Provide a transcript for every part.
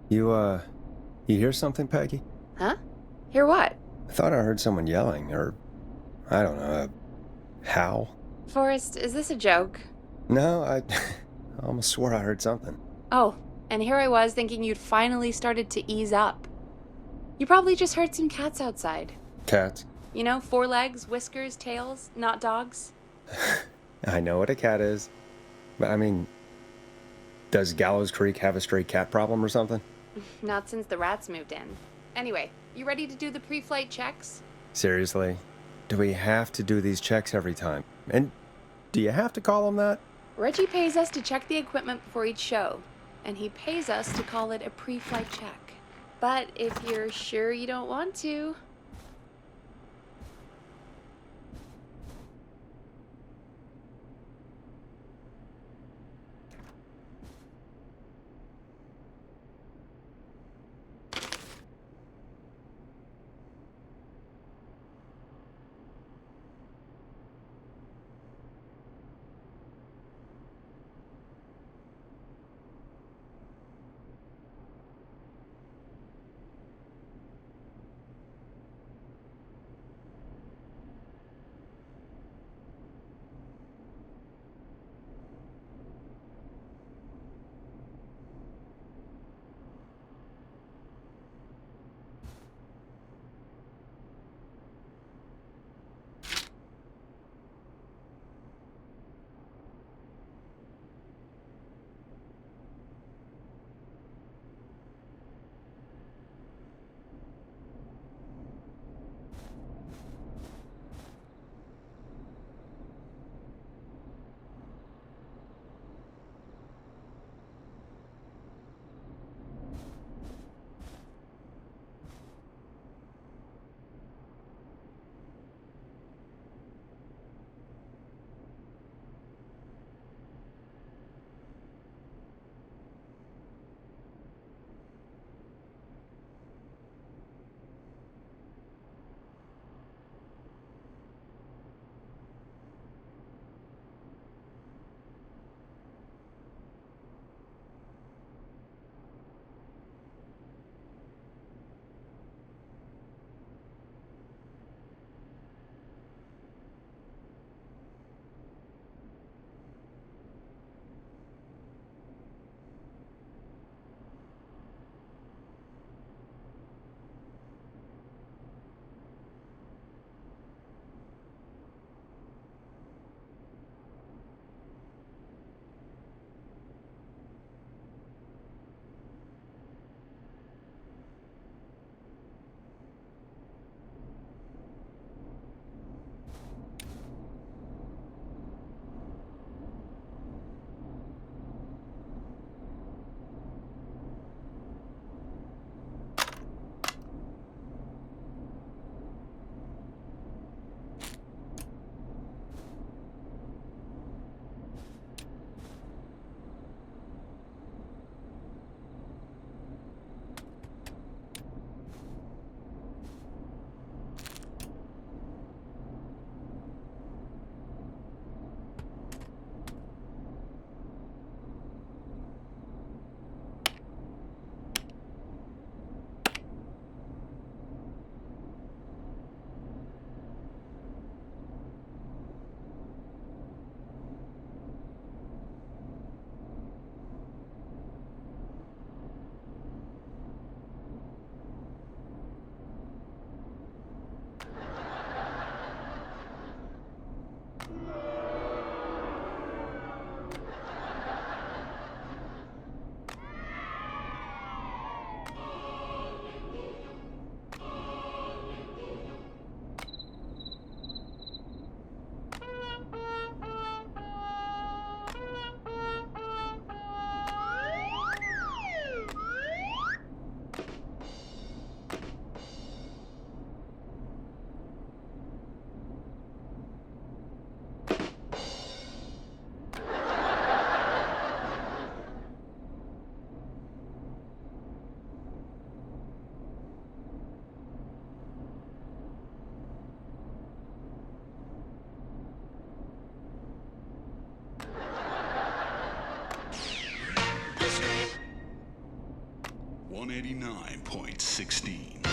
You hear something, Peggy? Huh? Hear what? I thought I heard someone yelling, or, I don't know, a howl. Forrest, is this a joke? No, I almost swore I heard something. Oh, and here I was thinking you'd finally started to ease up. You probably just heard some cats outside. Cats? You know, 4 legs, whiskers, tails, not dogs. I know what a cat is. But I mean, does Gallows Creek have a stray cat problem or something? Not since the rats moved in. Anyway, you ready to do the pre-flight checks? Seriously? Do we have to do these checks every time? And do you have to call them that? Reggie pays us to check the equipment before each show, and he pays us to call it a pre-flight check. But if you're sure you don't want to... 189.16.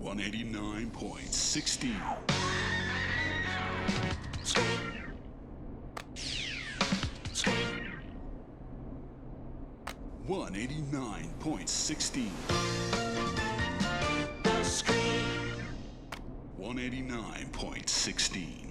189.16. 189.16. 189.16.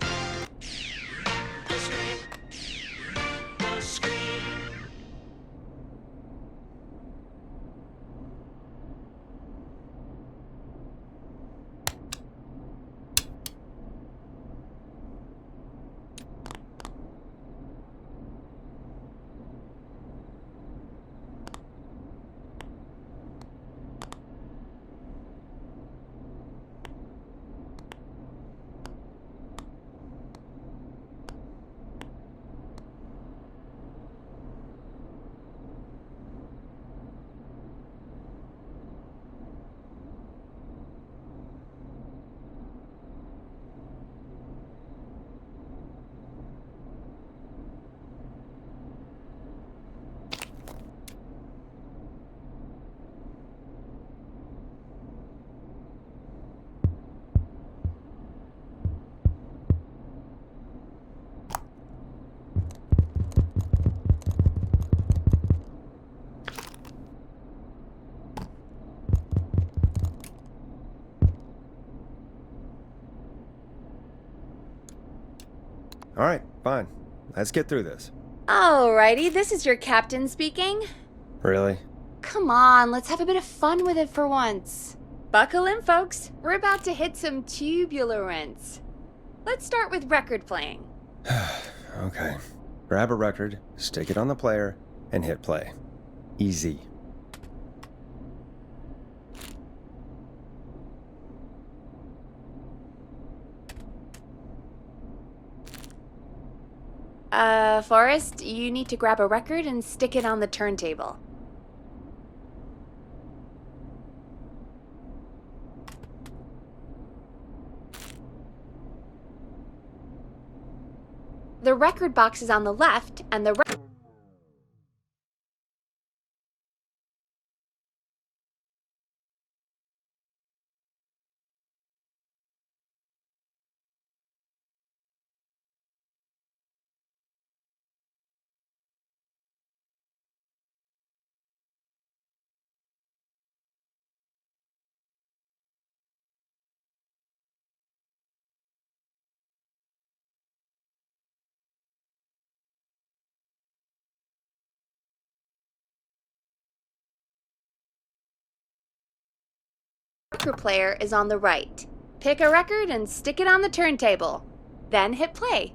All right, fine. Let's get through this. Alrighty, this is your captain speaking. Really? Come on, let's have a bit of fun with it for once. Buckle in, folks. We're about to hit some tubular rents. Let's start with record playing. Okay. Grab a record, stick it on the player, and hit play. Easy. Forrest, you need to grab a record and stick it on the turntable. The record box is on the left, and the record player is on the right. Pick a record and stick it on the turntable. Then hit play.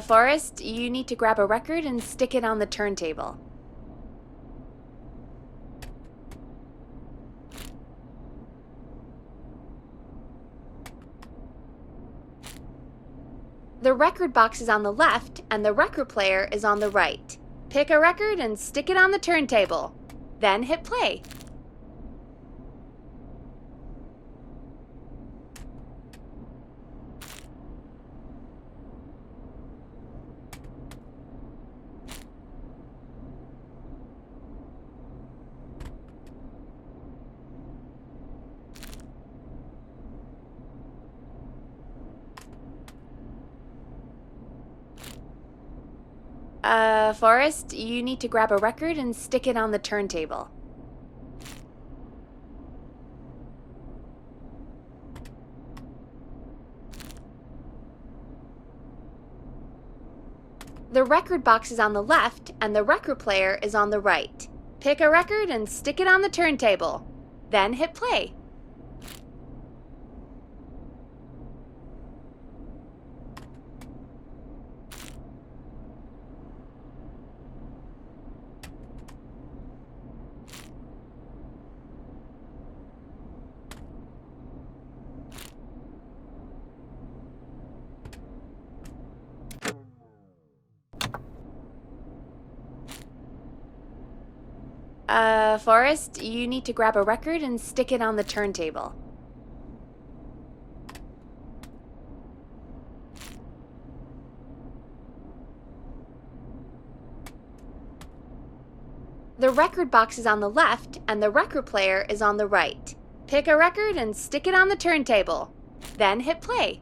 Forrest, you need to grab a record and stick it on the turntable. The record box is on the left, and the record player is on the right. Pick a record and stick it on the turntable. Then hit play. Forrest, you need to grab a record and stick it on the turntable. The record box is on the left, and the record player is on the right. Pick a record and stick it on the turntable. Then hit play. Forrest, you need to grab a record and stick it on the turntable. The record box is on the left, and the record player is on the right. Pick a record and stick it on the turntable. Then hit play.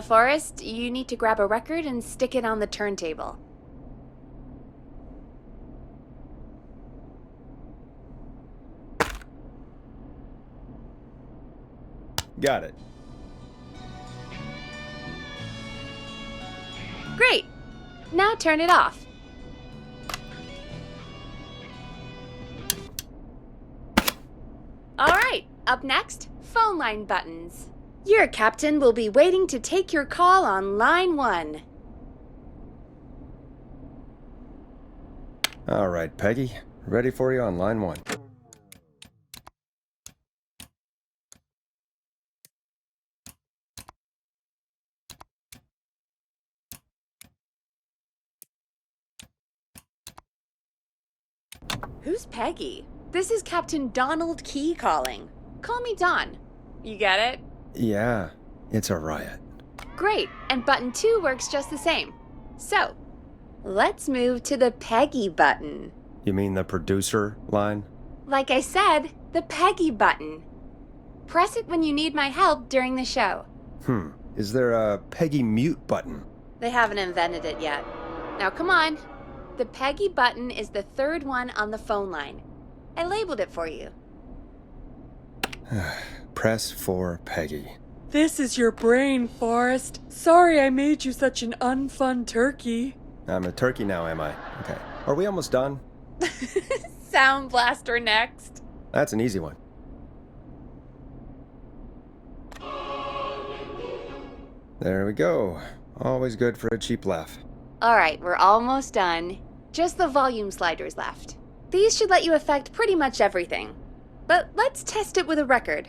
Forrest, you need to grab a record and stick it on the turntable. Got it. Great! Now turn it off. All right, up next, phone line buttons. Your captain will be waiting to take your call on line 1. All right, Peggy. Ready for you on line 1. Who's Peggy? This is Captain Donald Key calling. Call me Don. You get it? Yeah, it's a riot. Great, and button 2 works just the same. So, let's move to the Peggy button. You mean the producer line? Like I said, the Peggy button. Press it when you need my help during the show. Is there a Peggy mute button? They haven't invented it yet. Now come on. The Peggy button is the third one on the phone line. I labeled it for you. Press for Peggy. This is your brain, Forrest. Sorry I made you such an unfun turkey. I'm a turkey now, am I? Okay. Are we almost done? Sound Blaster next. That's an easy one. There we go. Always good for a cheap laugh. All right, we're almost done. Just the volume sliders left. These should let you affect pretty much everything. But let's test it with a record.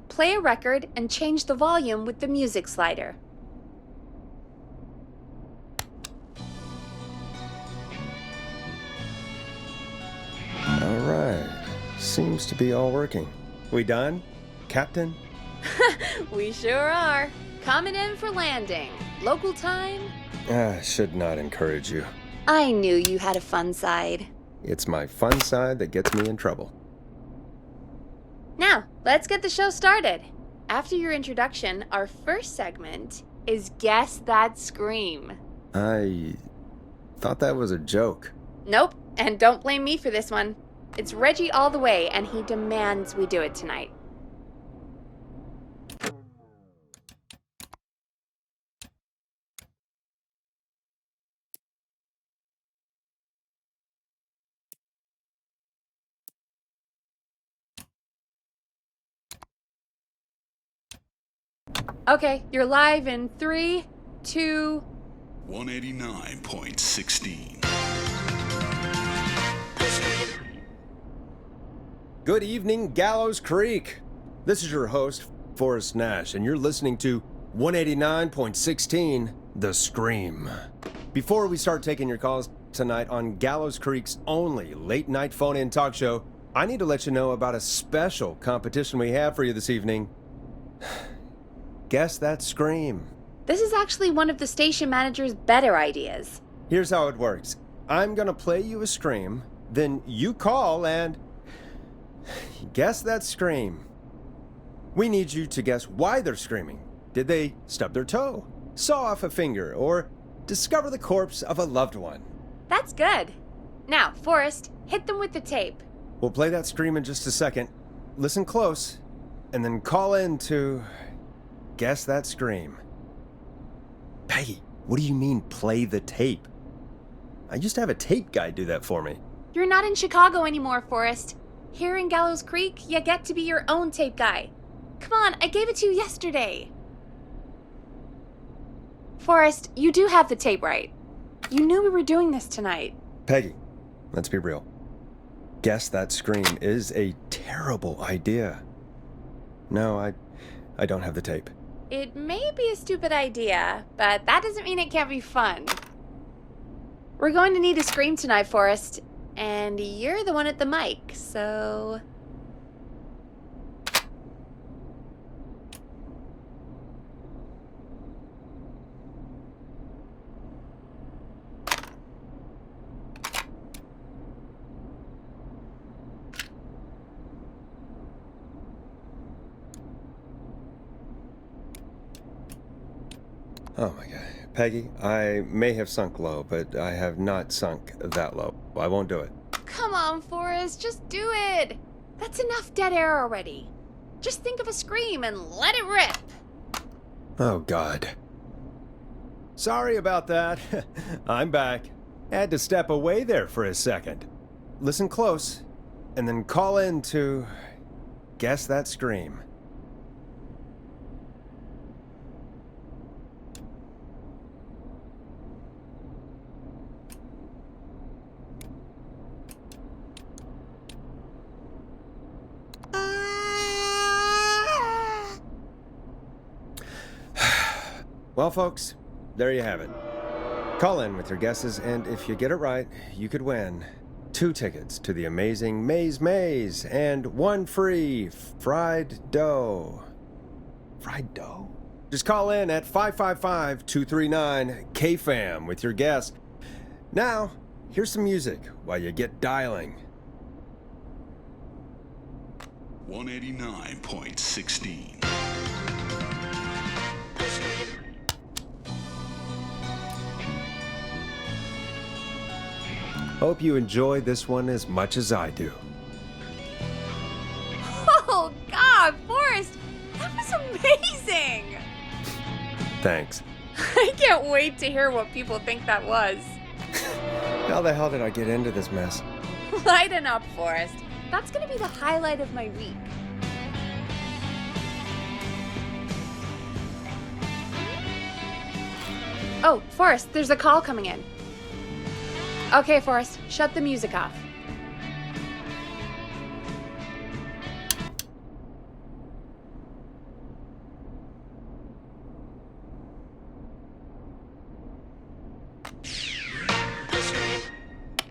Play a record and change the volume with the music slider. All right. Seems to be all working. We done, Captain? We sure are. Coming in for landing. Local time? I should not encourage you. I knew you had a fun side. It's my fun side that gets me in trouble. Now, let's get the show started. After your introduction, our first segment is Guess That Scream. I thought that was a joke. Nope, and don't blame me for this one. It's Reggie all the way, and he demands we do it tonight. Okay, you're live in 3, 2... 189.16. Good evening, Gallows Creek. This is your host, Forrest Nash, and you're listening to 189.16, The Scream. Before we start taking your calls tonight on Gallows Creek's only late-night phone-in talk show, I need to let you know about a special competition we have for you this evening. Guess That Scream. This is actually one of the station manager's better ideas. Here's how it works. I'm gonna play you a scream, then you call and guess that scream. We need you to guess why they're screaming. Did they stub their toe, saw off a finger, or discover the corpse of a loved one? That's good. Now, Forrest, hit them with the tape. We'll play that scream in just a second. Listen close, and then call in to guess that scream. Peggy, What do you mean, play the tape? I used to have a tape guy do that for me. You're not in Chicago anymore, Forrest. Here in Gallows Creek, you get to be your own tape guy. Come on, I gave it to you yesterday. Forrest, you do have the tape right. You knew we were doing this tonight. Peggy, let's be real. Guess That Scream is a terrible idea. No, I don't have the tape. It may be a stupid idea, but that doesn't mean it can't be fun. We're going to need a scream tonight, Forrest, and you're the one at the mic, so... Oh my god. Peggy, I may have sunk low, but I have not sunk that low. I won't do it. Come on, Forrest, just do it! That's enough dead air already. Just think of a scream and let it rip! Oh god. Sorry about that. I'm back. Had to step away there for a second. Listen close, and then call in to Guess That Scream. Well, folks, there you have it. Call in with your guesses, and if you get it right, you could win 2 tickets to the amazing Maze and 1 free fried dough. Fried dough? Just call in at 555-239-KFAM with your guess. Now, here's some music while you get dialing. 189.16. Hope you enjoy this one as much as I do. Oh, God, Forrest! That was amazing! Thanks. I can't wait to hear what people think that was. How the hell did I get into this mess? Lighten up, Forrest. That's gonna be the highlight of my week. Oh, Forrest, there's a call coming in. Okay, Forrest, shut the music off.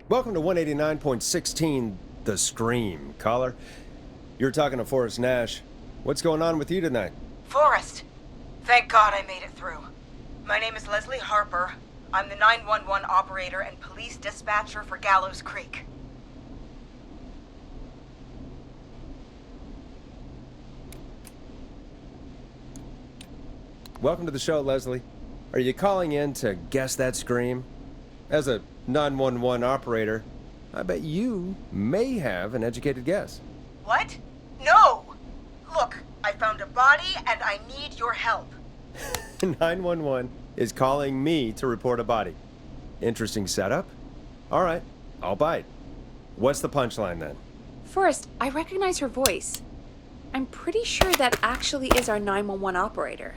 Welcome to 189.16, The Scream. Caller, you're talking to Forrest Nash. What's going on with you tonight? Forrest! Thank God I made it through. My name is Leslie Harper. I'm the 911 operator and police dispatcher for Gallows Creek. Welcome to the show, Leslie. Are you calling in to Guess That Scream? As a 911 operator, I bet you may have an educated guess. What? No! Look, I found a body and I need your help. 911 is calling me to report a body. Interesting setup. All right, I'll bite. What's the punchline then? Forrest, I recognize her voice. I'm pretty sure that actually is our 911 operator.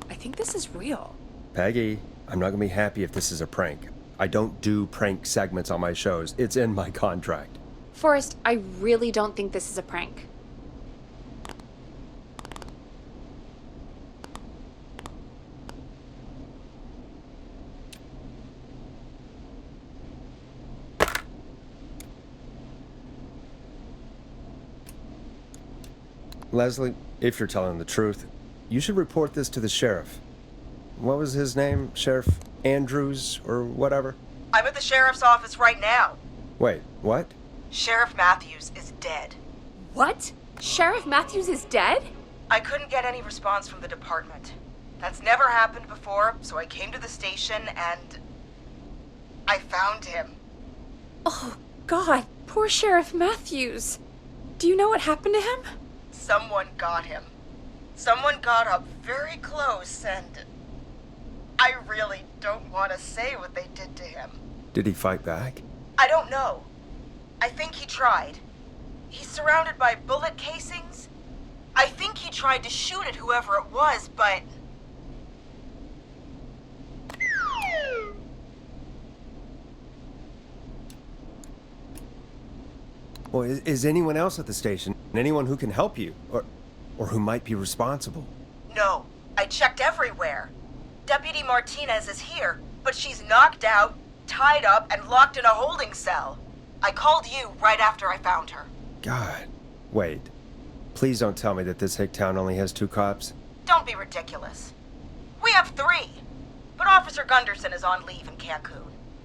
I think this is real. Peggy, I'm not gonna be happy if this is a prank. I don't do prank segments on my shows. It's in my contract. Forrest, I really don't think this is a prank. Leslie, if you're telling the truth, you should report this to the sheriff. What was his name? Sheriff Andrews or whatever? I'm at the sheriff's office right now. Wait, what? Sheriff Matthews is dead. What? Sheriff Matthews is dead? I couldn't get any response from the department. That's never happened before, so I came to the station and I found him. Oh, God, poor Sheriff Matthews. Do you know what happened to him? Someone got him. Someone got up very close and I really don't want to say what they did to him. Did he fight back? I don't know. I think he tried. He's surrounded by bullet casings. I think he tried to shoot at whoever it was, but... Well, is anyone else at the station? Anyone who can help you? Or who might be responsible? No, I checked everywhere. Deputy Martinez is here, but she's knocked out, tied up, and locked in a holding cell. I called you right after I found her. God. Wait. Please don't tell me that this hick town only has 2 cops. Don't be ridiculous. We have 3, but Officer Gunderson is on leave in Cancun.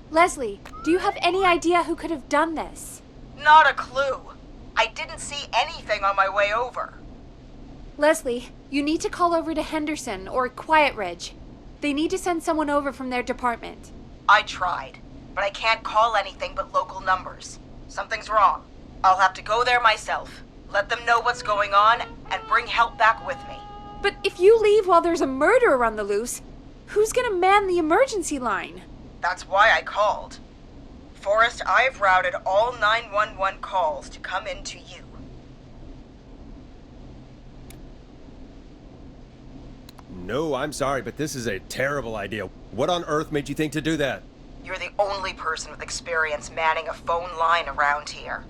Leslie, do you have any idea who could have done this? Not a clue. I didn't see anything on my way over. Leslie, you need to call over to Henderson or Quiet Ridge. They need to send someone over from their department. I tried, but I can't call anything but local numbers. Something's wrong. I'll have to go there myself, let them know what's going on, and bring help back with me. But if you leave while there's a murderer on the loose, who's gonna man the emergency line? That's why I called. Forrest, I've routed all 911 calls to come in to you. No, I'm sorry, but this is a terrible idea. What on earth made you think to do that? You're the only person with experience manning a phone line around here.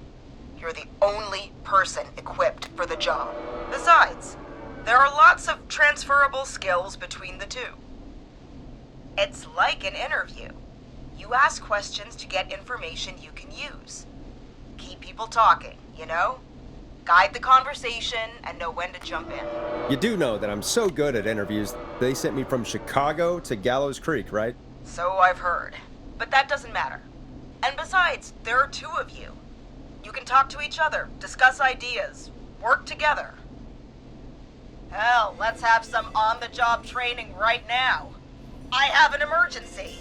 You're the only person equipped for the job. Besides, there are lots of transferable skills between the two. It's like an interview. You ask questions to get information you can use. Keep people talking, you know? Guide the conversation and know when to jump in. You do know that I'm so good at interviews, they sent me from Chicago to Gallows Creek, right? So I've heard. But that doesn't matter. And besides, there are 2 of you. You can talk to each other, discuss ideas, work together. Hell, let's have some on-the-job training right now. I have an emergency.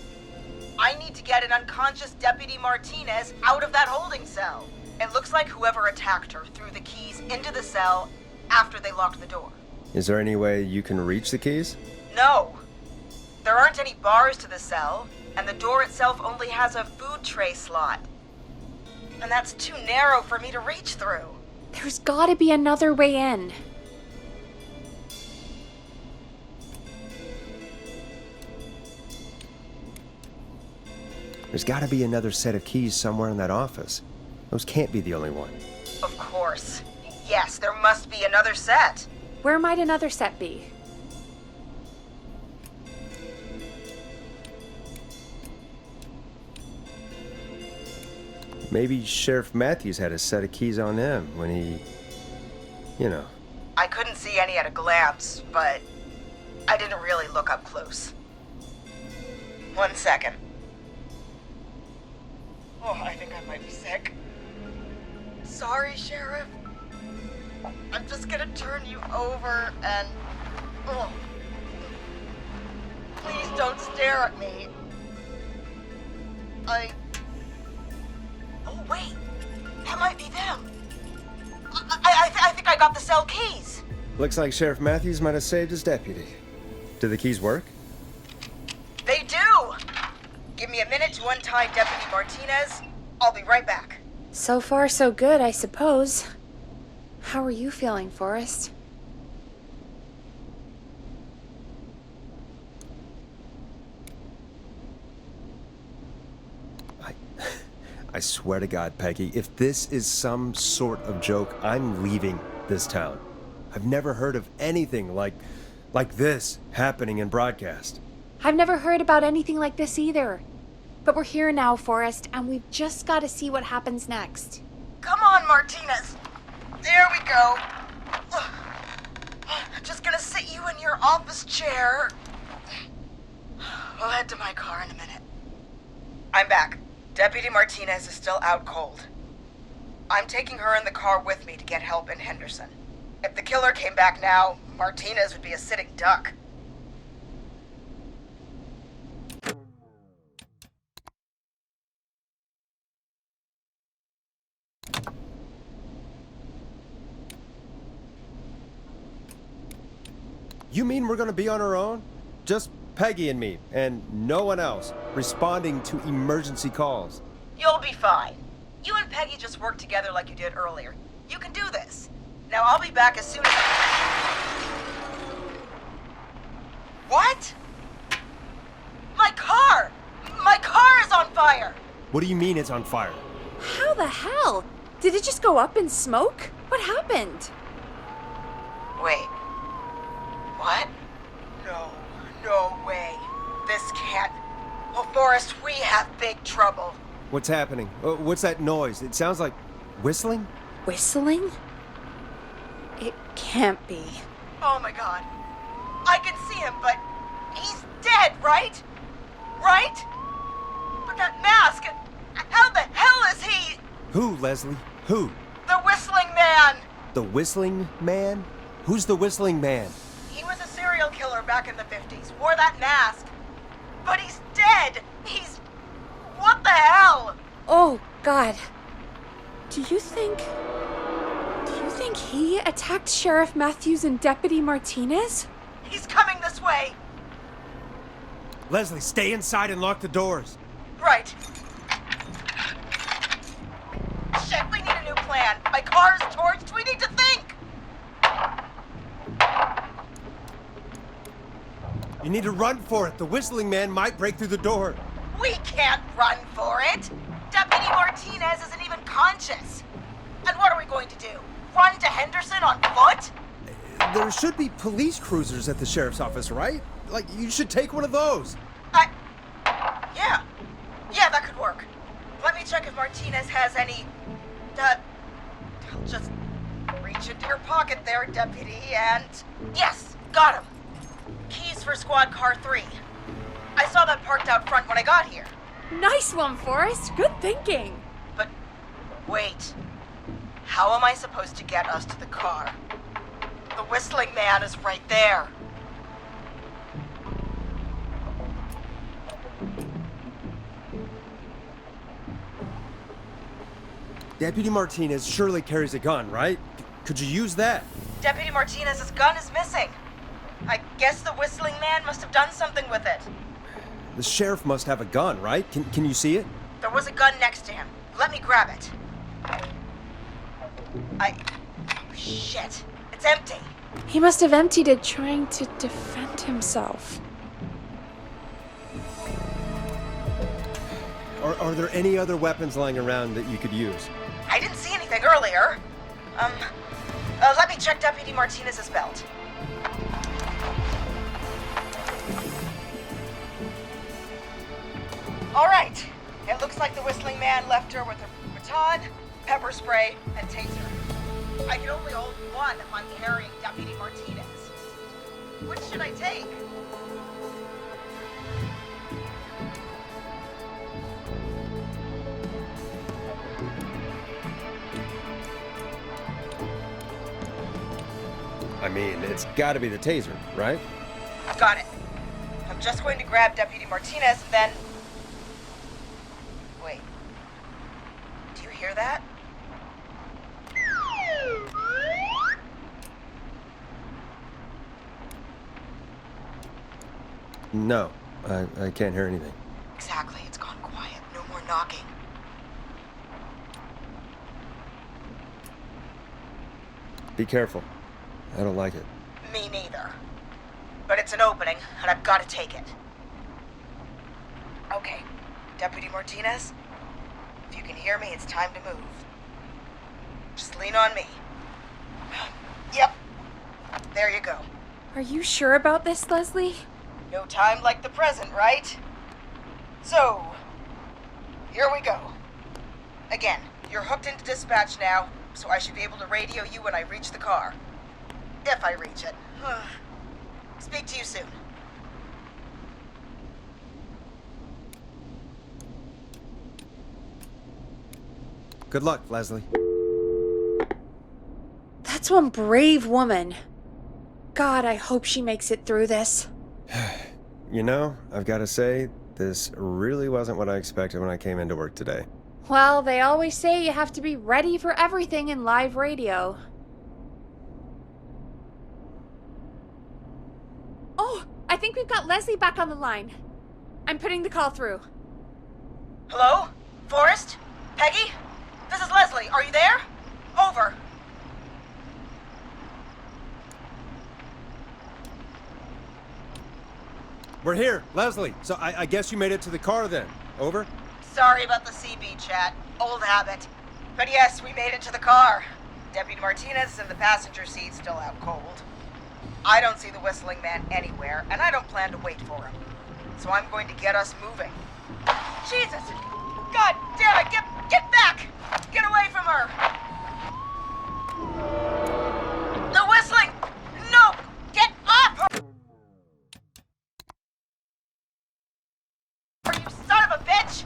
I need to get an unconscious Deputy Martinez out of that holding cell. It looks like whoever attacked her threw the keys into the cell after they locked the door. Is there any way you can reach the keys? No. There aren't any bars to the cell, and the door itself only has a food tray slot. And that's too narrow for me to reach through. There's gotta be another way in. There's gotta be another set of keys somewhere in that office. Those can't be the only one. Of course. Yes, there must be another set. Where might another set be? Maybe Sheriff Matthews had a set of keys on him when he... you know. I couldn't see any at a glance, but I didn't really look up close. 1 second. Oh, I think I might be sick. Sorry, Sheriff. I'm just gonna turn you over and... Oh. Please don't stare at me. Oh, wait. That might be them. I think I got the cell keys. Looks like Sheriff Matthews might have saved his deputy. Do the keys work? They do! Give me a minute to untie Deputy Martinez. I'll be right back. So far, so good, I suppose. How are you feeling, Forrest? I swear to God, Peggy, if this is some sort of joke, I'm leaving this town. I've never heard of anything like this happening in broadcast. I've never heard about anything like this either. But we're here now, Forrest, and we've just got to see what happens next. Come on, Martinez. There we go. Just gonna sit you in your office chair. We'll head to my car in a minute. I'm back. Deputy Martinez is still out cold. I'm taking her in the car with me to get help in Henderson. If the killer came back now, Martinez would be a sitting duck. You mean we're gonna be on our own? Just Peggy and me, and no one else, responding to emergency calls. You'll be fine. You and Peggy just work together like you did earlier. You can do this. Now I'll be back as soon as What? My car! My car is on fire! What do you mean it's on fire? How the hell? Did it just go up in smoke? What happened? Wait. What? No way. This can't. Oh, Forrest, we have big trouble. What's happening? What's that noise? It sounds like whistling? Whistling? It can't be. Oh my god. I can see him, but he's dead, right? Right? But that mask, how the hell is he? Who, Leslie? Who? The Whistling Man! The Whistling Man? Who's the Whistling Man? He was a serial killer back in the 50s, wore that mask. But he's dead! He's... What the hell? Oh, God. Do you think he attacked Sheriff Matthews and Deputy Martinez? He's coming this way! Leslie, stay inside and lock the doors. Right. Shit, we need a new plan. My car's torched. We need to think. You need to run for it. The Whistling Man might break through the door. We can't run for it. Deputy Martinez isn't even conscious. And what are we going to do? Run to Henderson on foot? There should be police cruisers at the sheriff's office, right? Like, you should take one of those. Yeah, that could work. Let me check if Martinez has any... I'll just reach into your pocket there, Deputy, and... Yes, got him. Keys for Squad Car 3. I saw that parked out front when I got here. Nice one, Forrest. Good thinking. But wait. How am I supposed to get us to the car? The Whistling Man is right there. Deputy Martinez surely carries a gun, right? Could you use that? Deputy Martinez's gun is missing. I guess the Whistling Man must have done something with it. The sheriff must have a gun, right? Can you see it? There was a gun next to him. Let me grab it. Oh, shit. It's empty. He must have emptied it trying to defend himself. Are there any other weapons lying around that you could use? I didn't see anything earlier. Let me check Deputy Martinez's belt. All right. It looks like the Whistling Man left her with her baton, pepper spray, and taser. I can only hold one if I'm carrying Deputy Martinez. Which should I take? I mean, it's gotta be the taser, right? Got it. I'm just going to grab Deputy Martinez and then... Wait. Do you hear that? No, I can't hear anything. Exactly. It's gone quiet. No more knocking. Be careful. I don't like it. Me neither. But it's an opening, and I've got to take it. Okay. Deputy Martinez, if you can hear me, it's time to move. Just lean on me. Yep. There you go. Are you sure about this, Leslie? No time like the present, right? So, here we go. Again, you're hooked into dispatch now, so I should be able to radio you when I reach the car. If I reach it. Speak to you soon. Good luck, Leslie. That's one brave woman. God, I hope she makes it through this. You know, I've gotta say, this really wasn't what I expected when I came into work today. Well, they always say you have to be ready for everything in live radio. Oh, I I think we've got Leslie back on the line. I'm putting the call through. Hello? Forrest? Peggy? This is Leslie. Are you there? Over. We're here, Leslie. So I guess you made it to the car then. Over? Sorry about the CB chat. Old habit. But yes, we made it to the car. Deputy Martinez is in the passenger seat, still out cold. I don't see the whistling man anywhere, and I don't plan to wait for him. So I'm going to get us moving. Jesus! God damn it! Get back! Get away from her! The whistling! No! Get off her! You son of a bitch!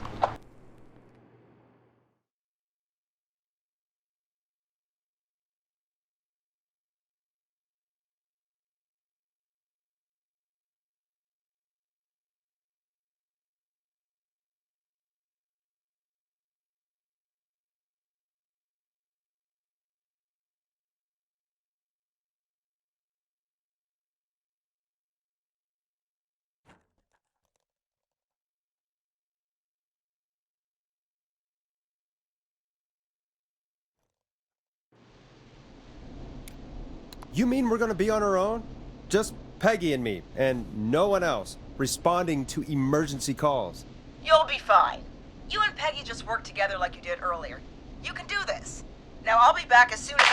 You mean we're gonna be on our own? Just Peggy and me, and no one else, responding to emergency calls. You'll be fine. You and Peggy just work together like you did earlier. You can do this. Now I'll be back as soon as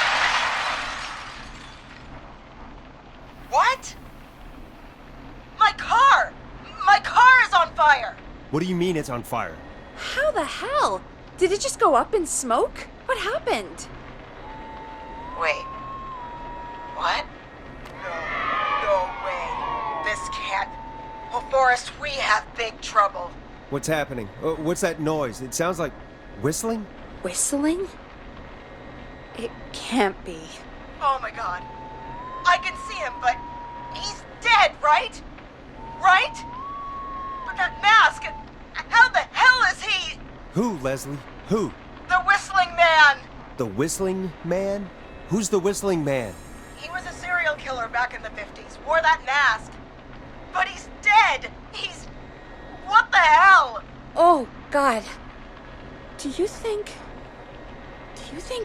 What? My car! My car is on fire! What do you mean it's on fire? How the hell? Did it just go up in smoke? What happened? Wait. What? No way. This can't. Oh, Forrest, we have big trouble. What's happening? What's that noise? It sounds like whistling? Whistling? It can't be. Oh my god. I can see him, but he's dead, right? Right? But that mask, how the hell is he? Who, Leslie? Who? The whistling man! The whistling man? Who's the whistling man? He was a serial killer back in the 50s, wore that mask. But he's dead! He's... What the hell? Oh, God. Do you think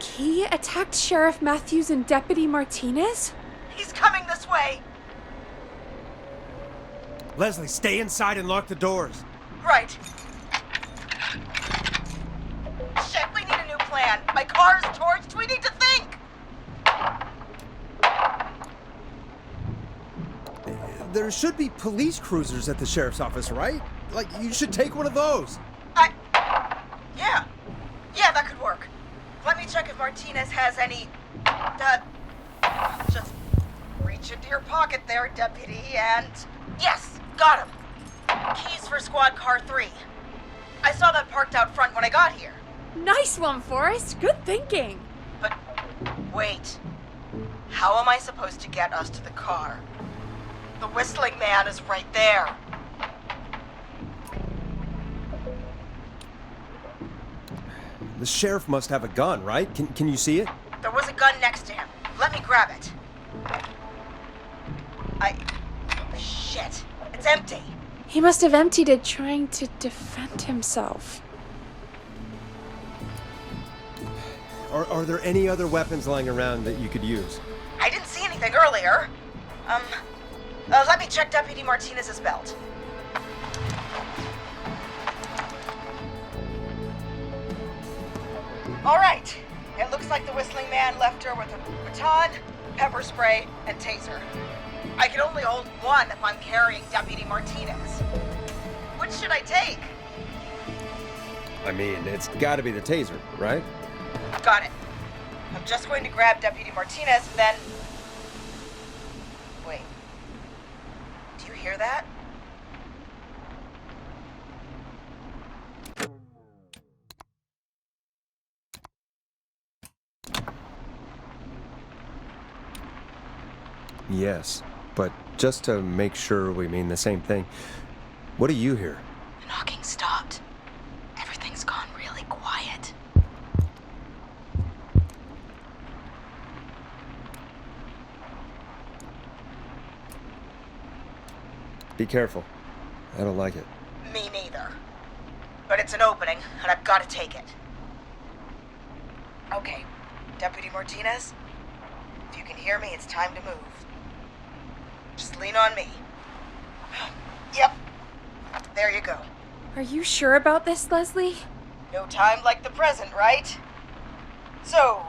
he attacked Sheriff Matthews and Deputy Martinez? He's coming this way! Leslie, stay inside and lock the doors. Right. Shit, we need a new plan. My car is torched. We need to think! There should be police cruisers at the sheriff's office, right? Like, you should take one of those. Yeah. Yeah, that could work. Let me check if Martinez has any... just reach into your pocket there, deputy, and... Yes, got him. Keys for squad car 3. I saw that parked out front when I got here. Nice one, Forrest. Good thinking. But wait. How am I supposed to get us to the car? The whistling man is right there. The sheriff must have a gun, right? Can you see it? There was a gun next to him. Let me grab it. Oh, shit. It's empty. He must have emptied it trying to defend himself. Are there any other weapons lying around that you could use? I didn't see anything earlier. Let me check Deputy Martinez's belt. All right. It looks like the whistling man left her with a baton, pepper spray, and taser. I can only hold one if I'm carrying Deputy Martinez. Which should I take? I mean, it's gotta be the taser, right? Got it. I'm just going to grab Deputy Martinez and then... Wait. Do you hear that? Yes, but just to make sure we mean the same thing, what do you hear? The knocking stopped. Everything's gone really quiet. Be careful. I don't like it. Me neither. But it's an opening, and I've got to take it. Okay, Deputy Martinez, if you can hear me, it's time to move. Just lean on me. Yep. There you go. Are you sure about this, Leslie? No time like the present, right? So,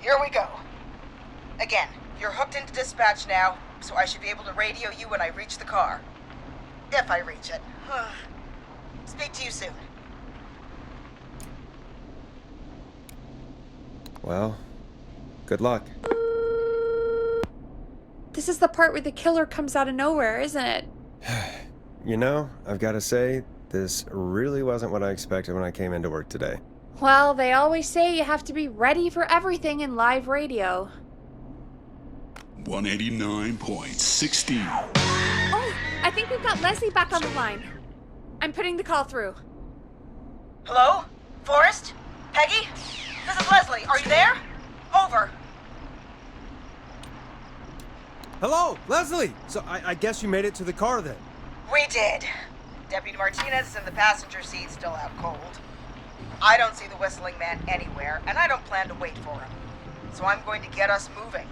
here we go. Again, you're hooked into dispatch now, so I should be able to radio you when I reach the car. If I reach it. Speak to you soon. Well, good luck. This is the part where the killer comes out of nowhere, isn't it? You know, I've got to say, this really wasn't what I expected when I came into work today. Well, they always say you have to be ready for everything in live radio. 189.16. Oh, I think we've got Leslie back on the line. I'm putting the call through. Hello? Forrest? Peggy? This is Leslie. Are you there? Over. Hello, Leslie! So I guess you made it to the car then? We did. Deputy Martinez is in the passenger seat, still out cold. I don't see the whistling man anywhere, and I don't plan to wait for him. So I'm going to get us moving.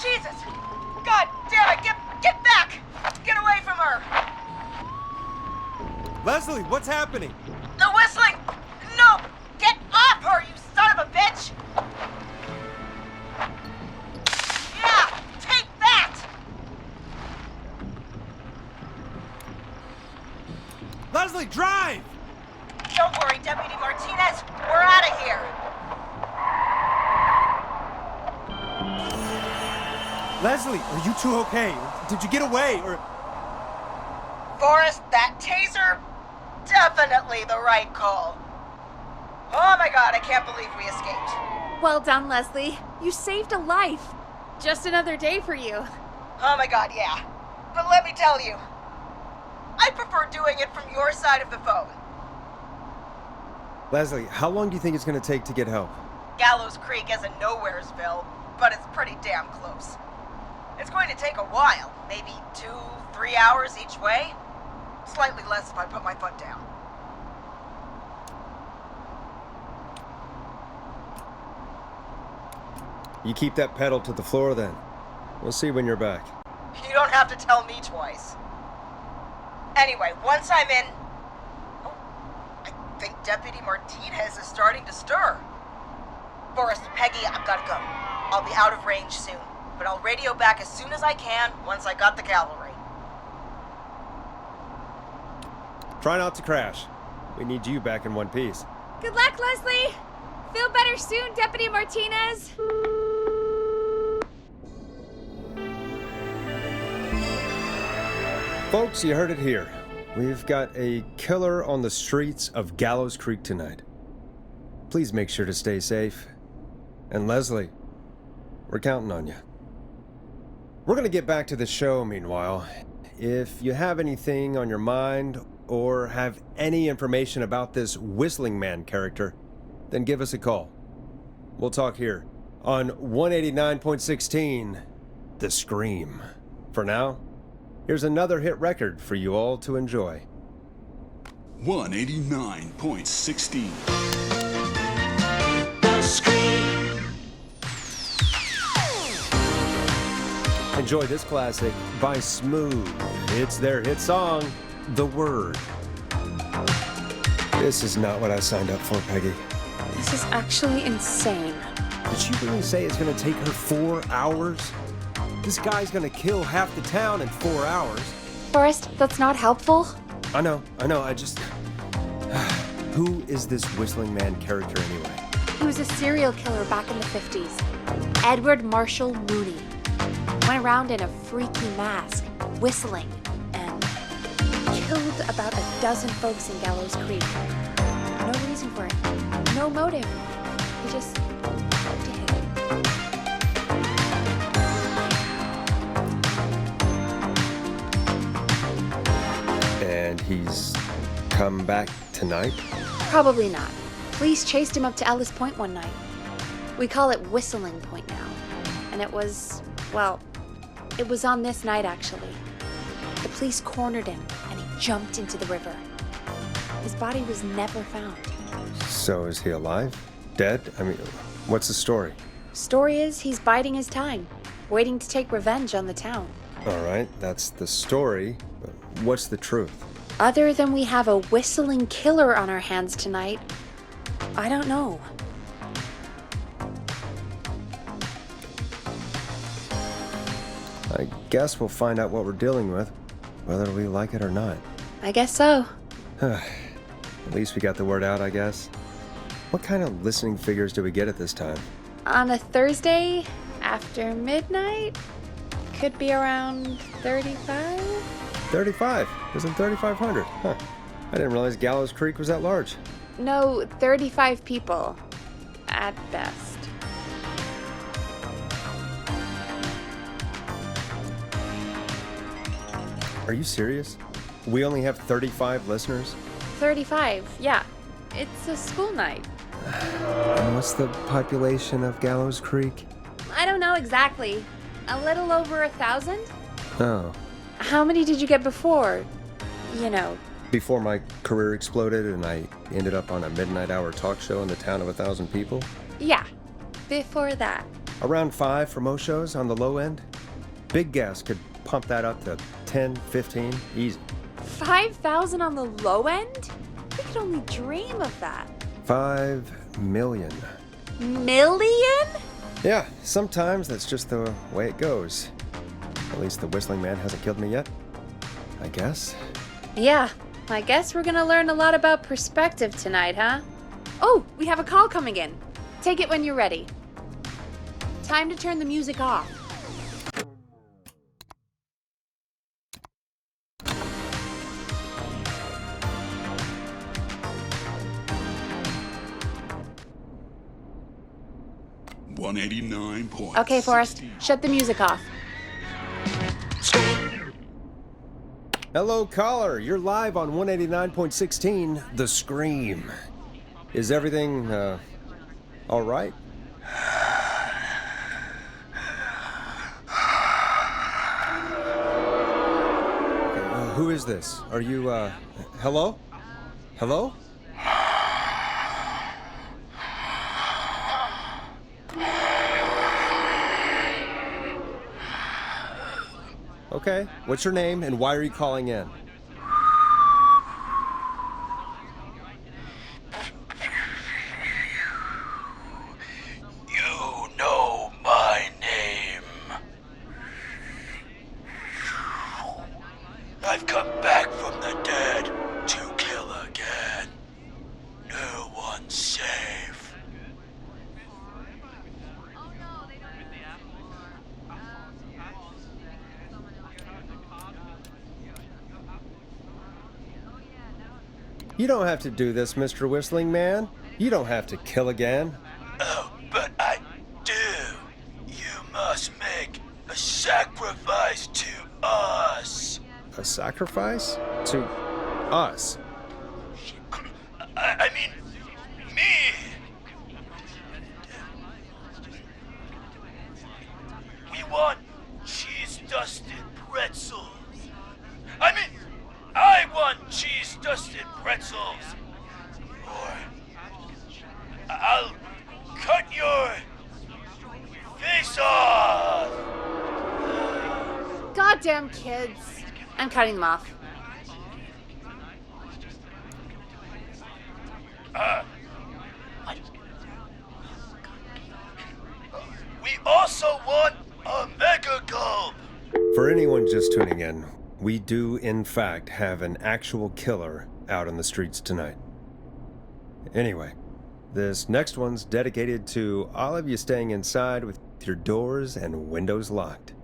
Jesus! God damn it! Get back! Get away from her! Leslie, what's happening? The whistling! No! Get off her, you son of a bitch! Yeah! Take that! Leslie, drive! Don't worry, Deputy Martinez. We're out of here. Leslie, are you two okay? Did you get away, or... Forrest, that taser? Definitely the right call. Oh my god, I can't believe we escaped. Well done, Leslie. You saved a life. Just another day for you. Oh my god, yeah. But let me tell you, I prefer doing it from your side of the phone. Leslie, how long do you think it's going to take to get help? Gallows Creek isn't Nowheresville, but it's pretty damn close. It's going to take a while, maybe 2-3 hours each way. Slightly less if I put my foot down. You keep that pedal to the floor then. We'll see when you're back. You don't have to tell me twice. Anyway, once I'm in... Oh, I think Deputy Martinez is starting to stir. Forrest, Peggy, I've got to go. I'll be out of range soon, but I'll radio back as soon as I can once I got the cavalry. Try not to crash. We need you back in one piece. Good luck, Leslie. Feel better soon, Deputy Martinez. Folks, you heard it here. We've got a killer on the streets of Gallows Creek tonight. Please make sure to stay safe. And Leslie, we're counting on you. We're going to get back to the show meanwhile. If you have anything on your mind or have any information about this Whistling Man character, then give us a call. We'll talk here on 189.16, The Scream. For now, here's another hit record for you all to enjoy. 189.16. Enjoy this classic by Smooth. It's their hit song, The Word. This is not what I signed up for, Peggy. This is actually insane. Did she really say it's gonna take her 4 hours? This guy's gonna kill half the town in 4 hours. Forrest, that's not helpful. I know, I just... Who is this Whistling Man character anyway? He was a serial killer back in the 50s. Edward Marshall Mooney. Went around in a freaky mask, whistling, and killed about 12 folks in Gallows Creek. No reason for it. No motive. He just did. And he's come back tonight? Probably not. Police chased him up to Ellis Point one night. We call it Whistling Point now. And it was, well, it was on this night actually. police cornered him, and he jumped into the river. His body was never found. So is he alive? Dead? I mean, what's the story? Story is he's biding his time, waiting to take revenge on the town. All right, that's the story. But what's the truth? Other than we have a whistling killer on our hands tonight, I don't know. I guess we'll find out what we're dealing with, whether we like it or not. I guess so. At least we got the word out, I guess. What kind of listening figures do we get at this time? On a Thursday after midnight? Could be around 35? 35. Isn't 3,500? Huh. I didn't realize Gallows Creek was that large. No, 35 people. At best. Are you serious? We only have 35 listeners? 35, yeah. It's a school night. And what's the population of Gallows Creek? I don't know exactly. A little over 1,000? Oh. How many did you get before? You know. Before my career exploded and I ended up on a midnight hour talk show in the town of 1,000 people? Yeah, before that. Around 5 for most shows on the low end. Big gas could pump that up to 10, 15, easy. 5,000 on the low end? We could only dream of that. 5 million. Million? Yeah, sometimes that's just the way it goes. At least the Whistling Man hasn't killed me yet. I guess. Yeah, I guess we're gonna learn a lot about perspective tonight, huh? Oh, we have a call coming in. Take it when you're ready. Time to turn the music off. .189. Okay, Forrest, shut the music off. Hello, caller. You're live on 189.16, The Scream. Is everything, all right? Who is this? Are you, hello? Hello? Okay, what's your name and why are you calling in? You know my name. I've come back from the dead to kill again. No one's safe. You don't have to do this, Mr. Whistling Man. You don't have to kill again. Oh, but I do. You must make a sacrifice to us. A sacrifice? To us? I mean, me. We want cheese-dusted pretzels. I mean, I want cheese-dusted pretzels. Or I'll cut your face off. Goddamn kids. I'm cutting them off. What? We also want a mega gulp. For anyone just tuning in, we do, in fact, have an actual killer out on the streets tonight. Anyway, this next one's dedicated to all of you staying inside with your doors and windows locked.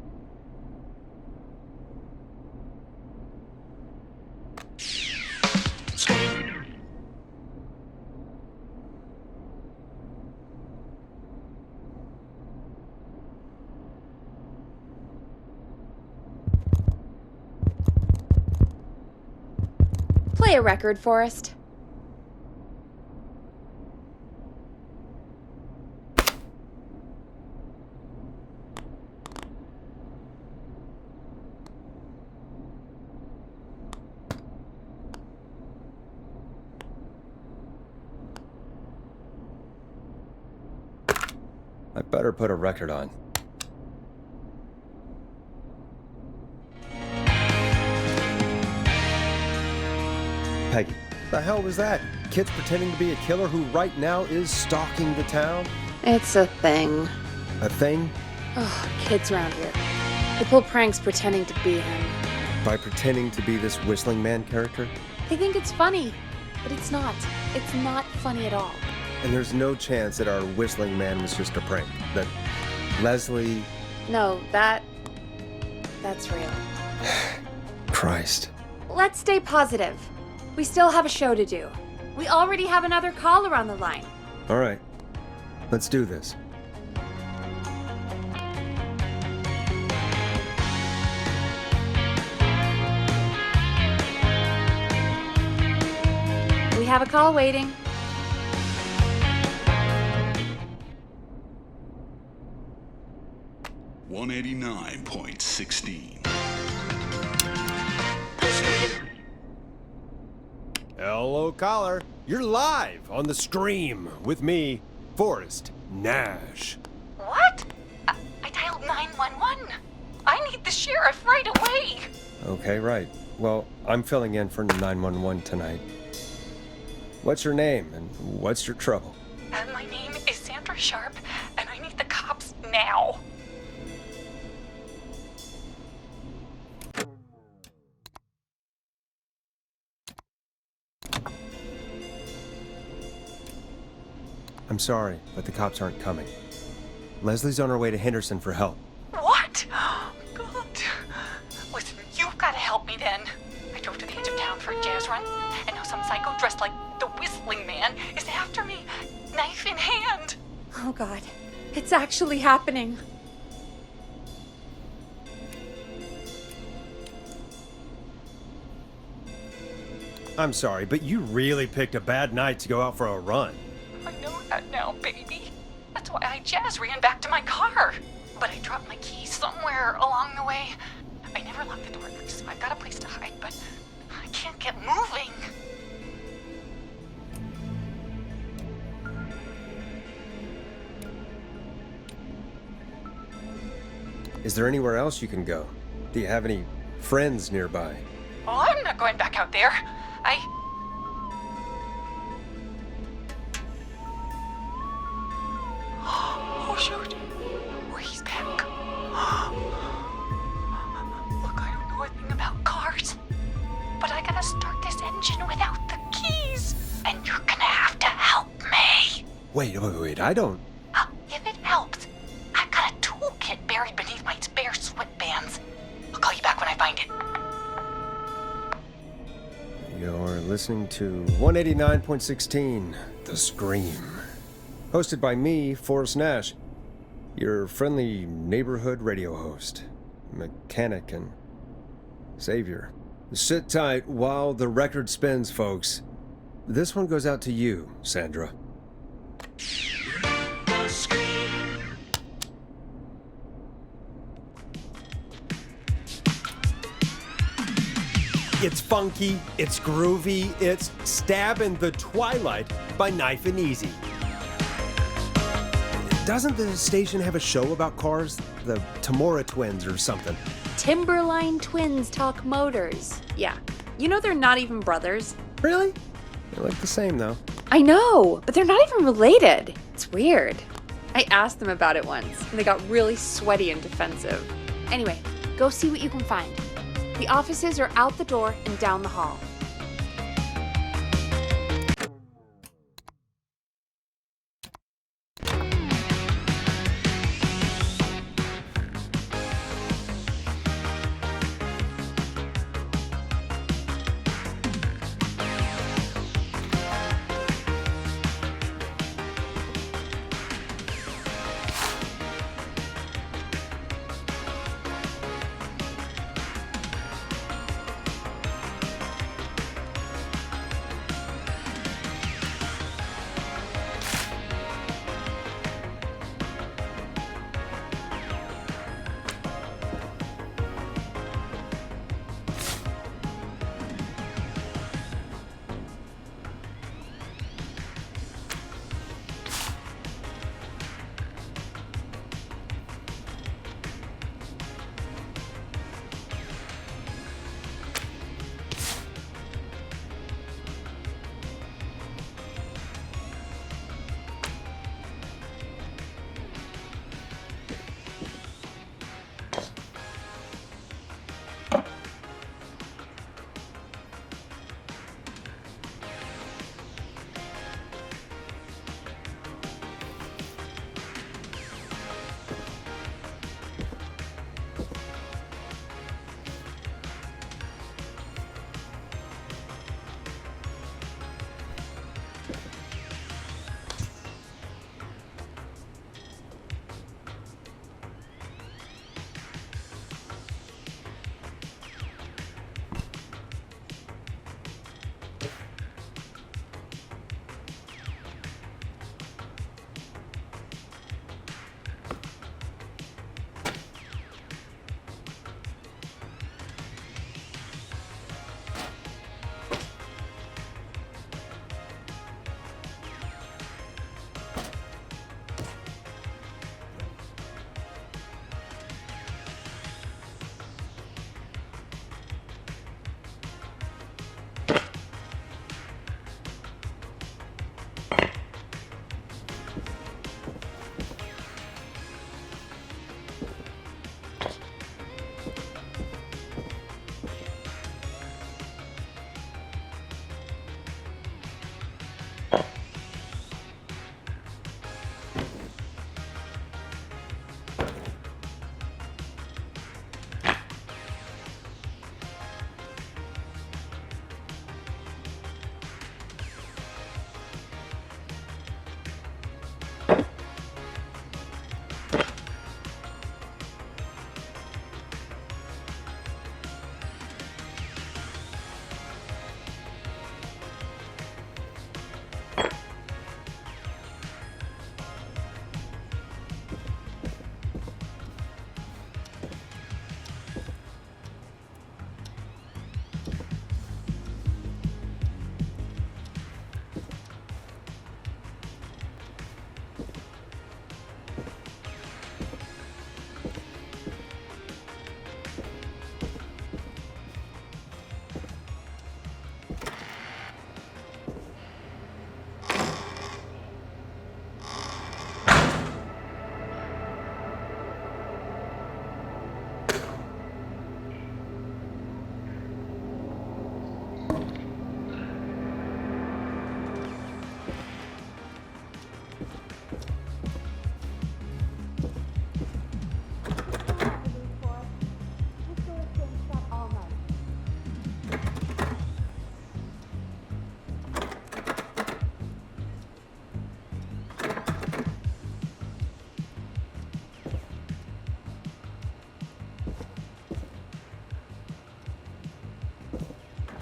Play a record, Forrest. Better put a record on. Peggy, the hell was that? Kids pretending to be a killer who right now is stalking the town? It's a thing. A thing? Oh, kids around here. They pull pranks pretending to be him. By pretending to be this Whistling Man character? They think it's funny, but it's not. It's not funny at all. And there's no chance that our Whistling Man was just a prank. That Leslie... No, that's real. Christ. Let's stay positive. We still have a show to do. We already have another caller on the line. All right. Let's do this. We have a call waiting. $189.16. Hello, caller. You're live on the stream with me, Forrest Nash. What? I dialed 911. I need the sheriff right away. Okay, right. Well, I'm filling in for 911 tonight. What's your name and what's your trouble? My name is Sandra Sharp, and I need the cops now. I'm sorry, but the cops aren't coming. Leslie's on her way to Henderson for help. What? God. Listen, you've got to help me then. I drove to the edge of town for a jazz run, and now some psycho dressed like the Whistling Man is after me, knife in hand. Oh, God. It's actually happening. I'm sorry, but you really picked a bad night to go out for a run. I know that now, baby. That's why I jazz ran back to my car. But I dropped my keys somewhere along the way. I never locked the door, so I got a place to hide, but I can't get moving. Is there anywhere else you can go? Do you have any friends nearby? Oh, I'm not going back out there. Oh, shoot. Oh, he's back. Look, I don't know a thing about cars, but I gotta start this engine without the keys, and you're gonna have to help me. Wait, I don't... If it helps, I've got a toolkit buried beneath my spare sweatbands. I'll call you back when I find it. You're listening to 189.16, The Scream. Hosted by me, Forrest Nash, your friendly neighborhood radio host, mechanic, and savior. Sit tight while the record spins, folks. This one goes out to you, Sandra. It's funky, it's groovy, it's Stab in the Twilight by Knife and Easy. Doesn't the station have a show about cars? The Tamora twins or something? Timberline twins talk motors. Yeah. You know they're not even brothers. Really? They look the same, though. I know, but they're not even related. It's weird. I asked them about it once, and they got really sweaty and defensive. Anyway, go see what you can find. The offices are out the door and down the hall.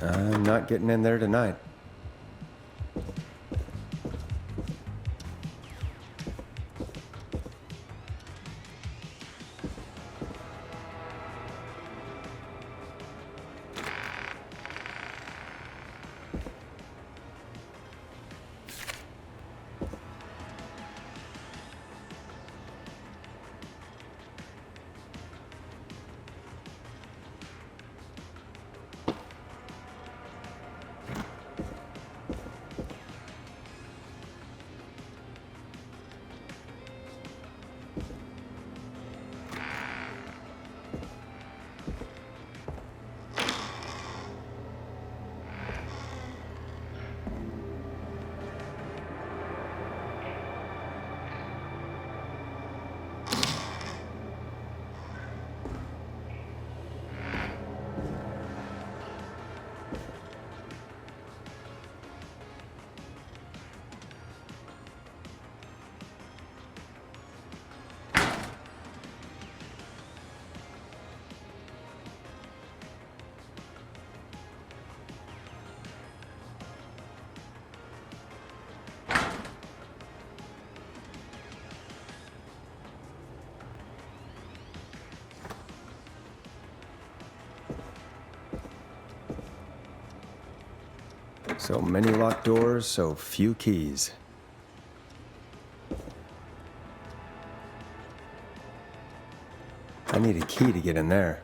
I'm not getting in there tonight. So many locked doors, so few keys. I need a key to get in there.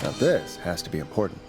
Now this has to be important.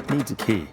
Needs a key.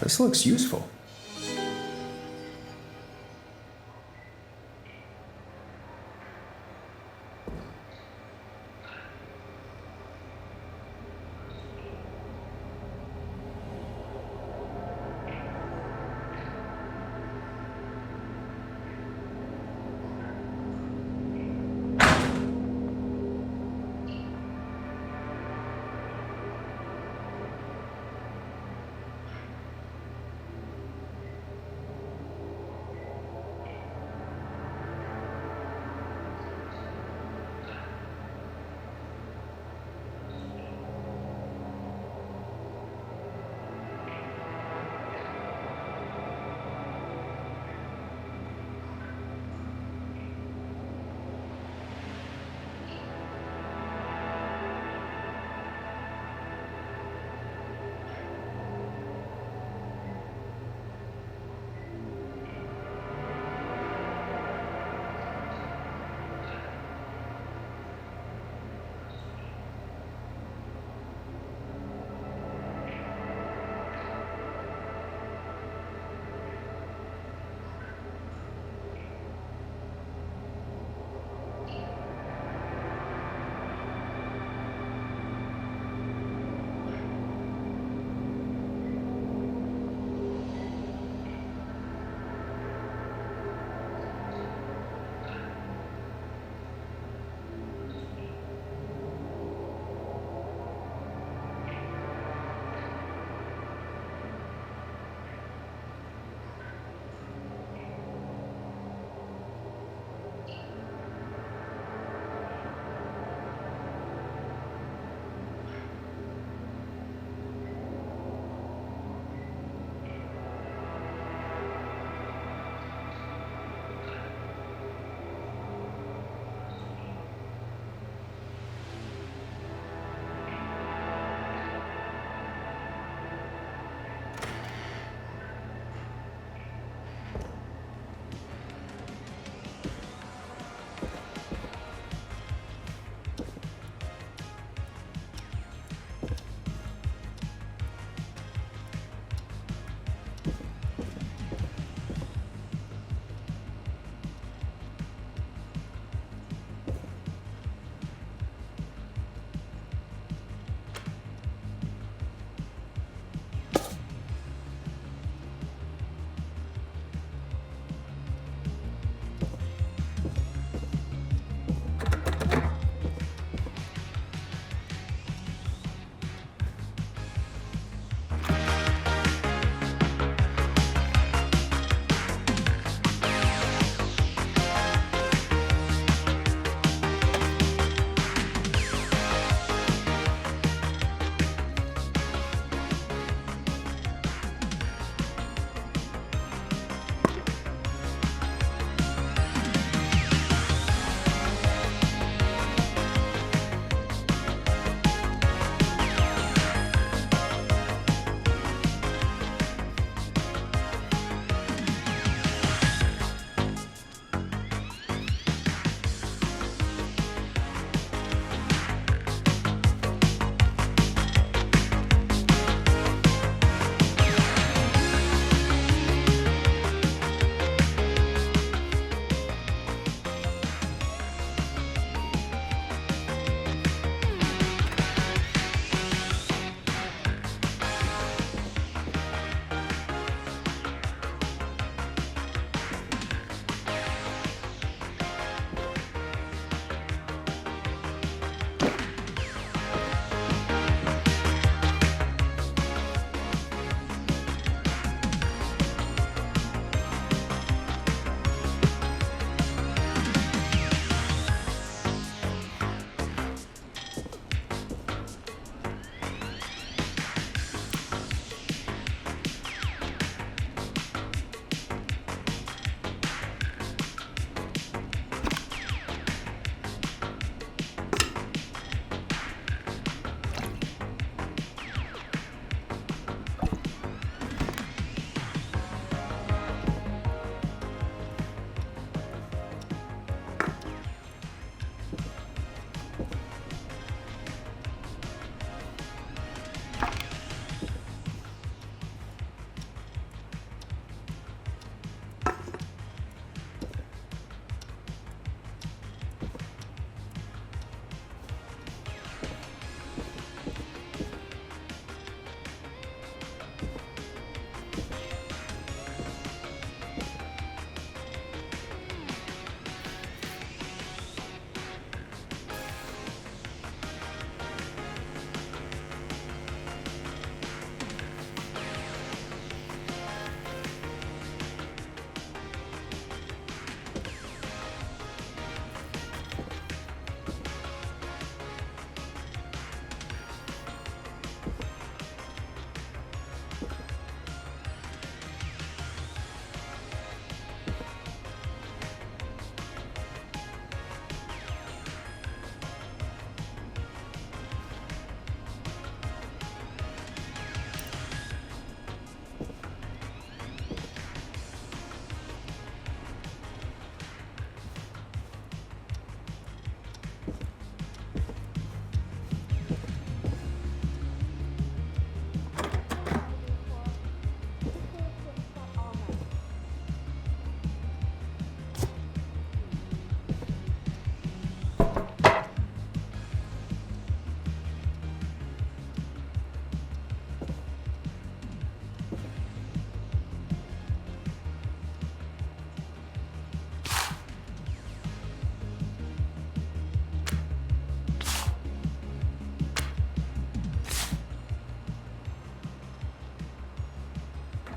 This looks useful.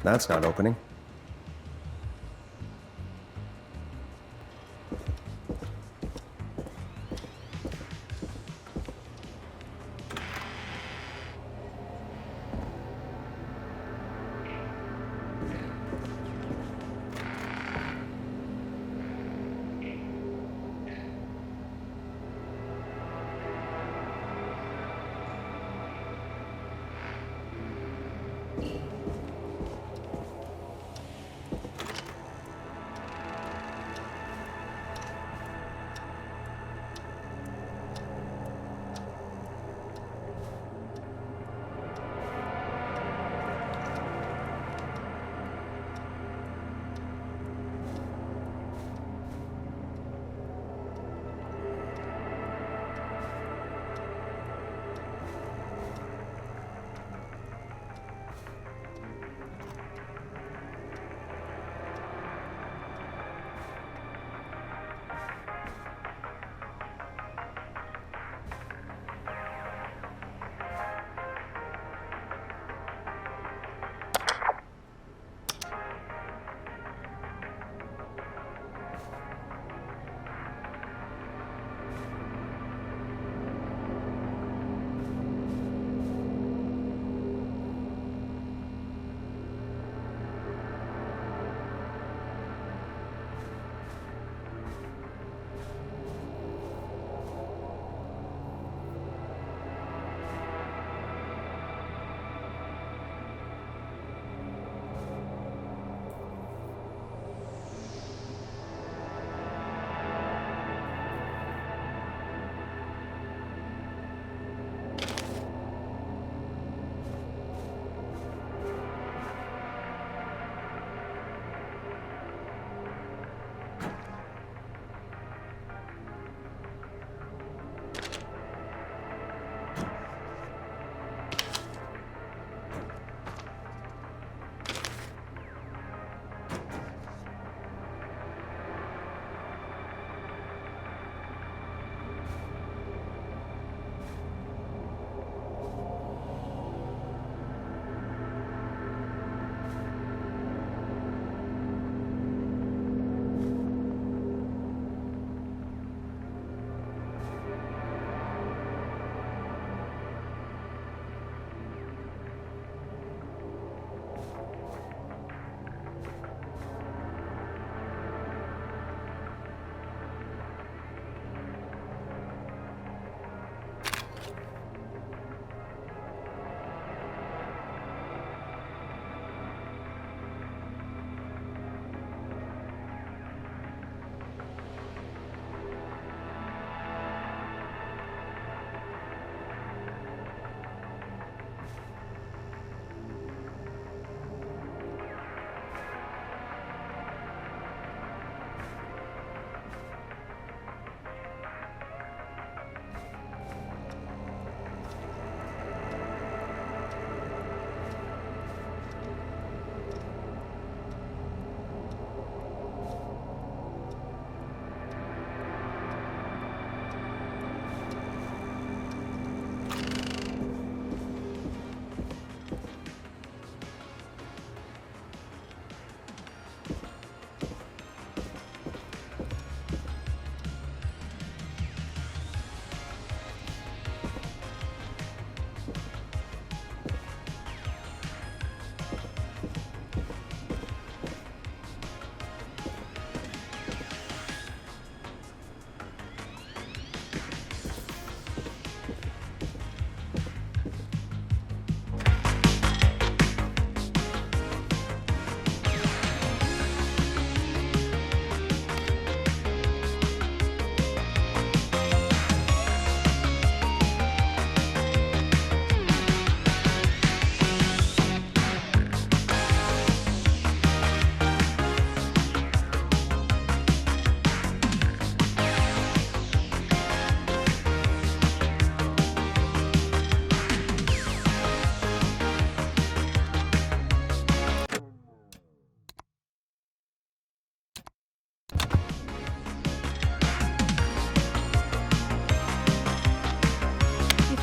That's not opening.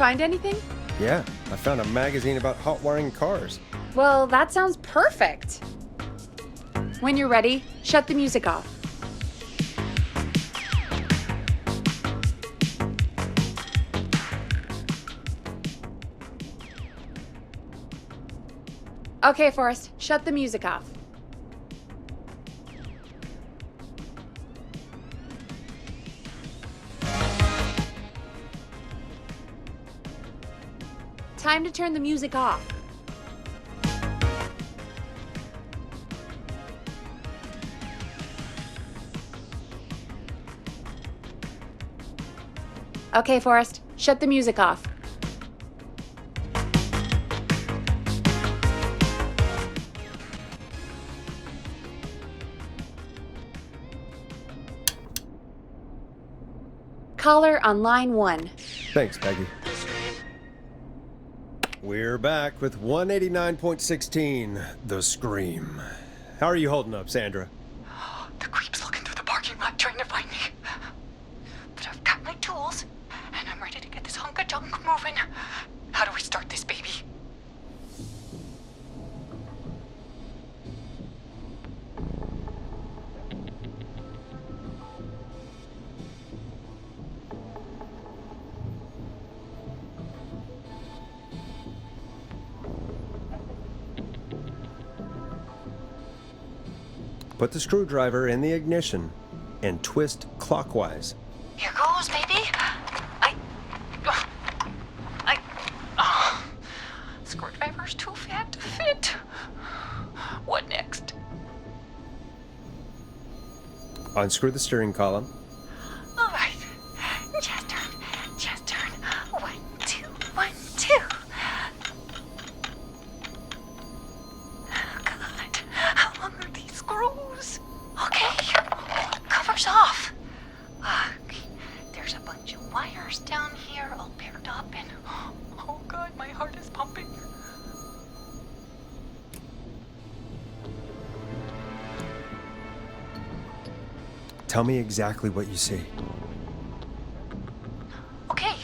Find anything? Yeah, I found a magazine about hot wiring cars. Well, that sounds perfect. When you're ready, shut the music off. Okay, Forrest, shut the music off. Time to turn the music off. Okay, Forrest, shut the music off. Caller on line 1. Thanks, Peggy. We're back with 189.16, The Scream. How are you holding up, Sandra? The creep's looking through the parking lot trying to find me. But I've got my tools, and I'm ready to get this hunk of junk moving. How do we start this baby? Put the screwdriver in the ignition and twist clockwise. Here goes, baby. Screwdriver's too fat to fit. What next? Unscrew the steering column. All right. Just turn. 1, 2, 1, 2. Oh, God. How long are these screws? Okay. Cover's off. There's a bunch of wires down here all paired up and... Oh, God, my heart is pumping. Tell me exactly what you see. Okay,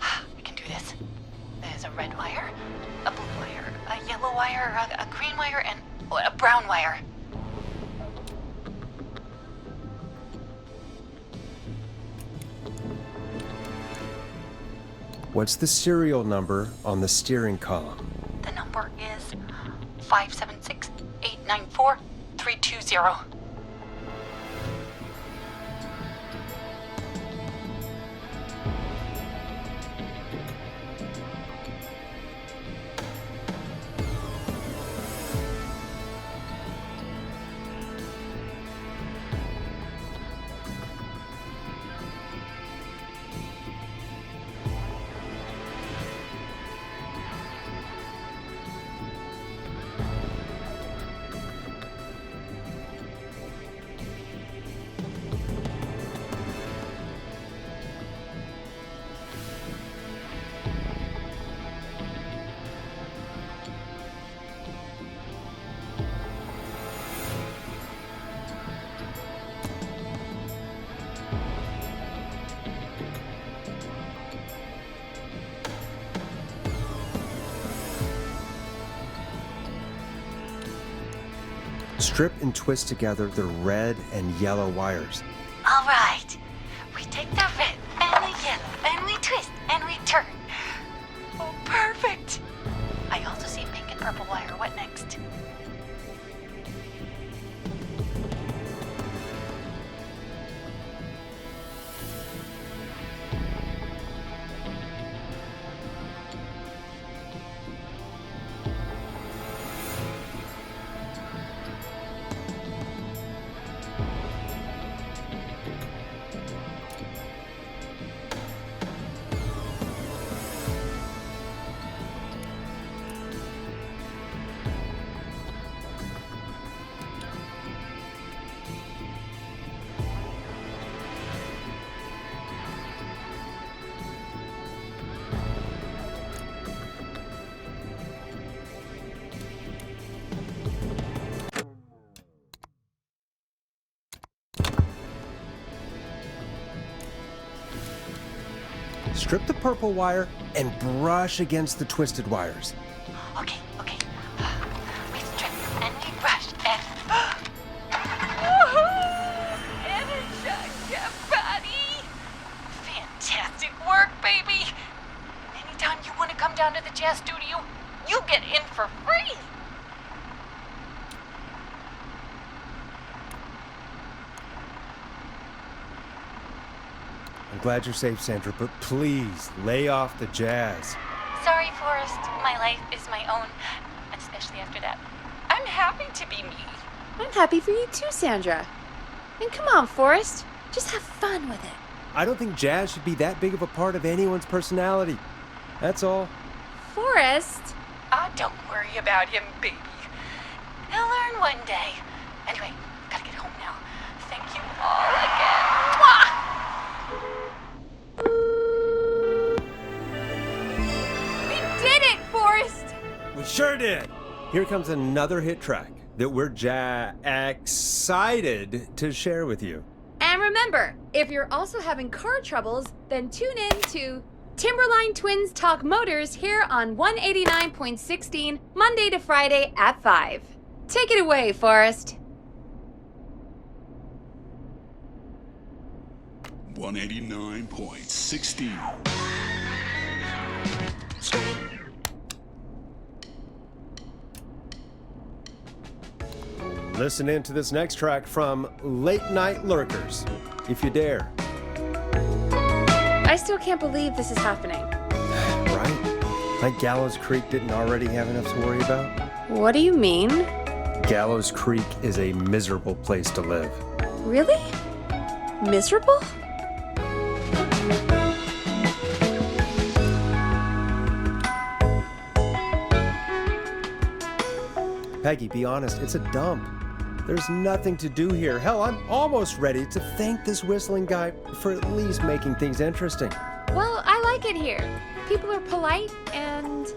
I can do this. There's a red wire, a blue wire, a yellow wire, a green wire, and a brown wire. What's the serial number on the steering column? The number is 576-894-320. Strip and twist together the red and yellow wires. All right. We take the red and the yellow and we twist and we turn. Oh, perfect. I also see pink and purple wire. What next? Strip the purple wire and brush against the twisted wires. Okay. come down to the jazz studio, you get in for free. I'm glad you're safe, Sandra, but please lay off the jazz. Sorry, Forrest. My life is my own, especially after that. I'm happy to be me. I'm happy for you too, Sandra. And come on, Forrest. Just have fun with it. I don't think jazz should be that big of a part of anyone's personality. That's all. Forrest? Don't worry about him, baby. He'll learn one day. Anyway, gotta get home now. Thank you all again. Mwah! We did it, Forrest! We sure did. Here comes another hit track that we're excited to share with you. And remember, if you're also having car troubles, then tune in to Timberline Twins Talk Motors here on 189.16, Monday to Friday at 5. Take it away, Forrest. 189.16. Listen in to this next track from Late Night Lurkers, if you dare. I still can't believe this is happening. Right? Like Gallows Creek didn't already have enough to worry about? What do you mean? Gallows Creek is a miserable place to live. Really? Miserable? Peggy, be honest, it's a dump. There's nothing to do here. Hell, I'm almost ready to thank this whistling guy for at least making things interesting. Well, I like it here. People are polite and,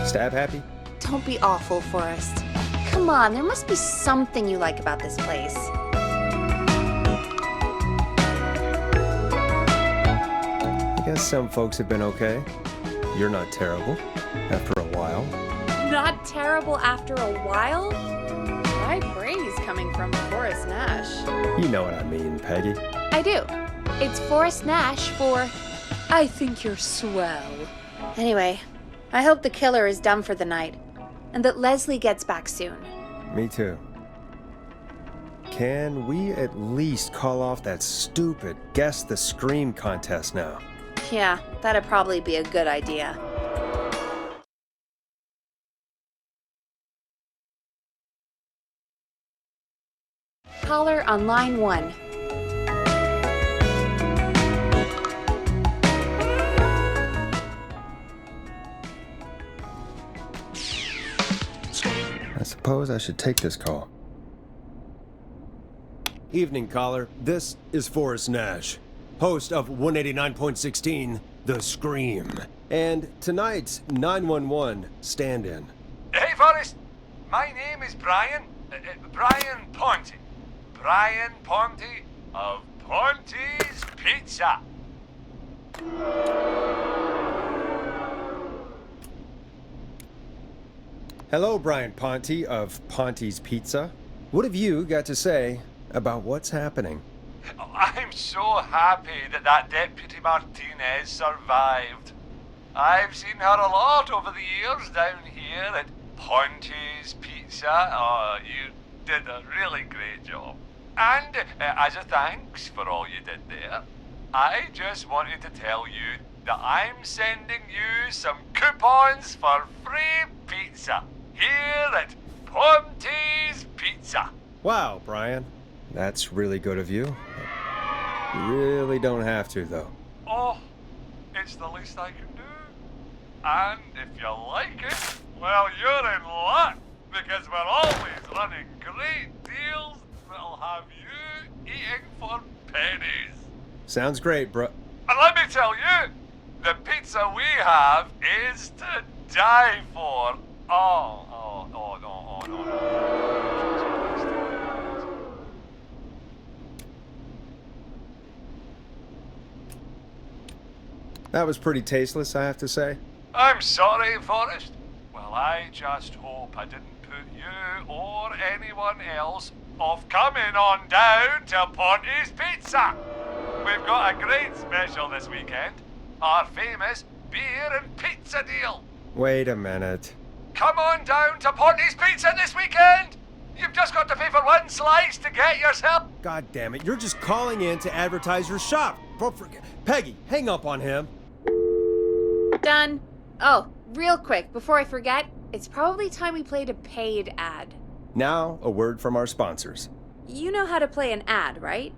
Stab happy? don't be awful, Forrest. Come on, there must be something you like about this place. I guess some folks have been okay. You're not terrible after a while. Not terrible after a while? High praise coming from Forrest Nash. You know what I mean, Peggy. I do. It's Forrest Nash for I think you're swell. Anyway, I hope the killer is done for the night and that Leslie gets back soon. Me too. Can we at least call off that stupid Guess the Scream contest now? Yeah, that'd probably be a good idea. Caller on line 1. I suppose I should take this call. Evening, caller. This is Forrest Nash, host of 189.16, The Scream, and tonight's 911 stand-in. Hey, Forrest. My name is Brian. Brian Ponte. Brian Ponte of Ponte's Pizza. Hello, Brian Ponte of Ponte's Pizza. What have you got to say about what's happening? I'm so happy that Deputy Martinez survived. I've seen her a lot over the years down here at Ponte's Pizza. Oh, you did a really great job. And as a thanks for all you did there, I just wanted to tell you that I'm sending you some coupons for free pizza here at Ponte's Pizza. Wow, Brian. That's really good of you. You really don't have to, though. Oh, it's the least I can do. And if you like it, well, you're in luck, because we're always running great deals that'll have you eating for pennies. Sounds great, bro. And let me tell you, the pizza we have is to die for. No. That was pretty tasteless, I have to say. I'm sorry, Forrest. Well, I just hope I didn't put you or anyone else off coming on down to Ponte's Pizza. We've got a great special this weekend. Our famous beer and pizza deal. Wait a minute. Come on down to Ponty's Pizza this weekend. You've just got to pay for one slice to get yourself. God damn it, you're just calling in to advertise your shop. Peggy, hang up on him. Done. Oh, real quick, before I forget, it's probably time we played a paid ad. Now, a word from our sponsors. You know how to play an ad, right?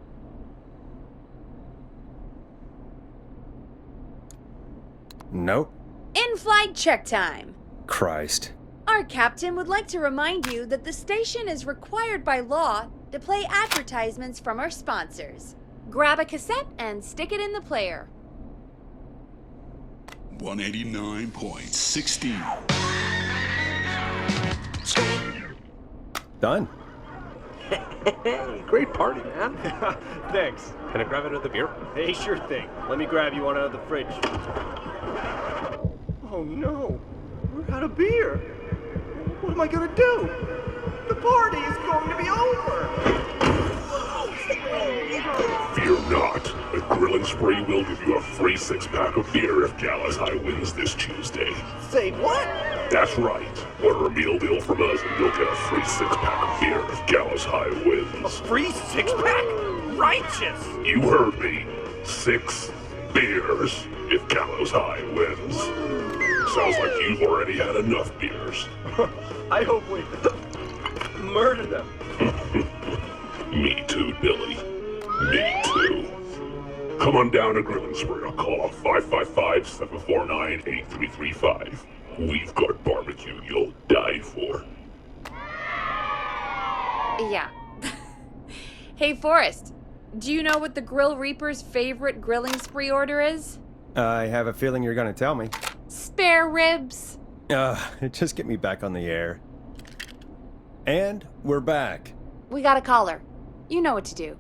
Nope. In-flight check time. Christ. Our captain would like to remind you that the station is required by law to play advertisements from our sponsors. Grab a cassette and stick it in the player. 189.16. Done. Great party, man. Thanks. Can I grab another beer? Hey, sure thing. Let me grab you one out of the fridge. Oh no, we're out of beer. What am I gonna do? The party is going to be over. Fear not. The Grilling Spree will give you a free 6-pack of beer if Gallus High wins this Tuesday. Say what? That's right. Order a meal deal from us and you'll get a free 6-pack of beer if Gallus High wins. Free 6-pack? Righteous! You heard me. 6 beers if Gallows High wins. Sounds like you've already had enough beers. I hope we murder them. Me too, Billy. Me too. Come on down to Grilling Spree or call 555-749-8335. We've got barbecue you'll die for. Yeah. Hey, Forrest, do you know what the Grill Reaper's favorite grilling spree order is? I have a feeling you're gonna tell me. Spare ribs. Just get me back on the air. And we're back. We got a caller. You know what to do.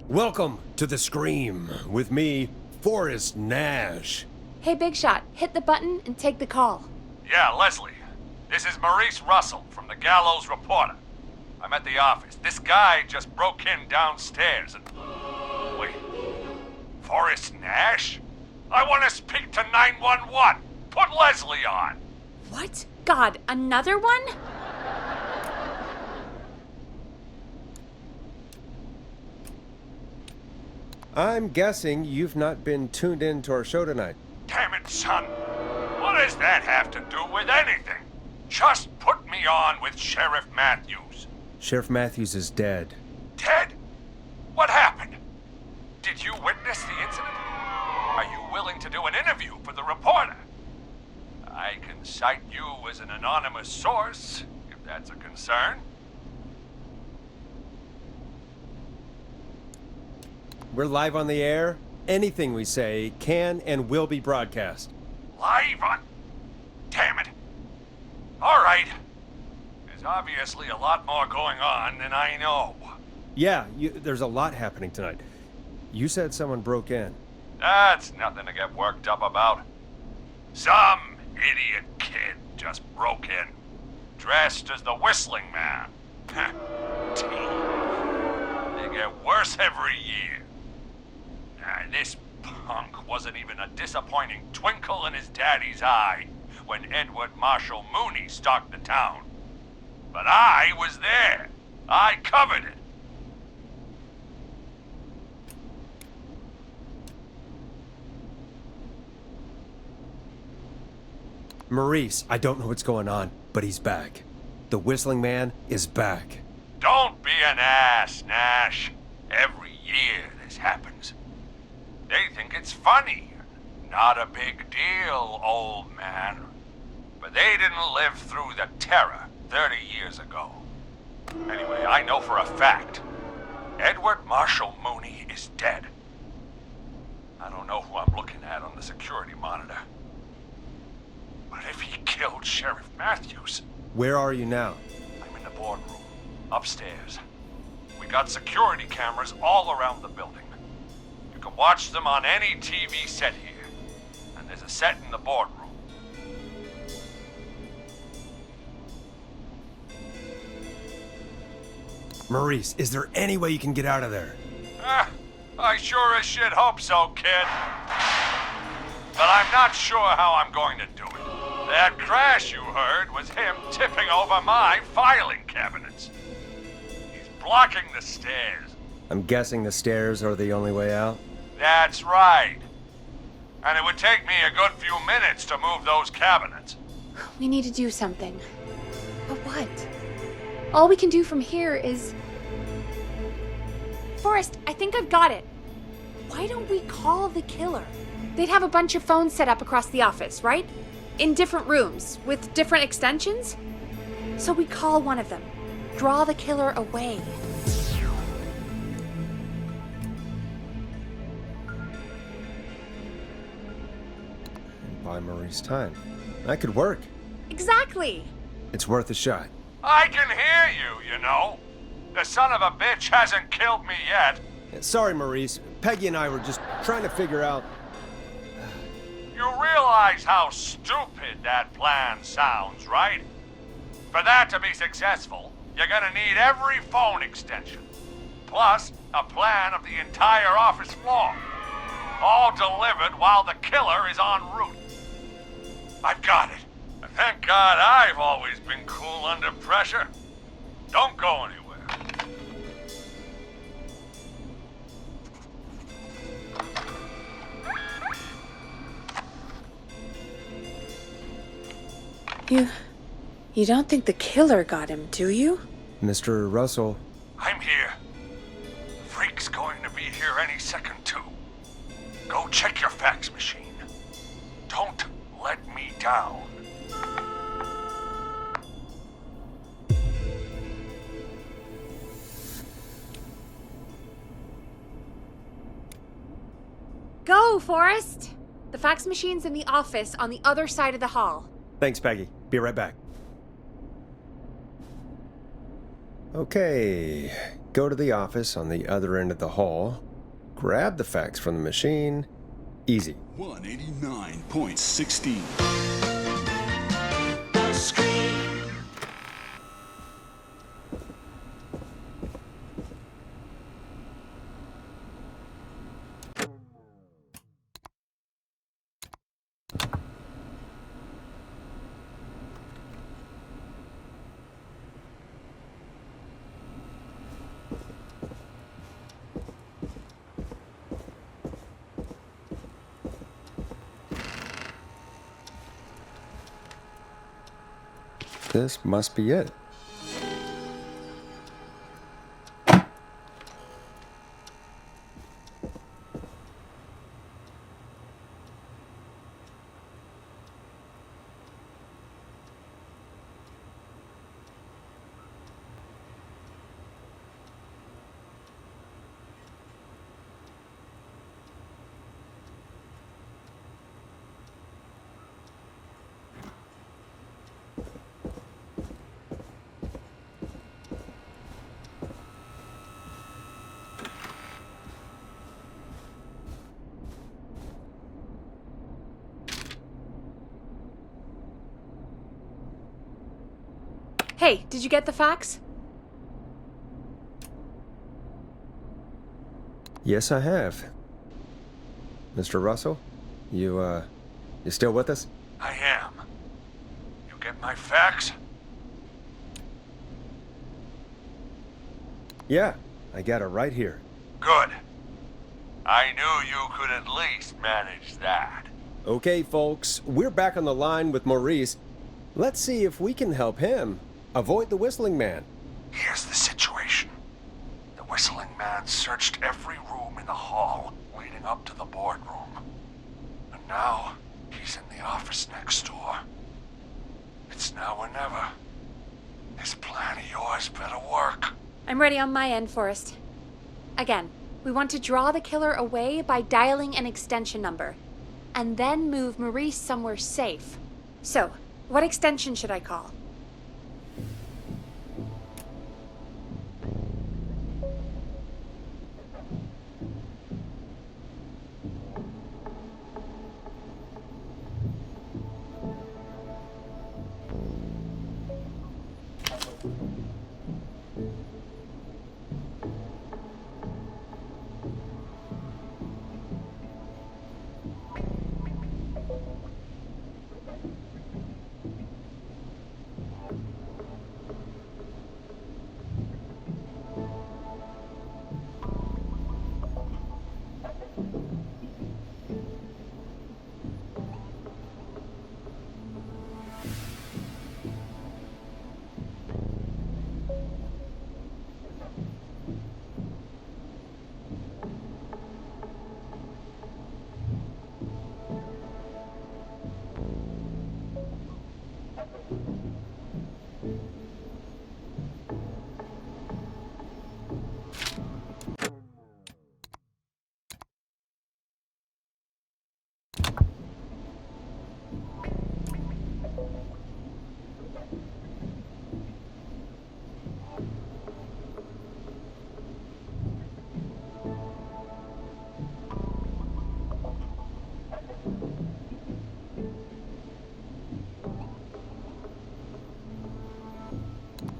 Welcome to The Scream with me, Forrest Nash. Hey, Big Shot, hit the button and take the call. Yeah, Leslie. This is Maurice Russell from the Gallows Reporter. I'm at the office. This guy just broke in downstairs and... Wait. Forrest Nash? I want to speak to 911. Put Leslie on. What? God, another one? I'm guessing you've not been tuned in to our show tonight. Damn it, son. What does that have to do with anything? Just put me on with Sheriff Matthews. Sheriff Matthews is dead. Ted? What happened? Did you witness the incident? Are you willing to do an interview for the reporter? I can cite you as an anonymous source, if that's a concern. We're live on the air. Anything we say can and will be broadcast. Live on... Damn it. All right. There's obviously a lot more going on than I know. Yeah, there's a lot happening tonight. You said someone broke in. That's nothing to get worked up about. Some idiot kid just broke in, dressed as the Whistling Man. They get worse every year. This punk wasn't even a disappointing twinkle in his daddy's eye when Edward Marshall Mooney stalked the town. But I was there. I covered it. Maurice, I don't know what's going on, but he's back. The Whistling Man is back. Don't be an ass, Nash. Every year this happens. They think it's funny. Not a big deal, old man. But they didn't live through the terror 30 years ago. Anyway, I know for a fact, Edward Marshall Mooney is dead. I don't know who I'm looking at on the security monitor. But if he killed Sheriff Matthews... Where are you now? I'm in the boardroom, upstairs. We got security cameras all around the building. watch them on any TV set here. And there's a set in the boardroom. Maurice, is there any way you can get out of there? I sure as shit hope so, kid. But I'm not sure how I'm going to do it. That crash you heard was him tipping over my filing cabinets. He's blocking the stairs. I'm guessing the stairs are the only way out? That's right. And it would take me a good few minutes to move those cabinets. We need to do something. But what? All we can do from here is... Forrest, I think I've got it. Why don't we call the killer? They'd have a bunch of phones set up across the office, right? In different rooms, with different extensions? So we call one of them. Draw the killer away. And buy Maurice time. That could work. Exactly! It's worth a shot. I can hear you, you know. The son of a bitch hasn't killed me yet. Sorry, Maurice. Peggy and I were just trying to figure out... You realize how stupid that plan sounds, right? For that to be successful, you're gonna need every phone extension. Plus, a plan of the entire office floor. All delivered while the killer is en route. I've got it. And thank God I've always been cool under pressure. Don't go anywhere. You don't think the killer got him, do you? Mr. Russell, I'm here. The freak's going to be here any second, too. Go check your fax machine. Don't let me down. Go, Forrest! The fax machine's in the office on the other side of the hall. thanks, Peggy. Be right back. Okay, go to the office on the other end of the hall, grab the fax from the machine. Easy. 189.16. This must be it. Hey, did you get the fax? Yes, I have. Mr. Russell, you still with us? I am. You get my fax? Yeah, I got it right here. Good. I knew you could at least manage that. Okay, folks, we're back on the line with Maurice. Let's see if we can help him avoid the Whistling Man. Here's the situation. The Whistling Man searched every room in the hall leading up to the boardroom. And now, he's in the office next door. It's now or never. This plan of yours better work. I'm ready on my end, Forrest. Again, we want to draw the killer away by dialing an extension number, and then move Maurice somewhere safe. So, what extension should I call?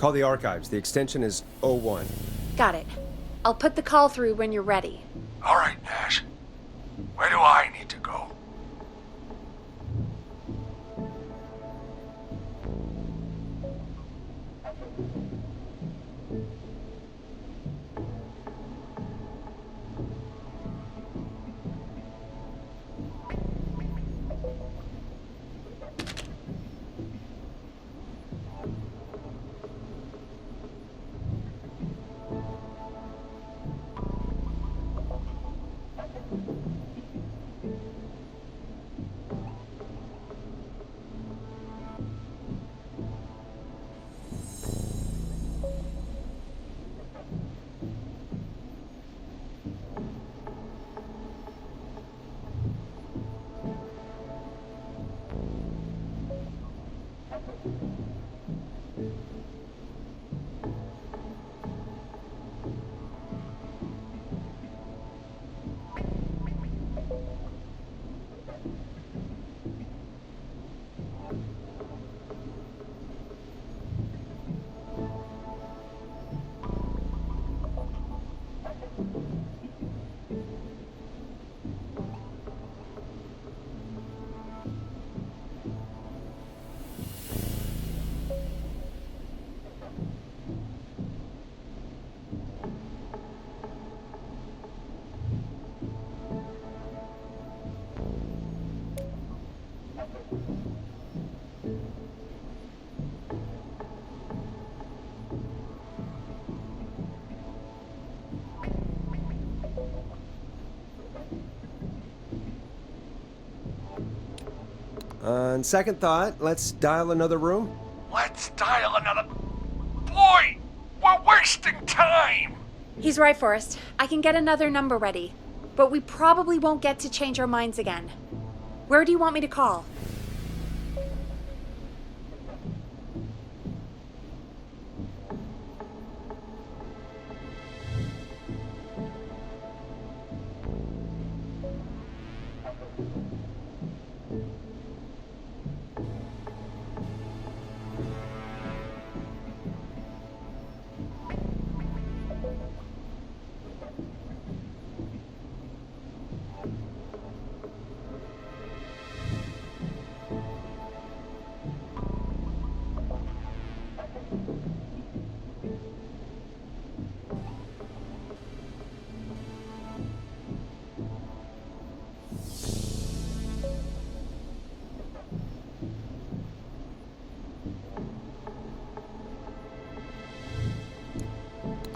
Call the archives. The extension is 01. Got it. I'll put the call through when you're ready. All right, Nash. Where do I need to go? On second thought, let's dial another room. Let's dial another... Boy! We're wasting time! He's right, Forrest. I can get another number ready. But we probably won't get to change our minds again. Where do you want me to call?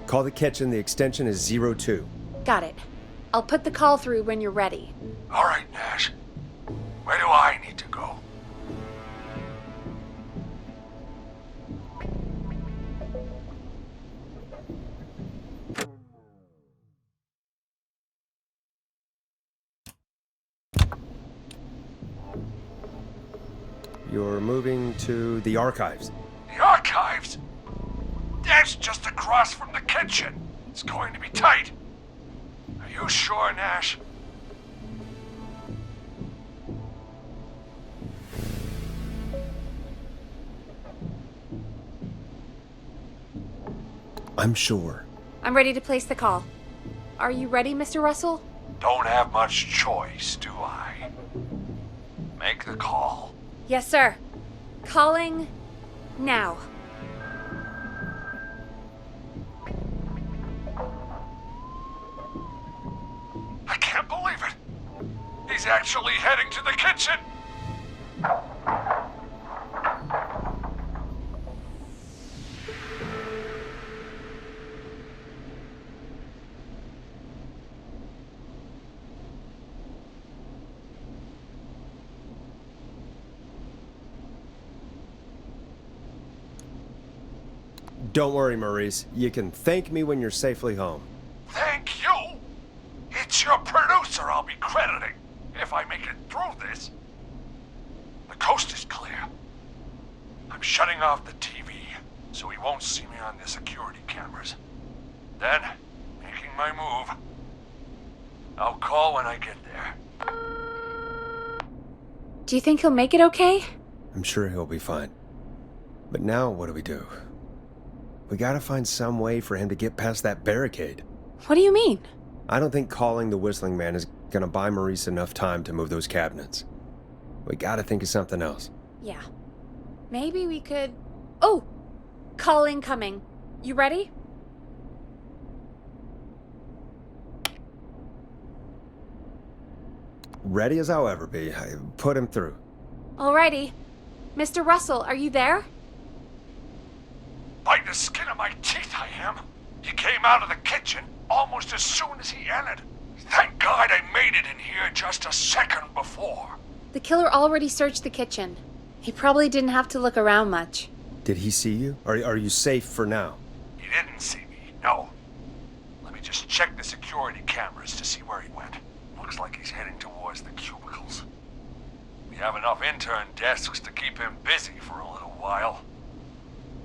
Call the kitchen. The extension is 02. Got it. I'll put the call through when you're ready. All right, Nash. Where do I need to go? You're moving to the archives. The archives? That's just across from the kitchen. It's going to be tight. Are you sure, Nash? I'm sure. I'm ready to place the call. Are you ready, Mr. Russell? Don't have much choice, do I? Make the call. Yes, sir. Calling now. I can't believe it. He's actually heading to the kitchen. Don't worry, Maurice. You can thank me when you're safely home. Thank you. It's your producer I'll be crediting if I make it through this. The coast is clear. I'm shutting off the TV so he won't see me on the security cameras. Then, making my move. I'll call when I get there. Do you think he'll make it okay? I'm sure he'll be fine. But now, what do we do? We gotta find some way for him to get past that barricade. What do you mean? I don't think calling the Whistling Man is gonna buy Maurice enough time to move those cabinets. We gotta think of something else. Yeah. Maybe we could... Oh! Call incoming. You ready? Ready as I'll ever be. I put him through. Alrighty. Mr. Russell, are you there? By the skin of my teeth I am. He came out of the kitchen almost as soon as he entered. Thank God I made it in here just a second before. The killer already searched the kitchen. He probably didn't have to look around much. Did he see you? Are you safe for now? He didn't see me, no. Let me just check the security cameras to see where he went. Looks like he's heading towards the cubicles. We have enough intern desks to keep him busy for a little while.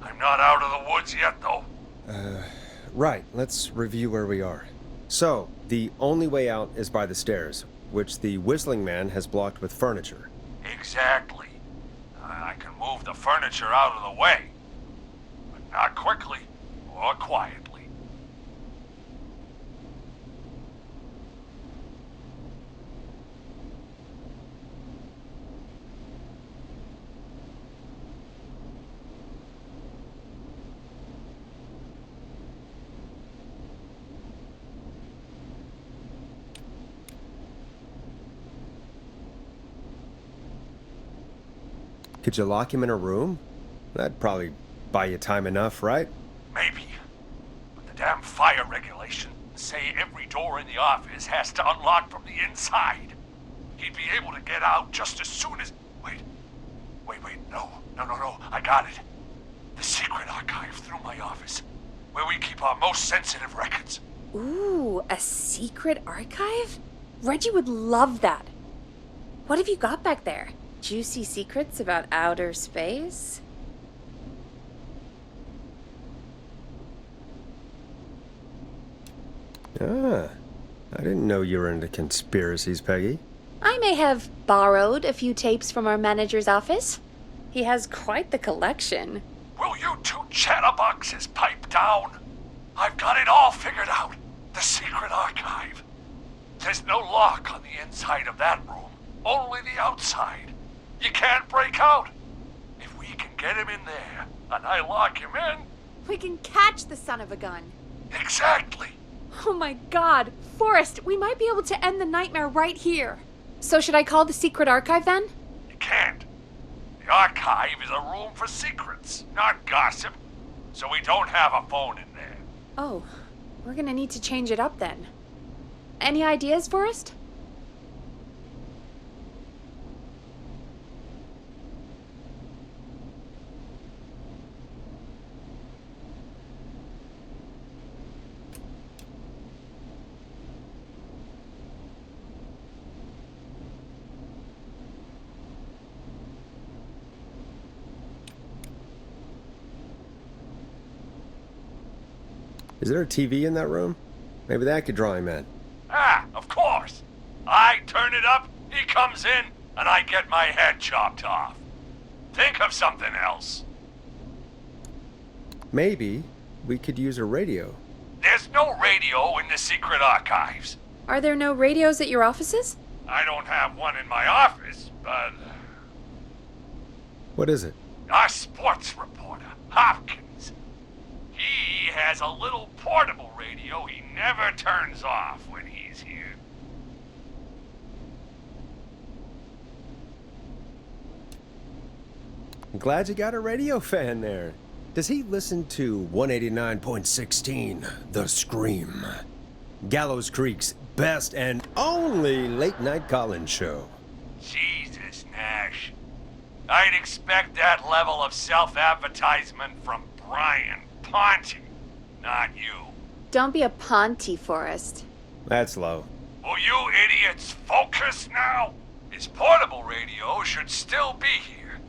I'm not out of the woods yet, though. Right. Let's review where we are. So, the only way out is by the stairs, which the Whistling Man has blocked with furniture. Exactly. I can move the furniture out of the way, but not quickly or quietly. Could you lock him in a room? That'd probably buy you time enough, right? Maybe. But the damn fire regulations say every door in the office has to unlock from the inside. He'd be able to get out just as soon as... Wait, no, I got it. The secret archive through my office, where we keep our most sensitive records. Ooh, a secret archive? Reggie would love that. What have you got back there? Juicy secrets about outer space? Ah, I didn't know you were into conspiracies, Peggy. I may have borrowed a few tapes from our manager's office. He has quite the collection. Will you two chatterboxes pipe down? I've got it all figured out. The secret archive. There's no lock on the inside of that room, only the outside. You can't break out. If we can get him in there, and I lock him in... We can catch the son of a gun. Exactly. Oh my god, Forrest, we might be able to end the nightmare right here. So should I call the secret archive then? You can't. The archive is a room for secrets, not gossip. So we don't have a phone in there. Oh, we're gonna need to change it up then. Any ideas, Forrest? Is there a TV in that room? Maybe that could draw him in. Ah, of course. I turn it up, he comes in, and I get my head chopped off. Think of something else. Maybe we could use a radio. There's no radio in the secret archives. Are there no radios at your offices? I don't have one in my office, but... What is it? Our sports reporter, Hopkins. He has a little portable radio he never turns off when he's here. I'm glad you got a radio fan there. Does he listen to 189.16, The Scream? Gallows Creek's best and only late-night call-in show. Jesus, Nash. I'd expect that level of self-advertisement from Brian Ponte, not you. Don't be a Ponte, Forrest. That's low. Will you idiots focus now? His portable radio should still be here.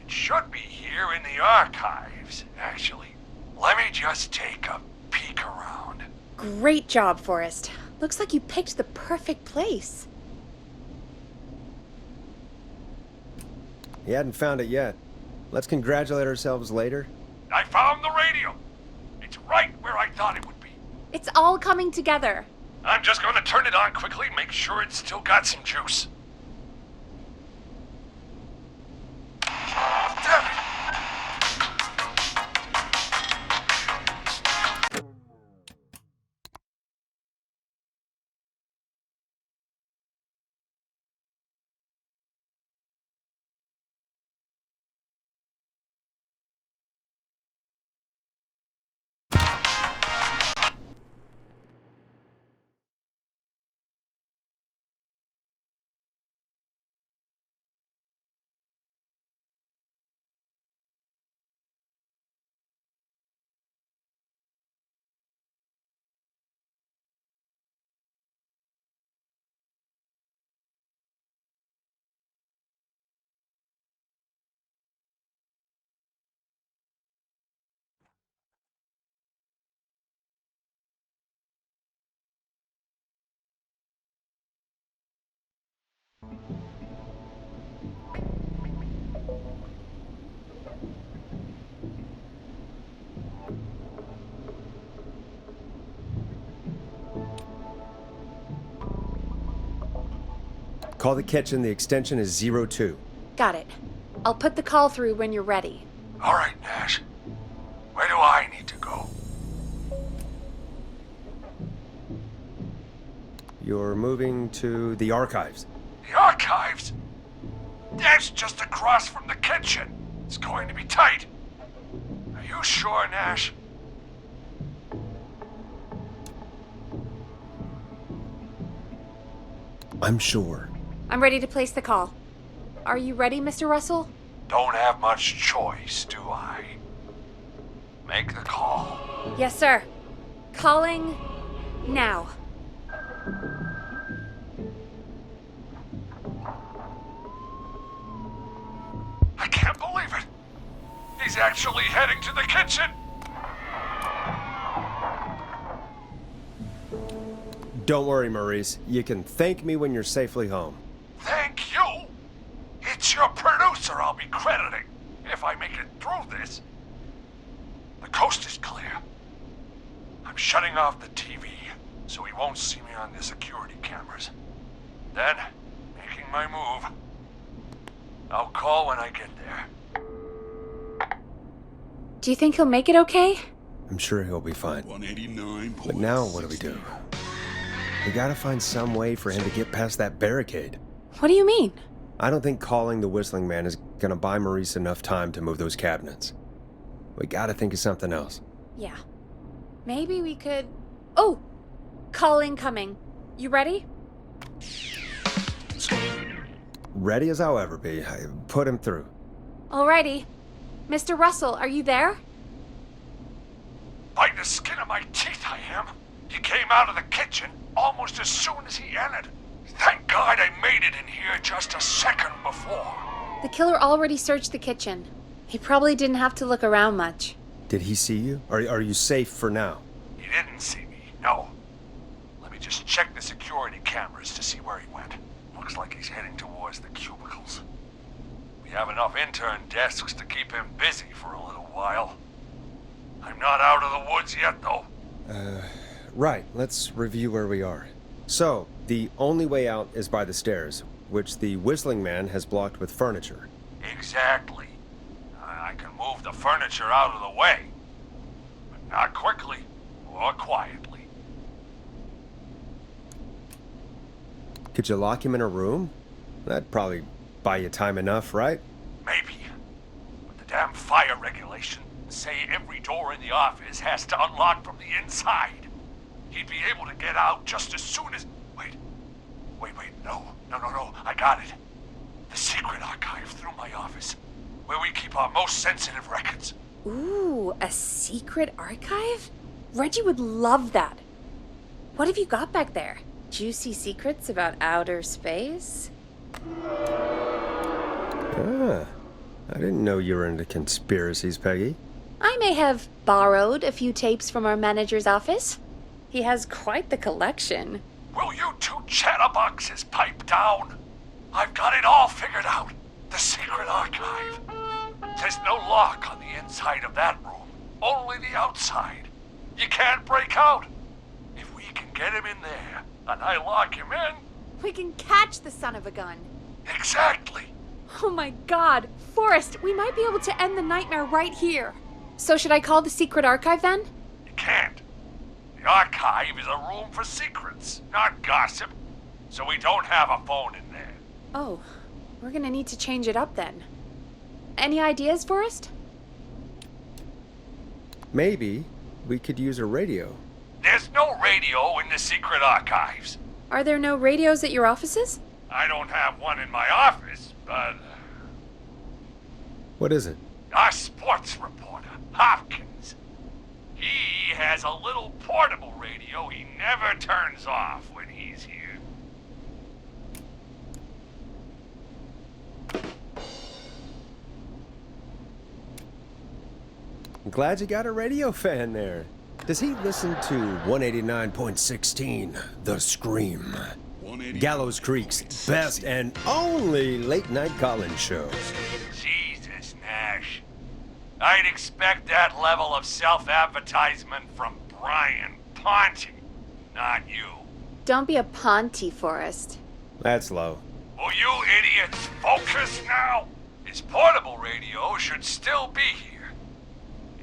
It should be here in the archives, actually. Let me just take a peek around. Great job, Forrest. Looks like you picked the perfect place. He hadn't found it yet. Let's congratulate ourselves later. I found the radio. It's right where I thought it would be. It's all coming together. I'm just gonna turn it on quickly, make sure it's still got some juice. Damn it! Call the kitchen. The extension is 02. Got it. I'll put the call through when you're ready. All right, Nash. Where do I need to go? You're moving to the archives. The archives? That's just across from the kitchen. It's going to be tight. Are you sure, Nash? I'm sure. I'm ready to place the call. Are you ready, Mr. Russell? Don't have much choice, do I? Make the call. Yes, sir. Calling now. I can't believe it. He's actually heading to the kitchen. Don't worry, Maurice. You can thank me when you're safely home. Thank you. It's your producer I'll be crediting if I make it through this. The coast is clear. I'm shutting off the TV so he won't see me on the security cameras. Then, making my move. I'll call when I get there. Do you think he'll make it okay? I'm sure he'll be fine. 189. But now what do? We gotta find some way for him to get past that barricade. What do you mean? I don't think calling the Whistling Man is gonna buy Maurice enough time to move those cabinets. We gotta think of something else. Yeah. Maybe we could... Oh! Call incoming. You ready? Ready as I'll ever be. I put him through. Alrighty. Mr. Russell, are you there? By the skin of my teeth I am. He came out of the kitchen almost as soon as he entered. Thank God I made it in here just a second before. The killer already searched the kitchen. He probably didn't have to look around much. Did he see you? Are you safe for now? He didn't see me, no. Let me just check the security cameras to see where he went. Looks like he's heading towards the cubicles. We have enough intern desks to keep him busy for a little while. I'm not out of the woods yet, though. Right. Let's review where we are. So, the only way out is by the stairs, which the Whistling Man has blocked with furniture. Exactly. I can move the furniture out of the way. But not quickly or quietly. Could you lock him in a room? That'd probably buy you time enough, right? Maybe. But the damn fire regulations say every door in the office has to unlock from the inside. He'd be able to get out just as soon as... Wait, no, I got it. The secret archive through my office, where we keep our most sensitive records. Ooh, a secret archive? Reggie would love that. What have you got back there? Juicy secrets about outer space? Ah, I didn't know you were into conspiracies, Peggy. I may have borrowed a few tapes from our manager's office. He has quite the collection. Will you two chatterboxes pipe down? I've got it all figured out. The secret archive. There's no lock on the inside of that room. only the outside. You can't break out. If we can get him in there, and I lock him in... We can catch the son of a gun. Exactly. Oh my god. Forrest, we might be able to end the nightmare right here. So should I call the secret archive then? You can't. The archive is a room for secrets, not gossip. So we don't have a phone in there. Oh, we're gonna need to change it up then. Any ideas, Forrest? Maybe we could use a radio. There's no radio in the secret archives. Are there no radios at your offices? I don't have one in my office, but... What is it? Our sports reporter, Hopkins. He has a little portable radio he never turns off when he's here. I'm glad you got a radio fan there. Does he listen to 189.16, The Scream? Gallows Creek's best and only late-night call-in show. Jesus, Nash. I'd expect that level of self-advertisement from Brian Ponte, not you. Don't be a Ponty, Forrest. That's low. Will you idiots focus now? His portable radio should still be here.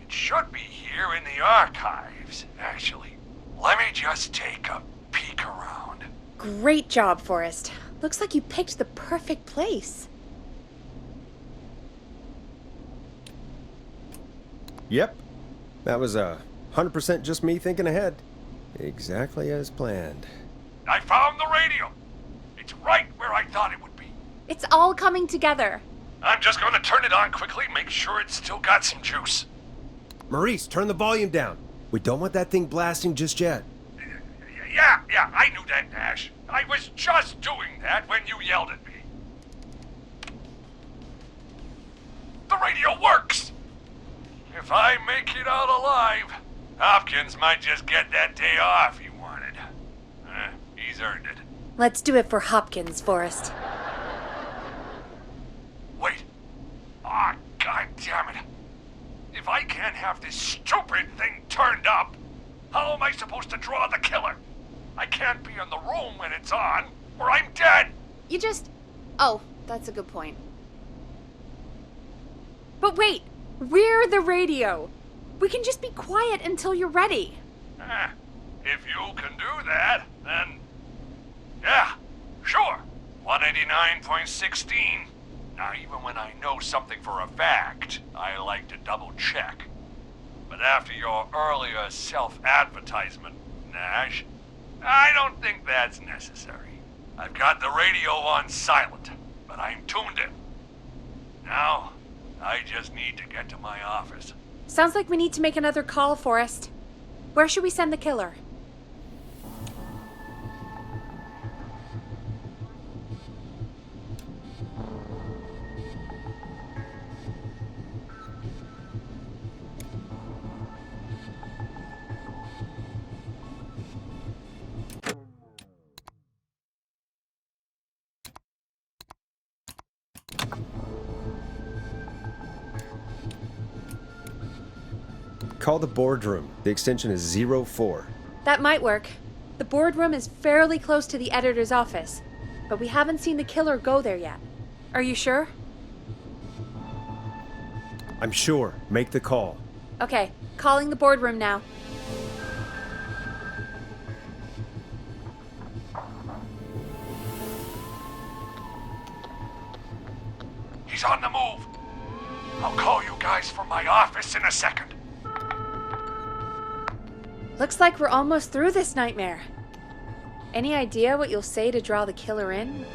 It should be here in the archives, actually. Let me just take a peek around. Great job, Forrest. Looks like you picked the perfect place. Yep. That was 100% just me thinking ahead. Exactly as planned. I found the radio. It's right where I thought it would be. It's all coming together. I'm just gonna turn it on quickly, make sure it's still got some juice. Maurice, turn the volume down. We don't want that thing blasting just yet. Yeah, I knew that, Nash. I was just doing that when you yelled at me. The radio works! If I make it out alive, Hopkins might just get that day off he wanted. He's earned it. Let's do it for Hopkins, Forrest. Wait. Ah, God damn it. If I can't have this stupid thing turned up, how am I supposed to draw the killer? I can't be in the room when it's on, or I'm dead. You just... Oh, that's a good point. But wait, we're the radio. We can just be quiet until you're ready. If you can do that, then... Yeah, sure. 189.16. Now, even when I know something for a fact, I like to double check. But after your earlier self-advertisement, Nash, I don't think that's necessary. I've got the radio on silent, but I'm tuned in. Now, I just need to get to my office. Sounds like we need to make another call, Forrest. Where should we send the killer? Call the boardroom. The extension is 04. That might work. The boardroom is fairly close to the editor's office, but we haven't seen the killer go there yet. Are you sure? I'm sure. Make the call. Okay, calling the boardroom now. He's on the move. I'll call you guys from my office in a second. Looks like we're almost through this nightmare. Any idea what you'll say to draw the killer in?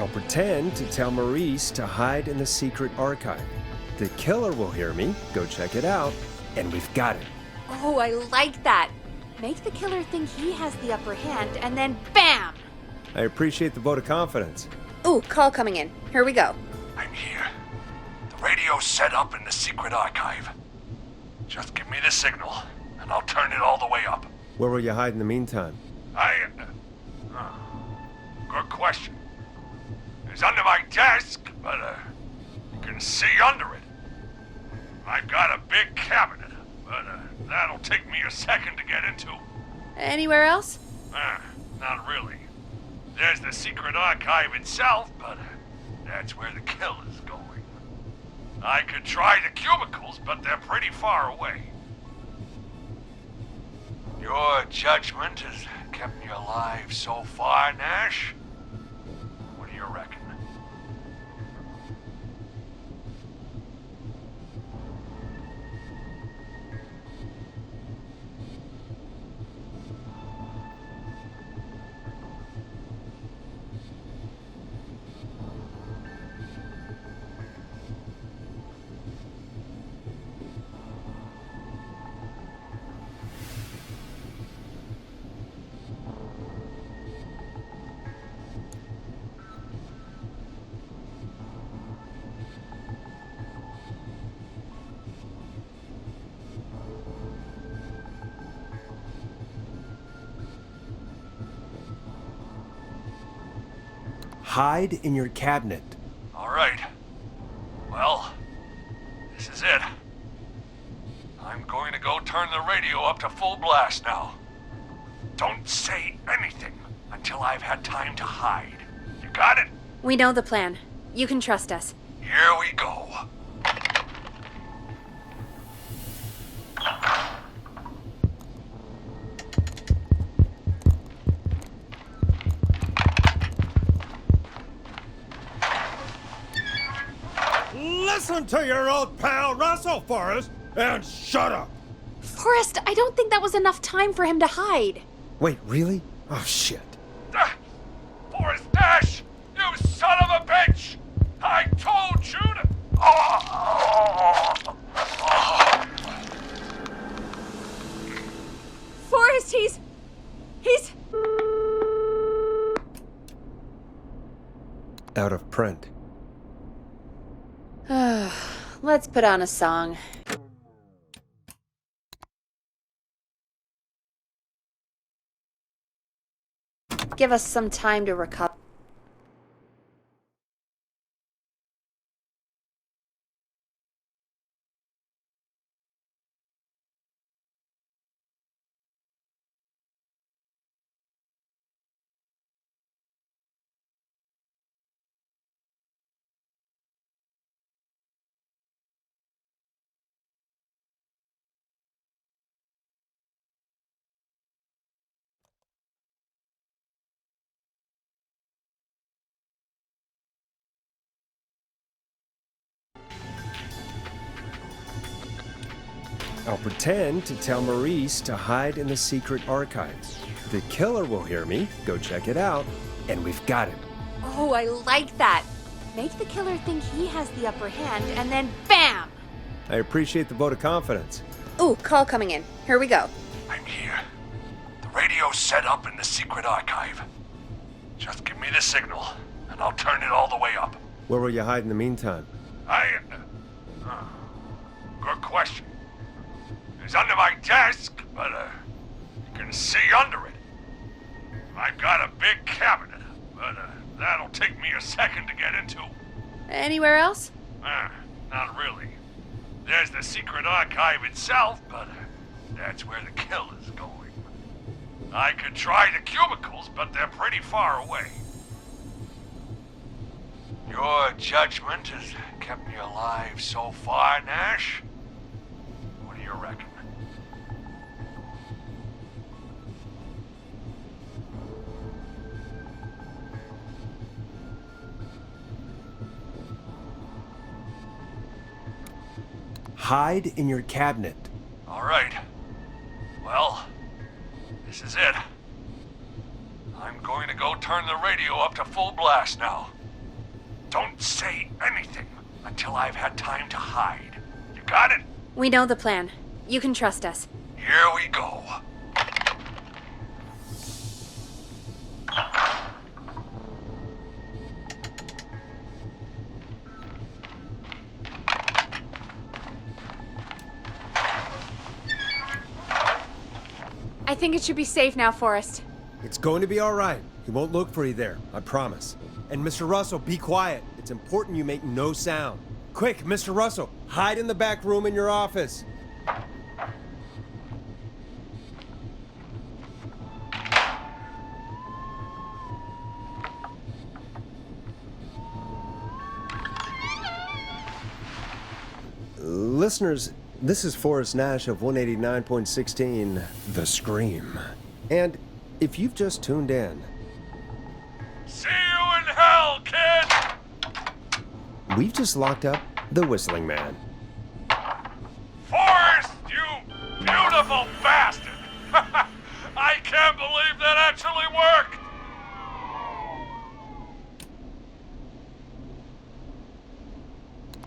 I'll pretend to tell Maurice to hide in the secret archive. The killer will hear me, go check it out, and we've got it. Oh, I like that. Make the killer think he has the upper hand, and then BAM! I appreciate the vote of confidence. Ooh, call coming in. Here we go. I'm here. The radio's set up in the secret archive. Just give me the signal, and I'll turn it all the way up. Where will you hide in the meantime? Good question. It's under my desk, but you can see under it. I've got a big cabinet, but that'll take me a second to get into. Anywhere else? Not really. There's the secret archive itself, but that's where the killer's going. I could try the cubicles, but they're pretty far away. Your judgment has kept me alive so far, Nash. What do you reckon? Hide in your cabinet. All right. Well, this is it. I'm going to go turn the radio up to full blast now. Don't say anything until I've had time to hide. You got it? We know the plan. You can trust us. Here we go. Listen to your old pal Russell, Forrest, and shut up! Forrest, I don't think that was enough time for him to hide. Wait, really? Oh, shit. Forrest Nash! You son of a bitch! I told you to... Forrest, he's... Out of print. Let's put on a song. Give us some time to recover. I'll pretend to tell Maurice to hide in the secret archive. The killer will hear me, go check it out, and we've got it. Oh, I like that. Make the killer think he has the upper hand, and then BAM! I appreciate the vote of confidence. Ooh, call coming in. Here we go. I'm here. The radio's set up in the secret archive. Just give me the signal, and I'll turn it all the way up. Where will you hide in the meantime? Good question. It's under my desk, but you can see under it. I've got a big cabinet, but that'll take me a second to get into. Anywhere else? Not really. There's the secret archive itself, but that's where the killer's going. I could try the cubicles, but they're pretty far away. Your judgment has kept me alive so far, Nash. What do you reckon? Hide in your cabinet. All right. Well, this is it. I'm going to go turn the radio up to full blast now. Don't say anything until I've had time to hide. You got it? We know the plan. You can trust us. Here we go. I think it should be safe now, Forrest. It's going to be all right. He won't look for you there, I promise. And Mr. Russell, be quiet. It's important you make no sound. Quick, Mr. Russell, hide in the back room in your office. Listeners, this is Forrest Nash of 189.16, The Scream. And if you've just tuned in, See you in hell, kid! we've just locked up the Whistling Man. Forrest, you beautiful bastard! I can't believe that actually worked!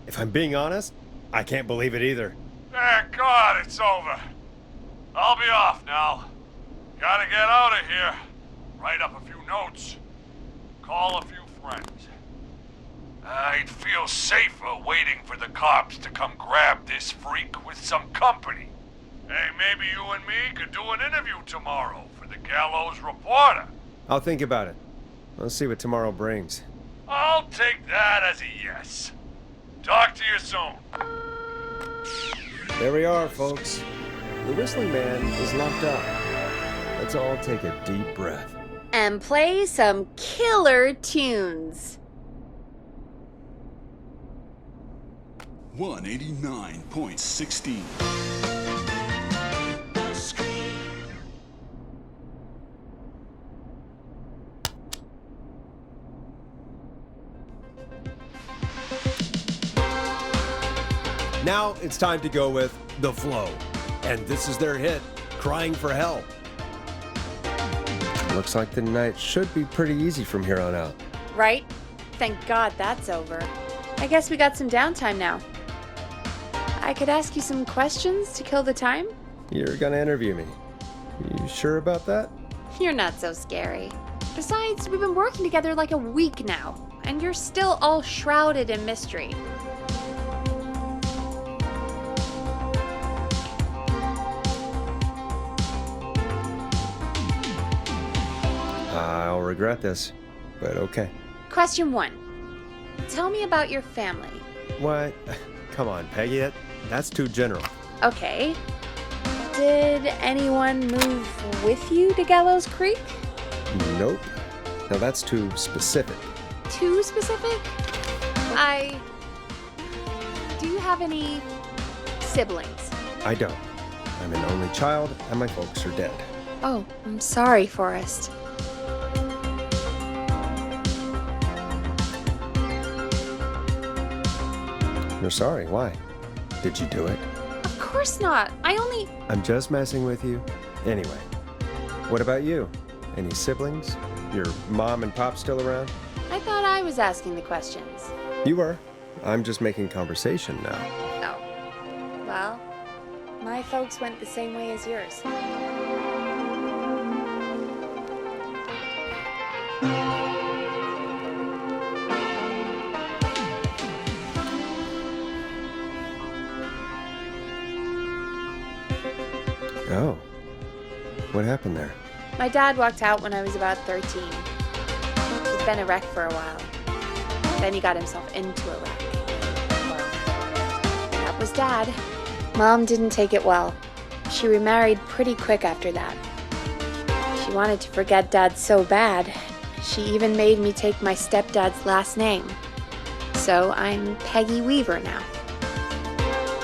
If I'm being honest, I can't believe it either. Thank God it's over. I'll be off now. Gotta get out of here. Write up a few notes. Call a few friends. I'd feel safer waiting for the cops to come grab this freak with some company. Hey, maybe you and me could do an interview tomorrow for the Gallows Reporter. I'll think about it. Let's see what tomorrow brings. I'll take that as a yes. Talk to you soon. There we are, folks. The Whistling Man is locked up. Let's all take a deep breath. And play some killer tunes. 189.16. Now it's time to go with The Flow. And this is their hit, Crying for Help. Looks like the night should be pretty easy from here on out. Right? Thank God that's over. I guess we got some downtime now. I could ask you some questions to kill the time? You're gonna interview me. You sure about that? You're not so scary. Besides, we've been working together like a week now, and you're still all shrouded in mystery. I'll regret this, but okay. Question 1. Tell me about your family. What? Come on, Peggy, that's too general. Okay. Did anyone move with you to Gallows Creek? Nope. Now that's too specific. Too specific? Do you have any siblings? I don't. I'm an only child, and my folks are dead. Oh, I'm sorry, Forrest. You're sorry, why? Did you do it? Of course not. I'm just messing with you. Anyway, what about you? Any siblings? Your mom and pop still around? I thought I was asking the questions. You were. I'm just making conversation now. Oh. Well, my folks went the same way as yours. Oh. What happened there? My dad walked out when I was about 13. He'd been a wreck for a while. Then he got himself into a wreck. Well, that was Dad. Mom didn't take it well. She remarried pretty quick after that. She wanted to forget Dad so bad, she even made me take my stepdad's last name. So I'm Peggy Weaver now.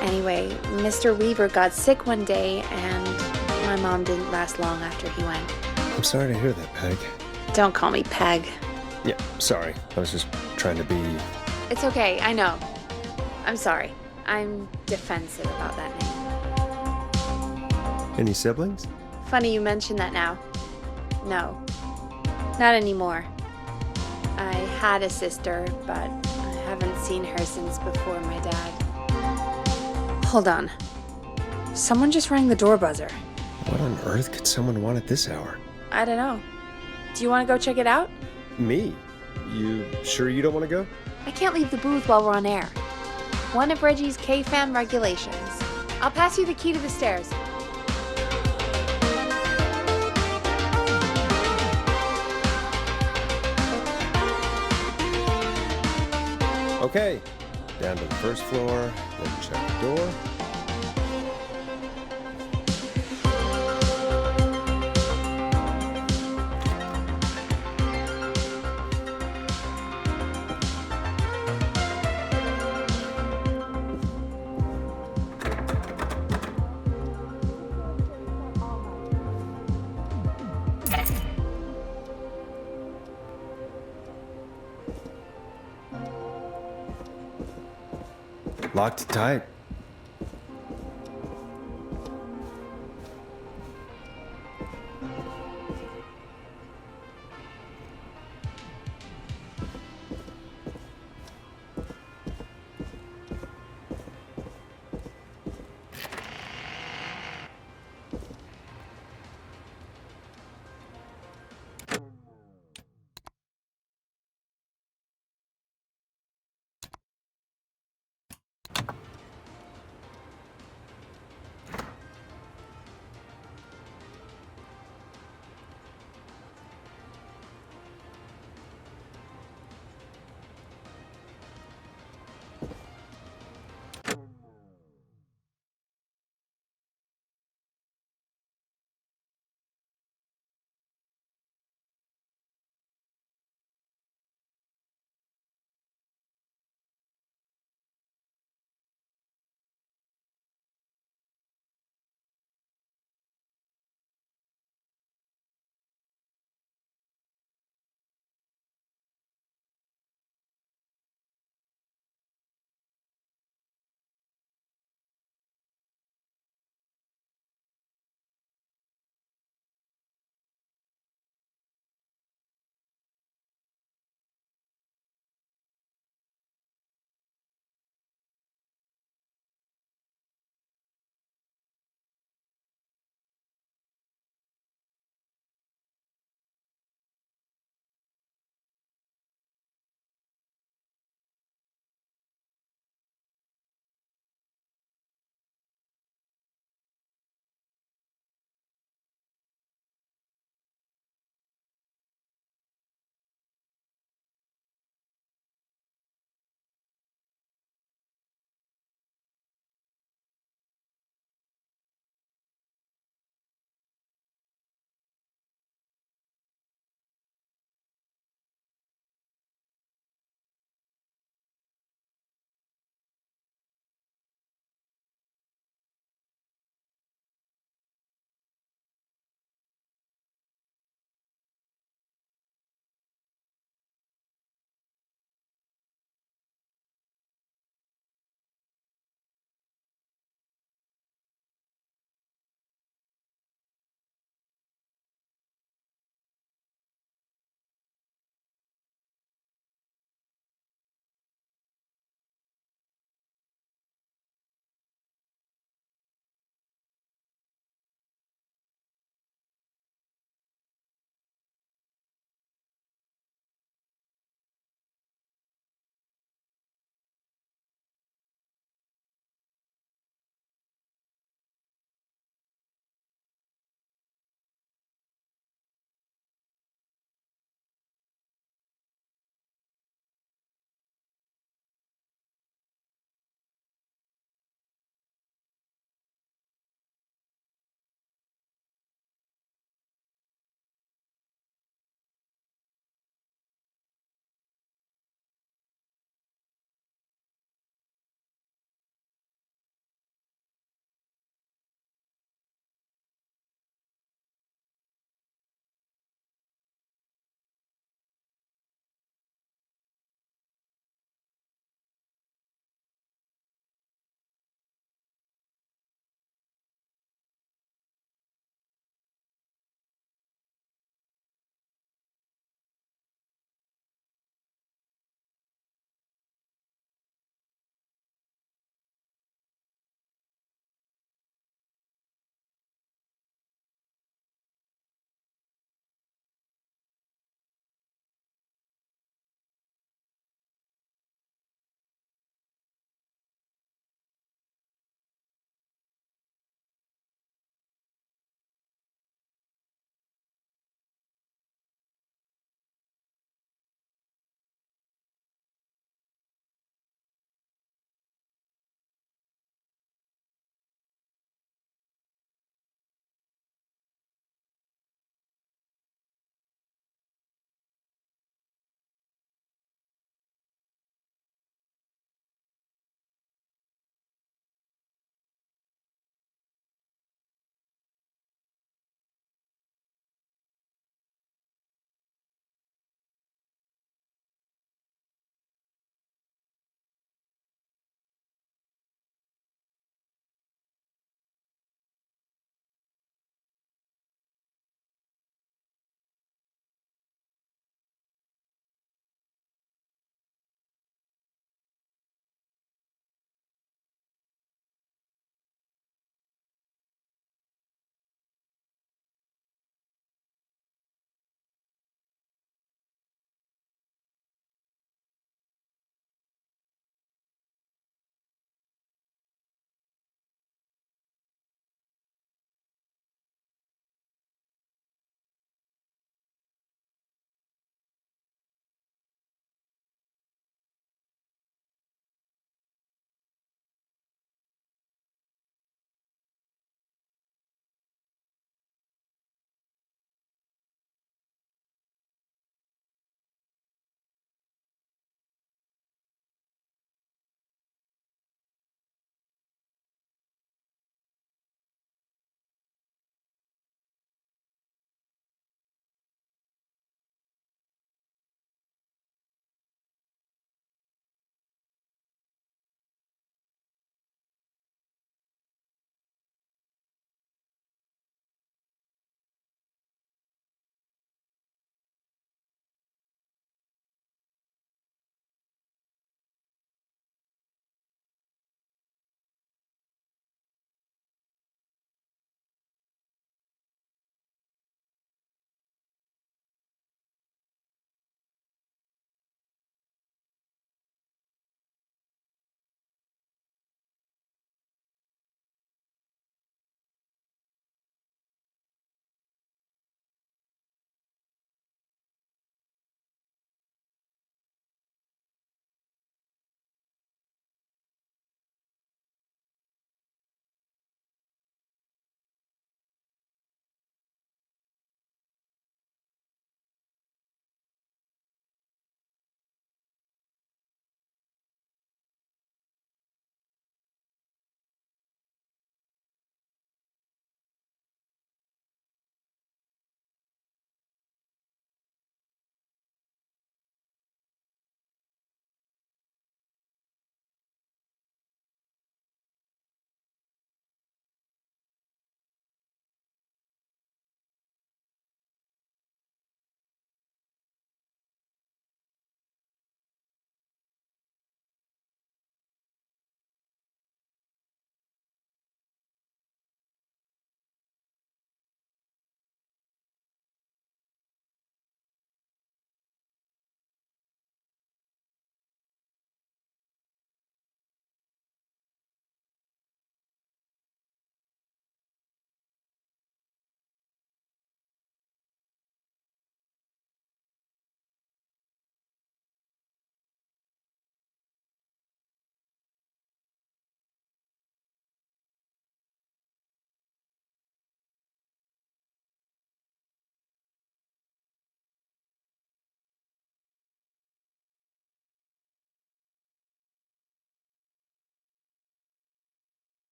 Anyway, Mr. Weaver got sick one day, and my mom didn't last long after he went. I'm sorry to hear that, Peg. Don't call me Peg. Yeah, sorry. I was just trying to be... It's okay, I know. I'm sorry. I'm defensive about that name. Any siblings? Funny you mention that now. No, not anymore. I had a sister, but I Haven't seen her since before my dad. Hold on. Someone just rang the door buzzer. What on earth could someone want at this hour? I don't know. Do you want to go check it out? Me? You sure you don't want to go? I can't leave the booth while we're on air. One of Reggie's K-Fan regulations. I'll pass you the key to the stairs. Okay, down to the first floor, then check the door. Locked tight.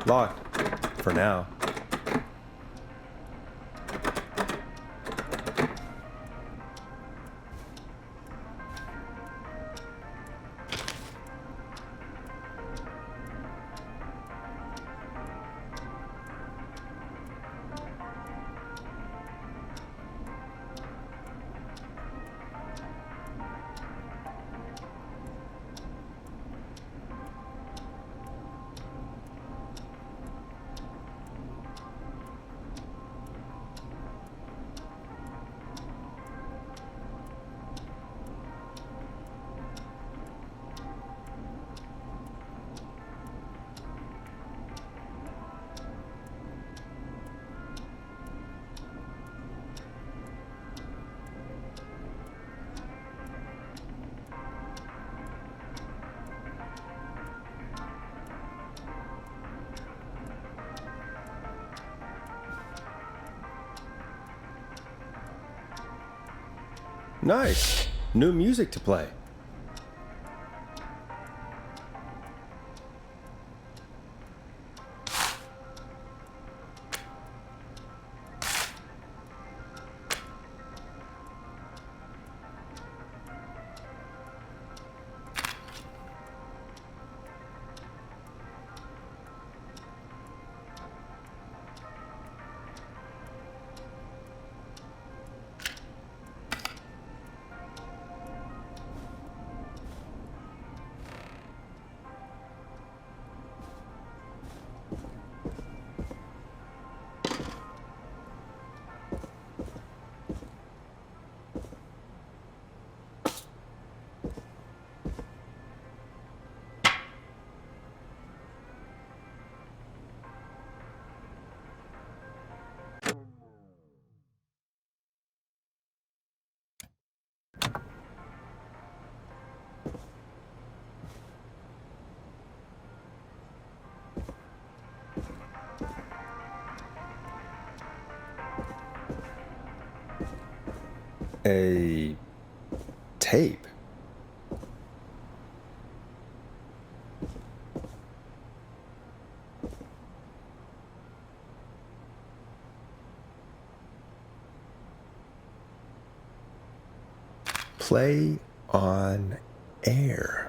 Locked. For now. Nice. New music to play. A tape. Play on air.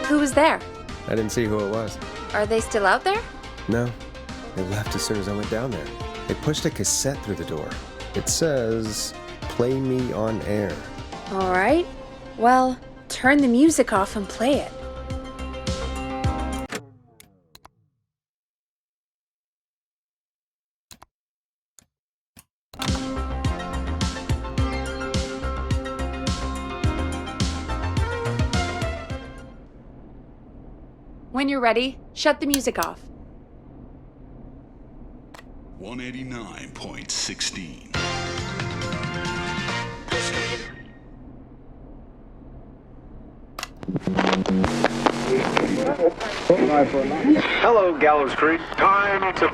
Who was there? I didn't see who it was. Are they still out there? No. They left as soon as I went down there. They pushed a cassette through the door. It says, "Play me on air." All right. Well, turn the music off and play it. When you're ready, shut the music off. 189.16. Hello, Gallows Creek. Time to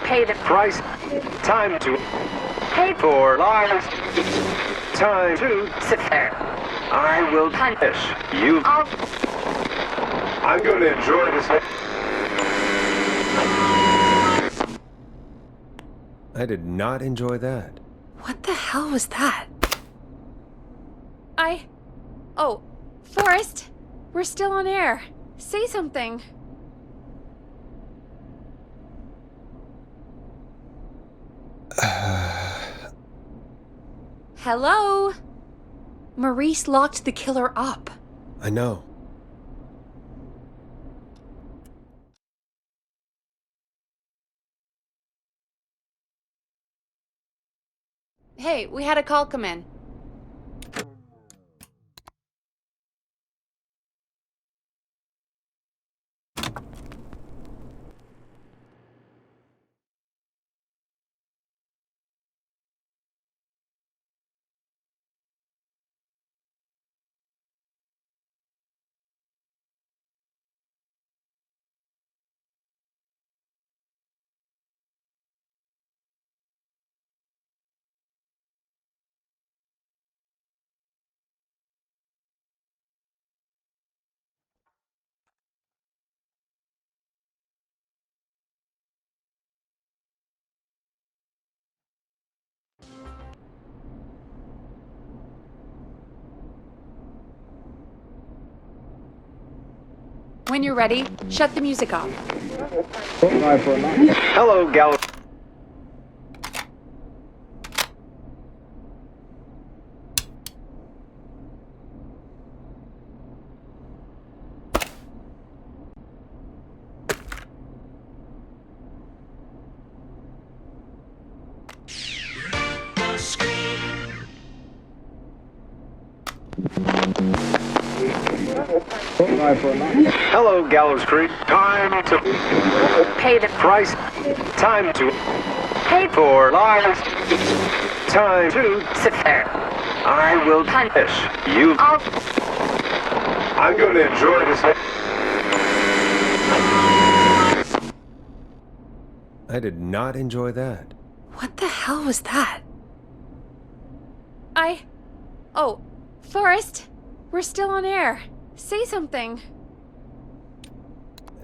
Pay the price. Time to pay for lies. Time to sit there. I will Punish. you. I'll I'm going to enjoy this. I did not enjoy that. What the hell was that? Oh, Forrest, we're still on air. Say something. Hello? Maurice locked the killer up. I know. Hey, we had a call come in. When you're ready, shut the music off. Hello, Gallows. Hello, Gallows Creek. Time to pay the price. Time to pay for lies. Time to sit there. I will Punish. you. I'll I'm going to enjoy this. I did not enjoy that. What the hell was that? Oh, Forrest, we're still on air. Say something.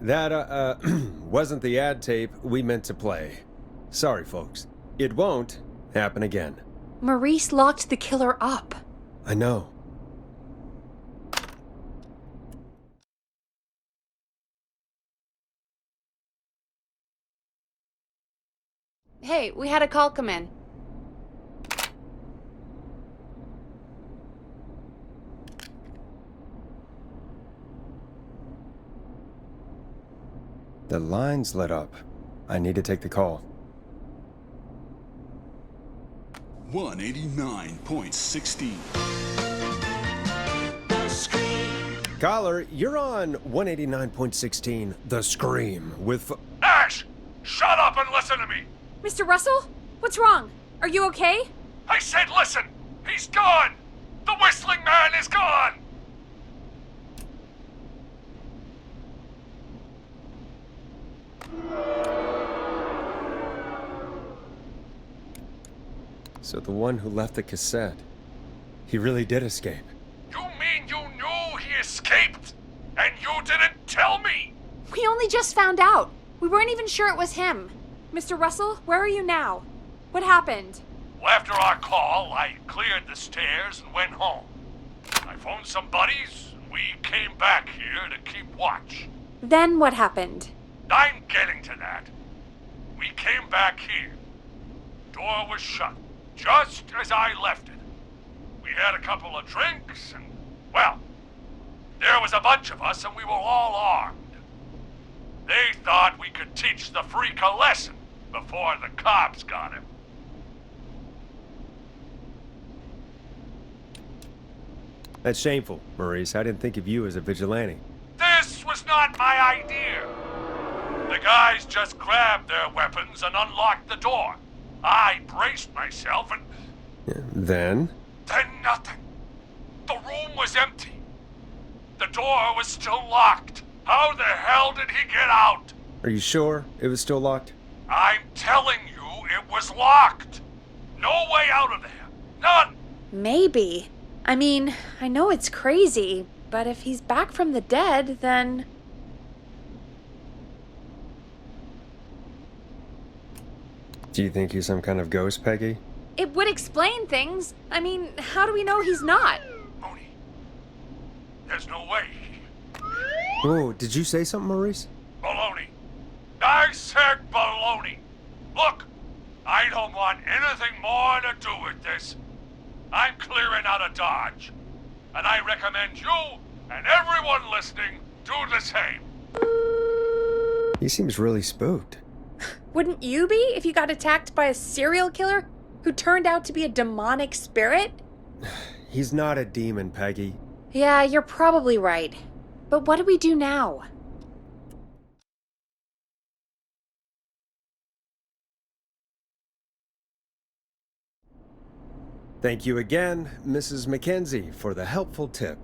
That, wasn't the ad tape we meant to play. Sorry, folks. It won't happen again. Maurice locked the killer up. I know. Hey, we had a call come in. The line's lit up. I need to take the call. 189.16. Caller, you're on 189.16 The Scream with... Ash! Shut up and listen to me! Mr. Russell? What's wrong? Are you okay? I said listen! He's gone! The Whistling Man is gone! So the one who left the cassette, he really did escape. You mean you knew he escaped? And you didn't tell me? We only just found out. We weren't even sure it was him. Mr. Russell, where are you now? What happened? Well, after our call, I cleared the stairs and went home. I phoned some buddies, and we came back here to keep watch. Then what happened? I'm getting to that. We came back here. Door was shut, just as I left it. We had a couple of drinks, and, well, there was a bunch of us, and we were all armed. They thought we could teach the freak a lesson before the cops got him. That's shameful, Maurice. I didn't think of you as a vigilante. This was not my idea. The guys just grabbed their weapons and unlocked the door. I braced myself and... Then nothing. The room was empty. The door was still locked. How the hell did he get out? Are you sure it was still locked? I'm telling you, it was locked. No way out of there. None. Maybe. I mean, I know it's crazy, but if he's back from the dead, then... Do you think he's some kind of ghost, Peggy? It would explain things. I mean, how do we know he's not? Mooney, there's no way. Oh, did you say something, Maurice? Baloney. I said baloney. Look, I don't want anything more to do with this. I'm clearing out of Dodge. And I recommend you and everyone listening do the same. He seems really spooked. Wouldn't you be if you got attacked by a serial killer who turned out to be a demonic spirit? He's not a demon, Peggy. Yeah, you're probably right. But what do we do now? Thank you again, Mrs. Mackenzie, for the helpful tip.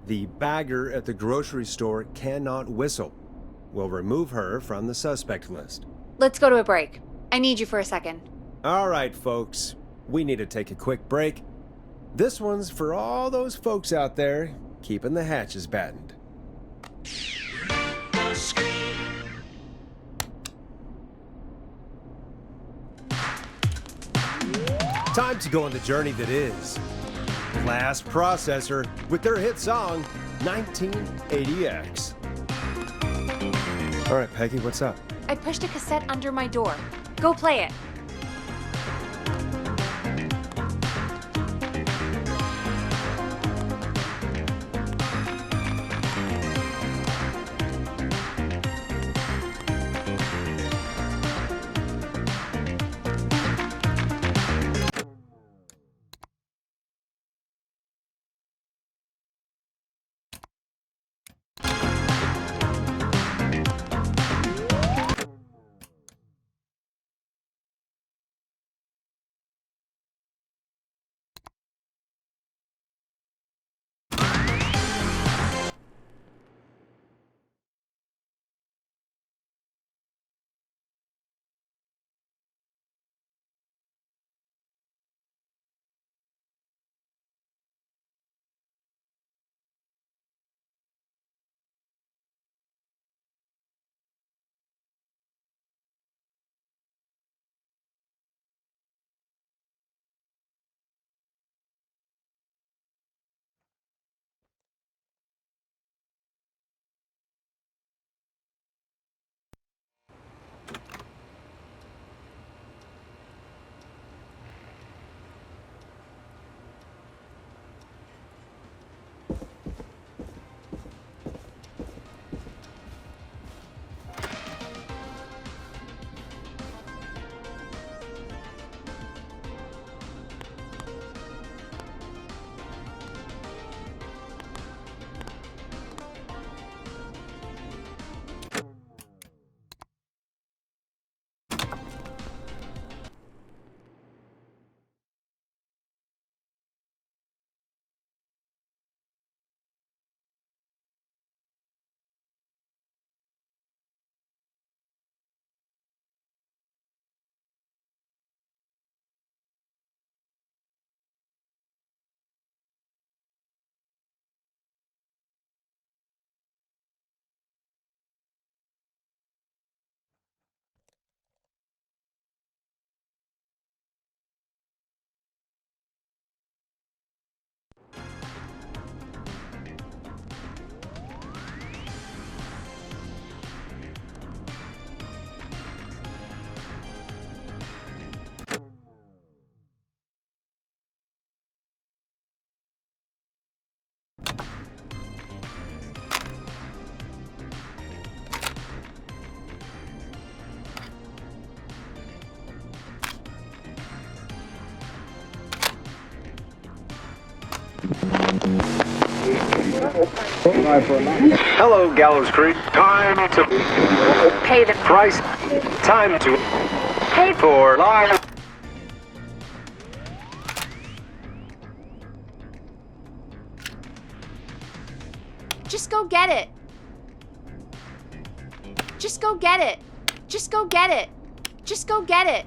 The bagger at the grocery store cannot whistle. We'll remove her from the suspect list. Let's go to a break. I need you for a second. All right, folks. We need to take a quick break. This one's for all those folks out there keeping the hatches battened. Time to go on the journey that is Blast Processor with their hit song 1980X. All right, Peggy, what's up? I pushed a cassette under my door. Go play it. Hello, Gallows Creek. Time to Pay the price. Time to pay for live. Just go get it. Just go get it. Just go get it. Just go get it.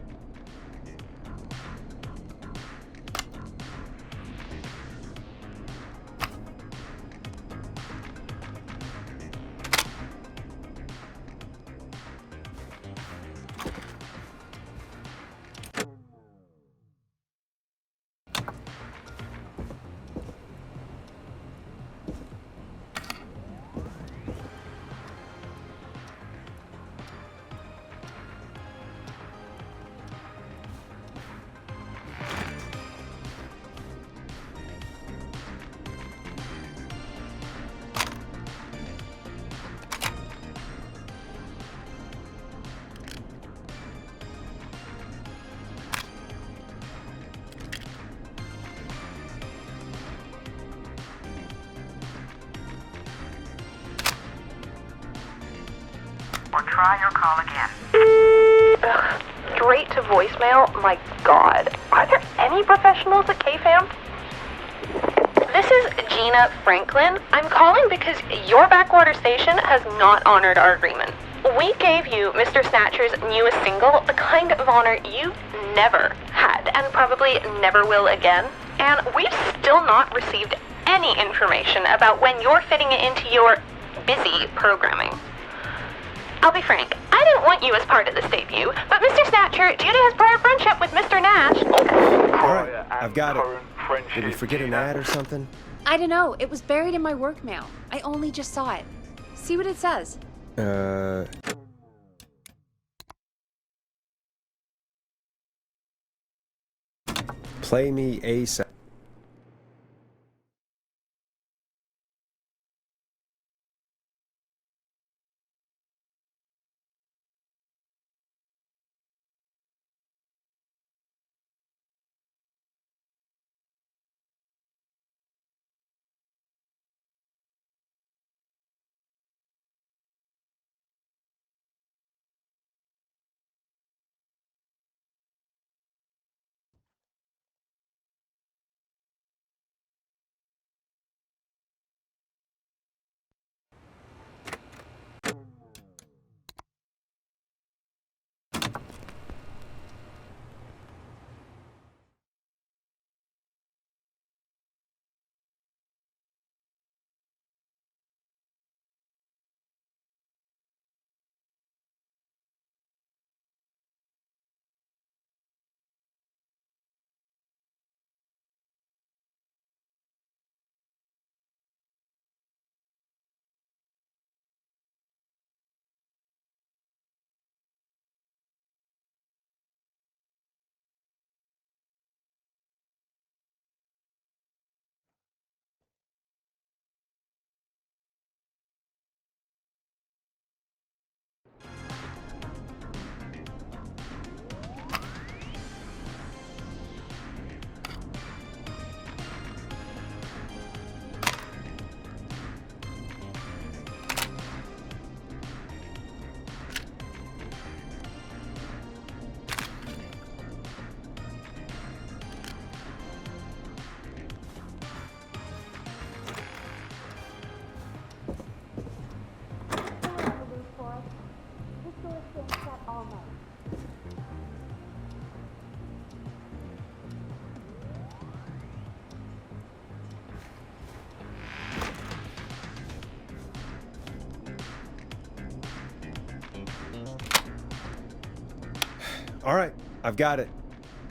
or try your call again. Straight to voicemail? My God. Are there any professionals at KFAM? This is Gina Franklin. I'm calling because your backwater station has not honored our agreement. We gave you Mr. Snatcher's newest single, the kind of honor you've never had and probably never will again. And we've still not received any information about when you're fitting it into your busy programming. I'll be frank, I didn't want you as part of this debut, but Mr. Snatcher, due to his prior friendship with Mr. Nash... All right, I've got it. Did we forget an ad or something? I don't know. It was buried in my work mail. I only just saw it. See what it says. Play me ASAP. All right, I've got it.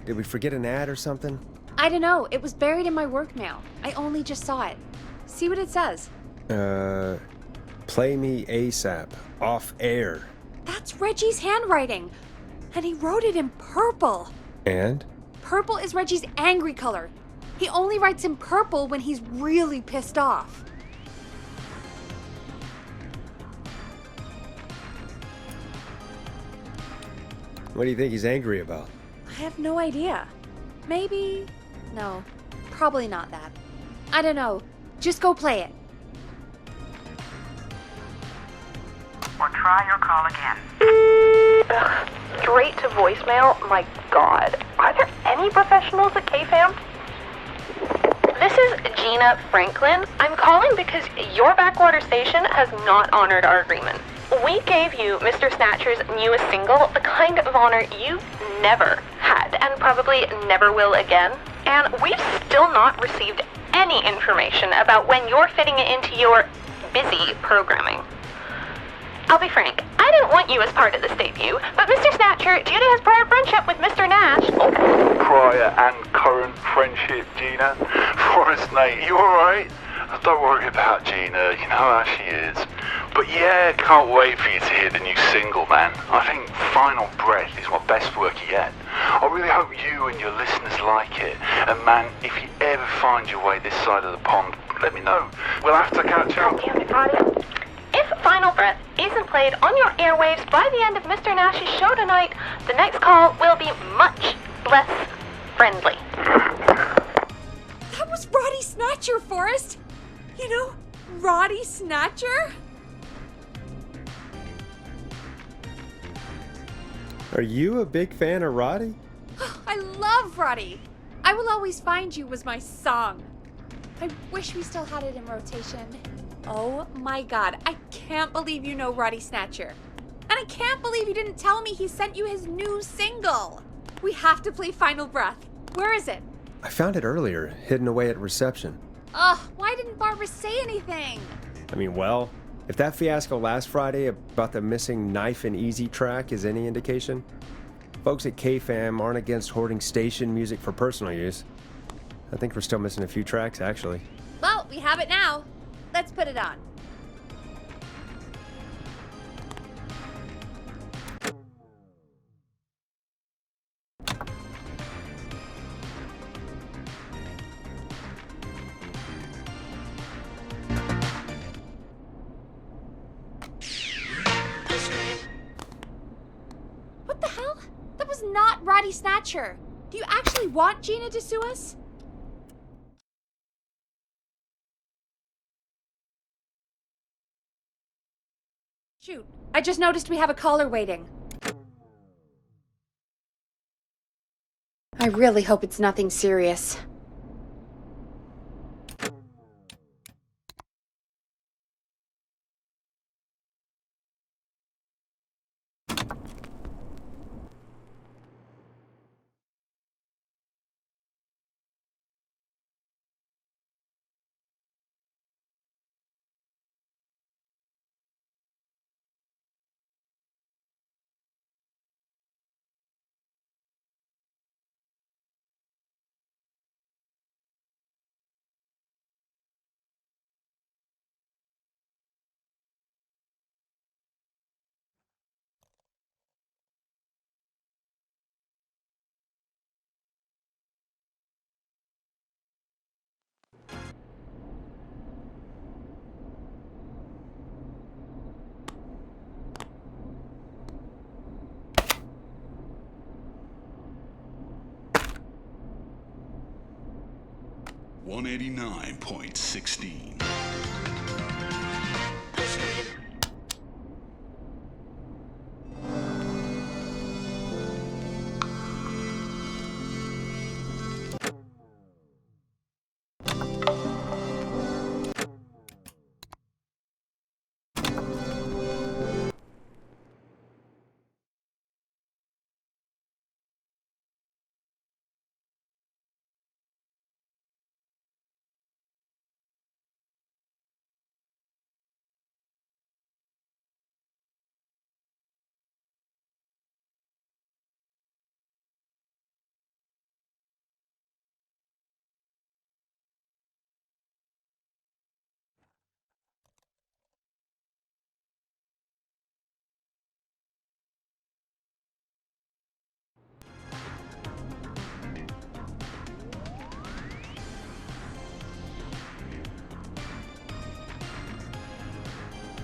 Did we forget an ad or something? I don't know. It was buried in my work mail. I only just saw it. See what it says. Play me ASAP. Off air. That's Reggie's handwriting. And he wrote it in purple. And? Purple is Reggie's angry color. He only writes in purple when he's really pissed off. What do you think he's angry about? I have no idea. Maybe... No, probably not that. I don't know. Just go play it. or try your call again. Straight to voicemail? My God. Are there any professionals at KFAM? This is Gina Franklin. I'm calling because your backwater station has not honored our agreement. We gave you Mr. Snatcher's newest single, the kind of honor you've never had and probably never will again. And we've still not received any information about when you're fitting it into your busy programming. I'll be frank, I didn't want you as part of this debut, but Mr. Snatcher, due to his prior friendship with Mr. Nash... Prior and current friendship, Gina. Forrest, mate, you alright? Don't worry about Gina, you know how she is. But yeah, can't wait for you to hear the new single, man. I think Final Breath is my best work yet. I really hope you and your listeners like it. And man, if you ever find your way this side of the pond, let me know. We'll have to catch up. If Final Breath isn't played on your airwaves by the end of Mr. Nash's show tonight, the next call will be much less friendly. That was Roddy Snatcher, Forrest! You know, Roddy Snatcher? Are you a big fan of Roddy? I love Roddy! I Will Always Find You was my song. I wish we still had it in rotation. Oh my God, I can't believe you know Roddy Snatcher. And I can't believe you didn't tell me he sent you his new single. We have to play Final Breath. Where is it? I found it earlier, hidden away at reception. Ugh, why didn't Barbara say anything? I mean, well, if that fiasco last Friday about the missing Knife and Easy track is any indication, folks at KFAM aren't against hoarding station music for personal use. I think we're still missing a few tracks, actually. Well, we have it now. Let's put it on. What the hell? That was not Roddy Snatcher. Do you actually want Gina to sue us? Shoot, I just noticed we have a caller waiting. I really hope it's nothing serious. $189.16.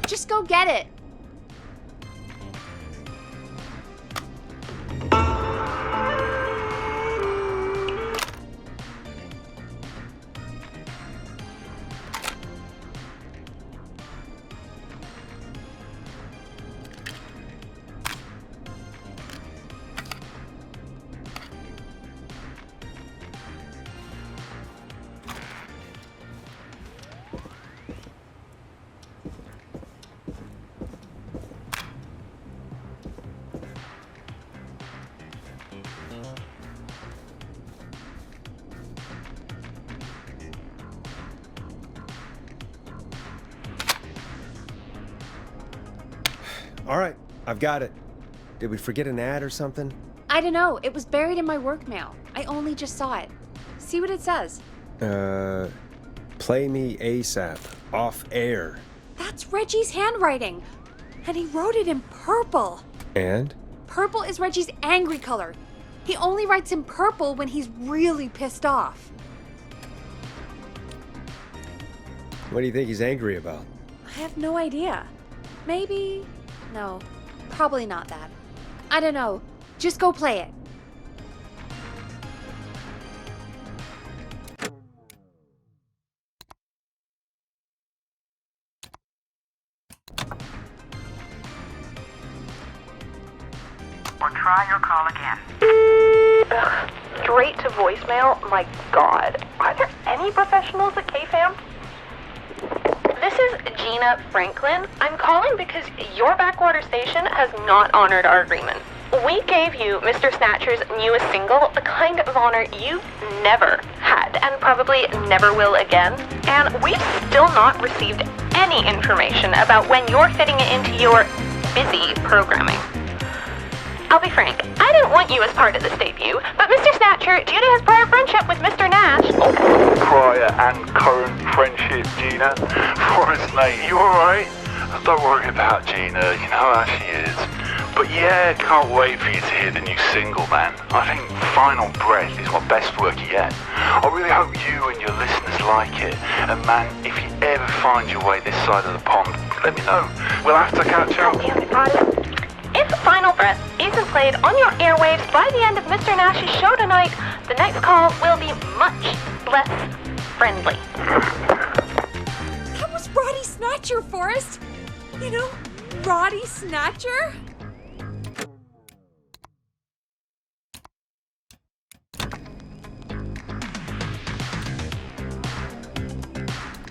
Just go get it. All right, I've got it. Did we forget an ad or something? I don't know. It was buried in my work mail. I only just saw it. See what it says. Play me ASAP. Off air. That's Reggie's handwriting. And he wrote it in purple. And? Purple is Reggie's angry color. He only writes in purple when he's really pissed off. What do you think he's angry about? I have no idea. Maybe... No, probably not that. I don't know. Just go play it. Or try your call again. Ugh, straight to voicemail? My God. Are there any professionals at KFAM? This is Gina Franklin. I'm calling because your backwater station has not honored our agreement. We gave you Mr. Snatcher's newest single, the kind of honor you've never had and probably never will again. And we've still not received any information about when you're fitting it into your busy programming. I'll be frank, I didn't want you as part of this debut, but Mr. Snatcher, due to his prior friendship with Mr. Nash... Oh, prior and current friendship, Gina. Forrest, mate, you alright? Don't worry about Gina, you know how she is. But yeah, can't wait for you to hear the new single, man. I think Final Breath is my best work yet. I really hope you and your listeners like it. And man, if you ever find your way this side of the pond, let me know. We'll have to catch up. If Final Breath isn't played on your airwaves by the end of Mr. Nash's show tonight, the next call will be much less friendly. That was Roddy Snatcher, Forrest. You know, Roddy Snatcher?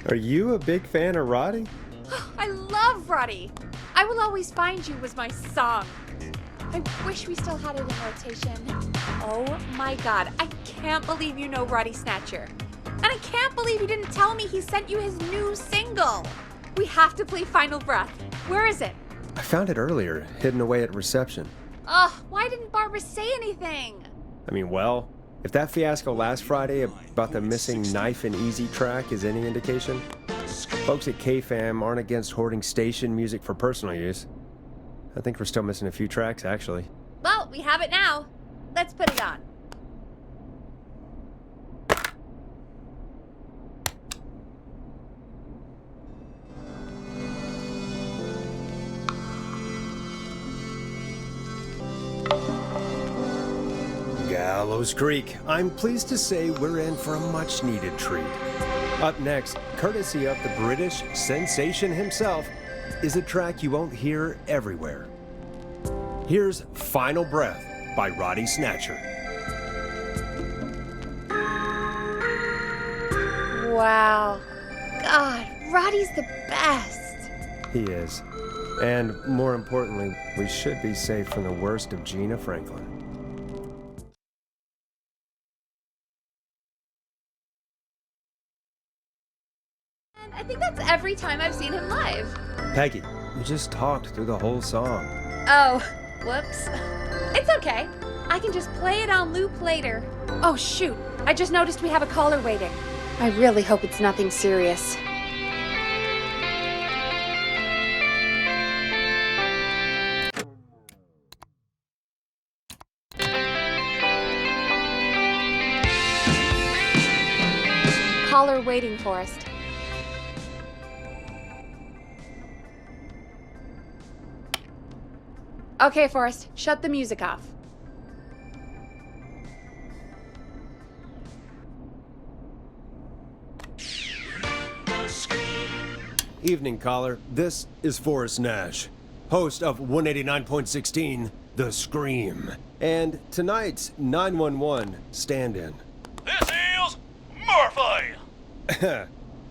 Are you a big fan of Roddy? I love Roddy. I Will Always Find You was my song. I wish we still had it in rotation. Oh my God, I can't believe you know Roddy Snatcher. And I can't believe you didn't tell me he sent you his new single. We have to play Final Breath. Where is it? I found it earlier, hidden away at reception. Ugh, why didn't Barbara say anything? I mean, well, if that fiasco last Friday about the missing Knife and Easy track is any indication, folks at KFAM aren't against hoarding station music for personal use. I think we're still missing a few tracks, actually. Well, we have it now. Let's put it on. Gallows Creek, I'm pleased to say we're in for a much-needed treat. Up next, courtesy of the British sensation himself, is a track you won't hear everywhere. Here's Final Breath by Roddy Snatcher. Wow. God, Roddy's the best. He is. And more importantly, we should be safe from the worst of Gina Franklin. I think that's every time I've seen him live. Peggy, you just talked through the whole song. Oh, whoops. It's okay. I can just play it on loop later. Oh, shoot. I just noticed we have a caller waiting. I really hope it's nothing serious. Caller waiting, Forrest. Okay, Forrest, shut the music off. Evening, caller. This is Forrest Nash, host of 189.16, The Scream, and tonight's 911 stand-in. This is Murphy!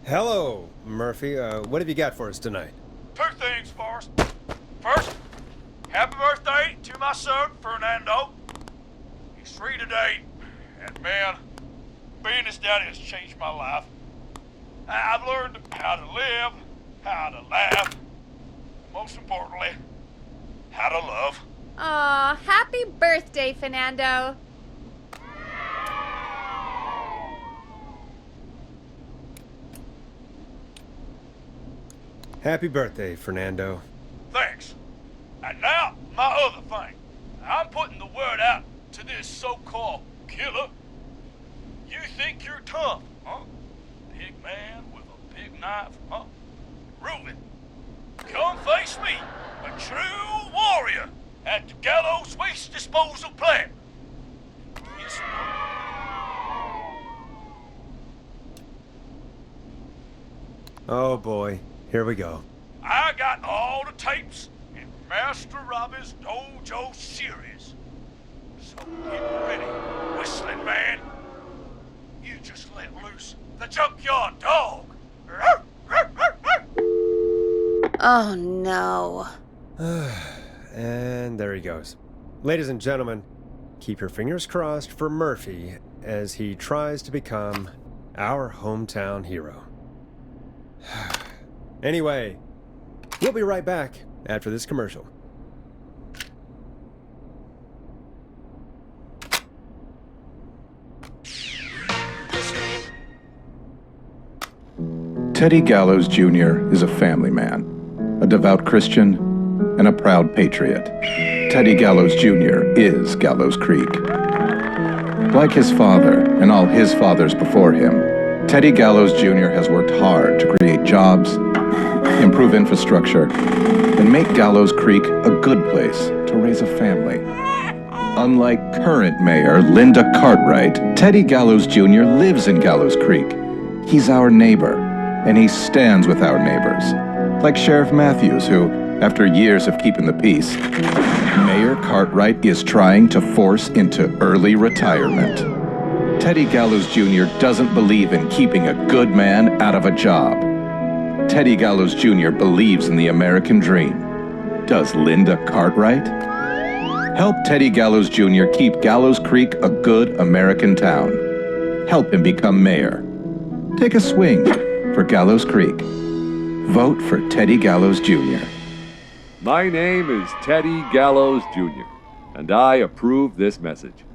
Hello, Murphy. What have you got for us tonight? Two things first. First, happy birthday to my son, Fernando. He's 3 today, and man, being his daddy has changed my life. I've learned how to live, how to laugh, and most importantly, had a love. Aw, happy birthday, Fernando. Happy birthday, Fernando. Thanks. And now, my other thing. I'm putting the word out to this so-called killer. You think you're tough, huh? Big man with a big knife, huh? Reuben, come face me, a true warrior at the Gallows Waste Disposal Plant. Yes, Oh boy, here we go. I got all the tapes in Master Robbie's Dojo series. So get ready, Whistling Man. You just let loose the junkyard dog. Oh no. And there he goes. Ladies and gentlemen, keep your fingers crossed for Murphy as he tries to become our hometown hero. Anyway, we'll be right back after this commercial. Teddy Gallows Jr. is a family man, a devout Christian, and a proud patriot. Teddy Gallows Jr. is Gallows Creek. Like his father and all his fathers before him, Teddy Gallows Jr. has worked hard to create jobs, improve infrastructure, and make Gallows Creek a good place to raise a family. Unlike current mayor Linda Cartwright, Teddy Gallows Jr. lives in Gallows Creek. He's our neighbor, and he stands with our neighbors. Like Sheriff Matthews, who, after years of keeping the peace, Mayor Cartwright is trying to force into early retirement. Teddy Gallows Jr. doesn't believe in keeping a good man out of a job. Teddy Gallows Jr. believes in the American dream. Does Linda Cartwright? Help Teddy Gallows Jr. keep Gallows Creek a good American town. Help him become mayor. Take a swing for Gallows Creek. Vote for Teddy Gallows Jr. My name is Teddy Gallows Jr., and I approve this message.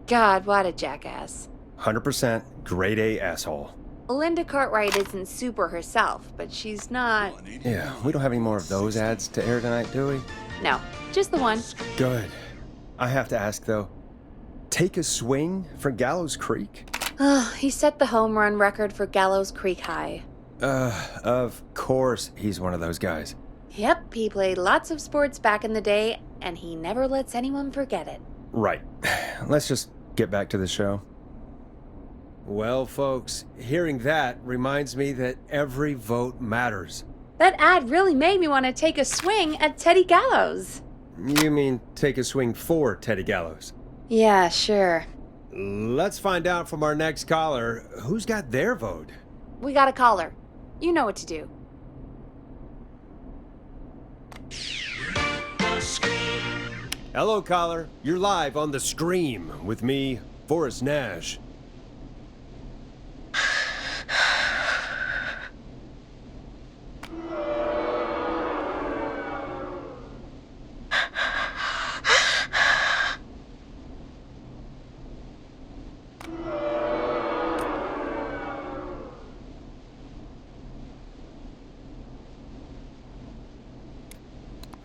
God, what a jackass. 100% grade A asshole. Linda Cartwright isn't super herself, but she's not... Yeah, we don't have any more of those ads to air tonight, do we? No, just the one. Good. I have to ask, though, take a swing for Gallows Creek? He set the home run record for Gallows Creek High. Of course he's one of those guys. Yep, he played lots of sports back in the day, and he never lets anyone forget it. Right. Let's just get back to the show. Well, folks, hearing that reminds me that every vote matters. That ad really made me want to take a swing at Teddy Gallows. You mean take a swing for Teddy Gallows? Yeah, sure. Let's find out from our next caller who's got their vote. We got a caller. You know what to do. Hello, caller. You're live on The Scream with me, Forrest Nash.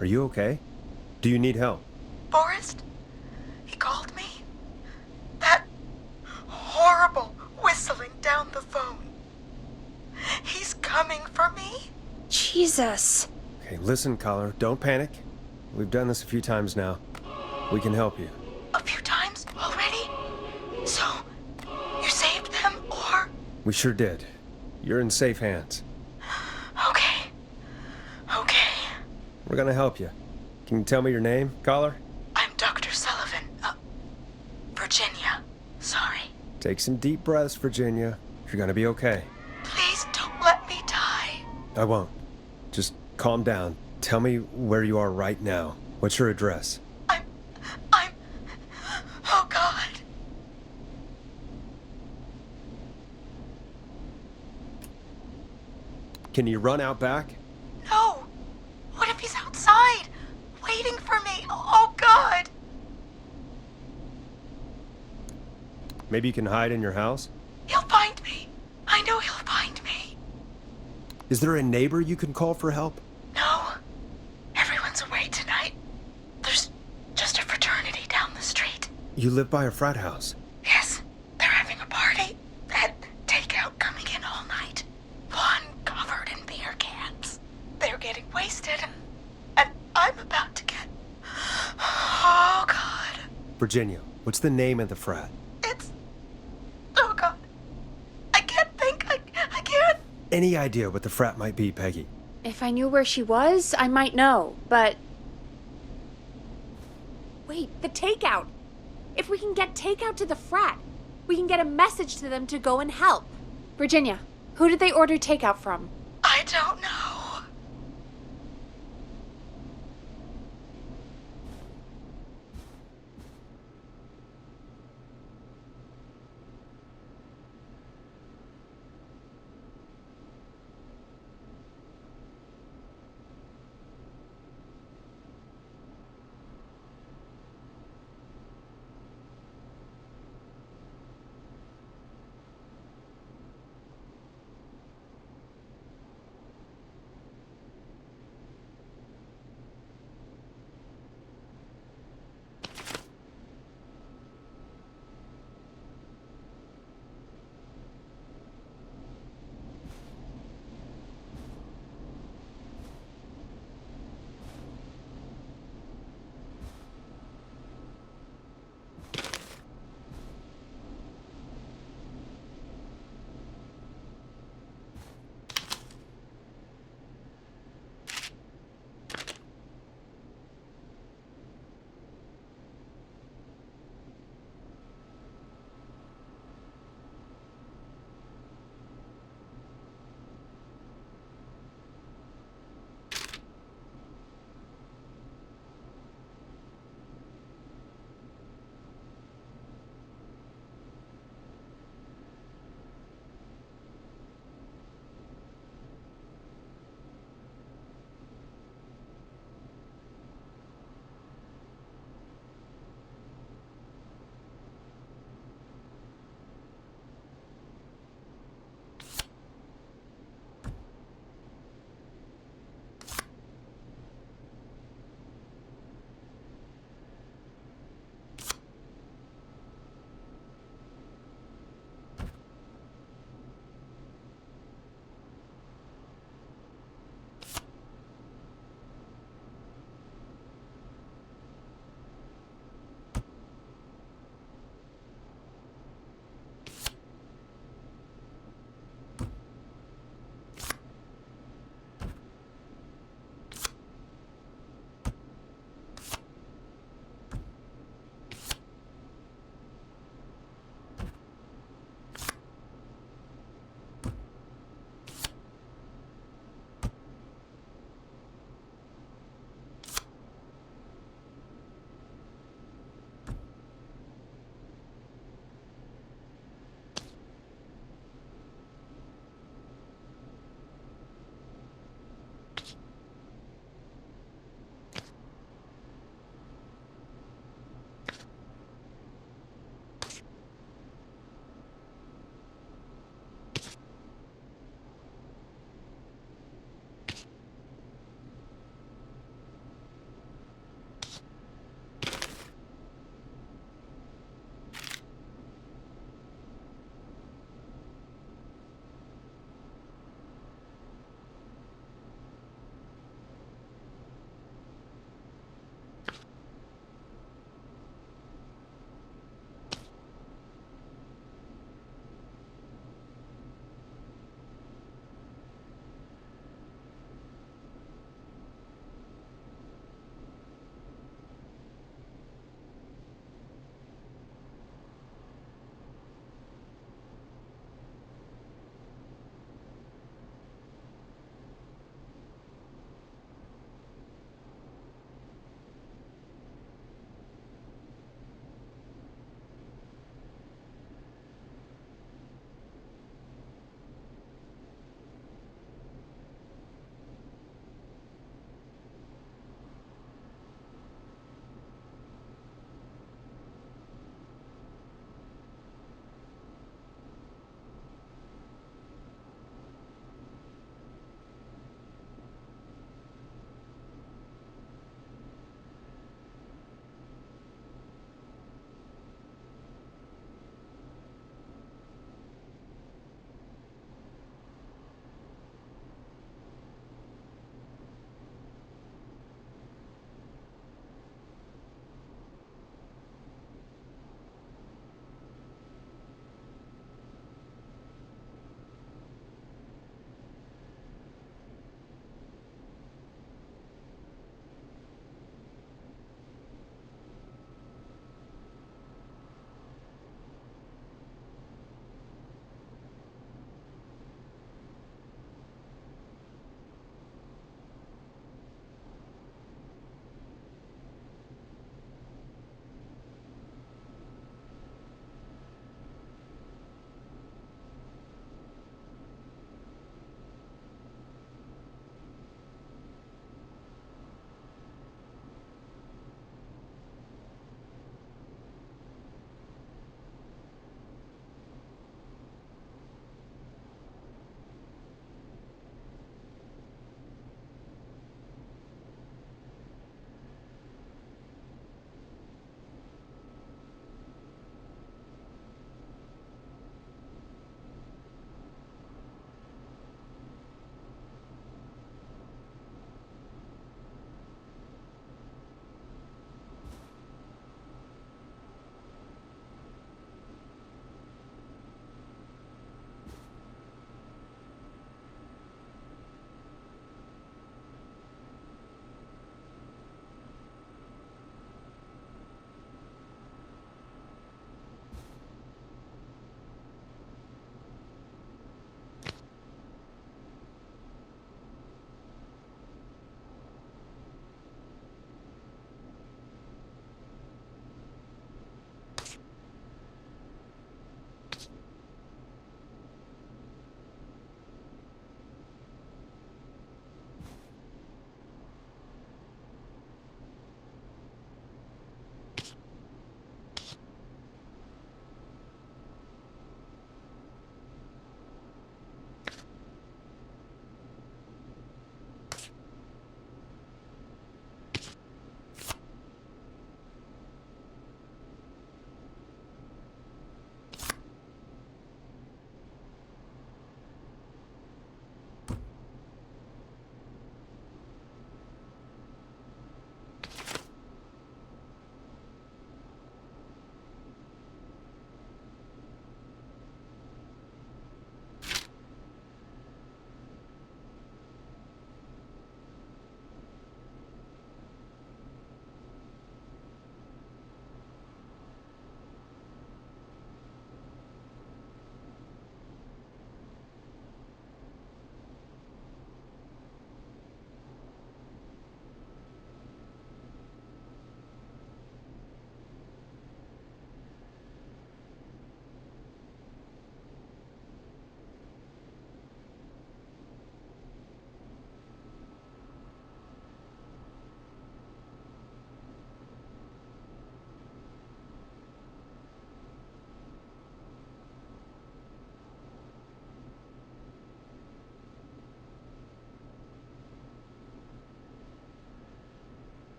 Are you okay? Do you need help? Forrest? He called me? That horrible whistling down the phone. He's coming for me? Jesus. Okay, listen, caller. Don't panic. We've done this a few times now. We can help you. A few times already? So, you saved them, or? We sure did. You're in safe hands. Okay. Okay. We're gonna help you. Can you tell me your name, caller? I'm Dr. Sullivan. Virginia. Sorry. Take some deep breaths, Virginia. You're gonna be okay. Please don't let me die. I won't. Just calm down. Tell me where you are right now. What's your address? Oh, God. Can you run out back? No. What if he's outside? Maybe you can hide in your house? He'll find me. I know he'll find me. Is there a neighbor you can call for help? No. Everyone's away tonight. There's just a fraternity down the street. You live by a frat house. Yes, they're having a party. Had takeout coming in all night. One covered in beer cans. They're getting wasted. And I'm about to get... Oh, God. Virginia, what's the name of the frat? It's... Oh, God. I can't think. I can't. Any idea what the frat might be, Peggy? If I knew where she was, I might know, but... Wait, the takeout! If we can get takeout to the frat, we can get a message to them to go and help. Virginia, who did they order takeout from? I don't know.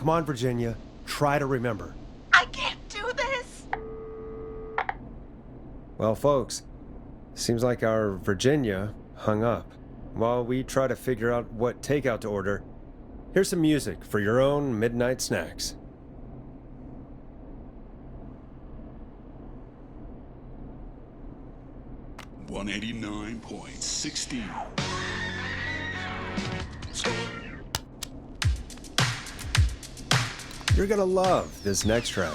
Come on, Virginia. Try to remember. I can't do this! Well, folks, seems like our Virginia hung up. While we try to figure out what takeout to order, here's some music for your own midnight snacks. $189.16. You're gonna love this next track.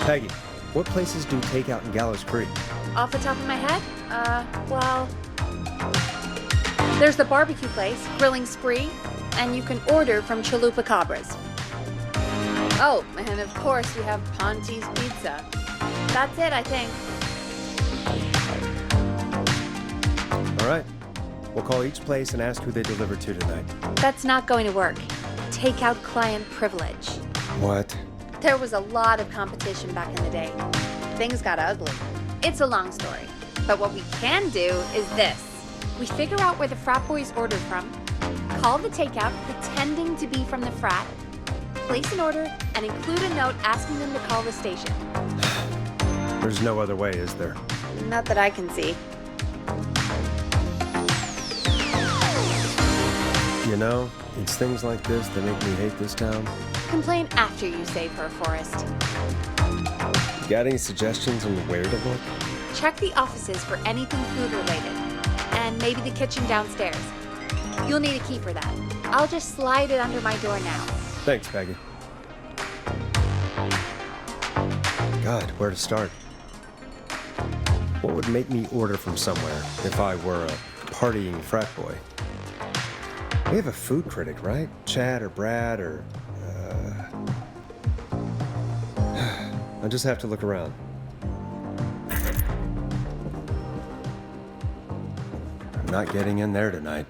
Peggy, what places do takeout in Gallows Creek? Off the top of my head? Well... There's the barbecue place, Grilling Spree, and you can order from Chalupa Cabras. Oh, and of course we have Ponte's Pizza. That's it, I think. All right. We'll call each place and ask who they deliver to tonight. That's not going to work. Takeout client privilege. What? There was a lot of competition back in the day. Things got ugly. It's a long story. But what we can do is this. We figure out where the frat boys ordered from, call the takeout pretending to be from the frat, place an order, and include a note asking them to call the station. There's no other way, is there? Not that I can see. You know, it's things like this that make me hate this town. Complain after you save her, Forrest. You got any suggestions on where to look? Check the offices for anything food related. And maybe the kitchen downstairs. You'll need a key for that. I'll just slide it under my door now. Thanks, Peggy. God, where to start? What would make me order from somewhere if I were a partying frat boy? We have a food critic, right? Chad or Brad or... I just have to look around. I'm not getting in there tonight.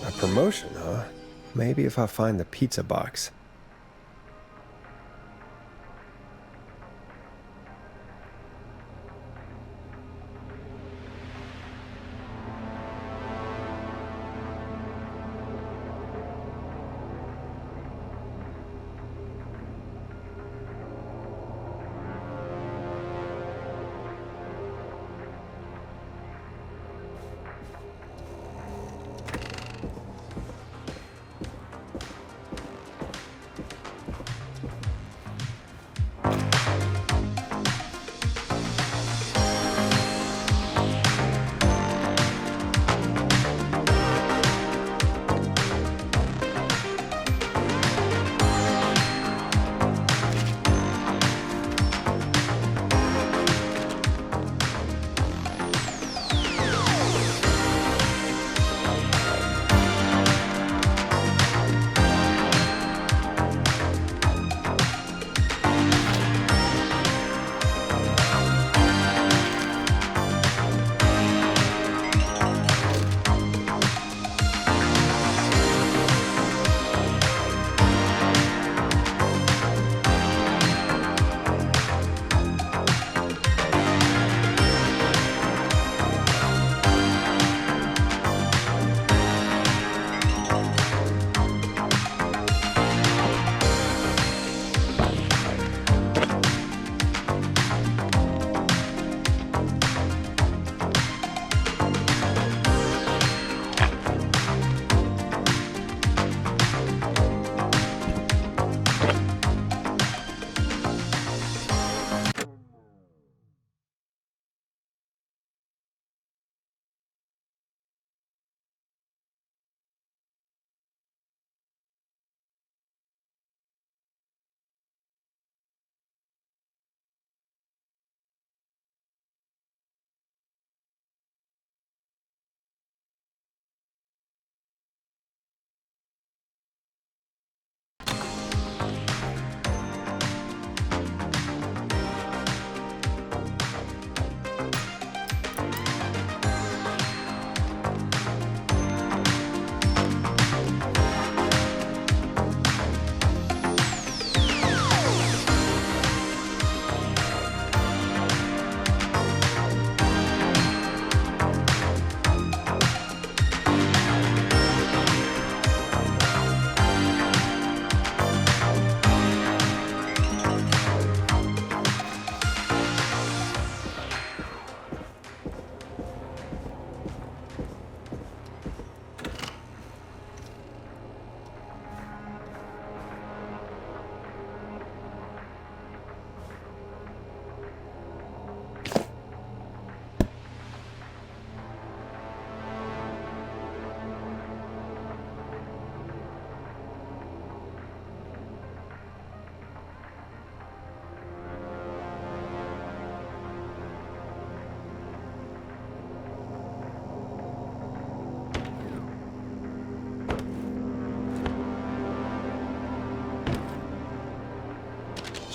A promotion, huh? Maybe if I find the pizza box.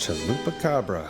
Chalupa-cabra.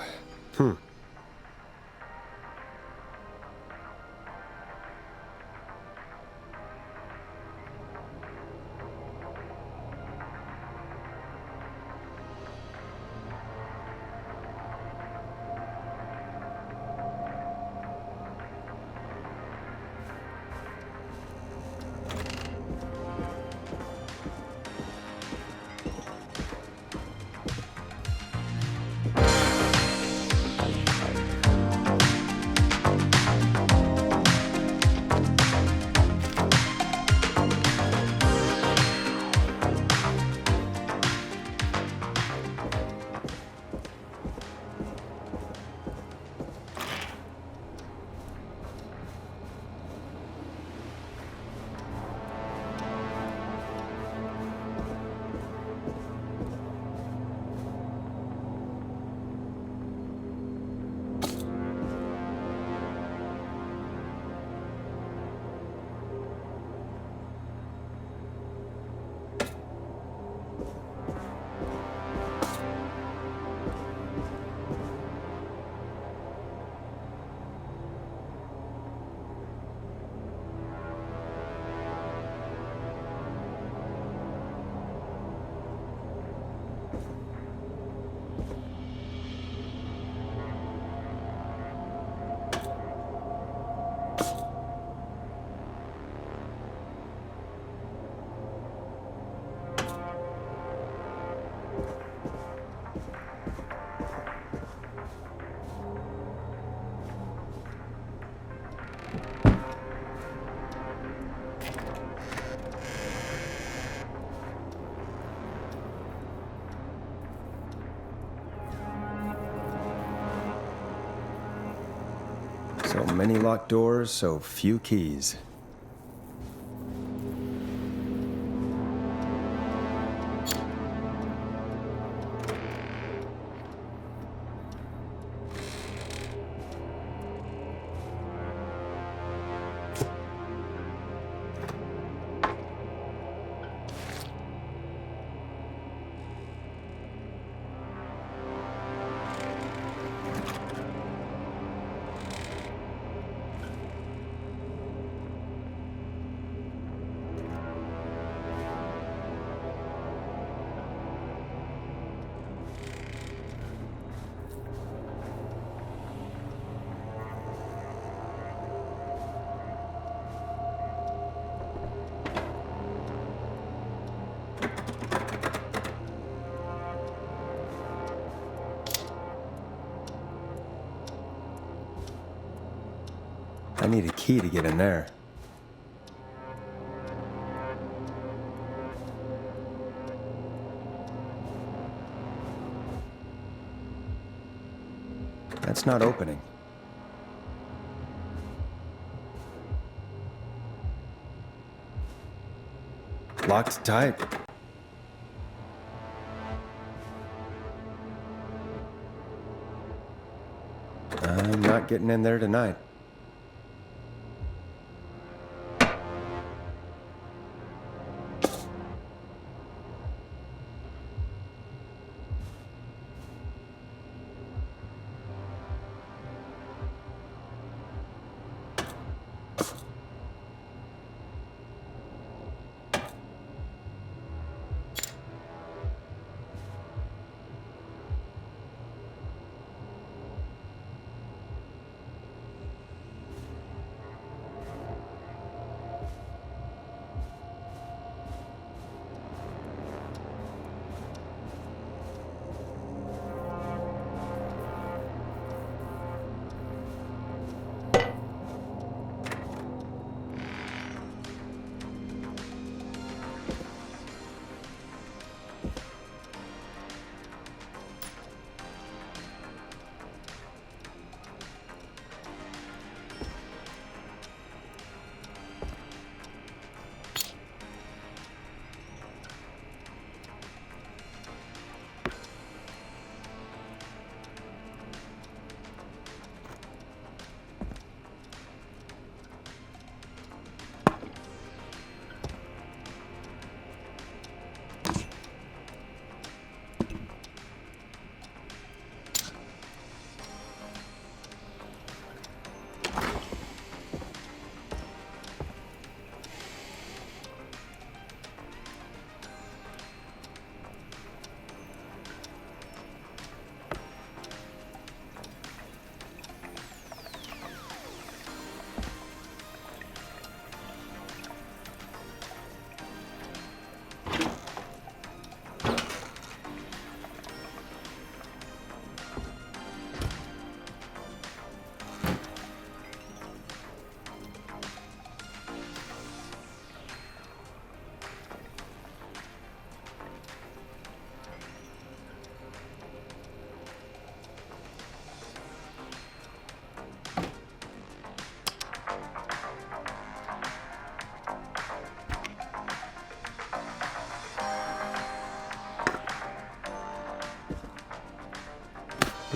So many locked doors, so few keys. I need a key to get in there. That's not opening. Locked tight. I'm not getting in there tonight.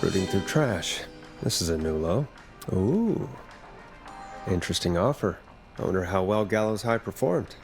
Rooting through trash. This is a new low. Ooh. Interesting offer. I wonder how well Gallows High performed.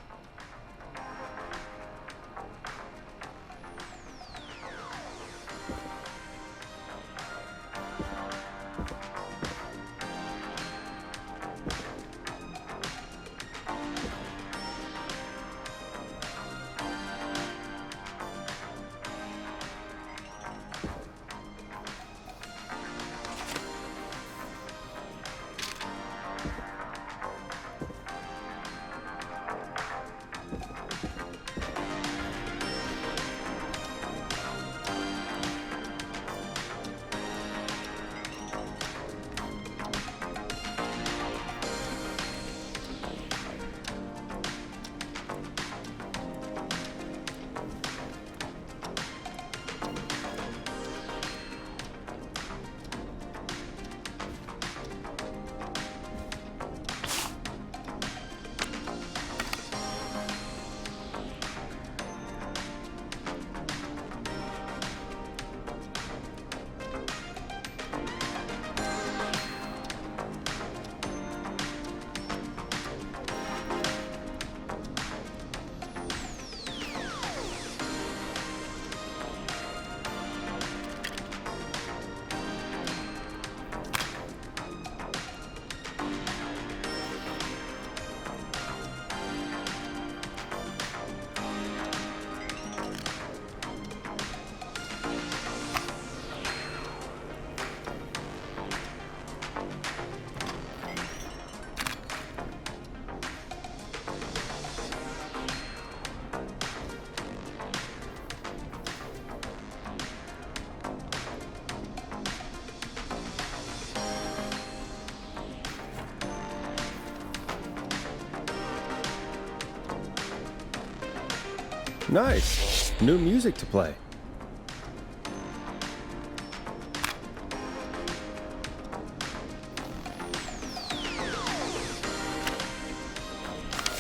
Nice. New music to play.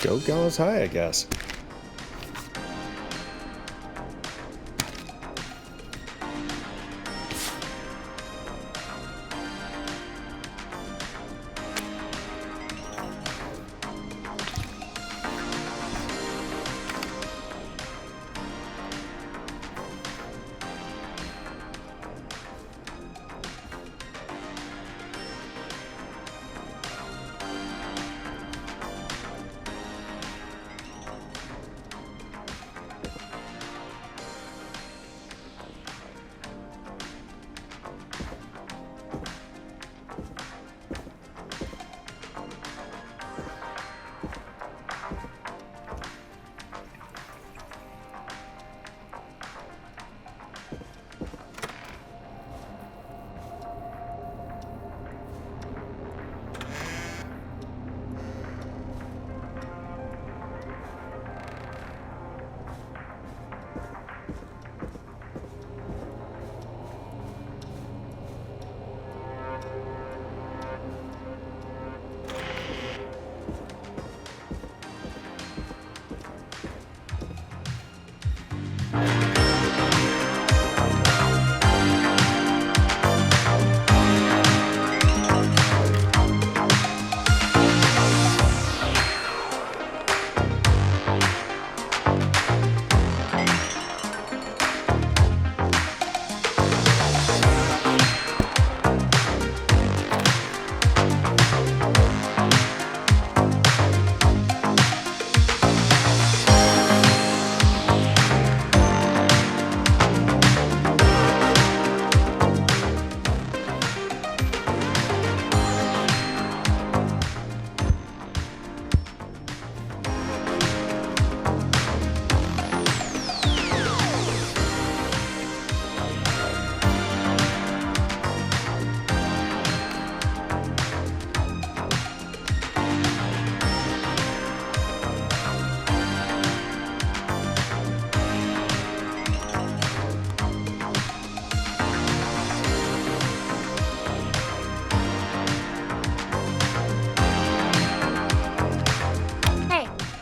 Go Gallows High, I guess.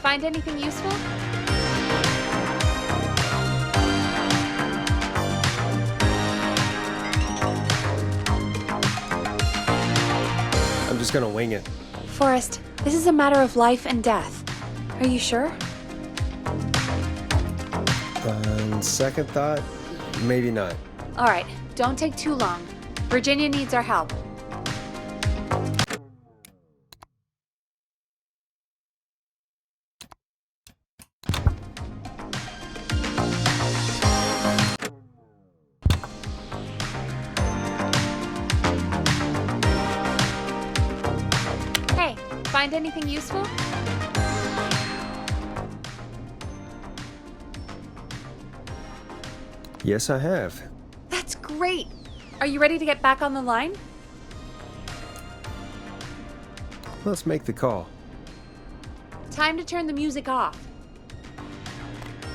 Find anything useful? just gonna wing it. Forrest, this is a matter of life and death. Are you sure? On second thought, maybe not. All right, don't take too long. Virginia needs our help. Hey, find anything useful? Yes, I have. That's great. Are you ready to get back on the line? Let's make the call. Time to turn the music off.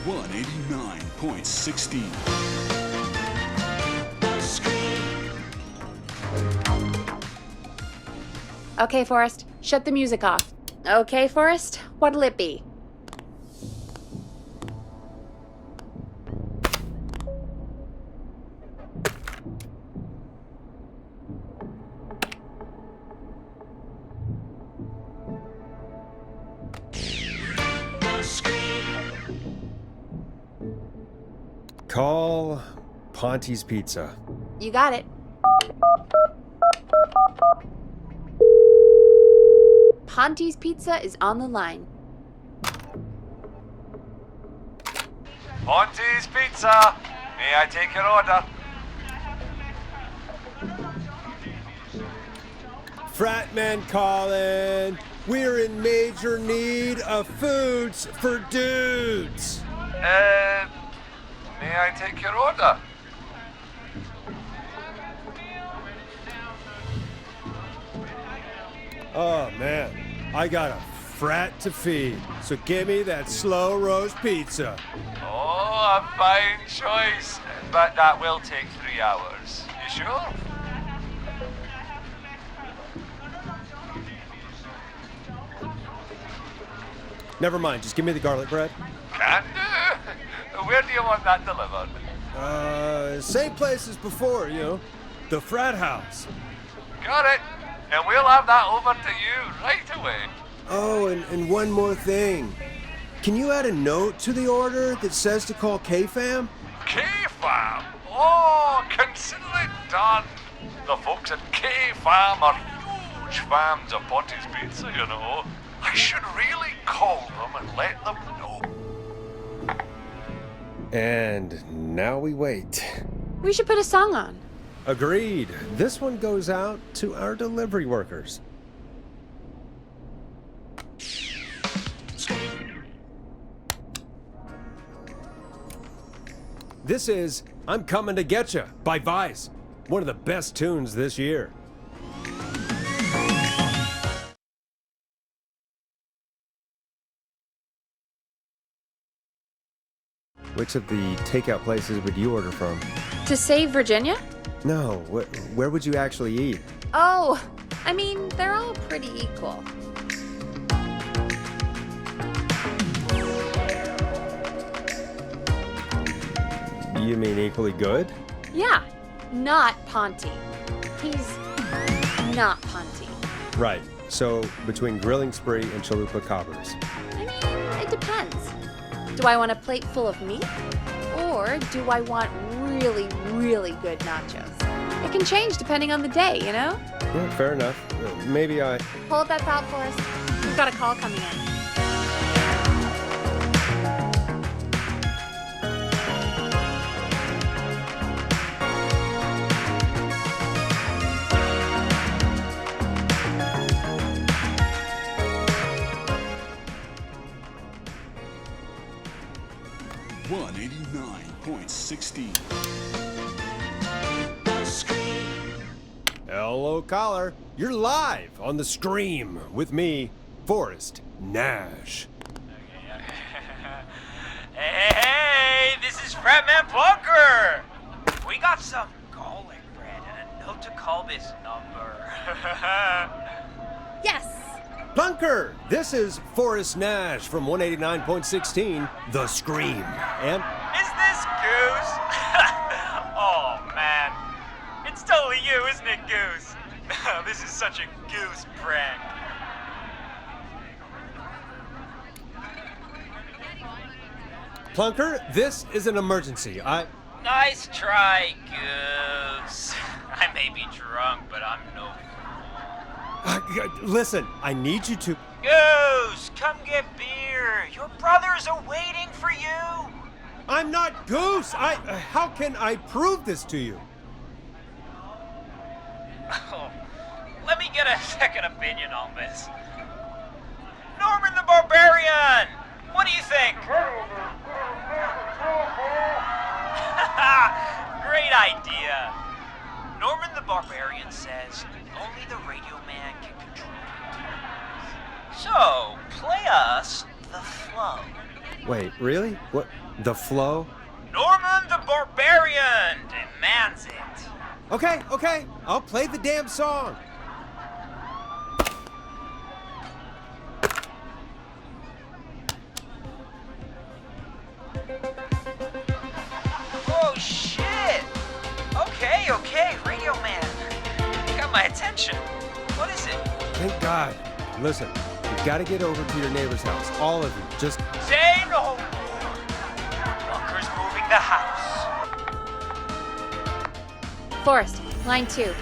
189.16. Okay, Forrest, shut the music off. Okay, Forrest, what'll it be? Call Ponte's Pizza. You got it. Ponte's Pizza is on the line. Ponte's Pizza. May I take your order? Fratman calling. We're in major need of foods for dudes. May I take your order? Oh man, I got a frat to feed, so give me that slow roast pizza. Oh, a fine choice. But that will take 3 hours. You sure? Never mind, just give me the garlic bread. Can do. Where do you want that delivered? Same place as before, you know, the frat house. Got it. And we'll have that over to you right away. Oh, and one more thing. Can you add a note to the order that says to call K-Fam? K-Fam? Oh, consider it done. The folks at K-Fam are huge fans of Ponte's Pizza, you know. I should really call them and let them know. And now we wait. We should put a song on. Agreed. This one goes out to our delivery workers. This is I'm Coming to Getcha by Vice. One of the best tunes this year. Which of the takeout places would you order from? To save Virginia? No, where would you actually eat? Oh, I mean, they're all pretty equal. You mean equally good? Yeah, not Ponte. He's not Ponte. Right. So between Grilling Spree and Chalupa Cobbers. I mean, it depends. Do I want a plate full of meat? Or do I want really, really good nachos? It can change depending on the day, you know? Yeah, fair enough. Maybe I... Hold that thought for us. We've got a call coming in. Hello, caller. You're live on the stream with me, Forrest Nash. Hey, this is Fratman Bunker. We got some garlic bread and a note to call this number. Yes. Bunker, this is Forrest Nash from 189.16, The Scream. And Is this Goose? Oh, man. It's totally you, isn't it, Goose? This is such a goose prank. Plunker, this is an emergency. Nice try, Goose. I may be drunk, but I'm no fool. Listen, I need you to... Goose, come get beer. Your brothers are waiting for you. I'm not Goose! How can I prove this to you? Oh, let me get a second opinion on this. Norman the Barbarian! What do you think? Great idea. Norman the Barbarian says only the radio man can control it. So, play us the flow. Wait, really? What? The flow? Norman the Barbarian demands it. Okay. I'll play the damn song. Oh, shit! Okay, Radio Man. You got my attention. What is it? Thank God. Listen, you've got to get over to your neighbor's house. All of you. Just... Say no more. Bunker's moving the house. Forrest, line 2.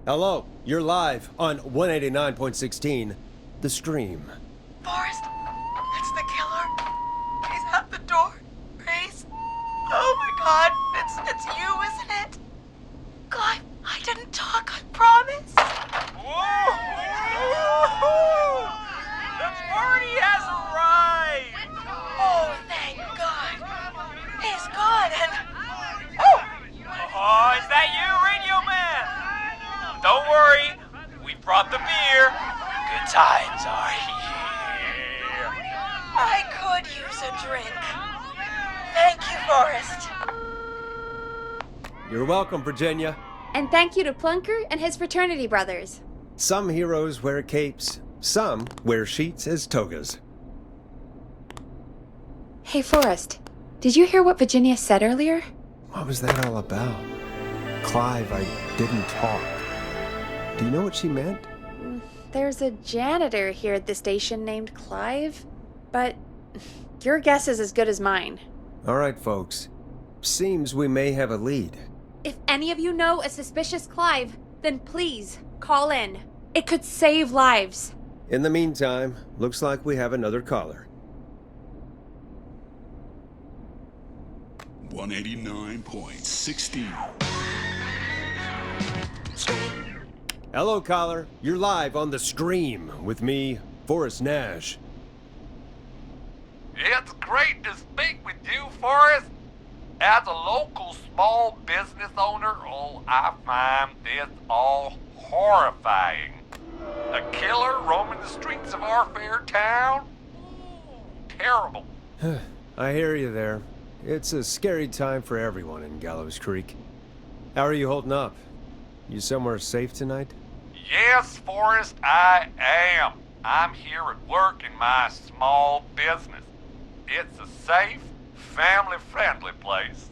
Hello, you're live on 189.16, The Scream. Forrest, it's the killer. He's at the door. Grace. Oh my God, it's you, isn't it? God, I didn't talk, I promise. Whoa! The party has arrived! Oh, thank God. He's gone and... Oh, is that you, Radio Man? Don't worry, we brought the beer. Good times are here. I could use a drink. Thank you, Forrest. You're welcome, Virginia. And thank you to Plunker and his fraternity brothers. Some heroes wear capes, some wear sheets as togas. Hey, Forrest, did you hear what Virginia said earlier? What was that all about? Clive, I didn't talk. Do you know what she meant? There's a janitor here at the station named Clive, but your guess is as good as mine. All right, folks. Seems we may have a lead. If any of you know a suspicious Clive, then please call in. It could save lives. In the meantime, looks like we have another caller. 189.16. Hello, caller. You're live on The Scream with me, Forrest Nash. It's great to speak with you, Forrest. As a local small business owner, I find this all horrifying. A killer roaming the streets of our fair town? Terrible. I hear you there. It's a scary time for everyone in Gallows Creek. How are you holding up? You somewhere safe tonight? Yes, Forrest, I am. I'm here at work in my small business. It's a safe, family-friendly place.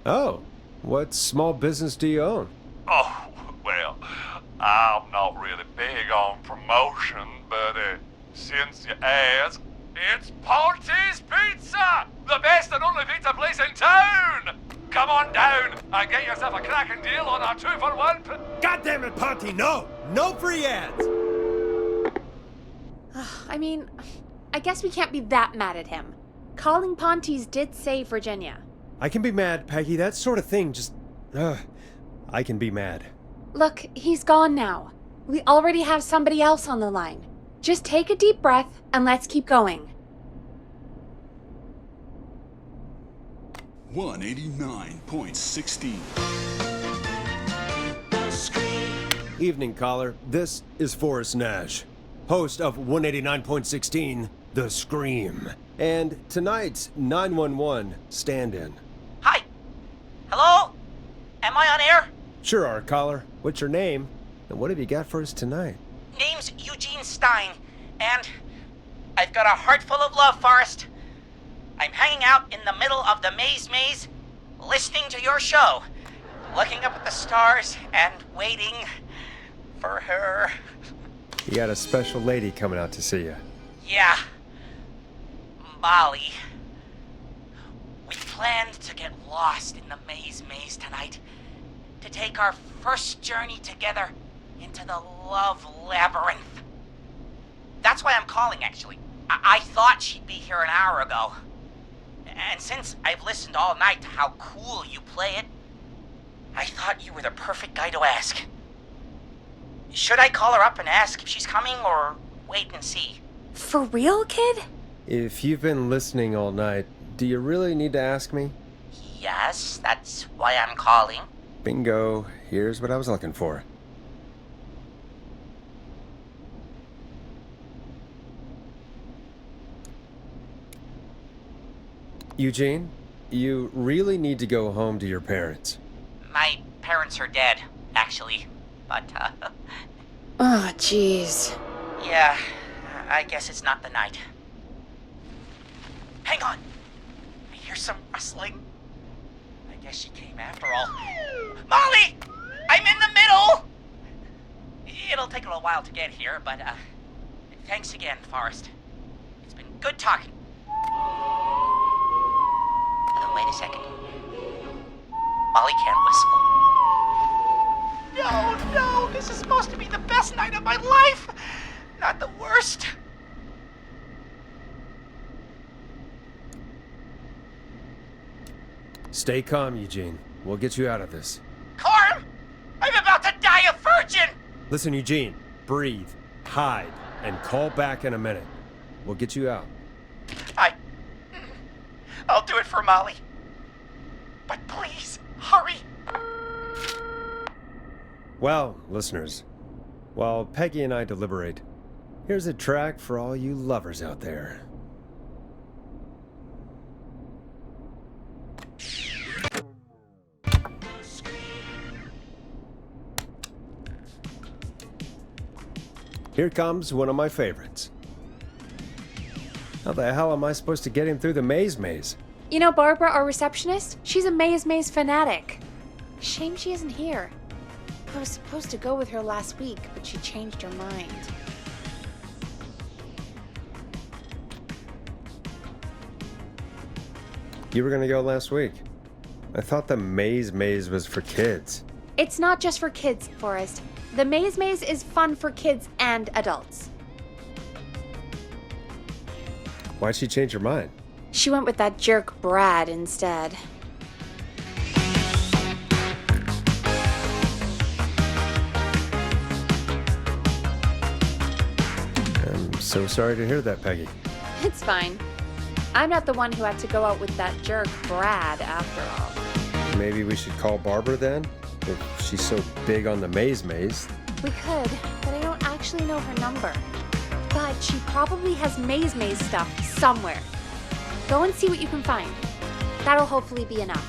Oh, what small business do you own? Oh, well, I'm not really big on promotion, but since you ask, it's Ponty's Pizza! The best and only pizza place in town! Come on down and get yourself a cracking deal on our 2-for-1. God damn it, Ponty, no! No free ads! I mean, I guess we can't be that mad at him. Calling Ponty's did save Virginia. I can be mad, Peggy. That sort of thing just... I can be mad. Look, he's gone now. We already have somebody else on the line. Just take a deep breath and let's keep going. 189.16. Evening, caller. This is Forrest Nash, host of 189.16, The Scream, and tonight's 911 stand-in. Hi. Hello? Am I on air? Sure are, caller. What's your name? And what have you got for us tonight? Name's Eugene Stein, and I've got a heart full of love, Forrest. I'm hanging out in the middle of the maze, listening to your show, looking up at the stars and waiting for her. You got a special lady coming out to see you. Yeah. Molly. We planned to get lost in the maze tonight, to take our first journey together into the love labyrinth. That's why I'm calling, actually. I thought she'd be here an hour ago. And since I've listened all night to how cool you play it, I thought you were the perfect guy to ask. Should I call her up and ask if she's coming, or wait and see? For real, kid? If you've been listening all night, do you really need to ask me? Yes, that's why I'm calling. Bingo. Here's what I was looking for. Eugene, you really need to go home to your parents. My parents are dead, actually. But, Oh, jeez. yeah, I guess it's not the night. Hang on! I hear some rustling. I guess she came after all. Molly! I'm in the middle! It'll take a little while to get here, but, thanks again, Forrest. It's been good talking. Wait a second. Molly can't whistle. No, this is supposed to be the best night of my life! Not the worst. Stay calm, Eugene. We'll get you out of this. Carm! I'm about to die a virgin! Listen, Eugene. Breathe. Hide. And call back in a minute. We'll get you out. I'll do it for Molly. But please, hurry. Well, listeners, while Peggy and I deliberate, here's a track for all you lovers out there. Here comes one of my favorites. How the hell am I supposed to get him through the maze? You know Barbara, our receptionist? She's a maze fanatic. Shame she isn't here. I was supposed to go with her last week, but she changed her mind. You were gonna go last week. I thought the maze was for kids. It's not just for kids, Forrest. The maze is fun for kids and adults. Why'd she change her mind? She went with that jerk Brad instead. I'm so sorry to hear that, Peggy. It's fine. I'm not the one who had to go out with that jerk Brad after all. Maybe we should call Barbara then? If she's so big on the maze. We could, but I don't actually know her number. But she probably has maze stuff somewhere. Go and see what you can find. That'll hopefully be enough.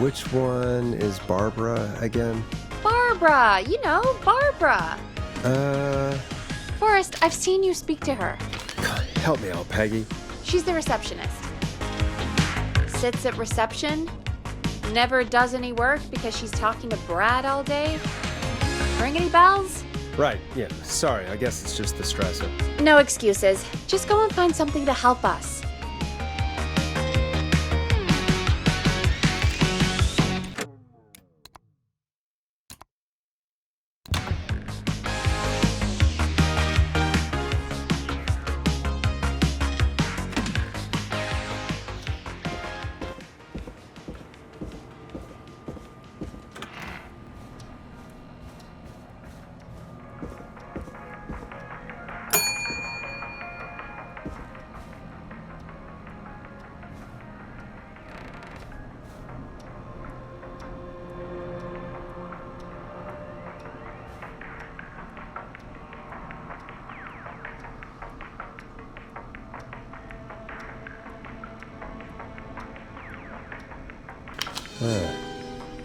Which one is Barbara again? Barbara! You know, Barbara! Forrest, I've seen you speak to her. God, help me out, Peggy. She's the receptionist. Sits at reception, never does any work because she's talking to Brad all day. Ring any bells? Right, yeah, sorry, I guess it's just the stress. No excuses. Just go and find something to help us.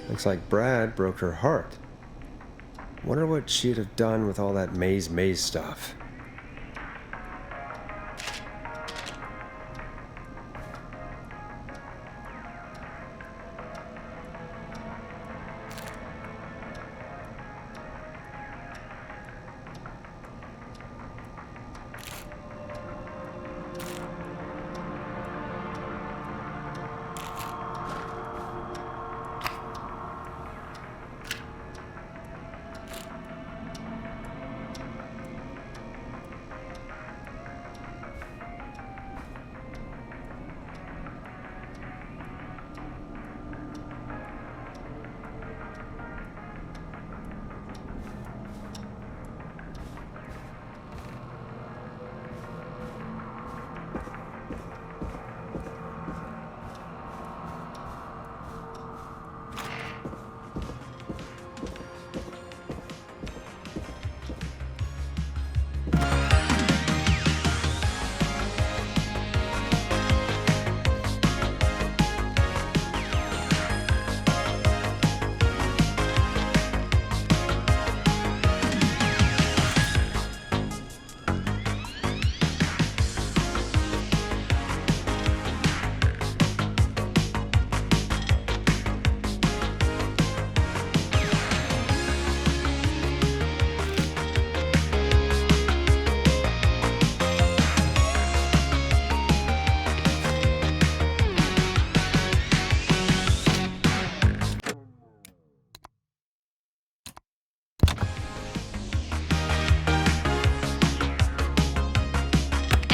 Looks like Brad broke her heart. Wonder what she'd have done with all that maze stuff.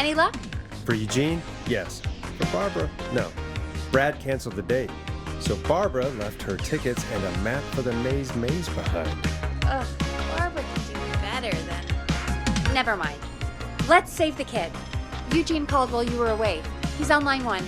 Any luck? For Eugene? Yes. For Barbara? No. Brad canceled the date. So Barbara left her tickets and a map for the maze behind. Ugh, Barbara can do better than... Never mind. Let's save the kid. Eugene called while you were away. He's on line 1.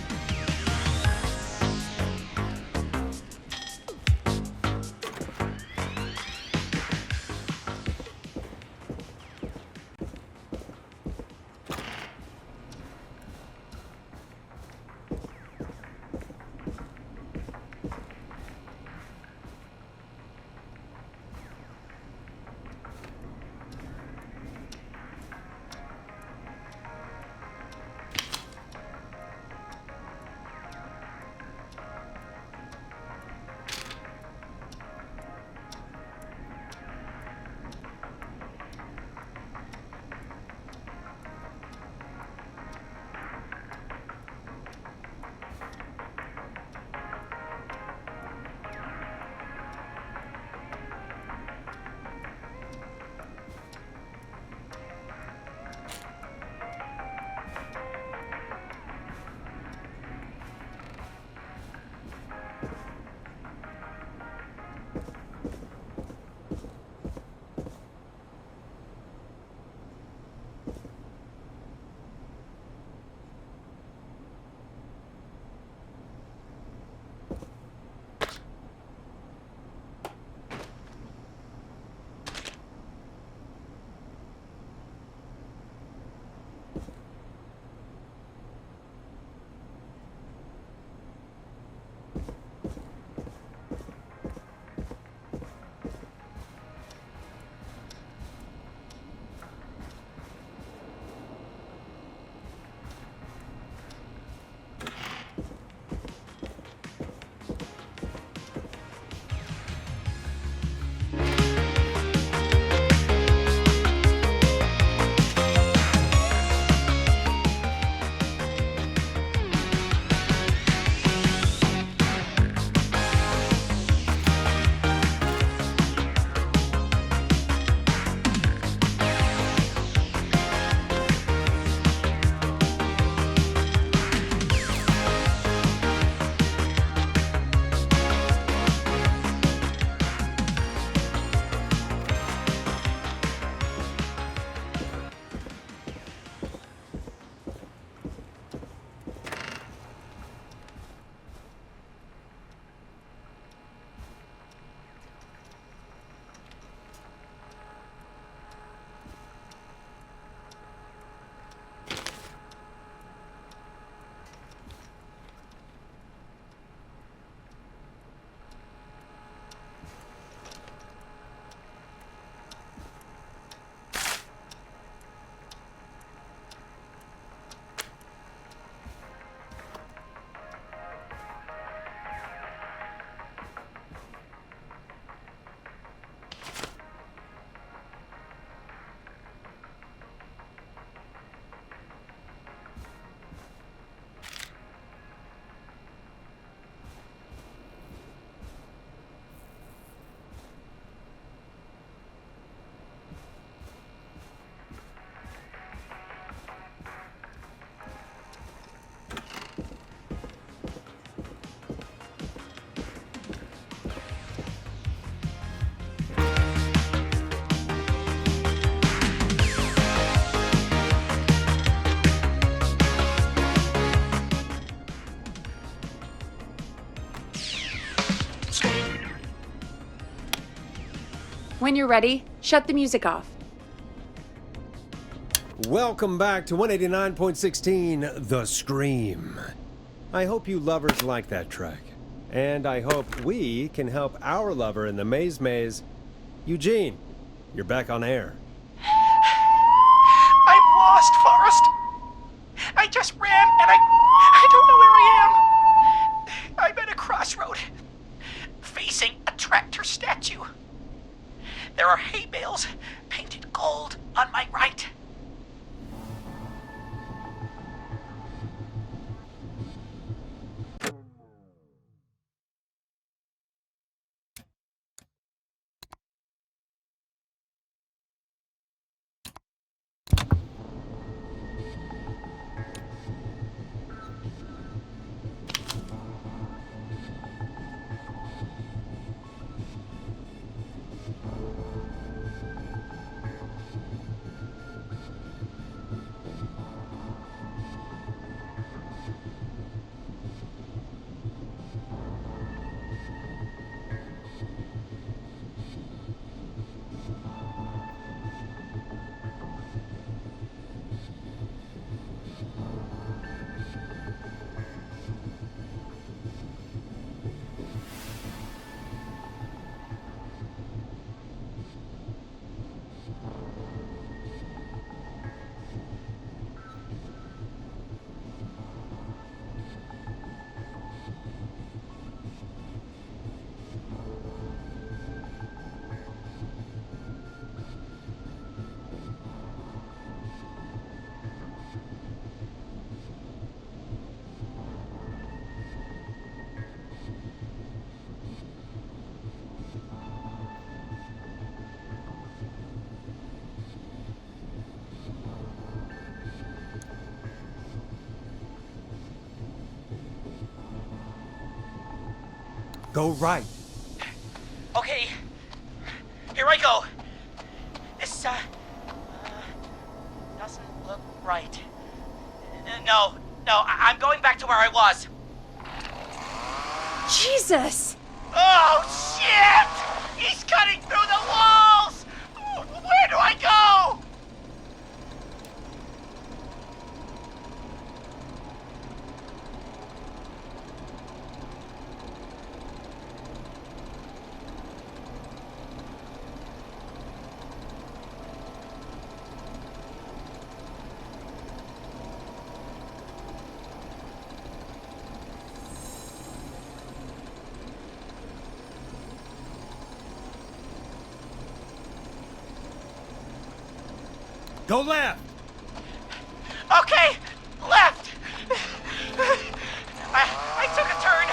When you're ready, shut the music off. Welcome back to 189.16 The Scream. I hope you lovers like that track. And I hope we can help our lover in the maze. Eugene, you're back on air. I'm lost, Forrest. I just ran and I don't know where I am. I'm at a crossroad, facing a tractor statue. There are hay bales painted gold on my right. Go right. Okay, here I go. This, doesn't look right. No, I'm going back to where I was. Jesus! Oh, shit! He's cutting through the walls! Where do I go? Go left! Okay, left! I took a turn.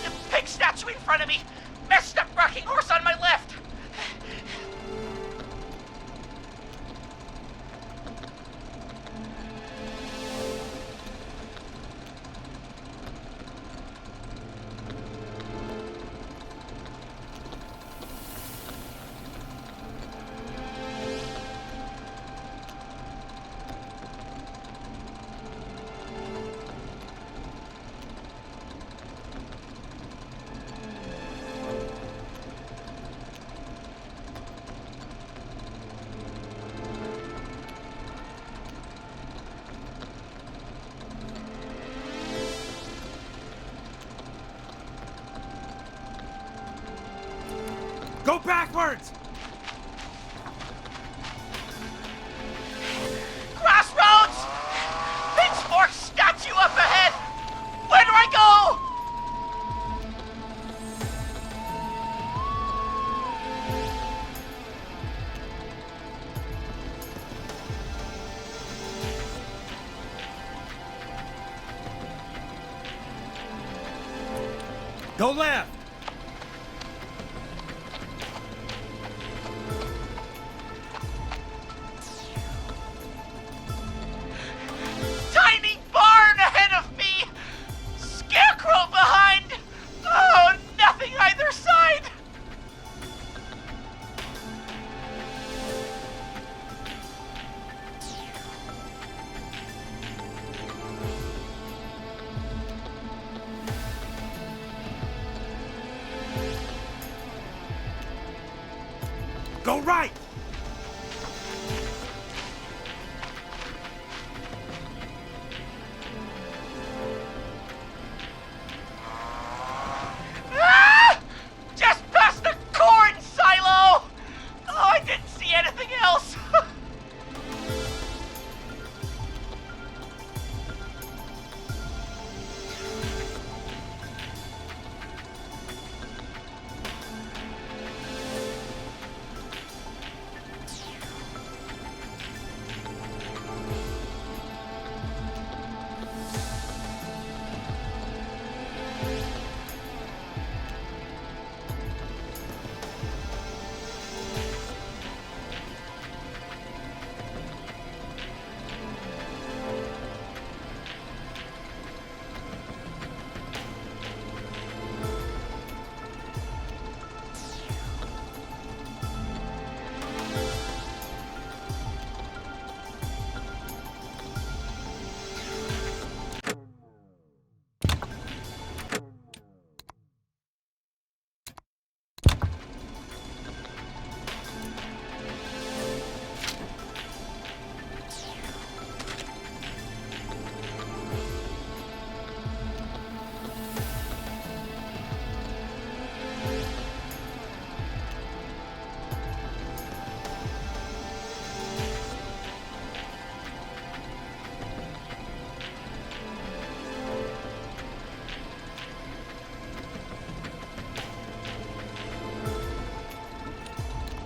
The pig statue in front of me. Messed up rocking horse on my left. Go backwards! Crossroads! Pitchfork statue up ahead! Where do I go? Go left! Tiny barn ahead of me! Scarecrow behind! Oh, nothing either side! Go right! Ah! Just past the corn silo! Oh, I didn't see anything else!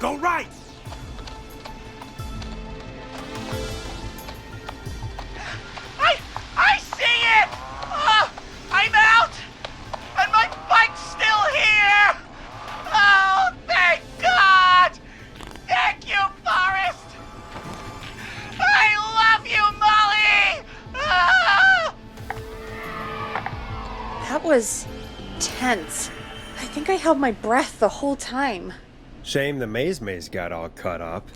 Go right! I see it! Oh, I'm out! And my bike's still here! Oh, thank God! Thank you, Forrest! I love you, Molly! Ah! That was tense. I think I held my breath the whole time. Shame the maze got all cut up.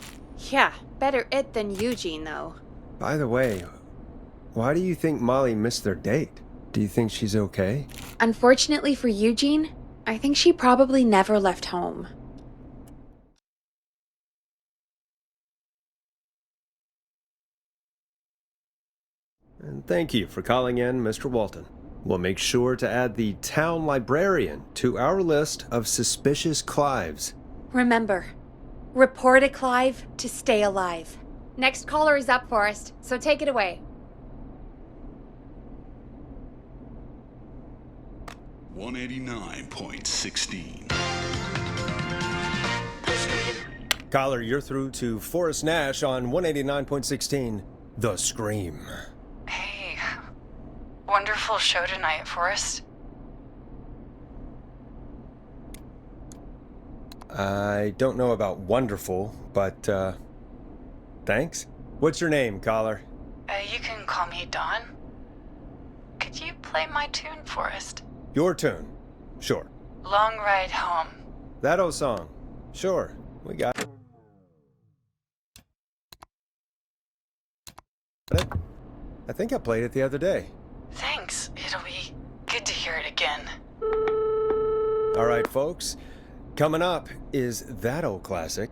Yeah, better it than Eugene, though. By the way, why do you think Molly missed their date? Do you think she's okay? Unfortunately for Eugene, I think she probably never left home. And thank you for calling in, Mr. Walton. We'll make sure to add the town librarian to our list of suspicious Clives. Remember, report a Clive to stay alive. Next caller is up, Forrest, so take it away. $189.16. Caller, you're through to Forrest Nash on 189.16, The Scream. Hey, wonderful show tonight, Forrest. I don't know about wonderful, but, thanks. What's your name, caller? You can call me Dawn. Could you play my tune, Forrest? Your tune. Sure. Long Ride Home. That old song. Sure. We got it. I think I played it the other day. Thanks. It'll be good to hear it again. All right, folks. Coming up is that old classic.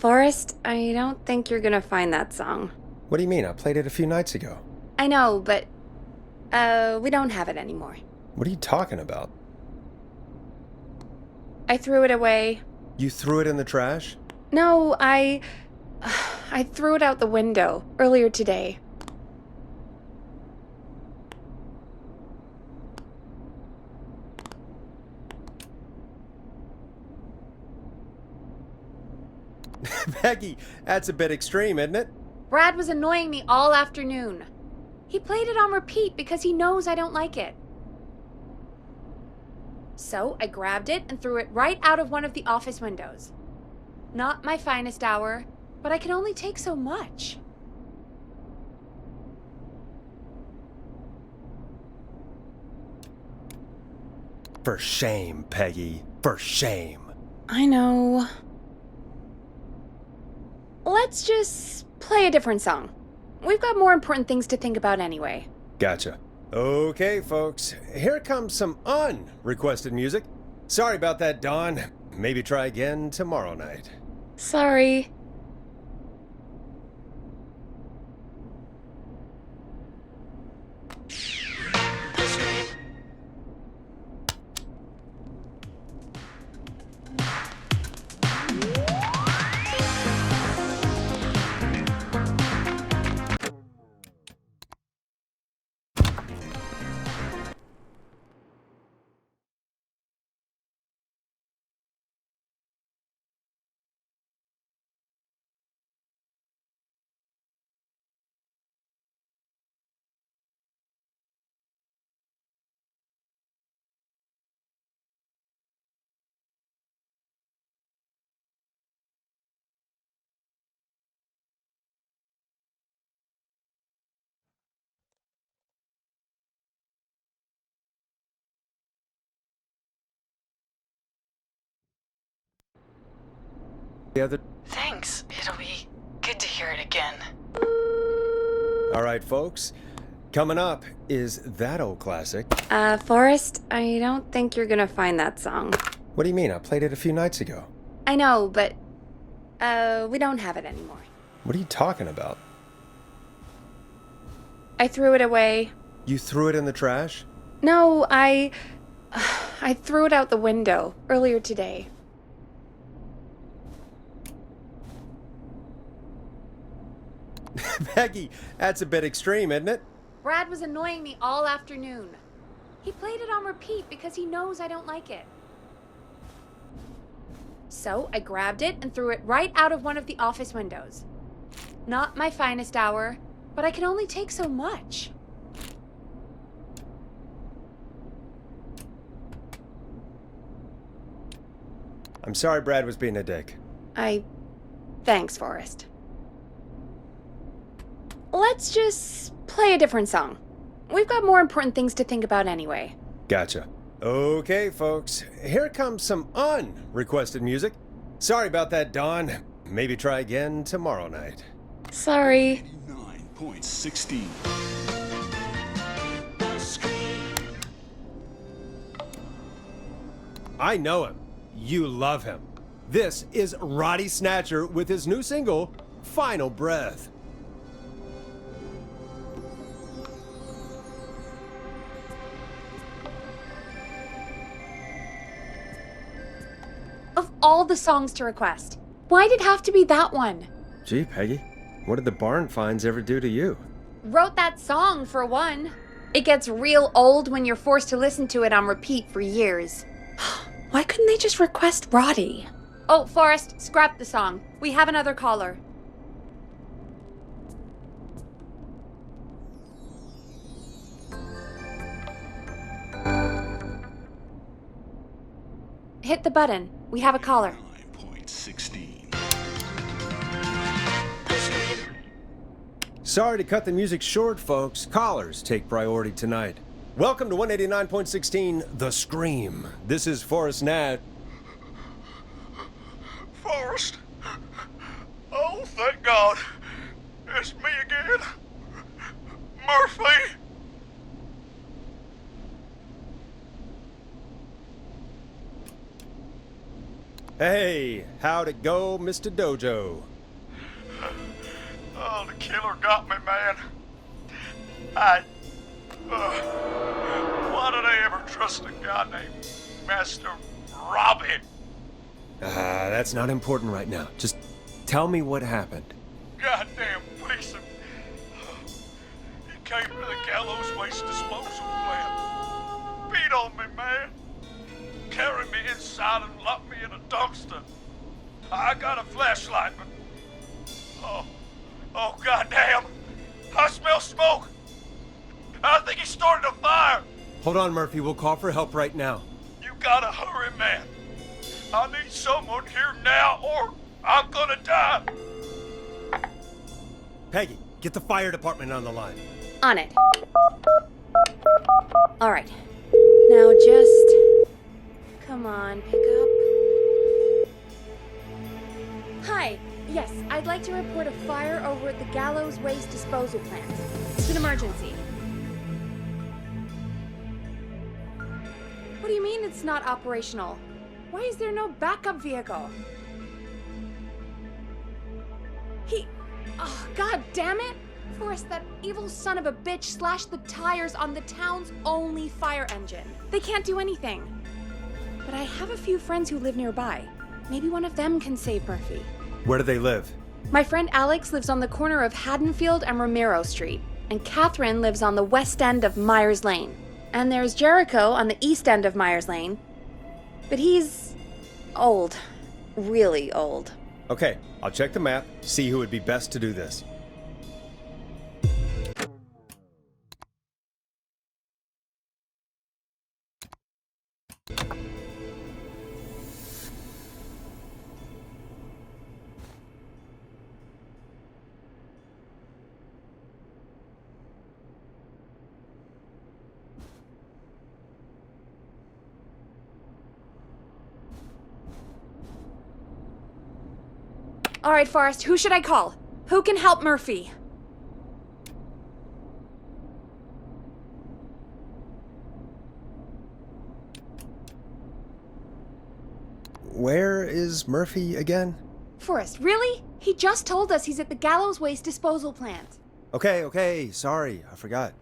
Forrest, I don't think you're gonna find that song. What do you mean? I played it a few nights ago. I know, but, we don't have it anymore. What are you talking about? I threw it away. You threw it in the trash? No, I threw it out the window earlier today. Peggy, that's a bit extreme, isn't it? Brad was annoying me all afternoon. He played it on repeat because he knows I don't like it. So I grabbed it and threw it right out of one of the office windows. Not my finest hour, but I can only take so much. For shame, Peggy. For shame. I know. Let's just play a different song. We've got more important things to think about anyway. Gotcha. Okay, folks. Here comes some unrequested music. Sorry about that, Dawn. Maybe try again tomorrow night. Sorry. The other... Thanks. It'll be good to hear it again. All right, folks. Coming up is that old classic. Forrest, I don't think you're gonna find that song. What do you mean? I played it a few nights ago. I know, but, we don't have it anymore. What are you talking about? I threw it away. You threw it in the trash? No, I threw it out the window earlier today. Peggy, that's a bit extreme, isn't it? Brad was annoying me all afternoon. He played it on repeat because he knows I don't like it. So I grabbed it and threw it right out of one of the office windows. Not my finest hour, but I can only take so much. I'm sorry Brad was being a dick. Thanks, Forrest. Let's just play a different song. We've got more important things to think about anyway. Gotcha. Okay, folks. Here comes some unrequested music. Sorry about that, Dawn. Maybe try again tomorrow night. Sorry. 9.16. I know him. You love him. This is Roddy Snatcher with his new single, Final Breath. Of all the songs to request, why'd it have to be that one? Gee, Peggy, what did the barn finds ever do to you? Wrote that song, for one. It gets real old when you're forced to listen to it on repeat for years. Why couldn't they just request Roddy? Oh, Forrest, scrap the song. We have another caller. Hit the button. We have a caller. 9.16. Sorry to cut the music short, folks. Callers take priority tonight. Welcome to 189.16, The Scream. This is Forrest Nat. Forrest? Oh, thank God. It's me again. Murphy. Hey, how'd it go, Mr. Dojo? Oh, the killer got me, man. Why did I ever trust a guy named Master Robin? That's not important right now. Just tell me what happened. Goddamn piece of... He came to the gallows waste disposal plant. Beat on me, man. Carried me inside and locked me in a dumpster. I got a flashlight, but... Oh, goddamn. I smell smoke. I think he started a fire. Hold on, Murphy. We'll call for help right now. You gotta hurry, man. I need someone here now or I'm gonna die. Peggy, get the fire department on the line. On it. All right. Now just... Come on, pick up. Hi. Yes, I'd like to report a fire over at the Gallows Waste Disposal Plant. It's an emergency. What do you mean it's not operational? Why is there no backup vehicle? Oh, god damn it! Forrest, that evil son of a bitch slashed the tires on the town's only fire engine. They can't do anything. But I have a few friends who live nearby. Maybe one of them can save Murphy. Where do they live? My friend Alex lives on the corner of Haddonfield and Romero Street, and Catherine lives on the west end of Myers Lane. And there's Jericho on the east end of Myers Lane. But he's old. Really old. Okay, I'll check the map, see who would be best to do this. All right, Forrest, who should I call? Who can help Murphy? Where is Murphy again? Forrest, really? He just told us he's at the Gallows Waste disposal plant. Okay, sorry, I forgot.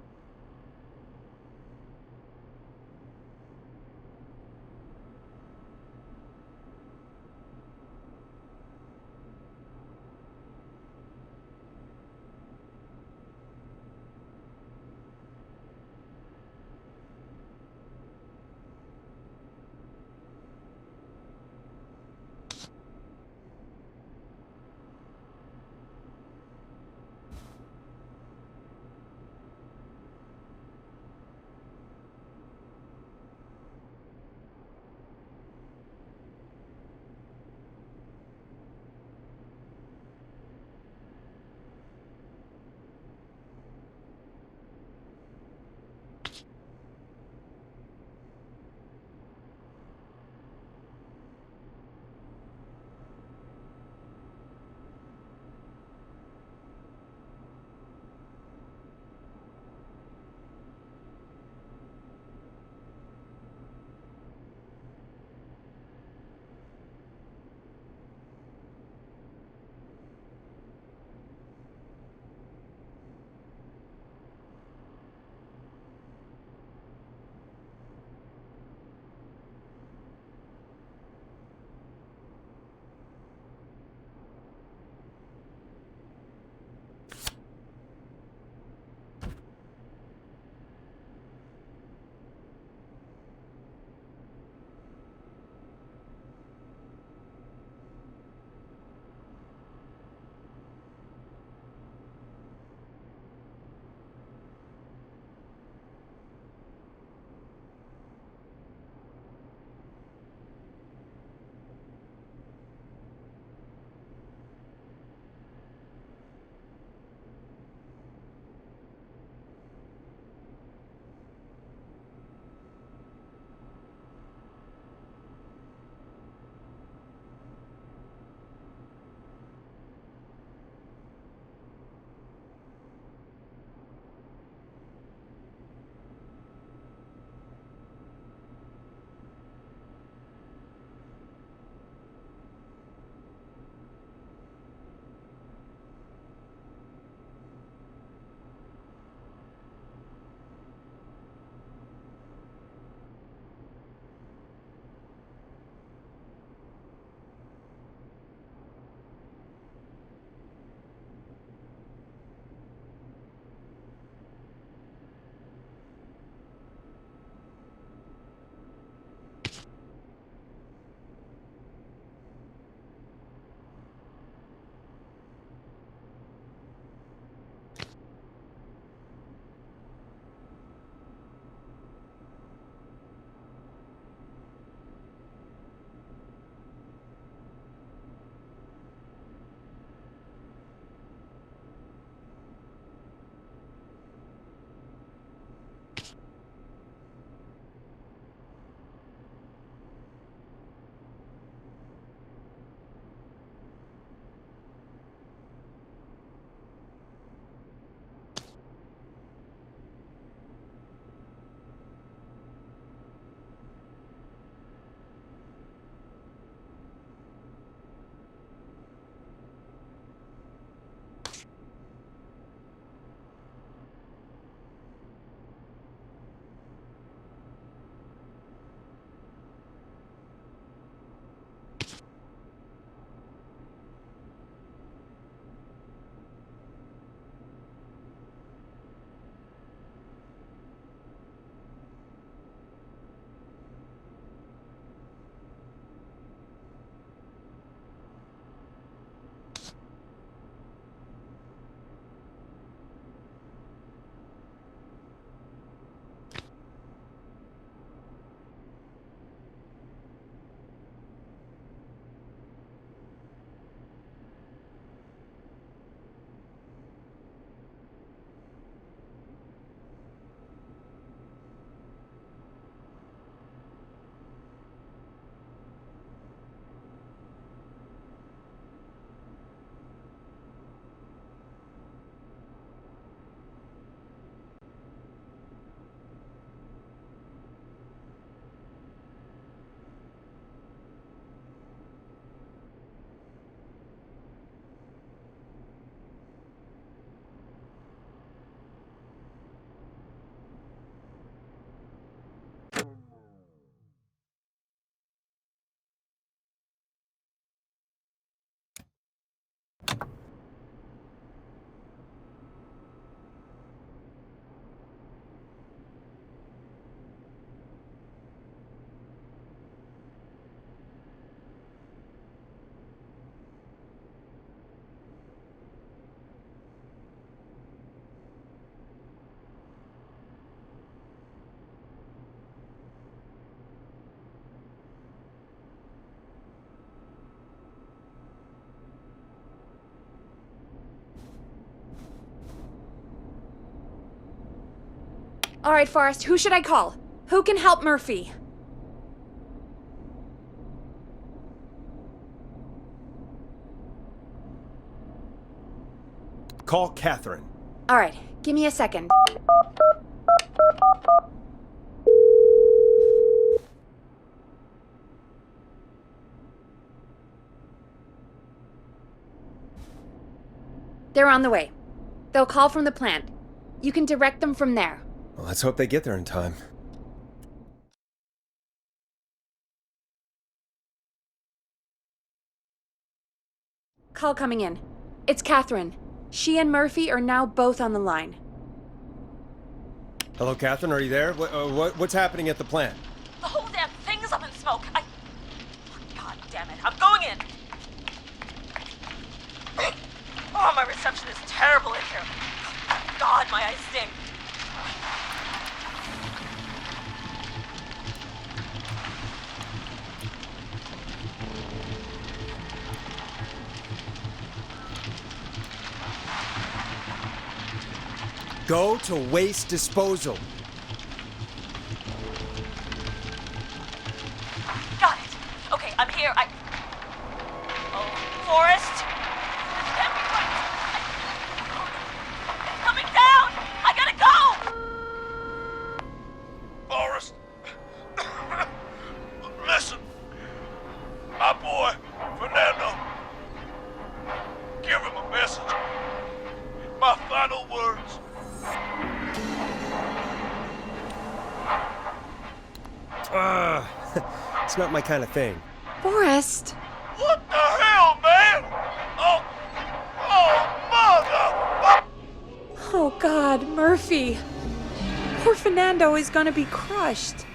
All right, Forrest, who should I call? Who can help Murphy? Call Catherine. All right, give me a second. They're on the way. They'll call from the plant. You can direct them from there. Well, let's hope they get there in time. Call coming in. It's Catherine. She and Murphy are now both on the line. Hello, Catherine, are you there? What's happening at the plant? The whole damn thing is up in smoke. God damn it. I'm going in. Oh, my reception is terrible in here. God, my eyes sting. Go to waste disposal. Got it. Okay, I'm here. Oh, Forrest? Can't be right. It's coming down! I gotta go! Forrest! Listen! My boy, Fernando. Give him a message. My final words. It's not my kind of thing. Forrest! What the hell, man? Mother! Oh, God, Murphy. Poor Fernando is gonna be crushed.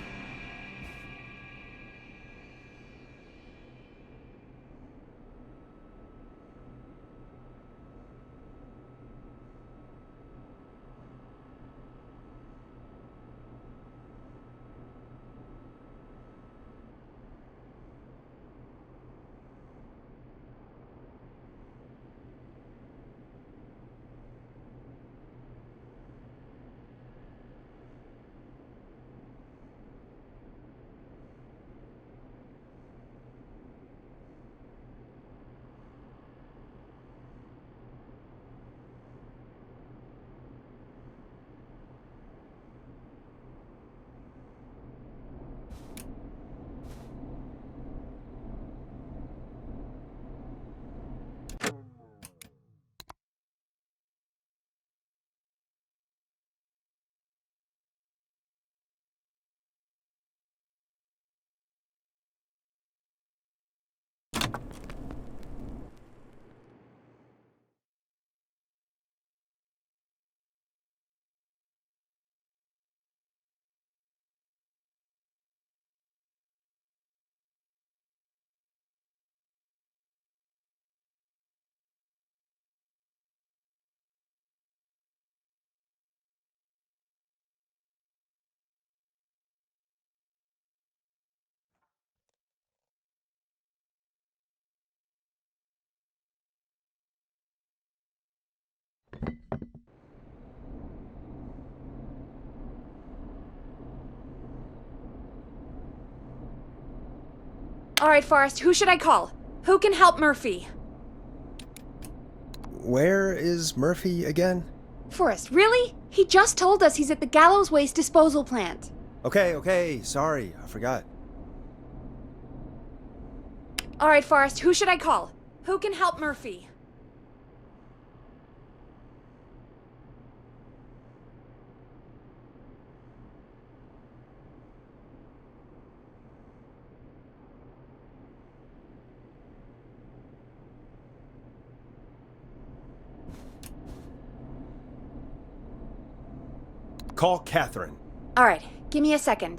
All right, Forrest, who should I call? Who can help Murphy? Where is Murphy again? Forrest, really? He just told us he's at the Gallows Waste Disposal Plant. Okay, sorry, I forgot. All right, Forrest, who should I call? Who can help Murphy? Call Catherine. All right, give me a second.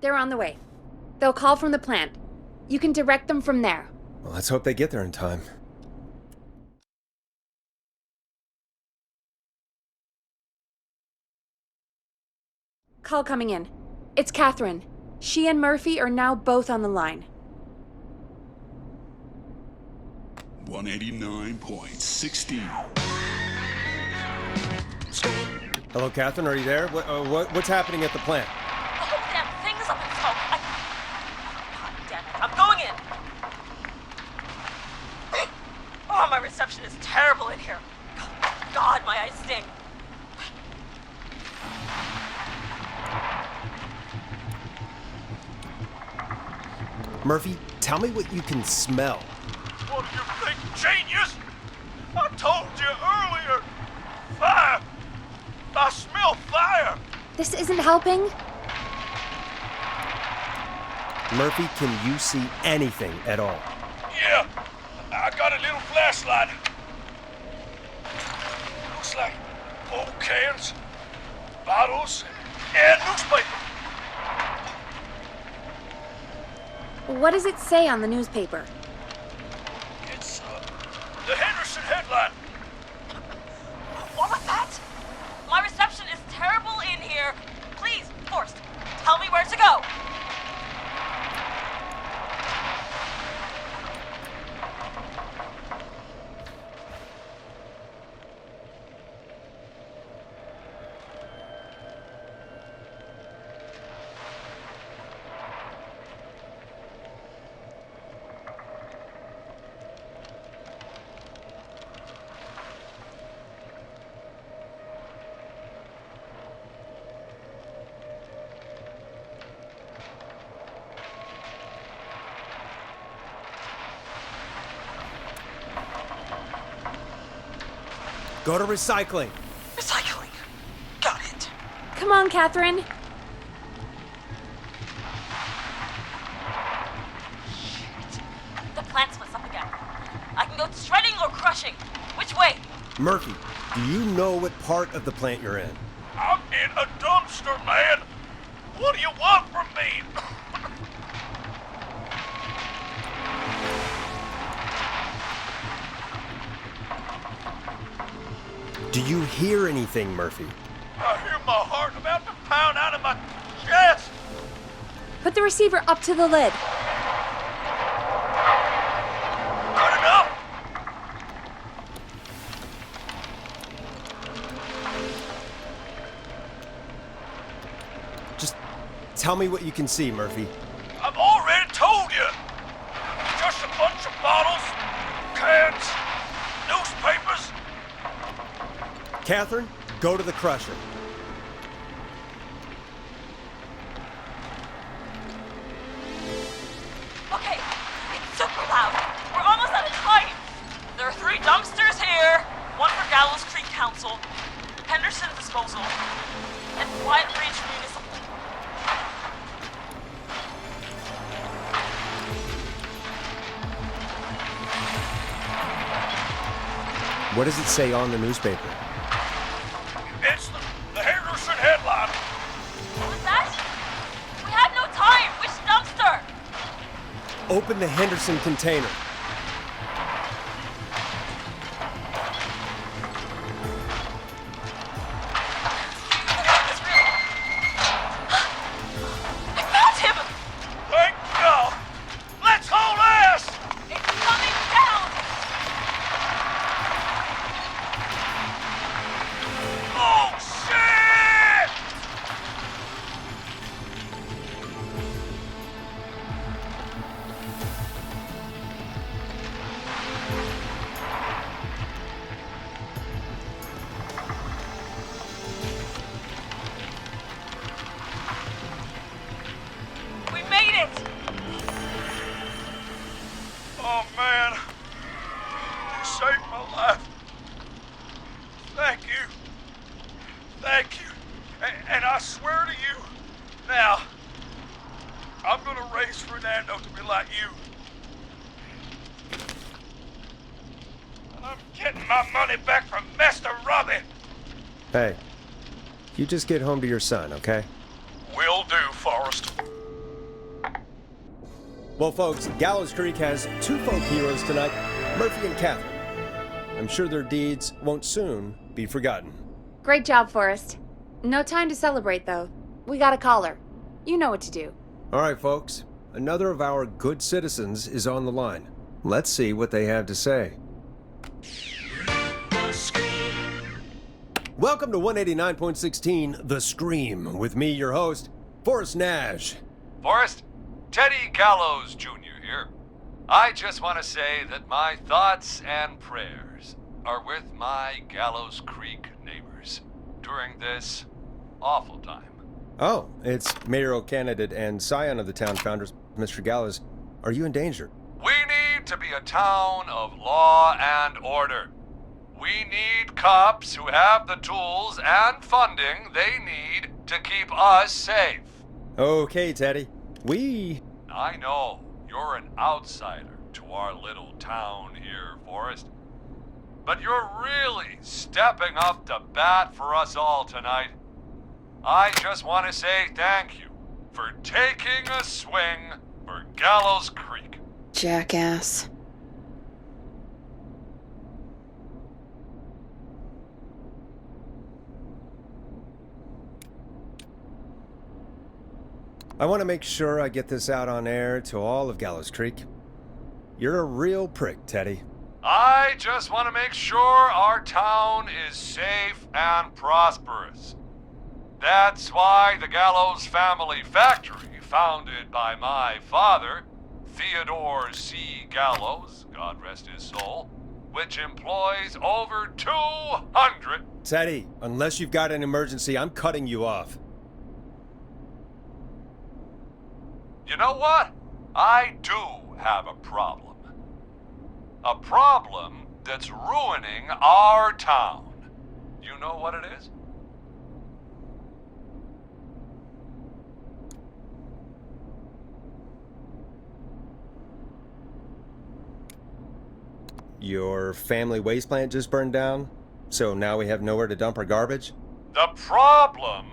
They're on the way. They'll call from the plant. You can direct them from there. Well, let's hope they get there in time. Call coming in. It's Catherine. She and Murphy are now both on the line. 189.16. Hello, Catherine, are you there? What's happening at the plant? The whole damn thing is up in smoke. God damn it. I'm going in. Oh, my reception is terrible in here. God, my eyes sting. Murphy, tell me what you can smell. What do you think, genius? I told you earlier. Fire! I smell fire! This isn't helping. Murphy, can you see anything at all? Yeah, I got a little flashlight. Looks like old cans, bottles, and newspaper. What does it say on the newspaper? It's, the Henderson headline. What was that? My reception is terrible in here. Please, Forrest, tell me where to go. Go to recycling. Recycling. Got it. Come on, Catherine. Shit. The plant's what's up again. I can go to shredding or crushing. Which way? Murphy, do you know what part of the plant you're in? I'm in a dumpster, man. What do you want from me? Do you hear anything, Murphy? I hear my heart about to pound out of my chest. Put the receiver up to the lid. Good enough. Just tell me what you can see, Murphy. I've already told you. Just a bunch of bottles, cans, newspapers. Catherine, go to the crusher. Okay, it's super loud. We're almost out of time. There are 3 dumpsters here. 1 for Gallows Creek Council, Henderson Disposal, and Quiet Ridge Municipal. What does it say on the newspaper? It's the Henderson headline. What was that? We have no time. Which dumpster? Open the Henderson container. I found him. Thank God. Let's haul ass. It's coming down. Oh, shit! We made it. Oh, man. You saved my life. Thank you. Thank you. And I swear to you, now, I'm gonna raise Fernando to be like you. I'm getting my money back from Mr. Robbie. Hey, you just get home to your son, okay? Will do, Forrest. Well, folks, Gallows Creek has 2 folk heroes tonight, Murphy and Catherine. I'm sure their deeds won't soon be forgotten. Great job, Forrest. No time to celebrate, though. We got a caller. You know what to do. All right, folks. Another of our good citizens is on the line. Let's see what they have to say. Welcome to 189.16 The Scream, with me, your host, Forrest Nash. Forrest, Teddy Gallows Jr. here. I just want to say that my thoughts and prayers are with my Gallows Creek neighbors during this awful time. Oh, it's mayoral candidate and scion of the town founders, Mr. Gallows. Are you in danger? We need to be a town of law and order. We need cops who have the tools and funding they need to keep us safe. Okay, Teddy. I know you're an outsider to our little town here, Forrest. But you're really stepping up to bat for us all tonight. I just want to say thank you for taking a swing for Gallows Creek. Jackass. I want to make sure I get this out on air to all of Gallows Creek. You're a real prick, Teddy. I just want to make sure our town is safe and prosperous. That's why the Gallows Family Factory, founded by my father, Theodore C. Gallows, God rest his soul, which employs over 200... Teddy, unless you've got an emergency, I'm cutting you off. You know what? I do have a problem. A problem that's ruining our town. You know what it is? Your family waste plant just burned down? So now we have nowhere to dump our garbage? The problem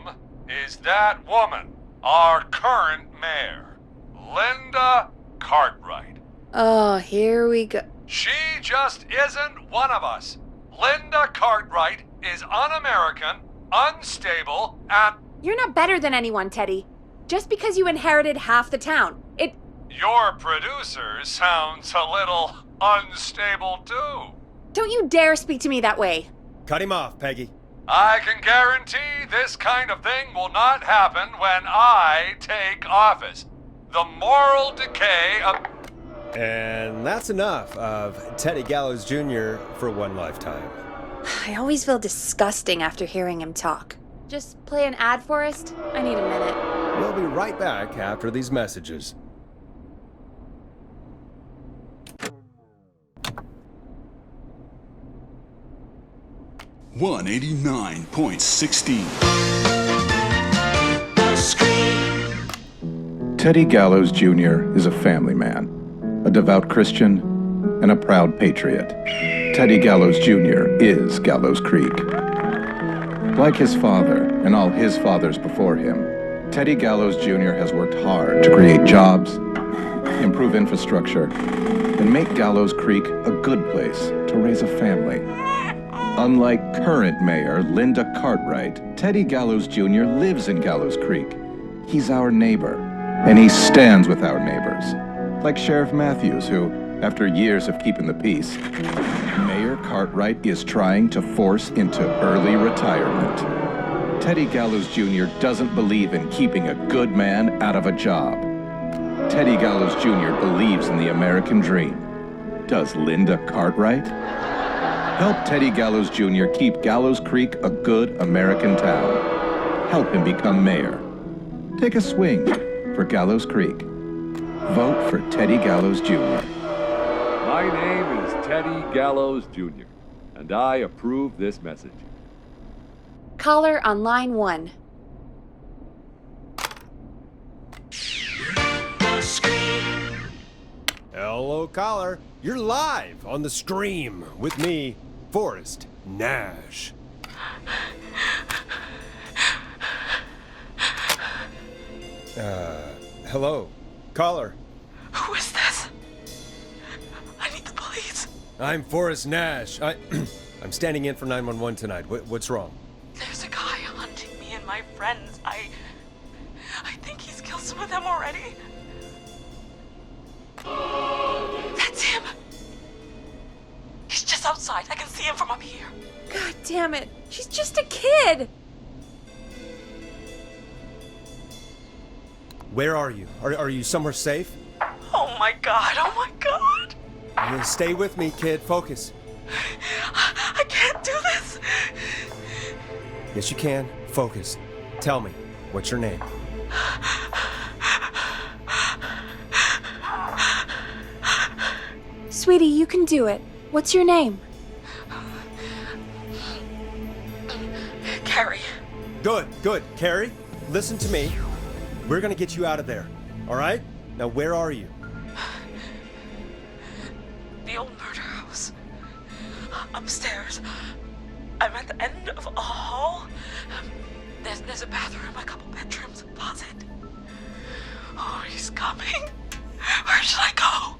is that woman, our current mayor, Linda Cartwright. Oh, here we go. She just isn't one of us. Linda Cartwright is un-American, unstable, and... You're not better than anyone, Teddy. Just because you inherited half the town. Your producer sounds a little unstable, too. Don't you dare speak to me that way. Cut him off, Peggy. I can guarantee this kind of thing will not happen when I take office. The moral decay of... And that's enough of Teddy Gallows Jr. for one lifetime. I always feel disgusting after hearing him talk. Just play an ad, Forrest? I need a minute. We'll be right back after these messages. $189.16. Teddy Gallows Jr. is a family man, a devout Christian, and a proud patriot. Teddy Gallows Jr. is Gallows Creek. Like his father and all his fathers before him, Teddy Gallows Jr. has worked hard to create jobs, improve infrastructure, and make Gallows Creek a good place to raise a family. Unlike current mayor Linda Cartwright, Teddy Gallows Jr. lives in Gallows Creek. He's our neighbor, and he stands with our neighbors. Like Sheriff Matthews, who, after years of keeping the peace, Mayor Cartwright is trying to force into early retirement. Teddy Gallows Jr. doesn't believe in keeping a good man out of a job. Teddy Gallows Jr. believes in the American dream. Does Linda Cartwright? Help Teddy Gallows Jr. keep Gallows Creek a good American town. Help him become mayor. Take a swing for Gallows Creek. Vote for Teddy Gallows Jr. My name is Teddy Gallows Jr., and I approve this message. Caller on line 1. Hello, caller. You're live on the stream with me, Forrest Nash. Hello, caller. Who is this? I need the police. I'm Forrest Nash. I'm standing in for 911 tonight. What's wrong? There's a guy hunting me and my friends. I think he's killed some was with him already. That's him. He's just outside. I can see him from up here. God damn it. She's just a kid. Where are you? Are you somewhere safe? Oh my god, oh my god. Yeah, stay with me, kid. Focus. I can't do this. Yes, you can. Focus. Tell me, what's your name? Sweetie, you can do it. What's your name? Carrie. Good. Carrie, listen to me. We're gonna get you out of there, all right? Now, where are you? The old murder house. Upstairs. I'm at the end of a hall. There's a bathroom, a couple bedrooms, a closet. Oh, he's coming. Where should I go?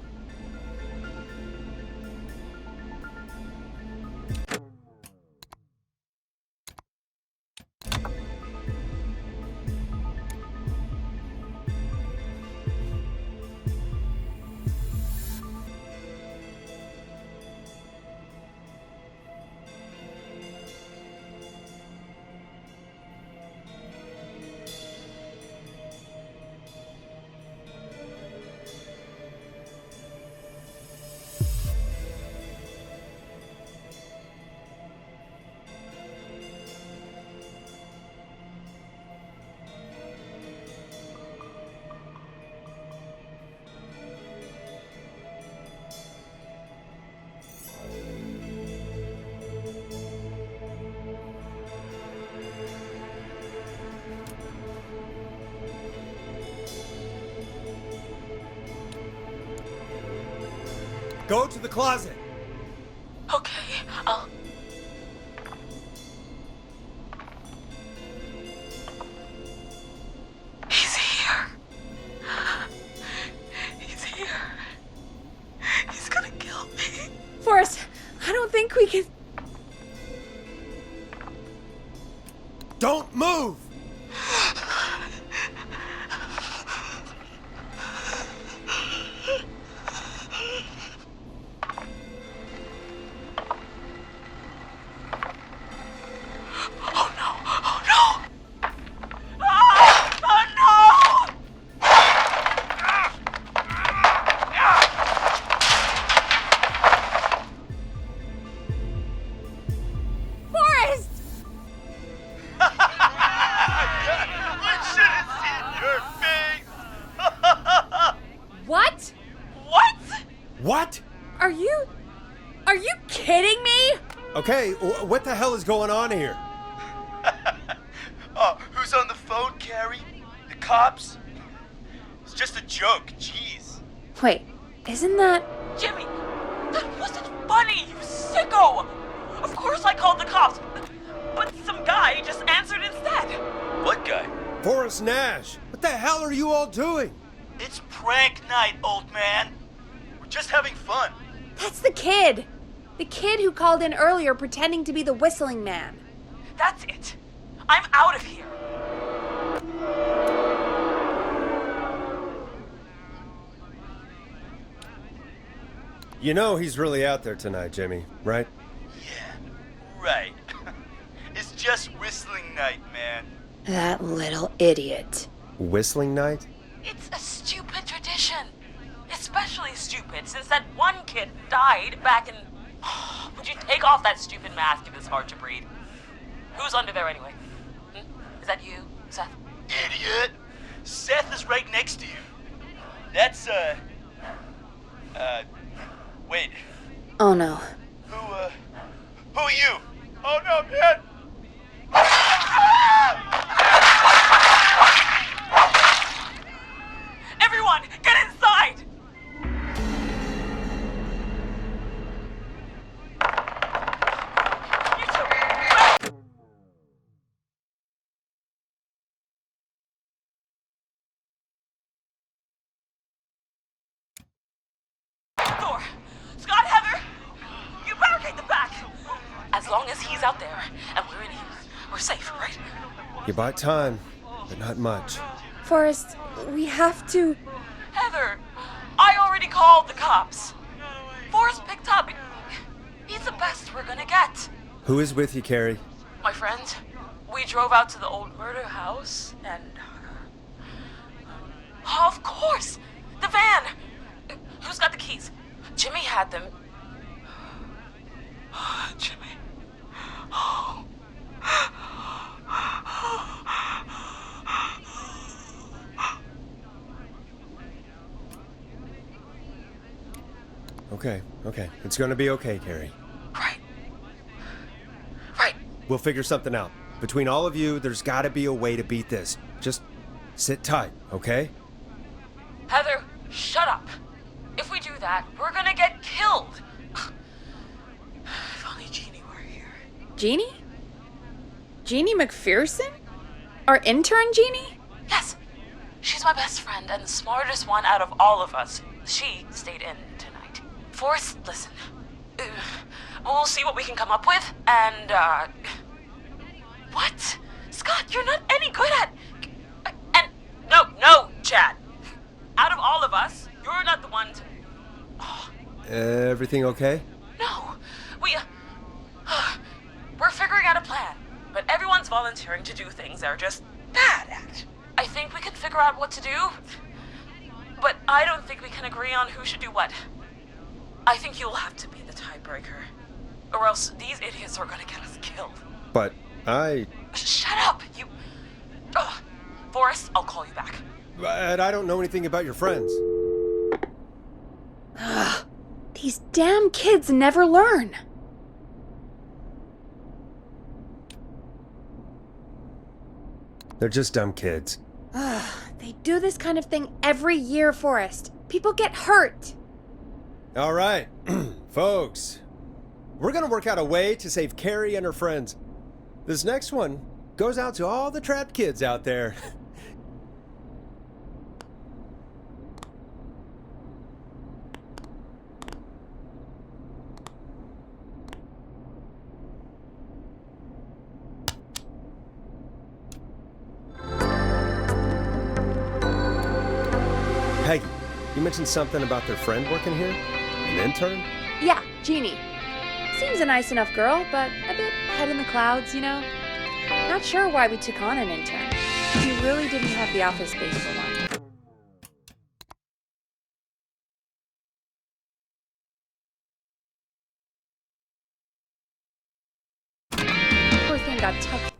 Go to the closet. Okay, I'll... He's here. He's here. He's gonna kill me. Forrest, I don't think we can... Don't move! What? Are you kidding me? Okay, what the hell is going on here? Oh, who's on the phone, Carrie? The cops? It's just a joke, jeez. Wait, isn't that... Jimmy, that wasn't funny, you sicko! Of course I called the cops, but some guy just answered instead. What guy? Forrest Nash. What the hell are you all doing? It's prank night, old man. We're just having fun. That's the kid! The kid who called in earlier pretending to be the whistling man. That's it. I'm out of here. You know he's really out there tonight, Jimmy, right? Yeah, right. It's just whistling night, man. That little idiot. Whistling night? It's a stupid tradition. Especially stupid since that one kid died back in... Would you take off that stupid mask if it's hard to breathe? Who's under there anyway? Is that you, Seth? Idiot! Seth is right next to you. That's, wait. Oh no. Who are you? Oh no, man! Everyone, get inside! You two, door! Scott, Heather! You barricade the back! As long as he's out there and we're in here, we're safe, right? You bought time, but not much. Forrest, We have to... Heather, I already called the cops. Forrest picked up. He's the best we're gonna get. Who is with you, Carrie? My friend, we drove out to the old murder house and... Of course! The van! Who's got the keys? Jimmy had them. Jimmy. Okay. It's gonna be okay, Carrie. Right. We'll figure something out. Between all of you, there's gotta be a way to beat this. Just sit tight, okay? Heather, shut up. If we do that, we're gonna get killed. If only Jeannie were here. Jeannie? Jeannie McPherson? Our intern Jeannie? Yes. She's my best friend and the smartest one out of all of us. She stayed in tonight. Forrest, listen. We'll see what we can come up with, and, What? Scott, you're not any good at... And... No, Chad. Out of all of us, you're not the one to... Oh. Everything okay? No. We're figuring out a plan, but everyone's volunteering to do things they're just bad at. I think we can figure out what to do, but I don't think we can agree on who should do what. I think you'll have to be the tiebreaker, or else these idiots are gonna get us killed. But I... Shut up, you... Forrest, I'll call you back. But I don't know anything about your friends. These damn kids never learn. They're just dumb kids. They do this kind of thing every year, Forrest. People get hurt. All right, folks. We're gonna work out a way to save Carrie and her friends. This next one goes out to all the trapped kids out there. Peggy, you mentioned something about their friend working here? An intern? Yeah, Jeannie. Seems a nice enough girl, but a bit head in the clouds, you know? Not sure why we took on an intern. We really didn't have the office space for one. Poor thing got tucked.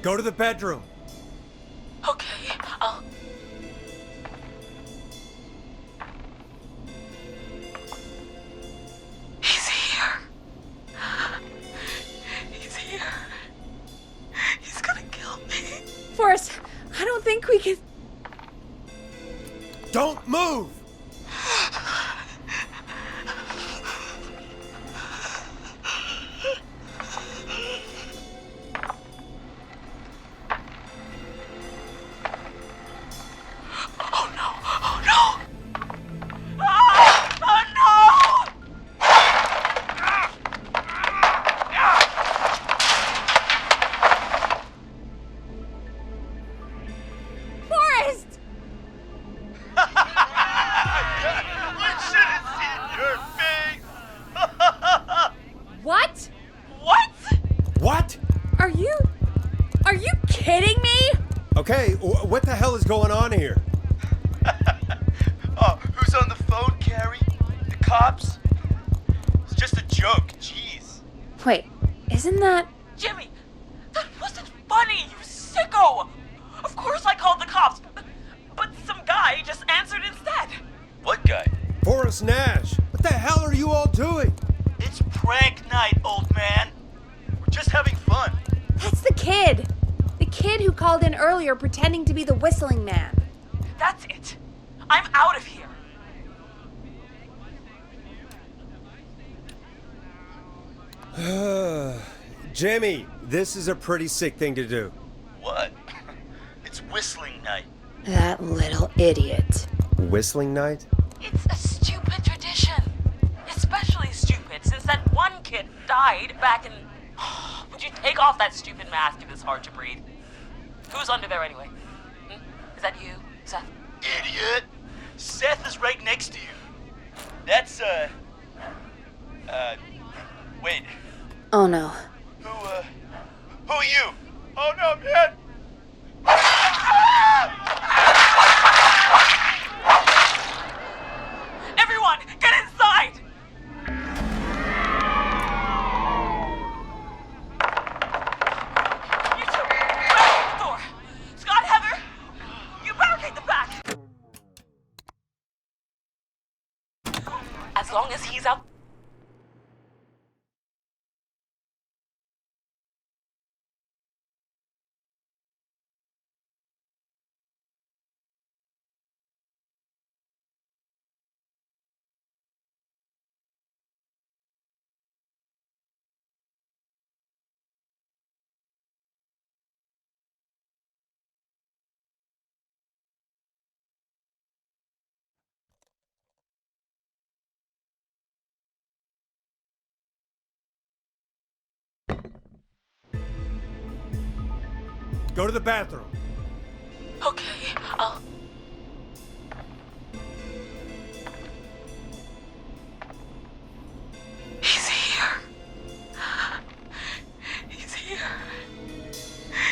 Go to the bedroom. Okay, I'll... He's here. He's here. He's gonna kill me. Forrest, I don't think we can... Don't move! kidding me? Okay, what the hell is going on here? Oh, who's on the phone, Carrie? The cops? It's just a joke, jeez. Wait, isn't that... Jimmy, that wasn't funny, you sicko! Of course I called the cops, but some guy just answered instead. What guy? Forrest Nash! What the hell are you all doing? It's prank night, old man. We're just having fun. That's the kid! The kid who called in earlier pretending to be the whistling man. That's it. I'm out of here. Jimmy, this is a pretty sick thing to do. What? It's whistling night. That little idiot. Whistling night? It's a stupid tradition. Especially stupid since that one kid died back in... Would you take off that stupid mask if it's hard to breathe? Who's under there anyway? Is that you, Seth? Idiot! Seth is right next to you. That's, wait. Oh no. Who are you? Oh no, man! Everyone, get inside! You two, barricade the door. Scott, Heather, you barricade the back. As long as he's out. Go to the bathroom. Okay, I'll... He's here. He's here.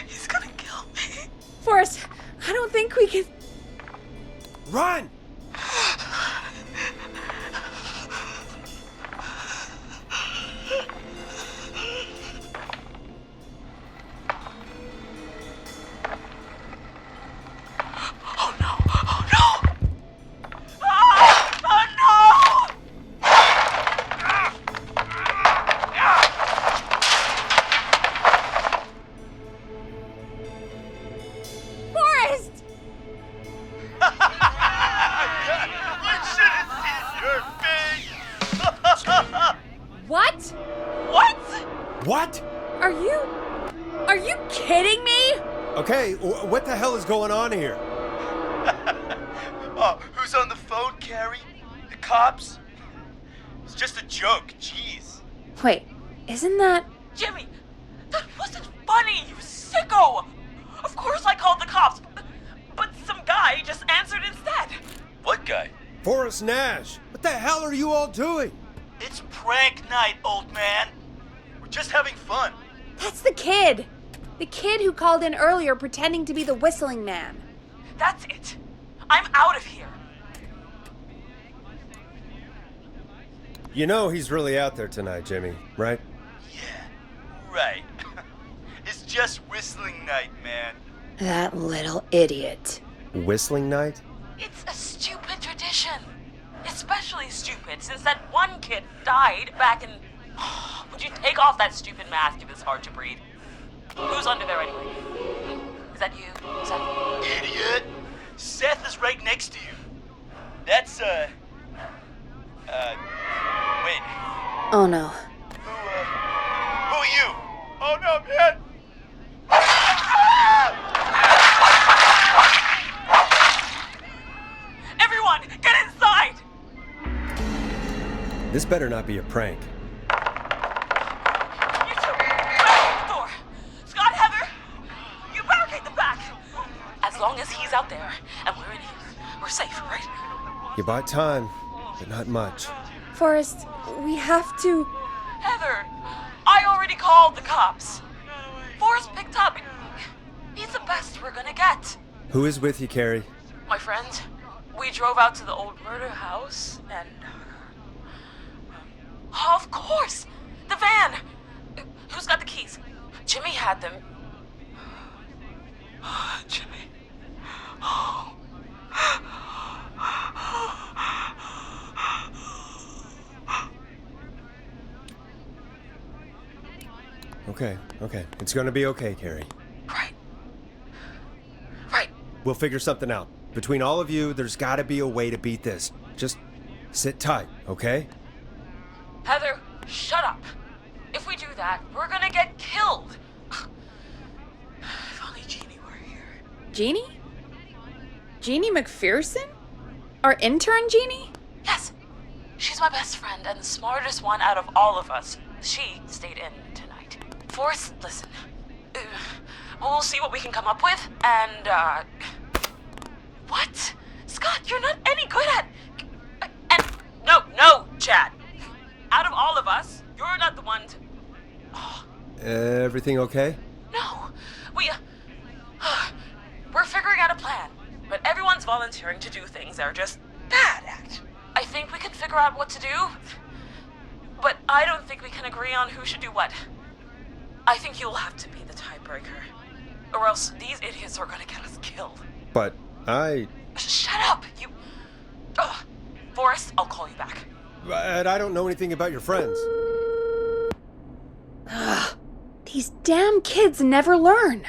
He's gonna kill me. Forrest, I don't think we can... Run! What? What? What? Are you kidding me? Okay, what the hell is going on here? Oh, who's on the phone, Carrie? The cops? It's just a joke, jeez. Wait, isn't that... Jimmy, that wasn't funny, you sicko! Of course I called the cops, but some guy just answered instead. What guy? Forrest Nash! What the hell are you all doing? It's prank night, old man. We're just having fun. That's the kid! The kid who called in earlier pretending to be the whistling man. That's it. I'm out of here. You know he's really out there tonight, Jimmy, right? Yeah, right. It's just whistling night, man. That little idiot. Whistling night? It's a stupid tradition. Especially stupid since that one kid died back in... Would you take off that stupid mask if it's hard to breathe? Who's under there anyway? Is that you, Seth? Idiot! Seth is right next to you. That's, wait. Oh no. Who are you? Oh no, man! Everyone, get inside! This better not be a prank. You two, barricade the door. Scott, Heather, you barricade the back. As long as he's out there and we're in here, we're safe, right? You bought time, but not much. Forrest, we have to... Heather, I already called the cops. Forrest picked up. He's best we're gonna get. Who is with you, Carrie? My friend, we drove out to the old murder house and... of course! The van! Who's got the keys? Jimmy had them. Jimmy. Okay. It's gonna be okay, Carrie. Right. We'll figure something out. Between all of you, there's gotta be a way to beat this. Just sit tight, okay? Heather, shut up. If we do that, we're gonna get killed. If only Jeannie were here. Jeannie? Jeannie McPherson? Our intern Jeannie? Yes. She's my best friend and the smartest one out of all of us. She stayed in tonight. Forrest, listen. We'll see what we can come up with, and, What? Scott, you're not any good at... And... No, Chad. Out of all of us, you're not the one to... Everything okay? No. We're figuring out a plan, but everyone's volunteering to do things they're just bad at. I think we can figure out what to do, but I don't think we can agree on who should do what. I think you'll have to be the tiebreaker, or else these idiots are gonna get us killed. But Shut up, you... Forrest, I'll call you back. But I don't know anything about your friends. These damn kids never learn.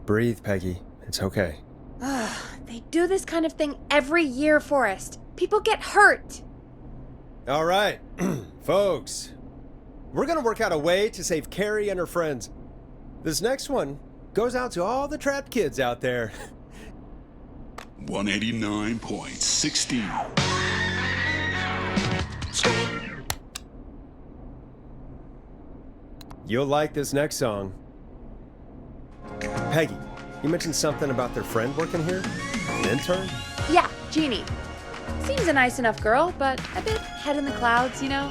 Breathe, Peggy. It's okay. They do this kind of thing every year, Forrest. People get hurt. All right, folks. We're gonna work out a way to save Carrie and her friends. This next one goes out to all the trapped kids out there. 189.16. You'll like this next song. Peggy, you mentioned something about their friend working here? An intern? Yeah, Jeannie. Seems a nice enough girl, but a bit head in the clouds, you know?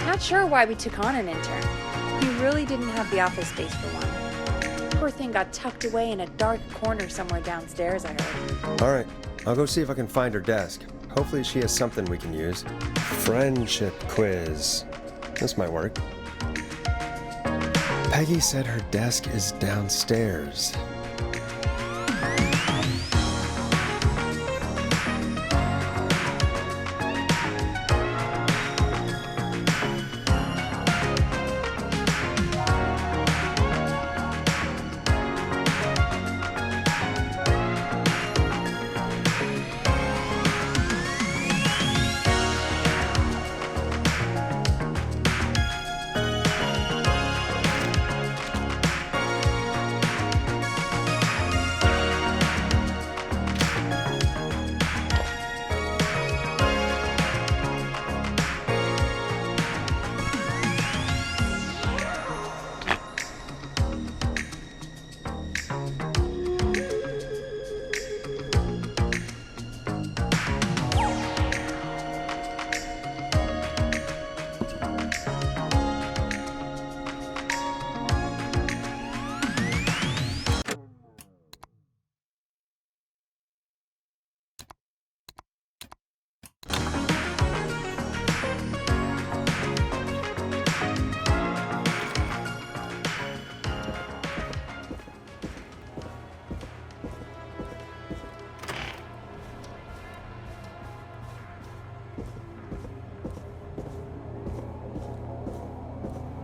Not sure why we took on an intern. We really didn't have the office space for one. Poor thing got tucked away in a dark corner somewhere downstairs, I heard. All right, I'll go see if I can find her desk. Hopefully she has something we can use. Friendship quiz. This might work. Peggy said her desk is downstairs.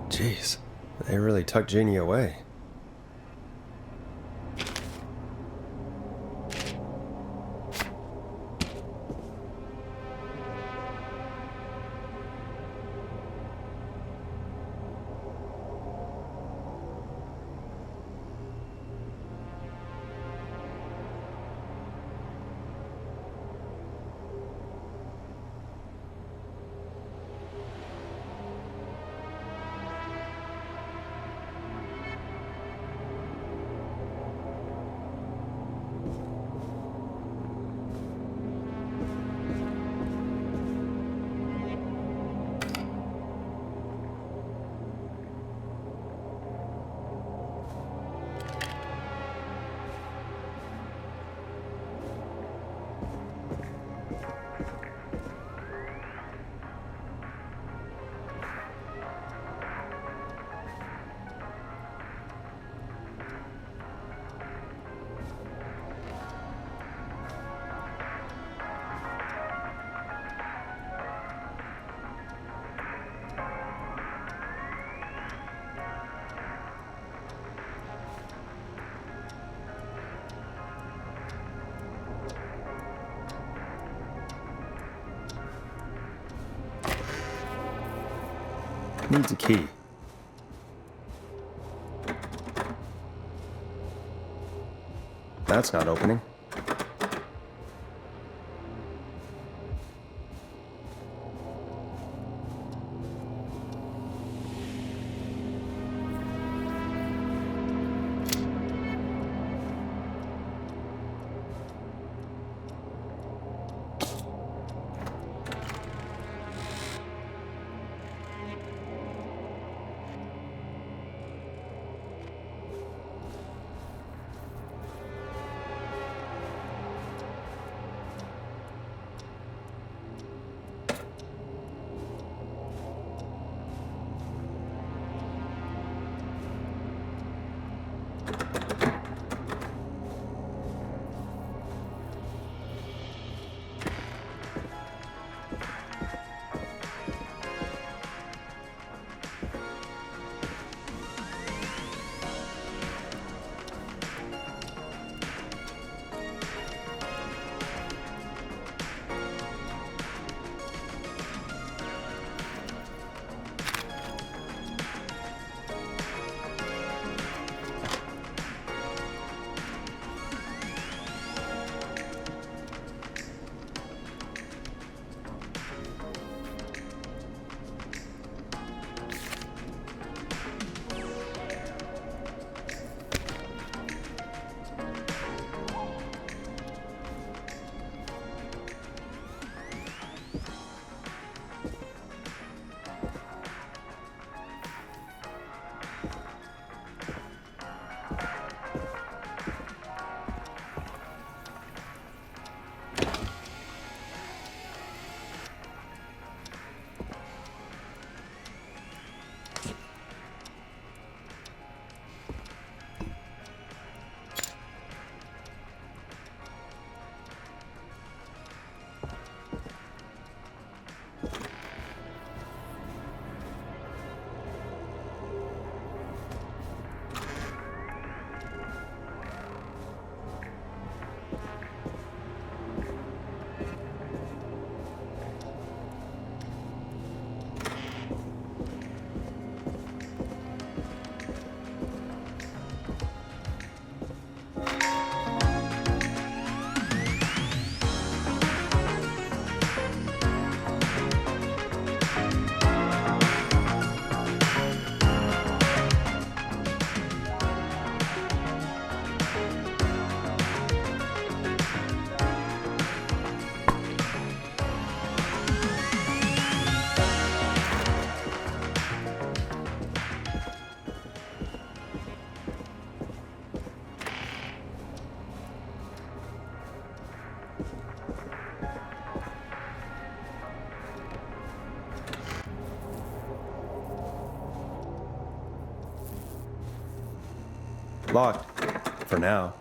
Jeez, they really tucked Jeannie away. Needs a key. That's not opening. Locked. For now.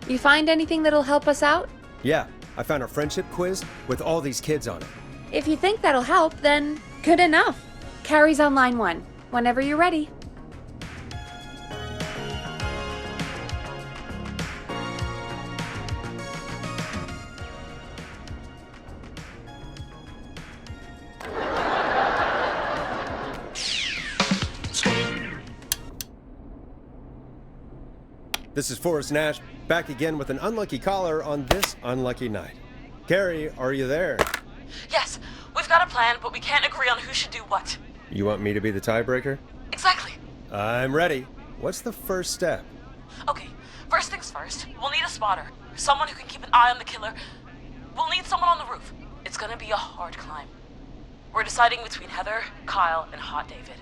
You find anything that'll help us out? Yeah, I found a friendship quiz with all these kids on it. If you think that'll help, then good enough. Carrie's on line 1, whenever you're ready. This is Forrest Nash, back again with an unlucky caller on this unlucky night. Carrie, are you there? Yes, we've got a plan, but we can't agree on who should do what. You want me to be the tiebreaker? Exactly. I'm ready. What's the first step? Okay, first things first, we'll need a spotter. Someone who can keep an eye on the killer. We'll need someone on the roof. It's gonna be a hard climb. We're deciding between Heather, Kyle, and Hot David.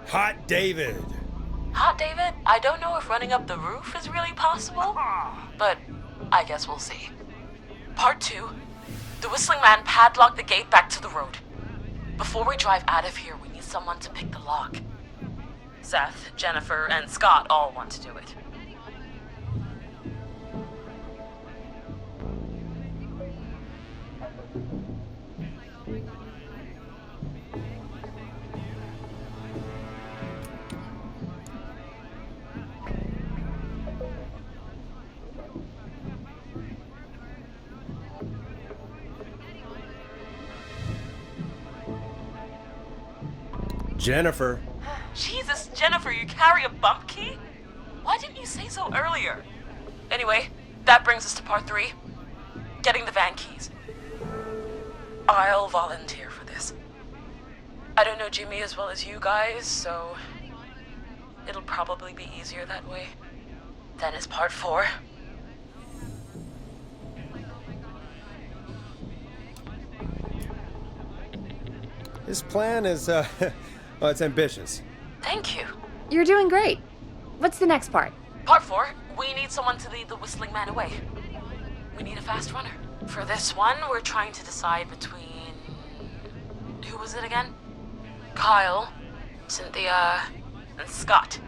Hot David! Hot David? I don't know if running up the roof is really possible, but I guess we'll see. Part 2. The Whistling Man padlocked the gate back to the road. Before we drive out of here, we need someone to pick the lock. Seth, Jennifer, and Scott all want to do it. Jennifer. Jesus, Jennifer, you carry a bump key? Why didn't you say so earlier? Anyway, that brings us to part 3. Getting the van keys. I'll volunteer for this. I don't know Jimmy as well as you guys, so it'll probably be easier that way. Then it's part 4. His plan is, well, it's ambitious. Thank you. You're doing great. What's the next part? Part 4, we need someone to lead the Whistling Man away. We need a fast runner. For this one, we're trying to decide between... Who was it again? Kyle, Cynthia, and Scott.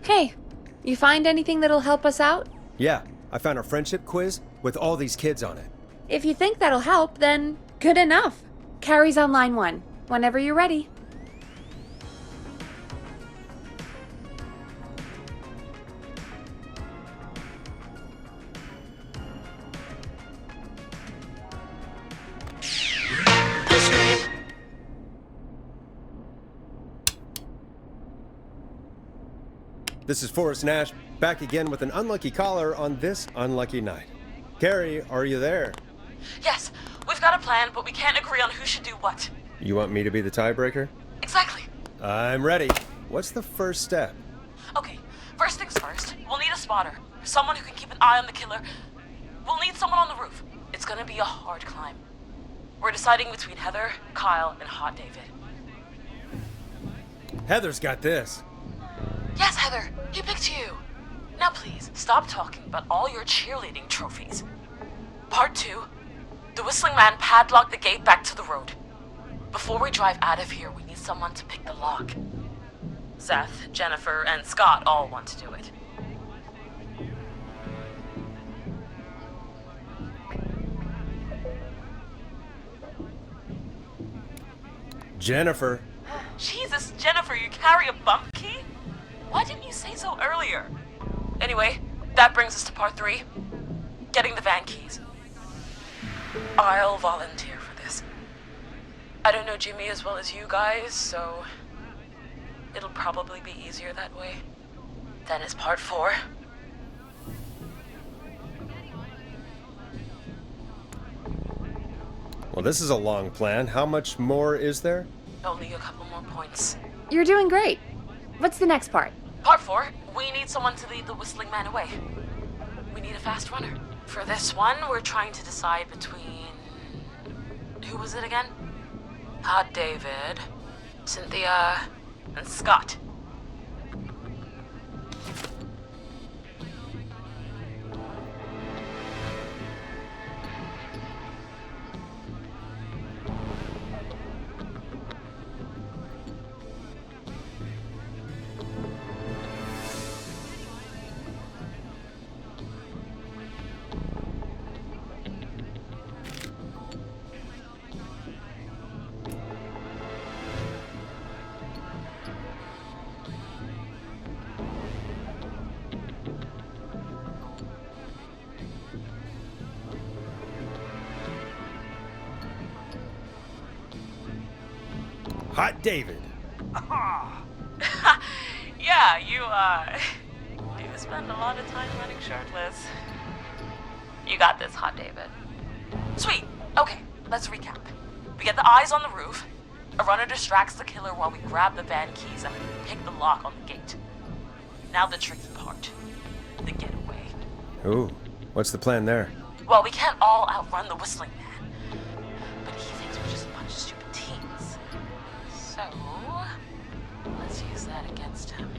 Hey, you find anything that'll help us out? Yeah, I found a friendship quiz with all these kids on it. If you think that'll help, then good enough. Carrie's on line 1, whenever you're ready. This is Forrest Nash, back again with an unlucky caller on this unlucky night. Carrie, are you there? Yes, we've got a plan, but we can't agree on who should do what. You want me to be the tiebreaker? Exactly. I'm ready. What's the first step? Okay, first things first, we'll need a spotter. Someone who can keep an eye on the killer. We'll need someone on the roof. It's gonna be a hard climb. We're deciding between Heather, Kyle, and Hot David. Heather's got this. Yes, Heather, he picked you. Now please, stop talking about all your cheerleading trophies. Part 2, the Whistling Man padlocked the gate back to the road. Before we drive out of here, we need someone to pick the lock. Seth, Jennifer, and Scott all want to do it. Jennifer. Jesus, Jennifer, you carry a bump key? Why didn't you say so earlier? Anyway, that brings us to part 3. Getting the van keys. I'll volunteer for this. I don't know Jimmy as well as you guys, so it'll probably be easier that way. Then is part 4. Well, this is a long plan. How much more is there? Only a couple more points. You're doing great. What's the next part? Part 4, we need someone to lead the Whistling Man away. We need a fast runner. For this one, we're trying to decide between... Who was it again? Hot David, Cynthia, and Scott. Hot David. Yeah, you spend a lot of time running shirtless. You got this, Hot David. Sweet. Okay, let's recap. We get the eyes on the roof. A runner distracts the killer while we grab the van keys and pick the lock on the gate. Now the tricky part. The getaway. Ooh, what's the plan there? Well, we can't all outrun the Whistling Man. But he thinks we're just a bunch of stupid teens. So, let's use that against him.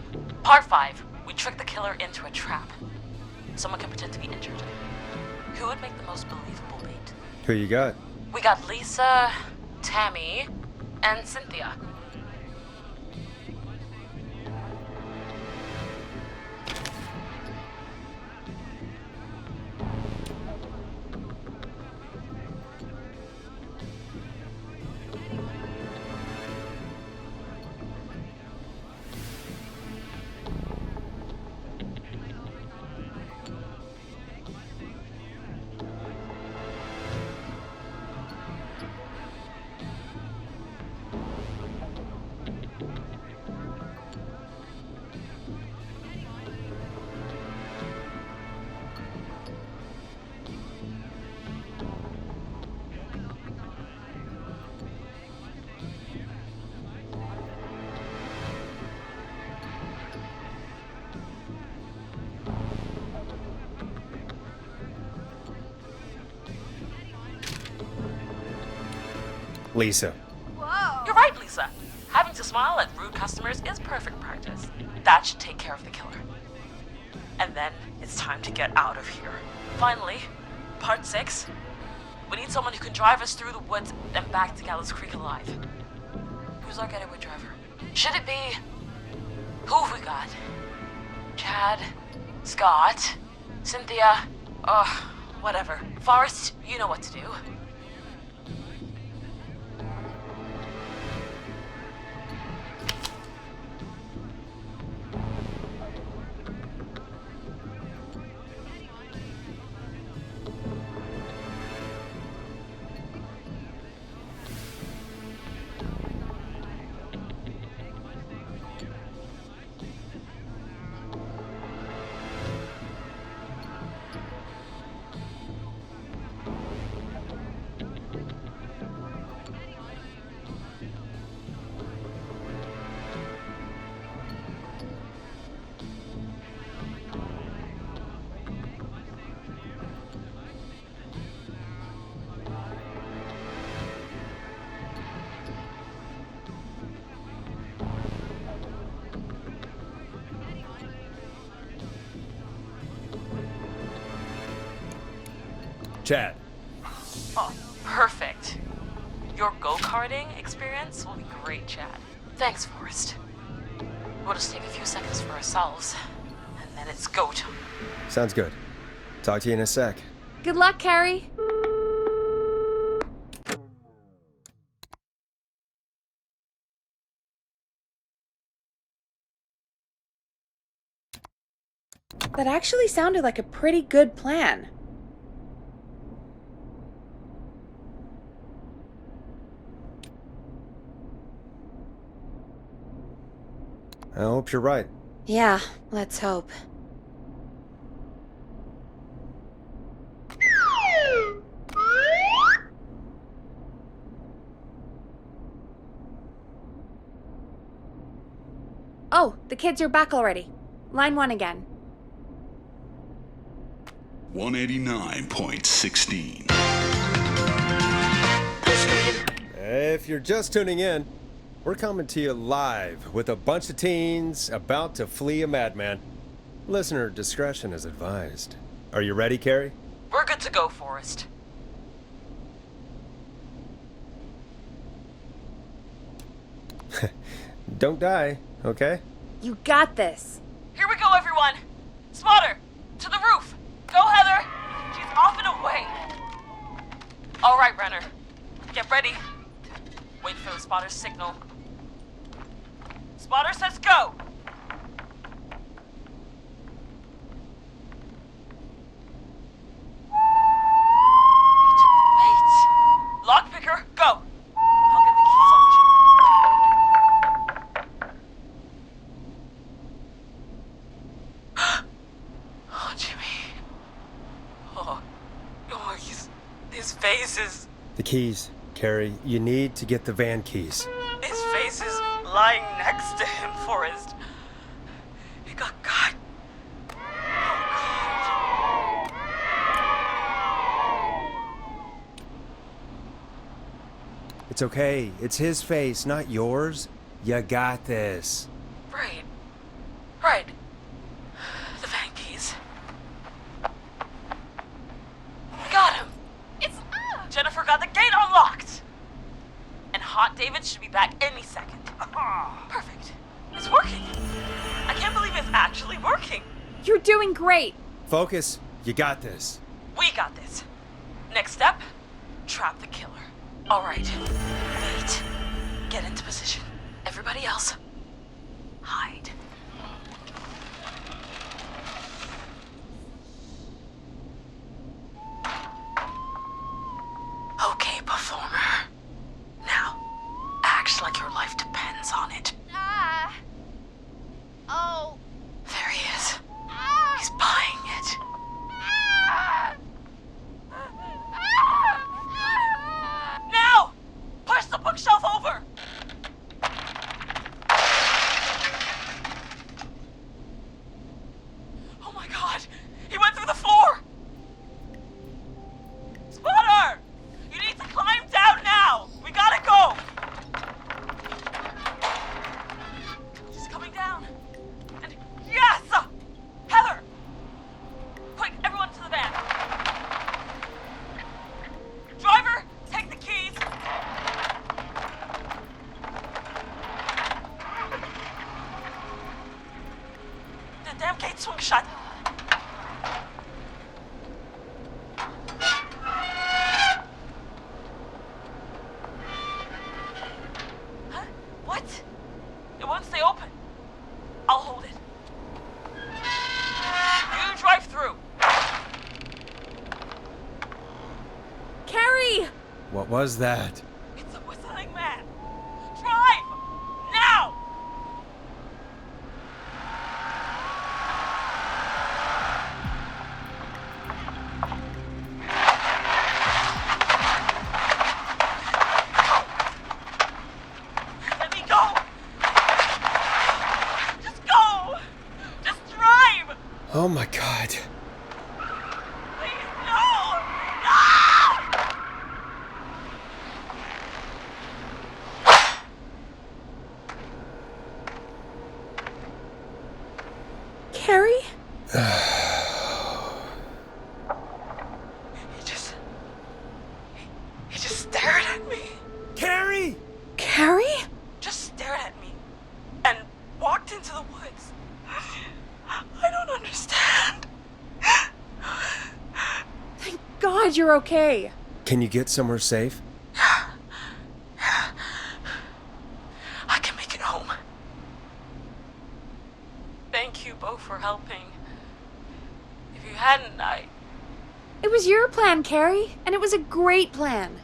Part 5. We trick the killer into a trap. Someone can pretend to be injured. Who would make the most believable bait? Who you got? We got Lisa, Tammy, and Cynthia. Lisa. Whoa. You're right, Lisa. Having to smile at rude customers is perfect practice. That should take care of the killer. And then it's time to get out of here. Finally, part 6. We need someone who can drive us through the woods and back to Gallows Creek alive. Who's our getaway driver? Should it be... Who have we got? Chad, Scott, Cynthia, whatever. Forrest, you know what to do. Chad. Oh, perfect. Your go-karting experience will be great, Chad. Thanks, Forrest. We'll just take a few seconds for ourselves, and then it's go time. Sounds good. Talk to you in a sec. Good luck, Carrie. That actually sounded like a pretty good plan. I hope you're right. Yeah, let's hope. Oh, the kids are back already. Line 1 again. 189.16. If you're just tuning in, we're coming to you live with a bunch of teens about to flee a madman. Listener discretion is advised. Are you ready, Carrie? We're good to go, Forrest. Don't die, okay? You got this. Here we go, everyone. Spotter, to the roof. Go, Heather. She's off and away. All right, Renner. Get ready. Wait for the spotter's signal. Spotter says go. He took the bait. Lockpicker, go. I'll get the keys off Jimmy. Oh, Jimmy. Oh, his face is... The keys, Carrie. You need to get the van keys. His face is lying next to him, Forrest. He got caught. Oh, God. It's okay. It's his face, not yours. You got this. Right. The van keys. Got him. It's... Jennifer got the gate unlocked. And Hot David should be back any second. Perfect. It's working. I can't believe it's actually working. You're doing great. Focus. You got this. We got this. Next step, trap the killer. All right. Wait. Get into position. Everybody else, hide. Okay, performer. Now, act like your life depends on it. Oh. There he is. He's buying it. Now! Push the bookshelf over! The damn gate swung shut. Huh? What? It won't stay open. I'll hold it. You drive through. Carrie! What was that? It's a whistling man. Drive! Now! Let me go! Just go! Just drive! Oh my god. Please, no! No! Carrie? He just stared at me. Carrie! Carrie? Just stared at me and walked into the woods. I don't understand. Thank God you're okay. Can you get somewhere safe? I can make it home. Thank you both for helping. If you hadn't, It was your plan, Carrie, and it was a great plan.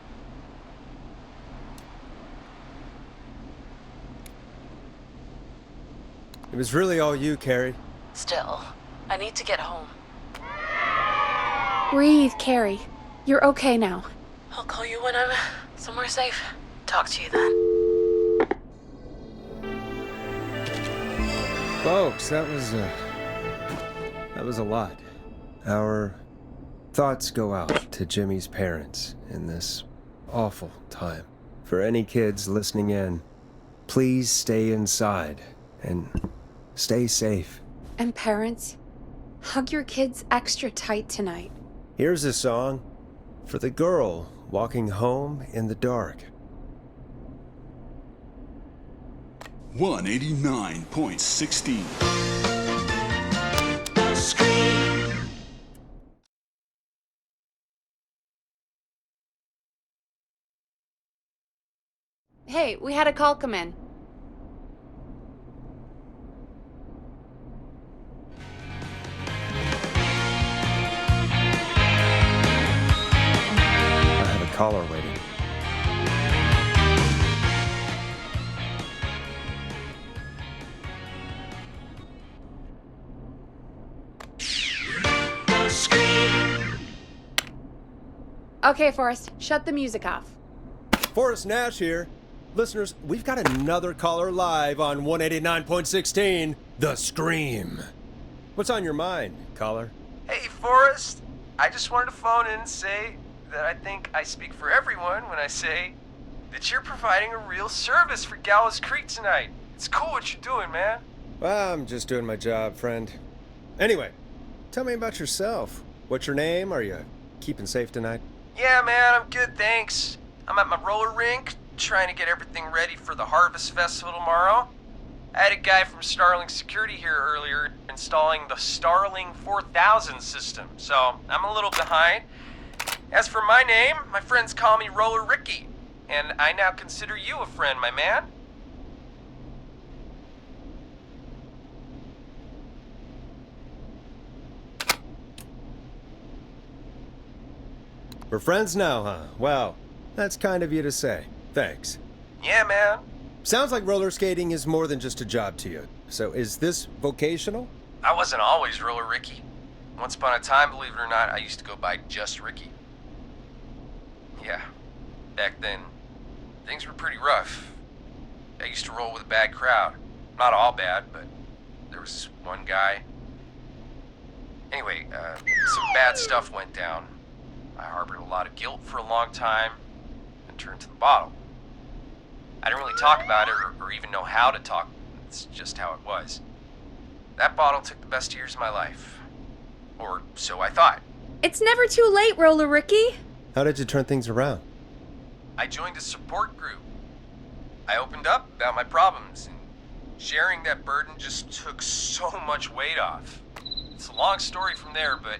It was really all you, Carrie. Still, I need to get home. Breathe, Carrie. You're okay now. I'll call you when I'm somewhere safe. Talk to you then. Folks, that was a lot. Our thoughts go out to Jimmy's parents in this awful time. For any kids listening in, please stay inside and stay safe. And parents, hug your kids extra tight tonight. Here's a song for the girl walking home in the dark. 189.16. Hey, we had a call come in. I have a caller waiting. Okay, Forrest, shut the music off. Forrest Nash here. Listeners, we've got another caller live on 189.16, The Scream. What's on your mind, caller? Hey, Forrest. I just wanted to phone in and say that I think I speak for everyone when I say that you're providing a real service for Gallows Creek tonight. It's cool what you're doing, man. Well, I'm just doing my job, friend. Anyway, tell me about yourself. What's your name? Are you keeping safe tonight? Yeah, man, I'm good, thanks. I'm at my roller rink, trying to get everything ready for the Harvest Festival tomorrow. I had a guy from Starling Security here earlier installing the Starling 4000 system, so I'm a little behind. As for my name, my friends call me Roller Ricky, and I now consider you a friend, my man. We're friends now, huh? Well, that's kind of you to say. Thanks. Yeah, man. Sounds like roller skating is more than just a job to you. So is this vocational? I wasn't always Roller Ricky. Once upon a time, believe it or not, I used to go by just Ricky. Yeah, back then, things were pretty rough. I used to roll with a bad crowd. Not all bad, but there was this one guy. Anyway, some bad stuff went down. I harbored a lot of guilt for a long time and turned to the bottle. I didn't really talk about it or even know how to talk. It's just how it was. That bottle took the best years of my life. Or so I thought. It's never too late, Roller Ricky. How did you turn things around? I joined a support group. I opened up about my problems, and Sharing that burden just took so much weight off. It's a long story from there, but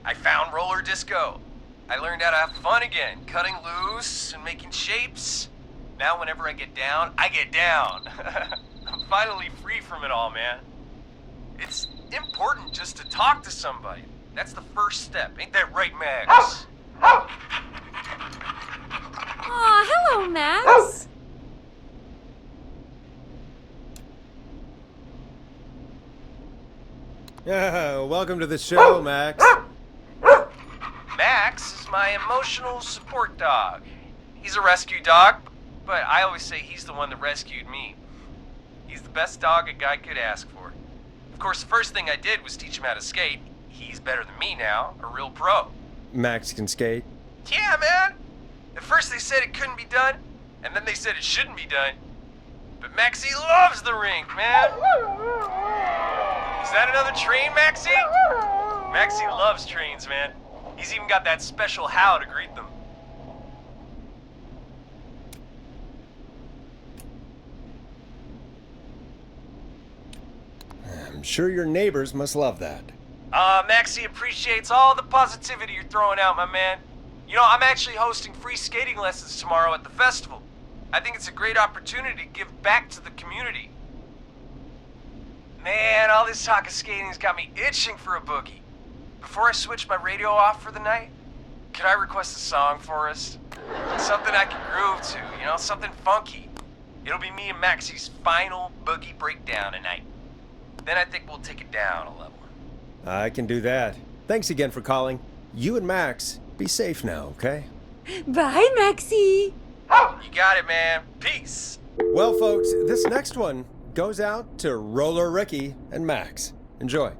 I found roller disco. I learned how to have fun again, cutting loose and making shapes. Now whenever I get down, I get down. I'm finally free from it all, man. It's important just to talk to somebody. That's the first step. Ain't that right, Max? Aw, hello, Max. Yeah, welcome to the show, Max. Max is my emotional support dog. He's a rescue dog, but I always say he's the one that rescued me. He's the best dog a guy could ask for. Of course, the first thing I did was teach him how to skate. He's better than me now, a real pro. Max can skate. Yeah, man. At first they said it couldn't be done, and then they said it shouldn't be done. But Maxie loves the rink, man. Is that another train, Maxie? Maxie loves trains, man. He's even got that special how to greet them. I'm sure your neighbors must love that. Maxie appreciates all the positivity you're throwing out, my man. You know, I'm actually hosting free skating lessons tomorrow at the festival. I think it's a great opportunity to give back to the community. Man, all this talk of skating's got me itching for a boogie. Before I switch my radio off for the night, could I request a song for us? Something I can groove to, you know, something funky. It'll be me and Maxie's final boogie breakdown tonight. Then I think we'll take it down a level. I can do that. Thanks again for calling. You and Max, be safe now, okay? Bye, Maxie. You got it, man. Peace. Well, folks, this next one goes out to Roller Ricky and Max. Enjoy.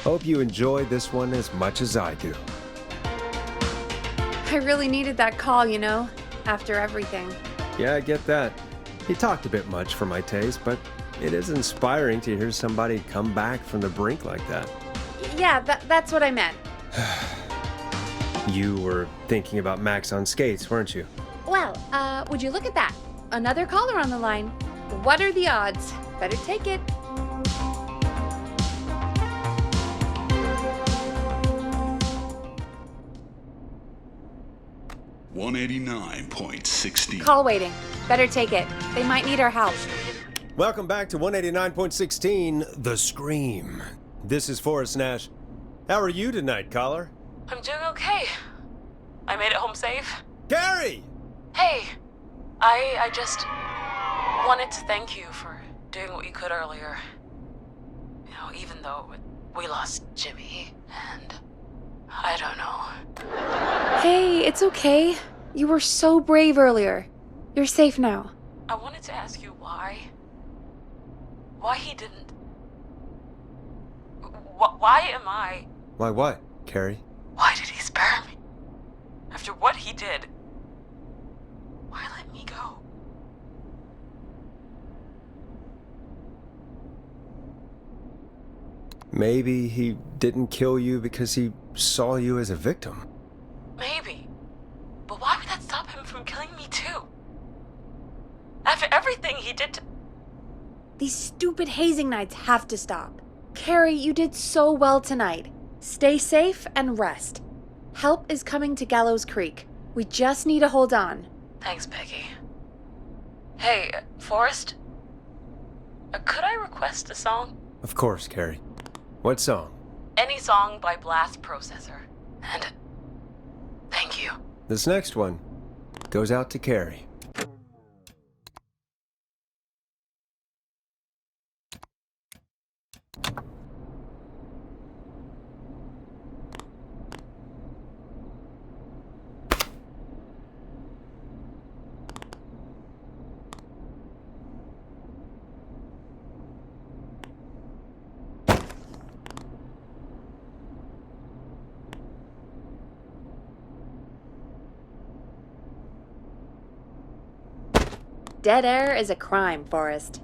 Hope you enjoy this one as much as I do. I really needed that call, you know, after everything. Yeah, I get that. He talked a bit much for my taste, but it is inspiring to hear somebody come back from the brink like that. Yeah, that's what I meant. You were thinking about Max on skates, weren't you? Well, would you look at that? Another caller on the line. What are the odds? Better take it. $189.60. Call waiting. Better take it. They might need our help. Welcome back to 189.16, The Scream. This is Forrest Nash. How are you tonight, caller? I'm doing okay. I made it home safe. Gary! Hey, I just wanted to thank you for doing what you could earlier. You know, even though we lost Jimmy, and I don't know. Hey, it's okay. You were so brave earlier. You're safe now. I wanted to ask you why he didn't. Why am I? Why what, Carrie? Why did he spare me? After what he did, why let me go? Maybe he didn't kill you because he saw you as a victim. Maybe. But why would that stop him from killing me too? After everything he did to... These stupid hazing nights have to stop. Carrie, you did so well tonight. Stay safe and rest. Help is coming to Gallows Creek. We just need to hold on. Thanks, Peggy. Hey, Forrest? Could I request a song? Of course, Carrie. What song? Any song by Blast Processor. And thank you. This next one goes out to Carrie. Dead air is a crime, Forrest.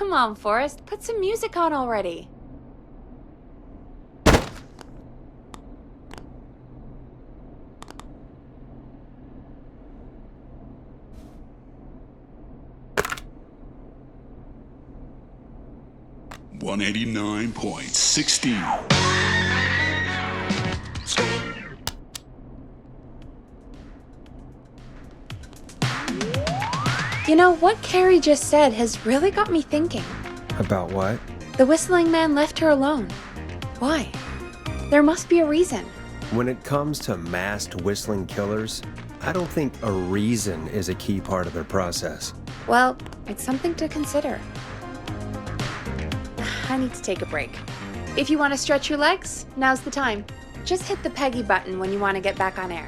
Come on, Forrest, put some music on already. $189.16. You know, what Carrie just said has really got me thinking. About what? The whistling man left her alone. Why? There must be a reason. When it comes to masked whistling killers, I don't think a reason is a key part of their process. Well, it's something to consider. I need to take a break. If you want to stretch your legs, now's the time. Just hit the Peggy button when you want to get back on air.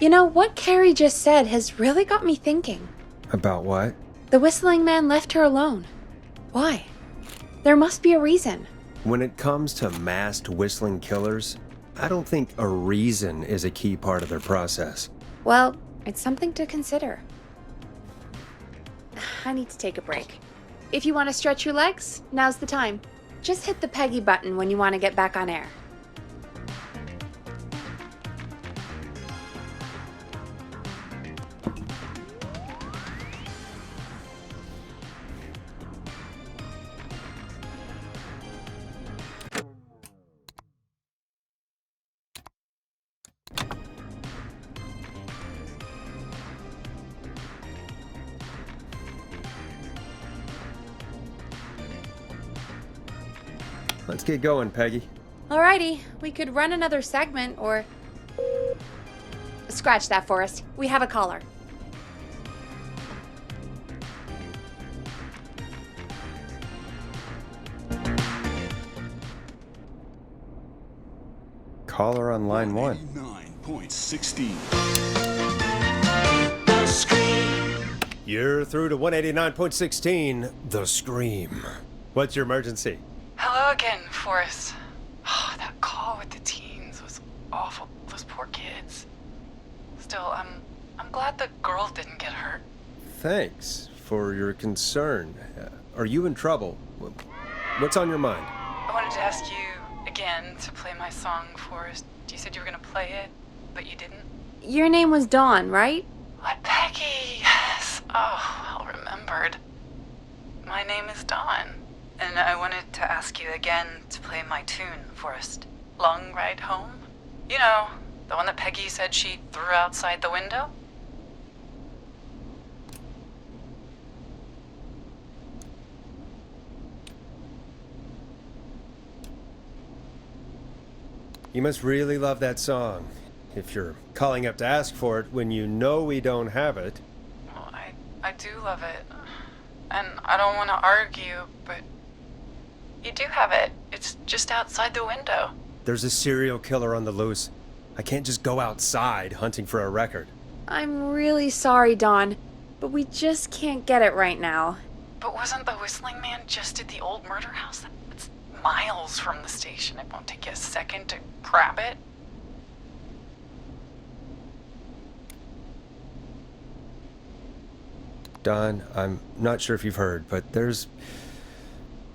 You know, what Carrie just said has really got me thinking. About what? The whistling man left her alone. Why? There must be a reason. When it comes to masked whistling killers, I don't think a reason is a key part of their process. Well, it's something to consider. I need to take a break. If you want to stretch your legs, now's the time. Just hit the Peggy button when you want to get back on air. Let's get going, Peggy. Alrighty, we could run another segment or... Scratch that, Forrest. We have a caller. Caller on line 1. 9.16. You're through to 189.16, The Scream. What's your emergency? Hello again, Forrest. Oh, that call with the teens was awful. Those poor kids. Still, I'm glad the girl didn't get hurt. Thanks for your concern. Are you in trouble? What's on your mind? I wanted to ask you again to play my song, Forrest. You said you were gonna play it, but you didn't. Your name was Dawn, right? What, Peggy? Yes. Oh, well remembered. My name is Dawn. And I wanted to ask you again to play my tune, Forrest. Long Ride Home? You know, the one that Peggy said she threw outside the window? You must really love that song. If you're calling up to ask for it when you know we don't have it. Well, I do love it. And I don't want to argue, but... You do have it. It's just outside the window. There's a serial killer on the loose. I can't just go outside hunting for a record. I'm really sorry, Dawn, but we just can't get it right now. But wasn't the Whistling Man just at the old murder house? It's miles from the station. It won't take you a second to grab it. Don, I'm not sure if you've heard, but there's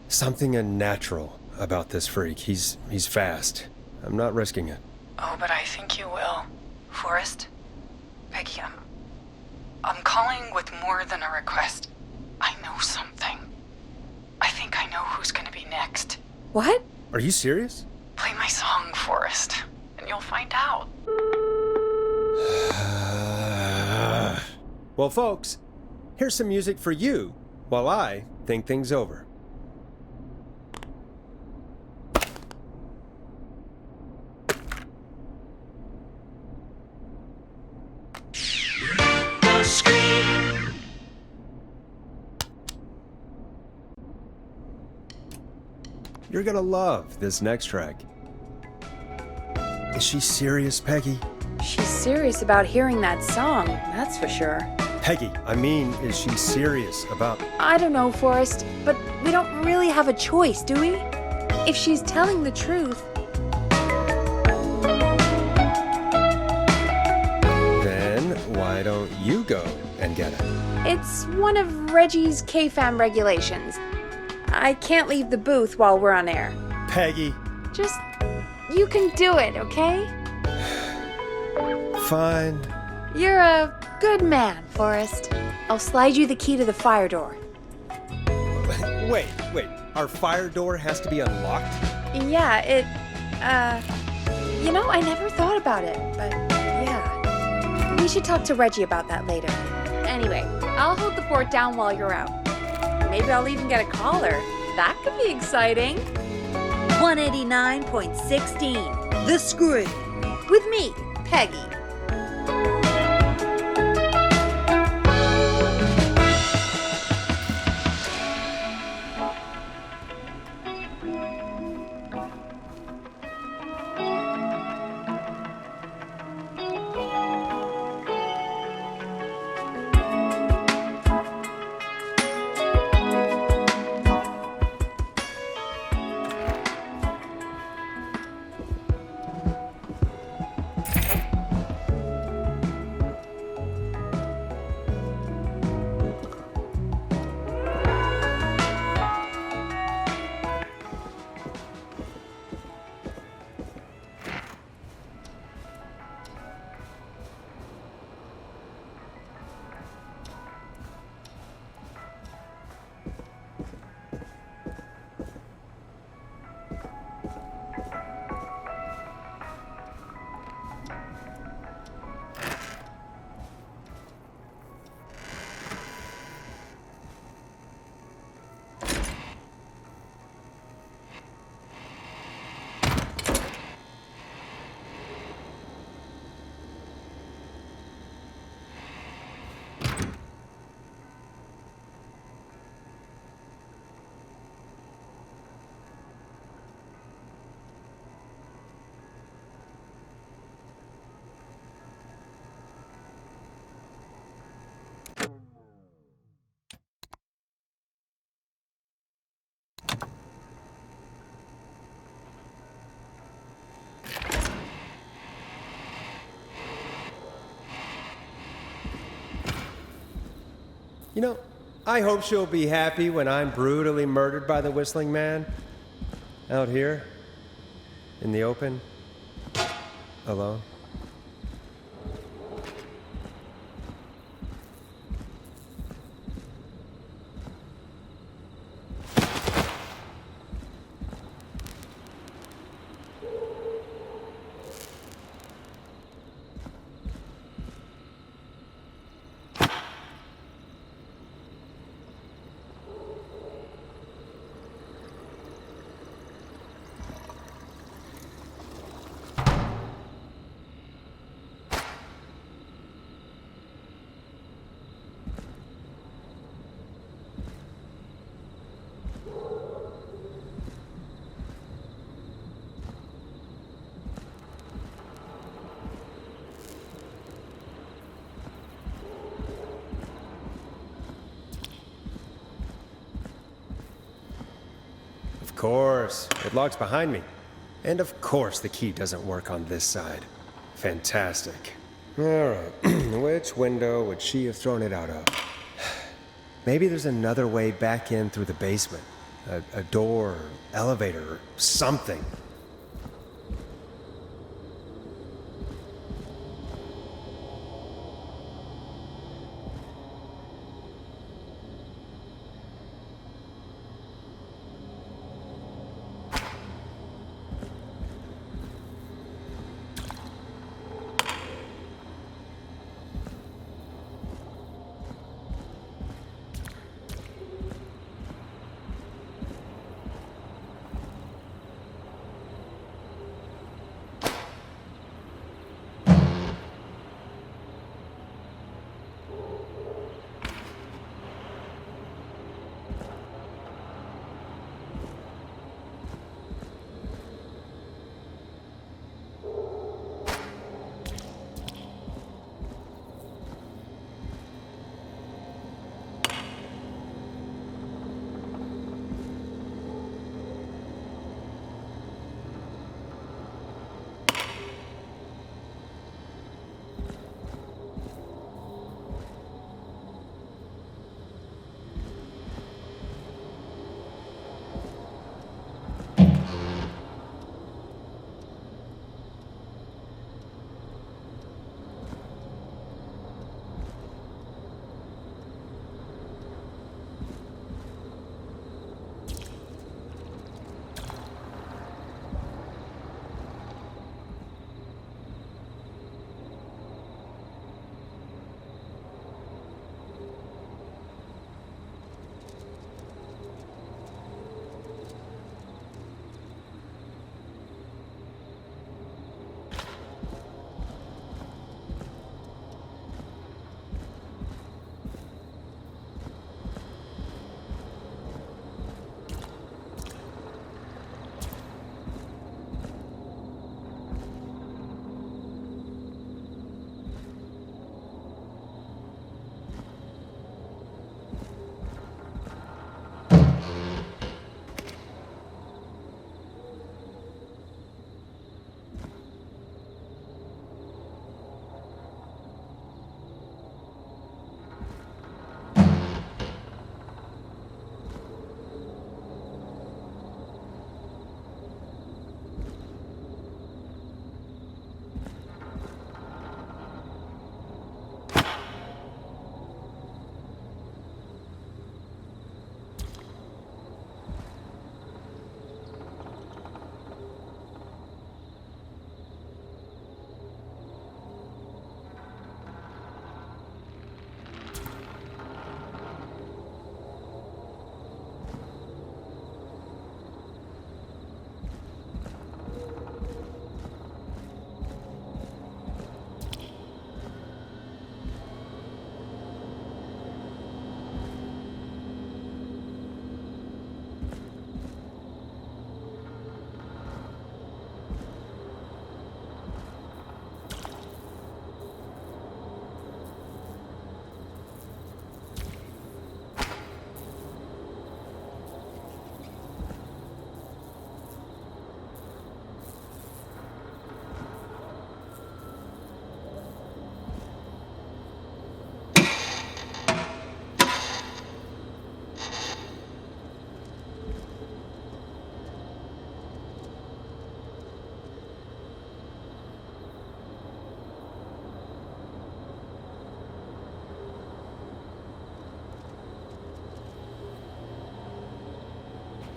something unnatural about this freak. He's fast. I'm not risking it. Oh, but I think you will. Forrest? Peggy, I'm calling with more than a request. I know something. I think I know who's gonna be next. What? Are you serious? Play my song, Forrest, and you'll find out. Well, folks, here's some music for you while I think things over. You're gonna love this next track. Is she serious, Peggy? She's serious about hearing that song, that's for sure. Peggy, I mean, is she serious about... I don't know, Forrest, but we don't really have a choice, do we? If she's telling the truth... Then why don't you go and get it? It's one of Reggie's K-Fam regulations. I can't leave the booth while we're on air. Peggy. Just... you can do it, okay? Fine. You're a good man, Forrest. I'll slide you the key to the fire door. Wait. Our fire door has to be unlocked? Yeah, it... You know, I never thought about it, but yeah. We should talk to Reggie about that later. Anyway, I'll hold the fort down while you're out. Maybe I'll even get a caller. That could be exciting. 189.16, The Screw. With me, Peggy. You know, I hope she'll be happy when I'm brutally murdered by the Whistling Man. Out here, in the open, alone. course. It locks behind me. And of course the key doesn't work on this side. Fantastic. Alright, which window would she have thrown it out of? Maybe there's another way back in through the basement. A door, elevator, or something.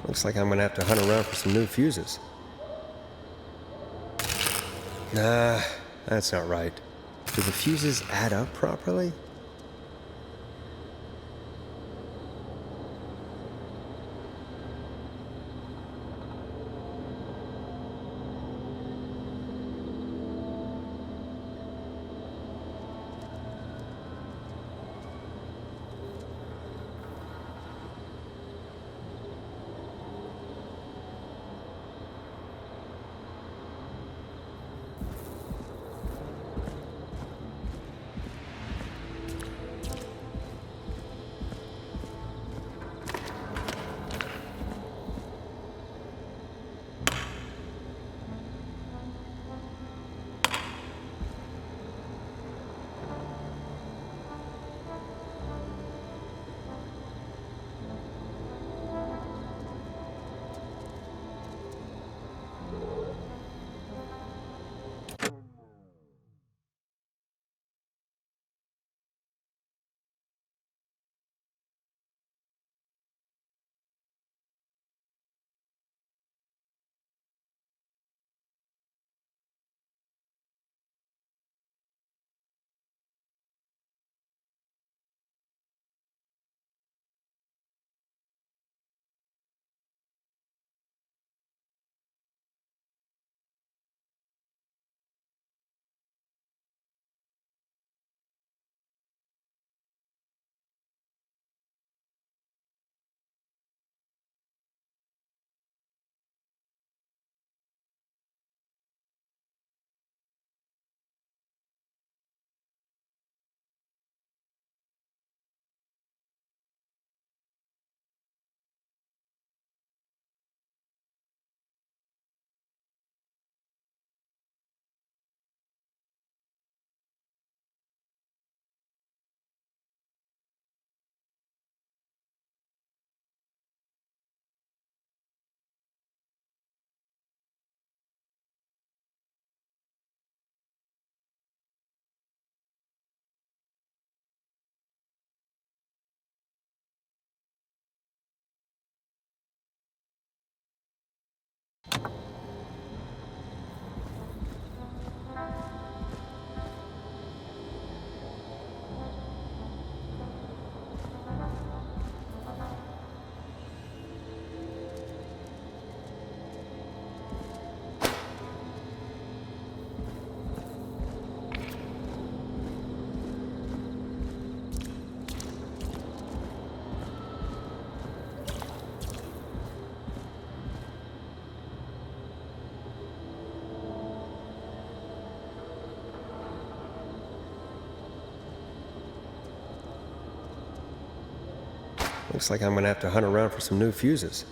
Looks like I'm gonna have to hunt around for some new fuses. Nah, that's not right. Do the fuses add up properly? Looks like I'm gonna have to hunt around for some new fuses.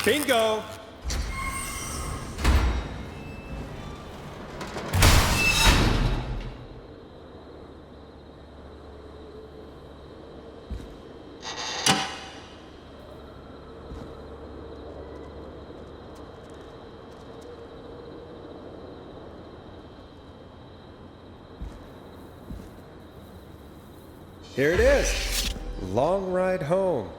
Bingo! Here it is. Long ride home.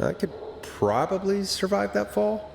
I could probably survive that fall.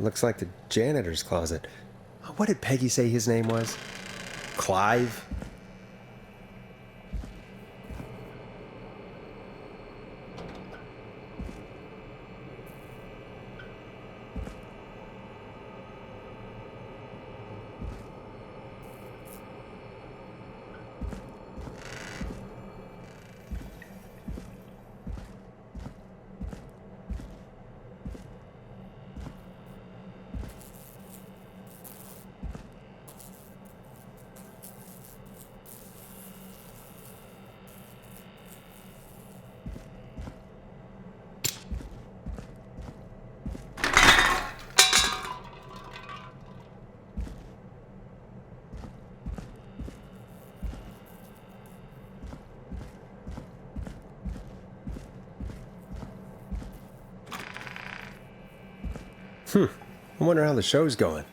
looks like the janitor's closet. What did Peggy say his name was? Clive? I wonder how the show's going.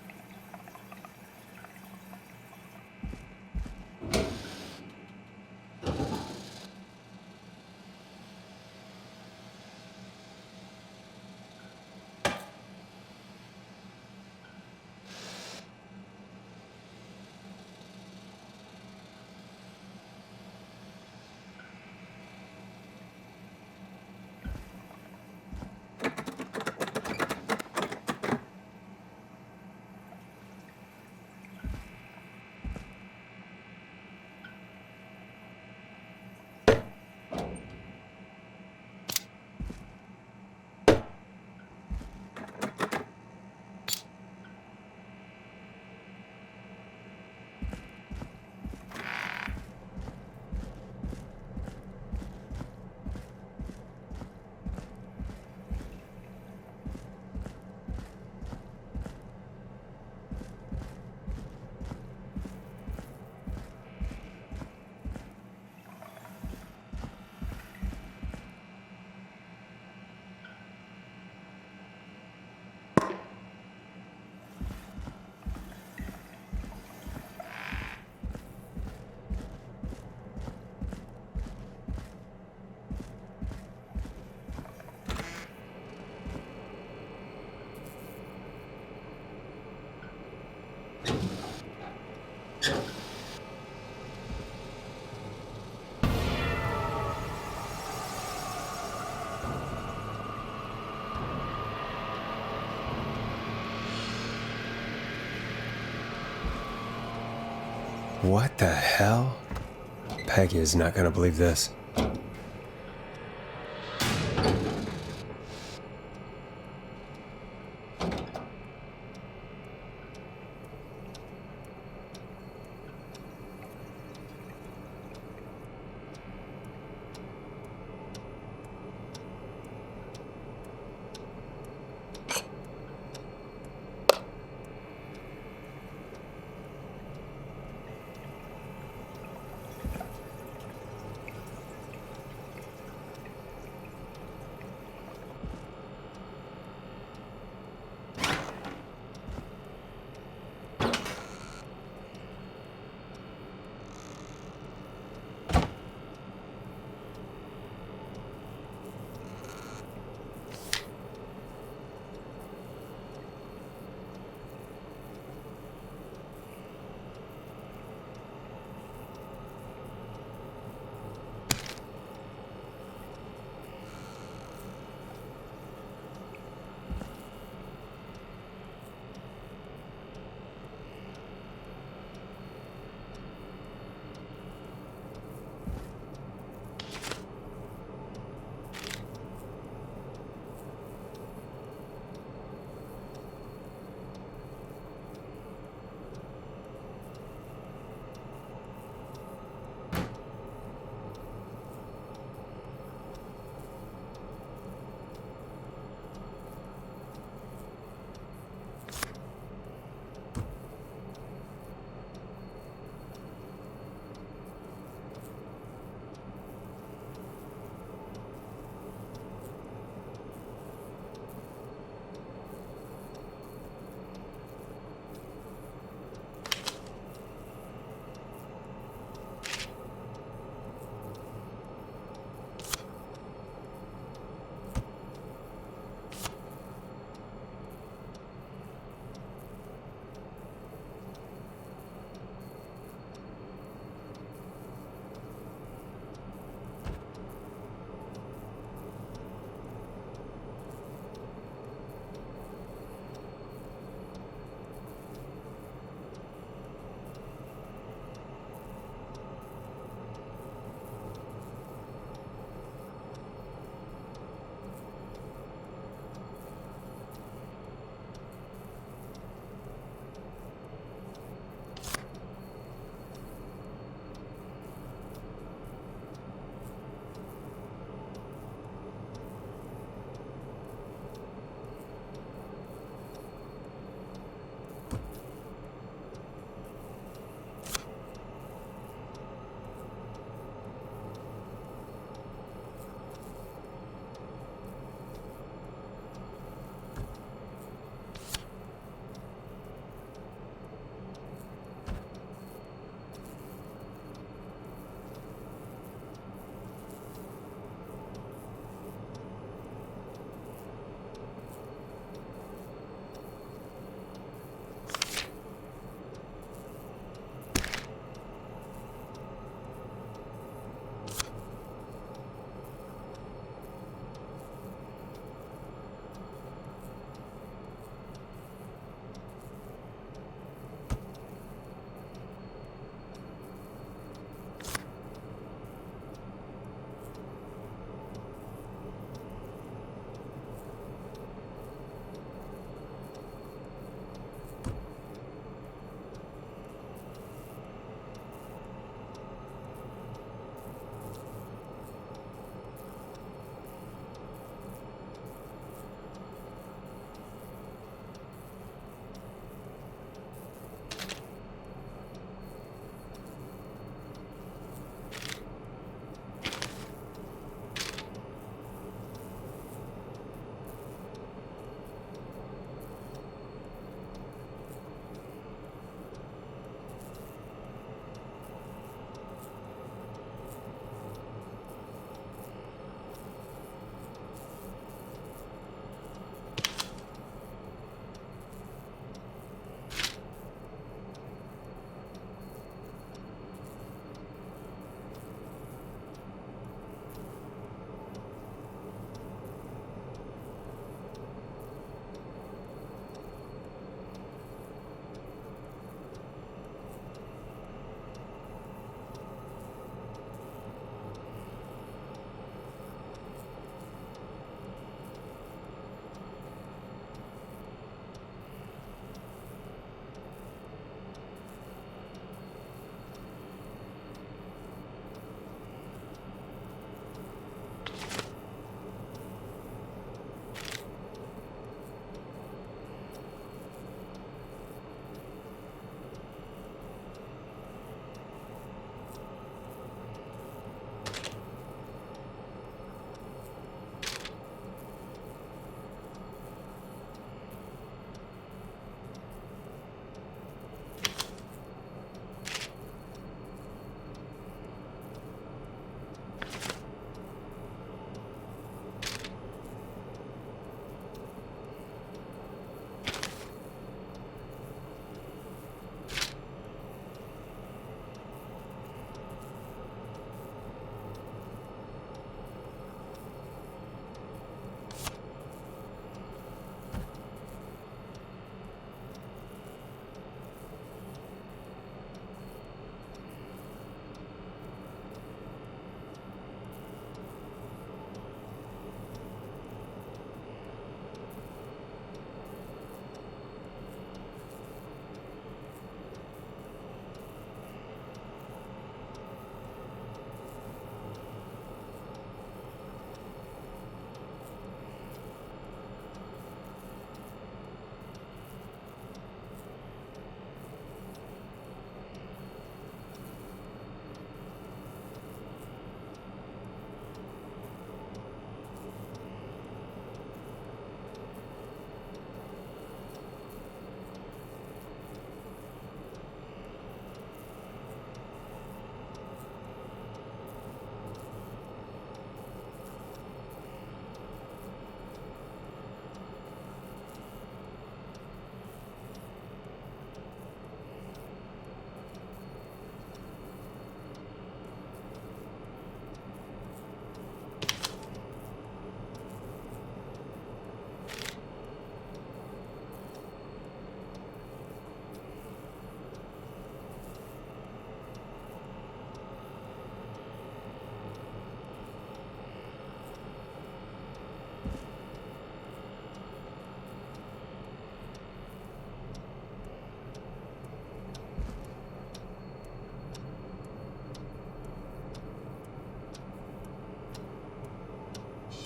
What the hell? Peggy is not going to believe this.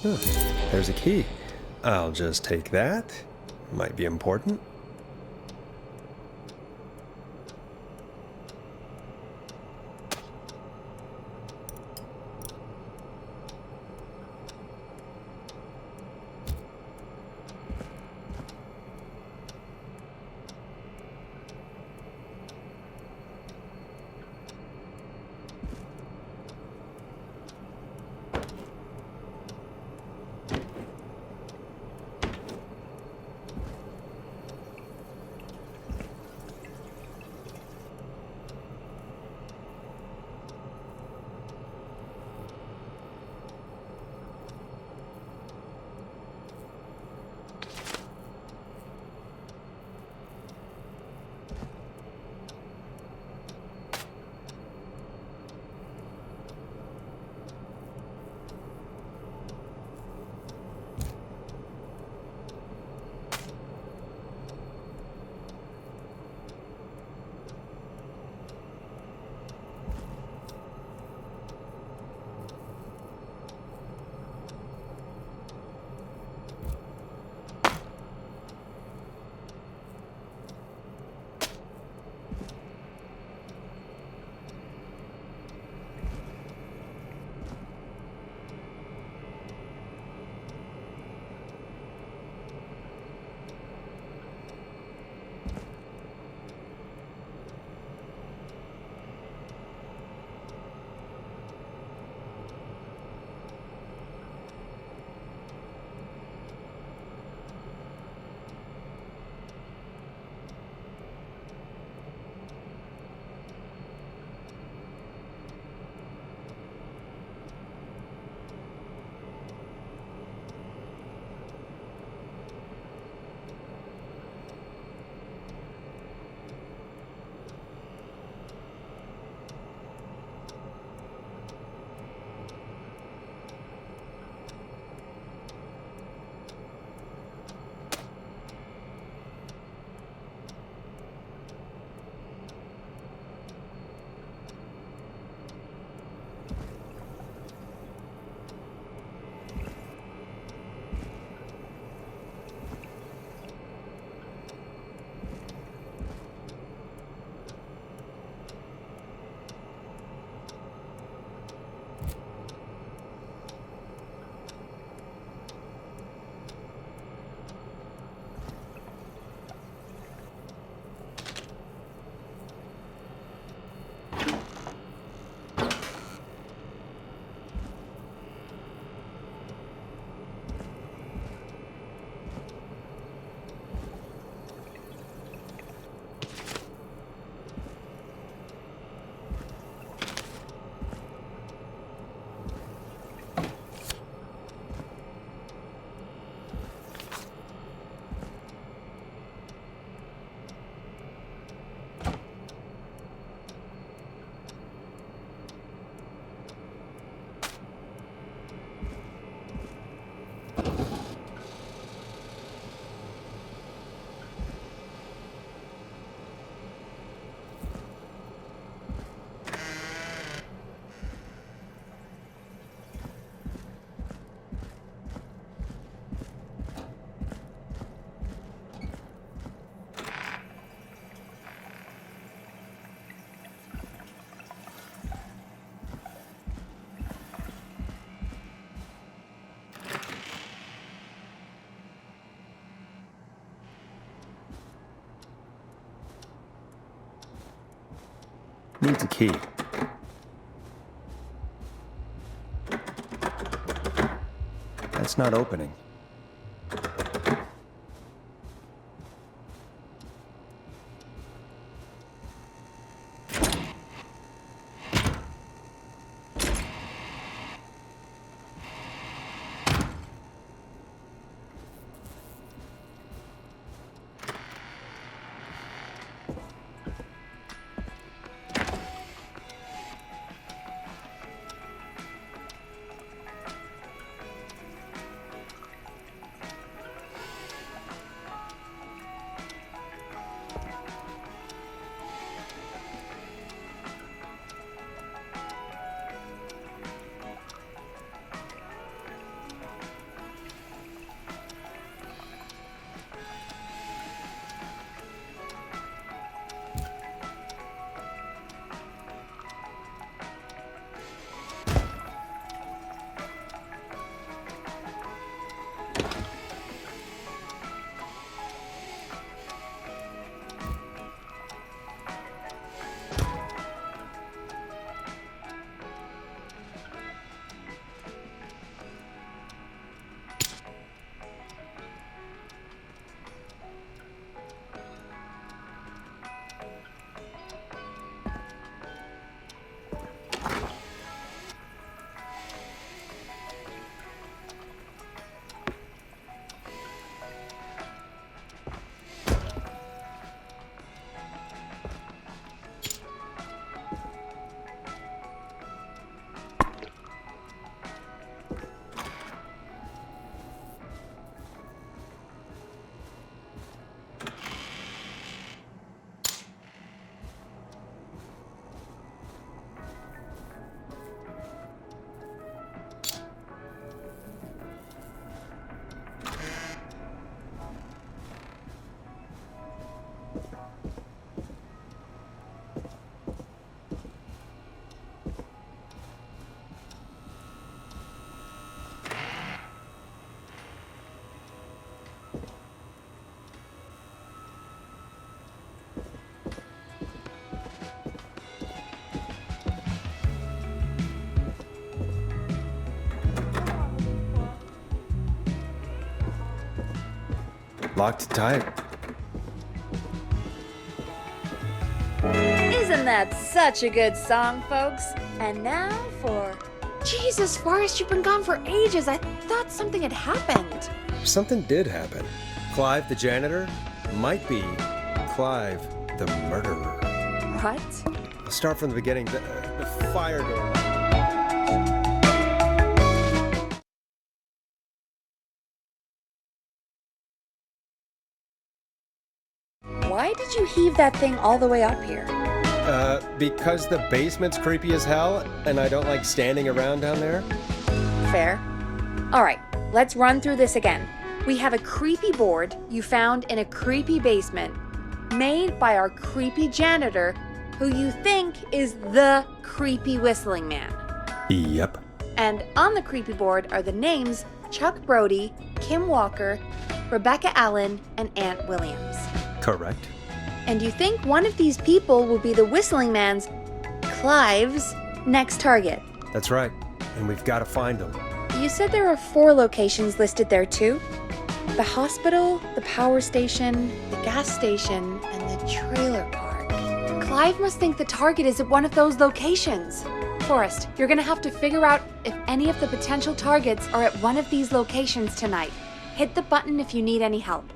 Huh, there's a key. I'll just take that. Might be important. Needs a key. That's not opening. Locked tight. Isn't that such a good song, folks? And now for... Jesus, Forrest, you've been gone for ages. I thought something had happened. Something did happen. Clive the janitor might be Clive the murderer. What? I'll start from the beginning. The fire door. Why did you heave that thing all the way up here? Because the basement's creepy as hell, and I don't like standing around down there. Fair. All right, let's run through this again. We have a creepy board you found in a creepy basement, made by our creepy janitor, who you think is the creepy whistling man. Yep. And on the creepy board are the names Chuck Brody, Kim Walker, Rebecca Allen, and Aunt Williams. Correct. And you think one of these people will be the whistling man's, Clive's, next target. That's right. And we've got to find them. You said there are 4 locations listed there too? The hospital, the power station, the gas station, and the trailer park. Clive must think the target is at one of those locations. Forrest, you're gonna have to figure out if any of the potential targets are at one of these locations tonight. Hit the button if you need any help.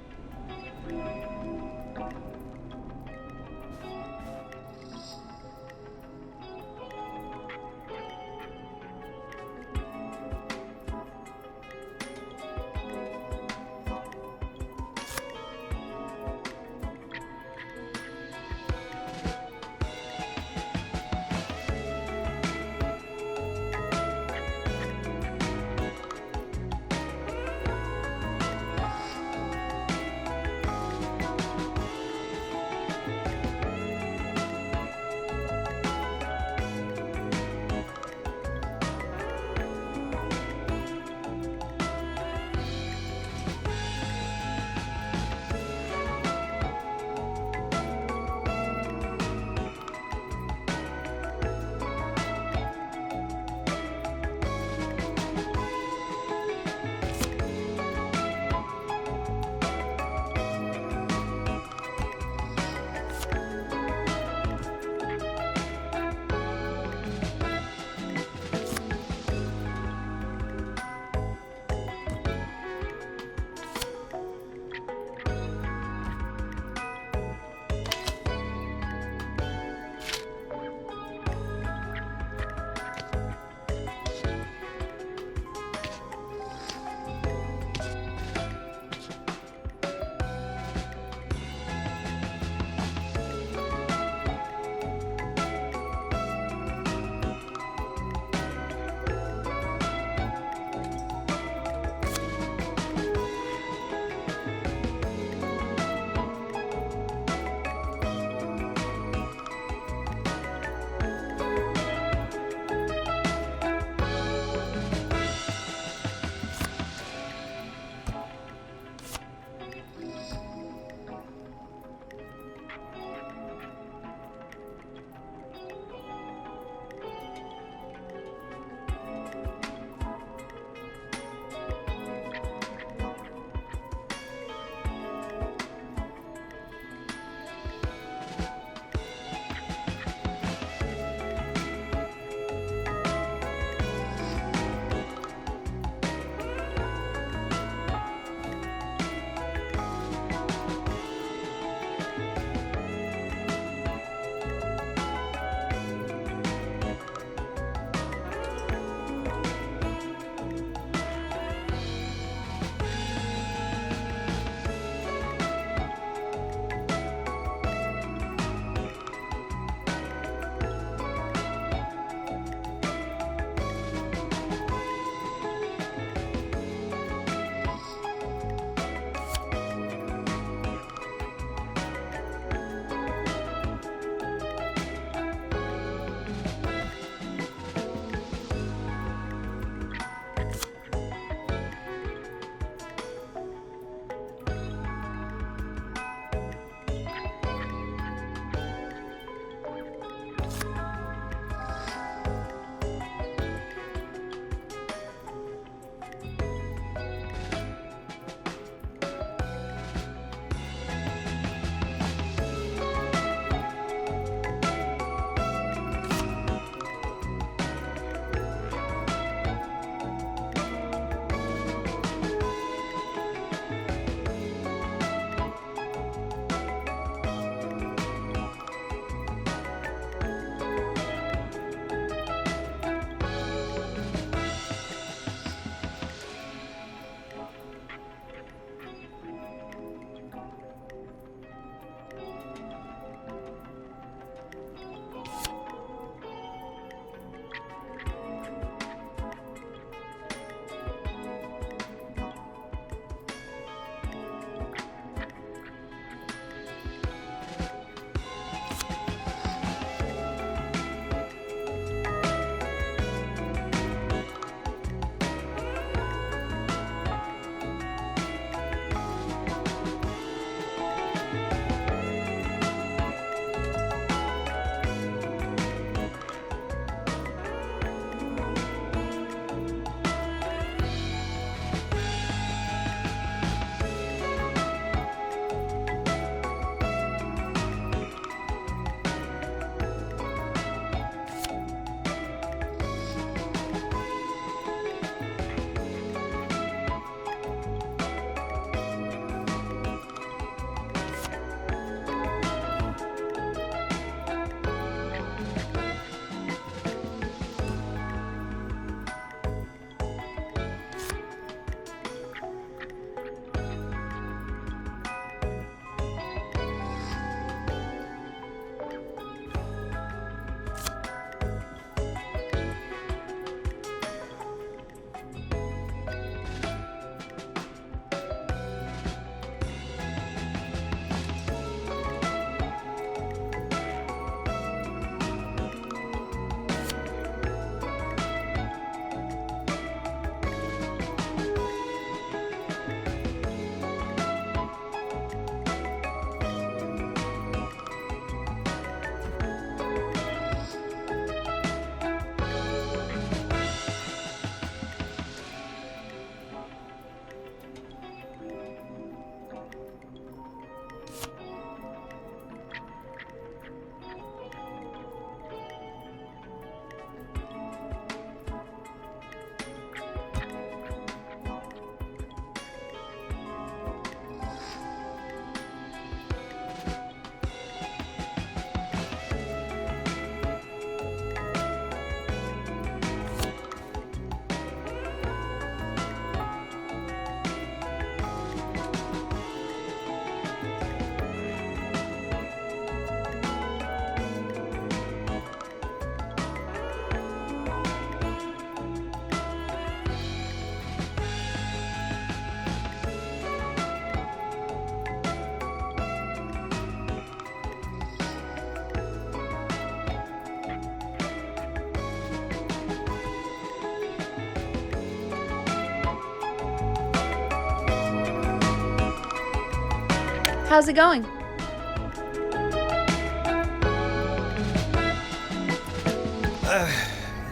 How's it going?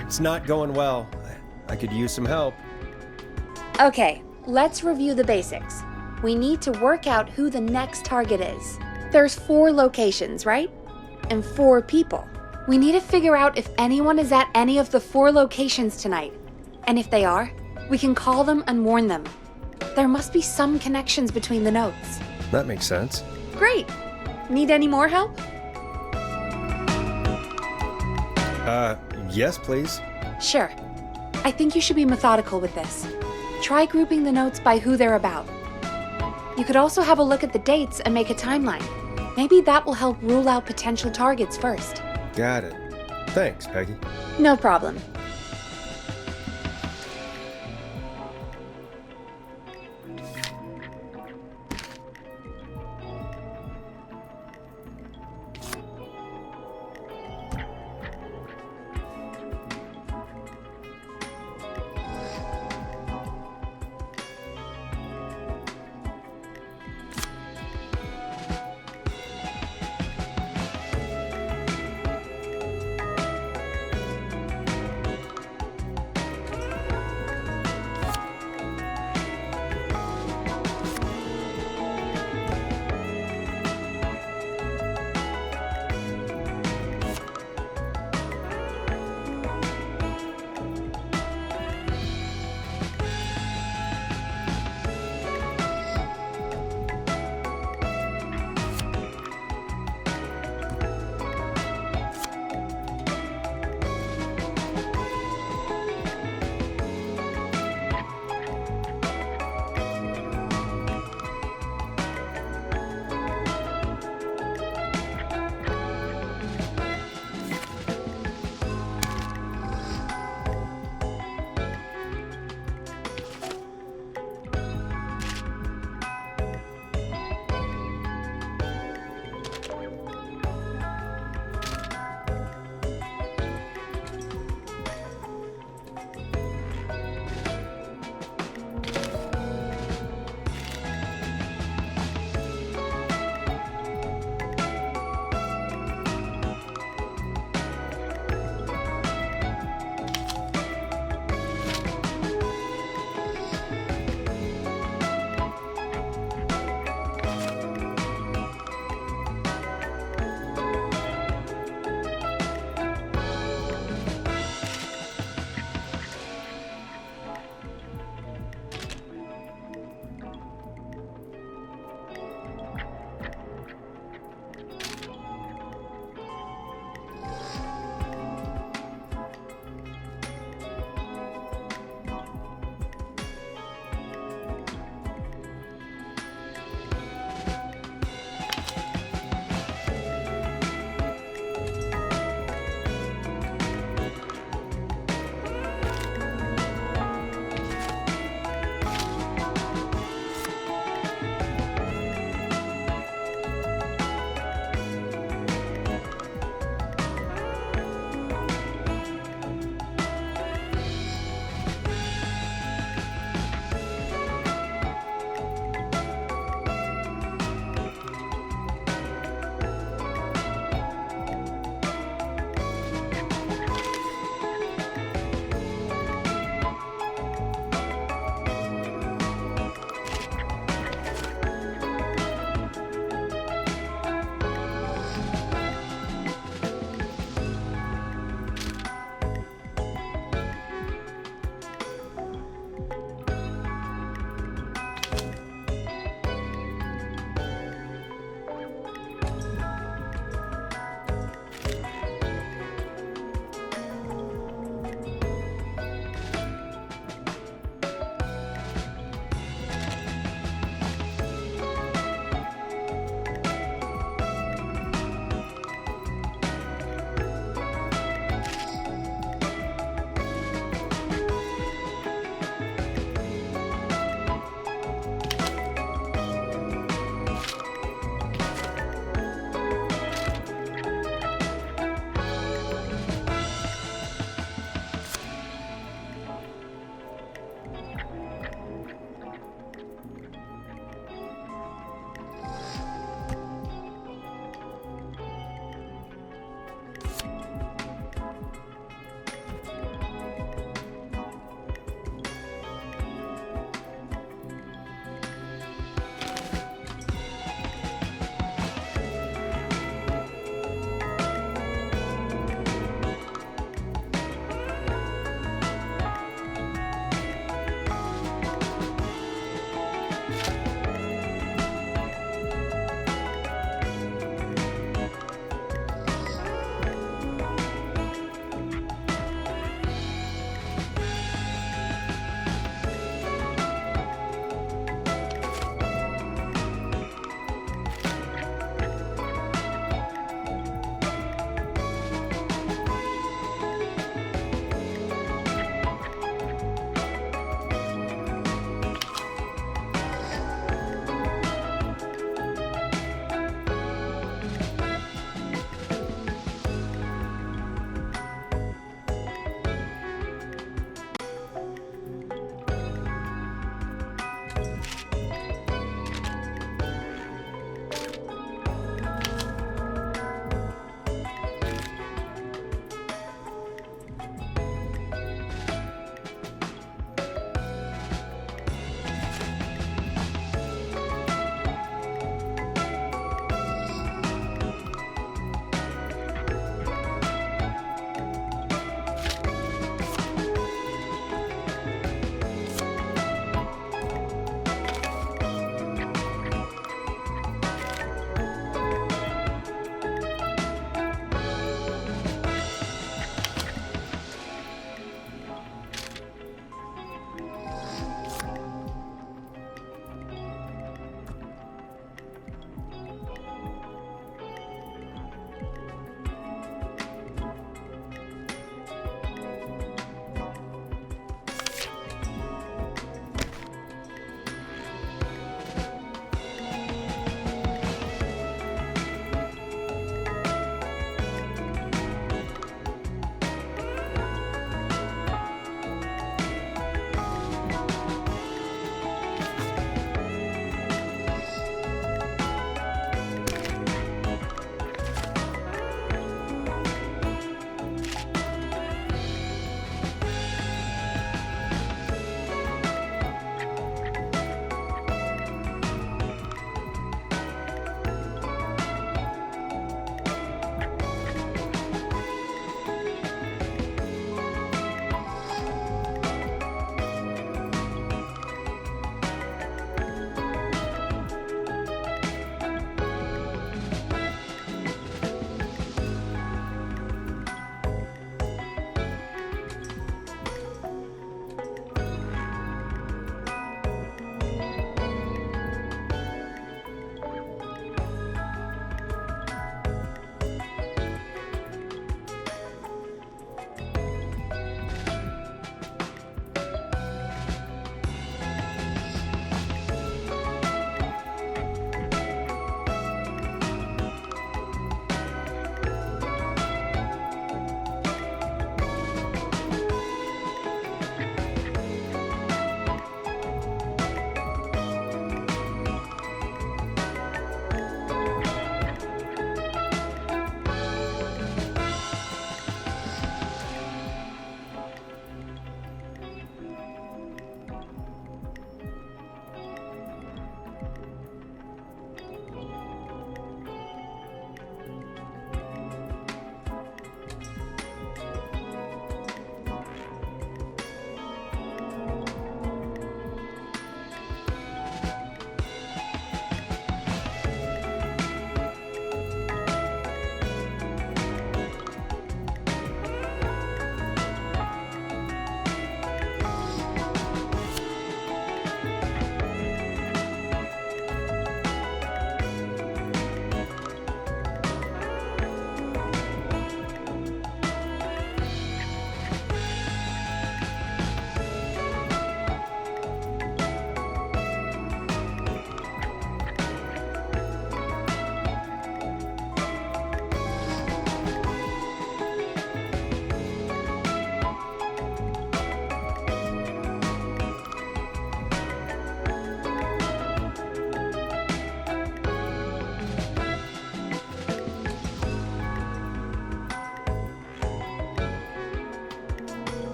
It's not going well. I could use some help. Okay, let's review the basics. We need to work out who the next target is. There's 4 locations, right? And 4 people. We need to figure out if anyone is at any of the 4 locations tonight. And if they are, we can call them and warn them. There must be some connections between the notes. That makes sense. Great. Need any more help? Yes, please. Sure. I think you should be methodical with this. Try grouping the notes by who they're about. You could also have a look at the dates and make a timeline. Maybe that will help rule out potential targets first. Got it. Thanks, Peggy. No problem.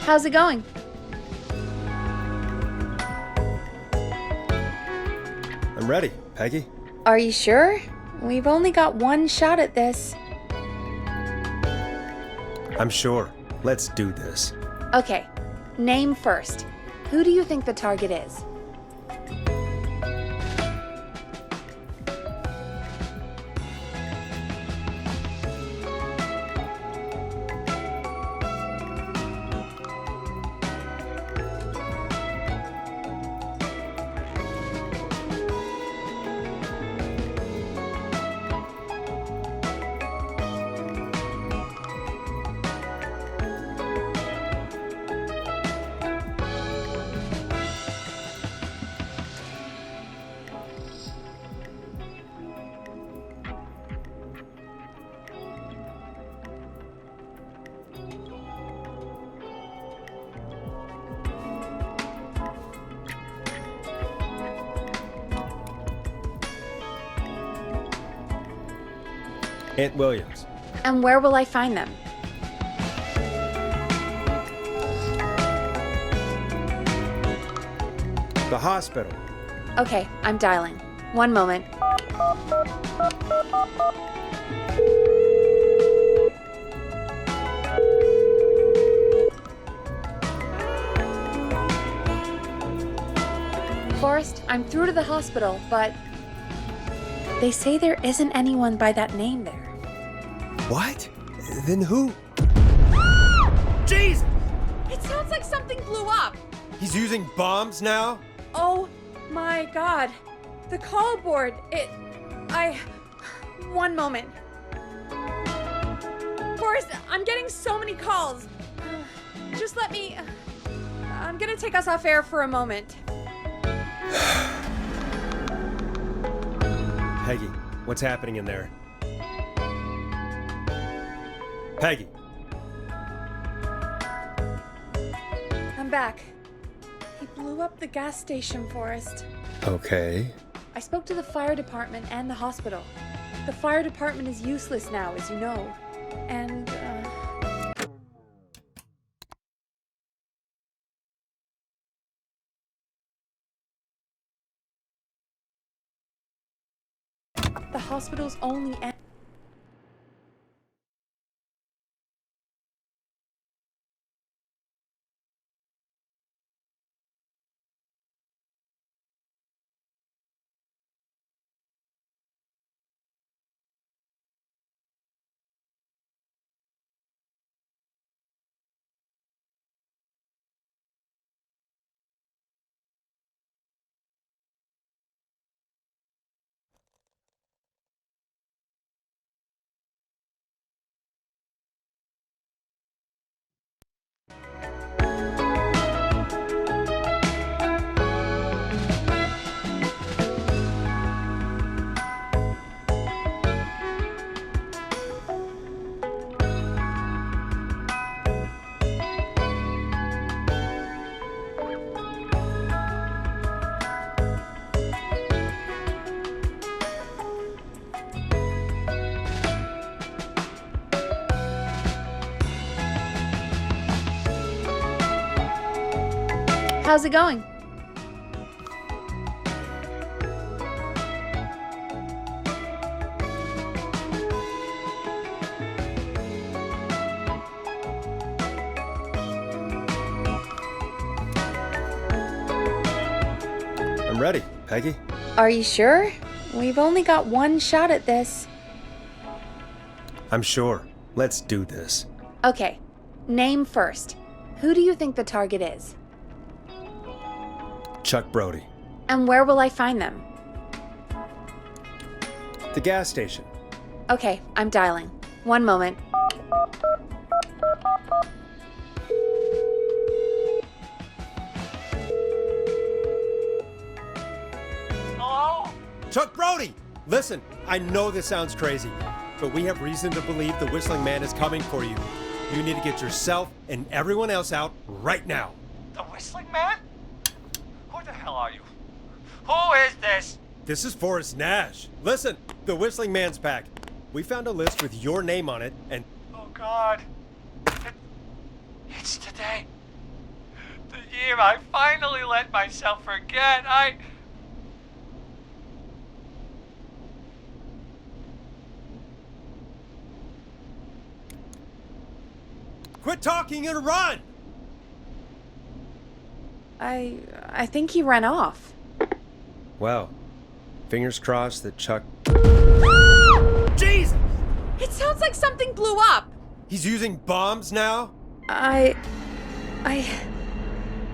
How's it going? I'm ready, Peggy. Are you sure? We've only got one shot at this. I'm sure. Let's do this. Okay, name first. Who do you think the target is? Aunt Williams. And where will I find them? The hospital. Okay, I'm dialing. One moment. Forrest, I'm through to the hospital, but they say there isn't anyone by that name there. What? Then who? Jeez! It sounds like something blew up. He's using bombs now? Oh my god. The call board. One moment. Forrest, I'm getting so many calls. Just let me. I'm gonna take us off air for a moment. Peggy, what's happening in there? Peggy. I'm back. He blew up the gas station, Forrest. Okay. I spoke to the fire department and the hospital. The fire department is useless now, as you know. And, the hospital's only... How's it going? I'm ready, Peggy. Are you sure? We've only got one shot at this. I'm sure. Let's do this. Okay, name first. Who do you think the target is? Chuck Brody. And where will I find them? The gas station. Okay, I'm dialing. One moment. Hello? Chuck Brody! Listen, I know this sounds crazy, but we have reason to believe the Whistling Man is coming for you. You need to get yourself and everyone else out right now. The Whistling Man? Who the hell are you? Who is this? This is Forrest Nash. Listen, the Whistling Man's back. We found a list with your name on it, and... Oh, God. It's today. the year I finally let myself forget. Quit talking and run! I think he ran off. Well, fingers crossed that Chuck... Jesus! It sounds like something blew up. He's using bombs now?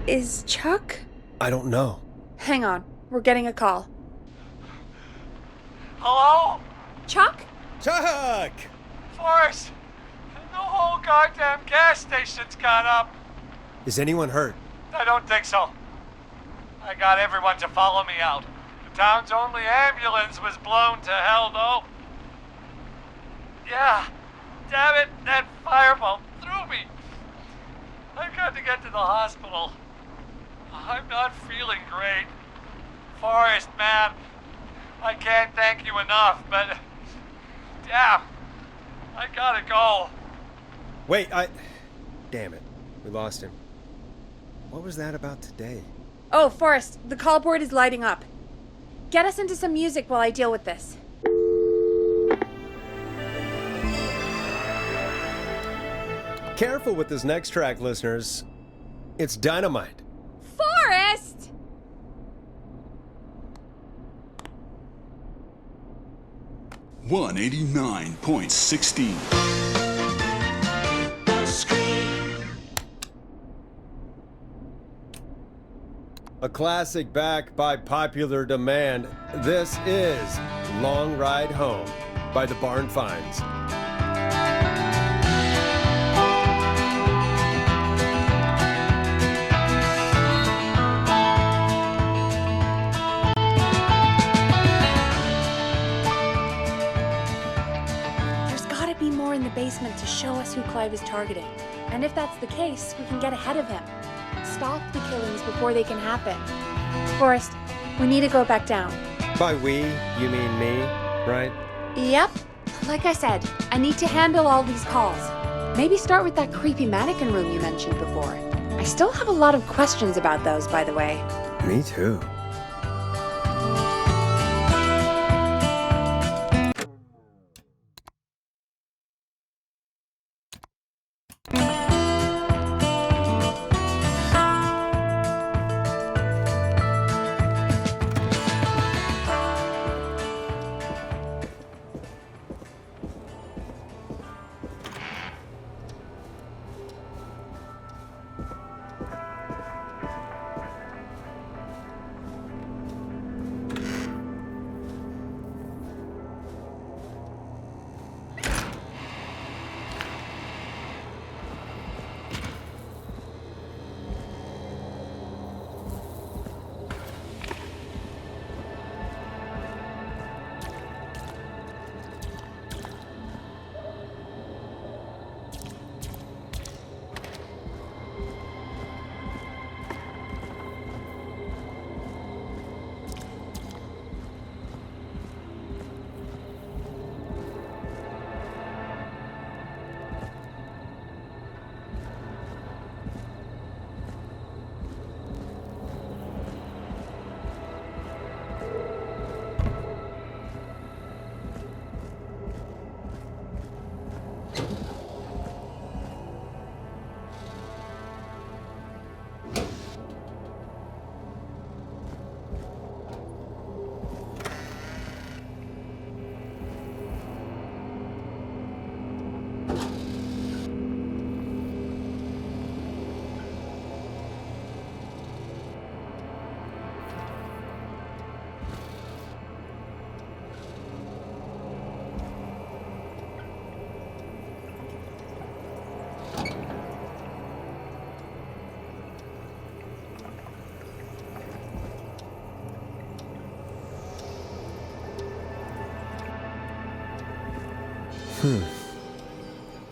Is Chuck? I don't know. Hang on, we're getting a call. Hello? Chuck? Chuck! Forrest! The whole goddamn gas station's gone up. Is anyone hurt? I don't think so. I got everyone to follow me out. The town's only ambulance was blown to hell, though. Yeah, damn it, that fireball threw me. I've got to get to the hospital. I'm not feeling great. Forrest, man, I can't thank you enough, but... Damn, I gotta go. Wait, Damn it, we lost him. What was that about today? Oh, Forrest, the call board is lighting up. Get us into some music while I deal with this. Careful with this next track, listeners. It's dynamite. Forrest! $189.16. A classic back by popular demand. This is Long Ride Home by the Barn Finds. There's gotta be more in the basement to show us who Clive is targeting. And if that's the case, we can get ahead of him. Stop the killings before they can happen. Forrest, we need to go back down. By we, you mean me, right? Yep. Like I said, I need to handle all these calls. Maybe start with that creepy mannequin room you mentioned before. I still have a lot of questions about those, by the way. Me too.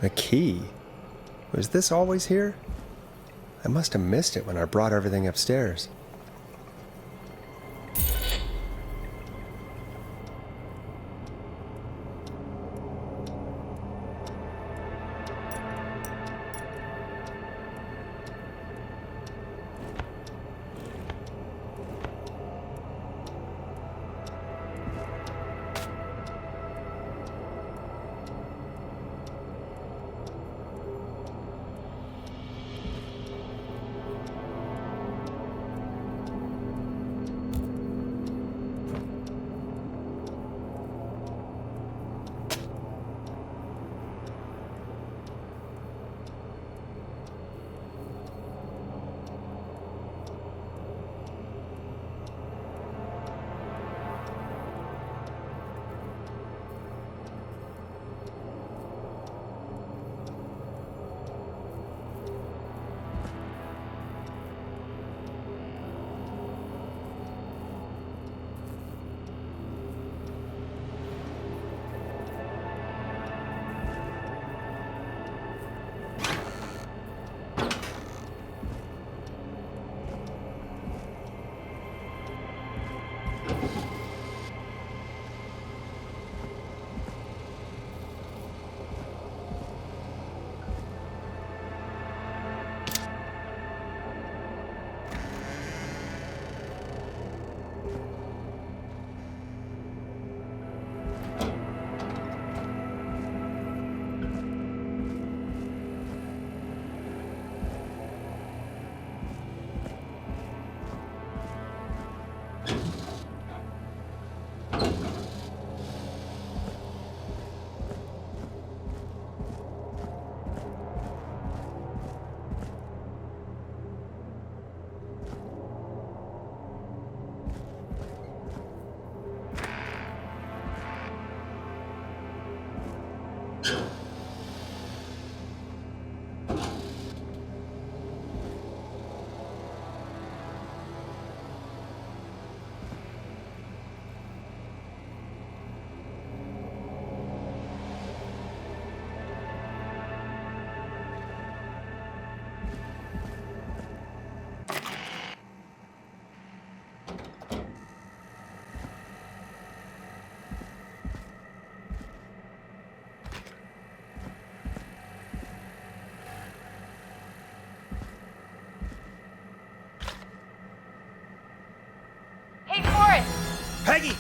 A key? Was this always here? I must have missed it when I brought everything upstairs.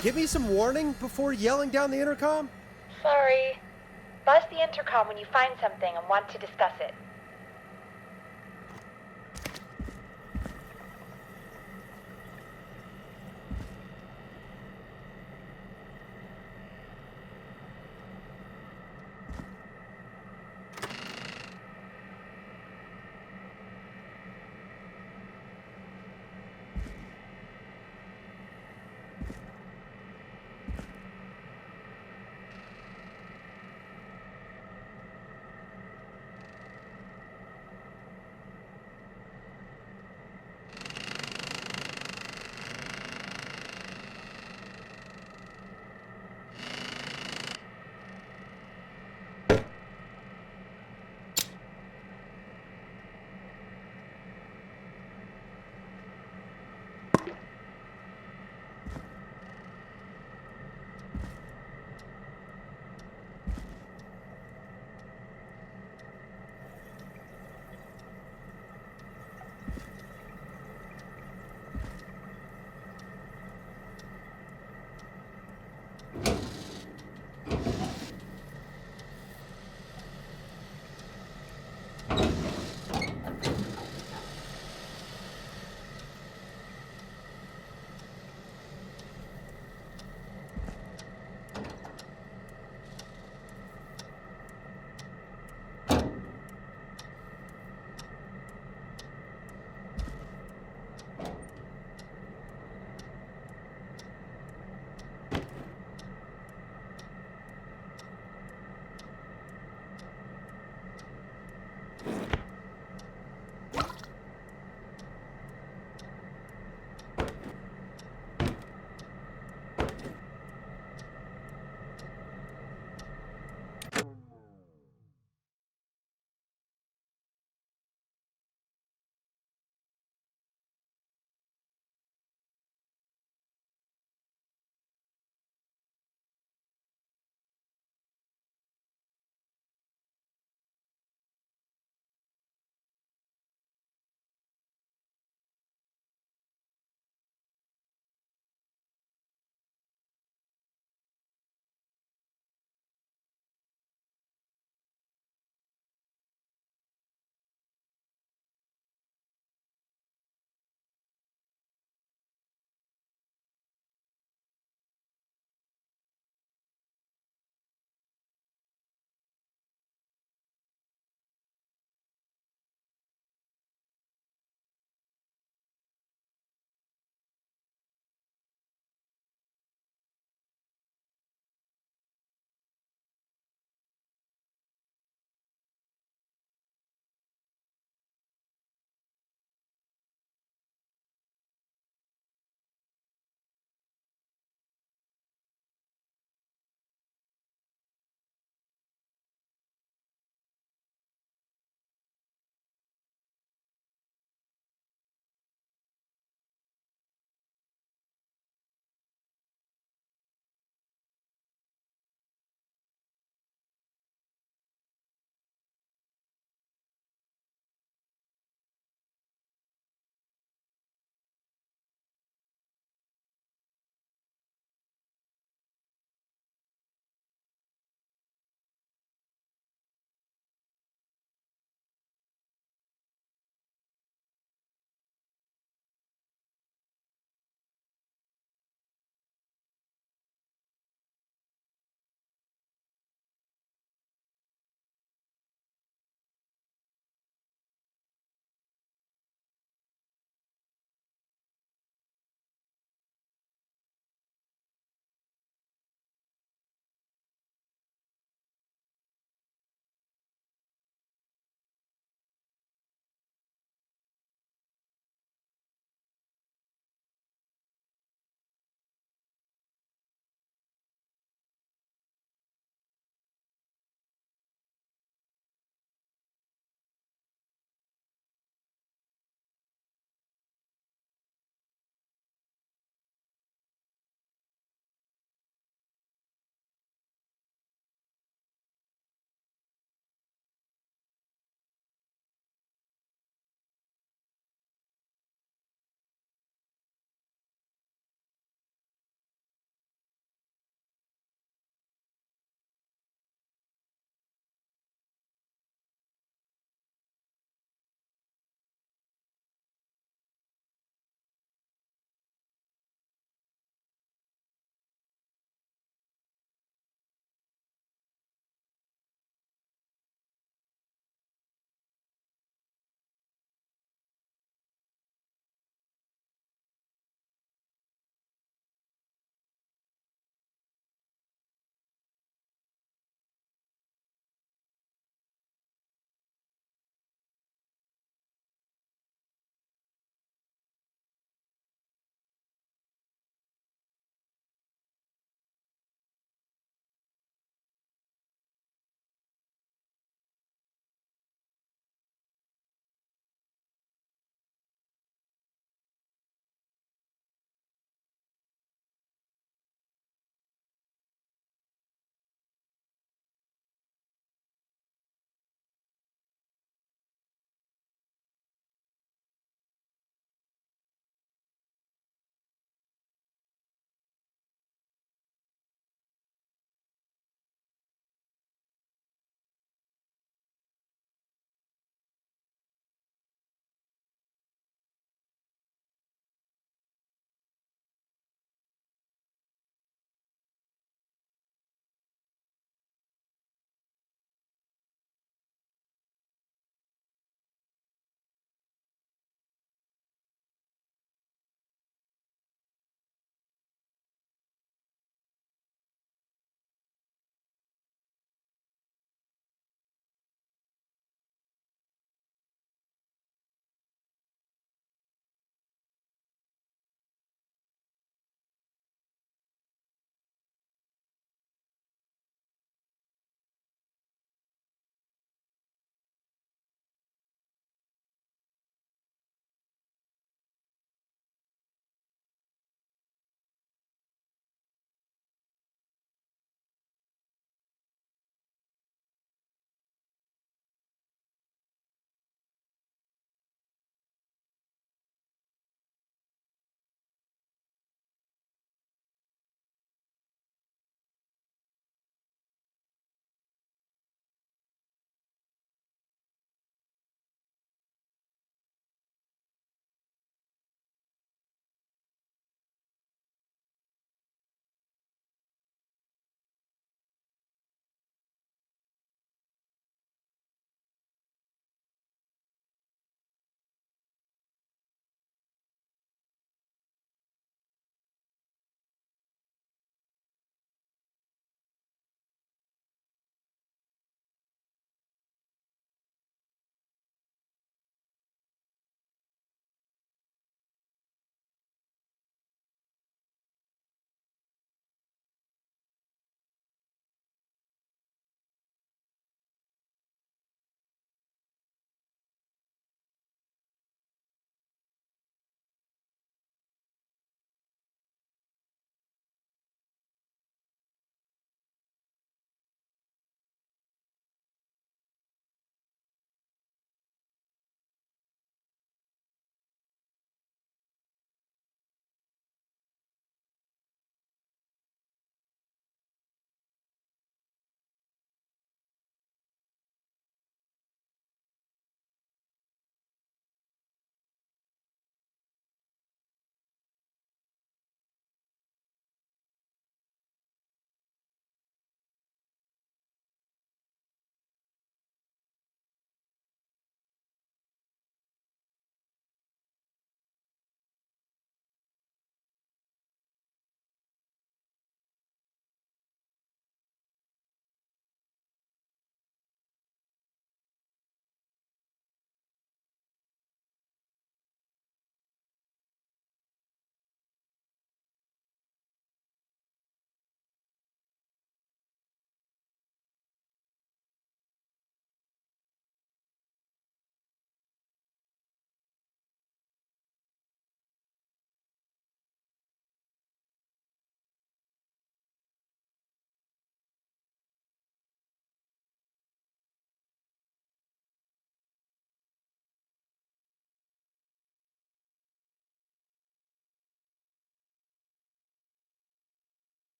give me some warning before yelling down the intercom? Sorry. Buzz the intercom when you find something and want to discuss it.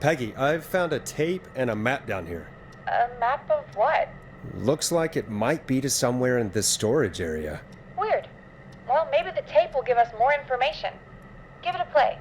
Peggy, I've found a tape and a map down here. A map of what? Looks like it might be to somewhere in this storage area. Weird. Well, maybe the tape will give us more information. Give it a play.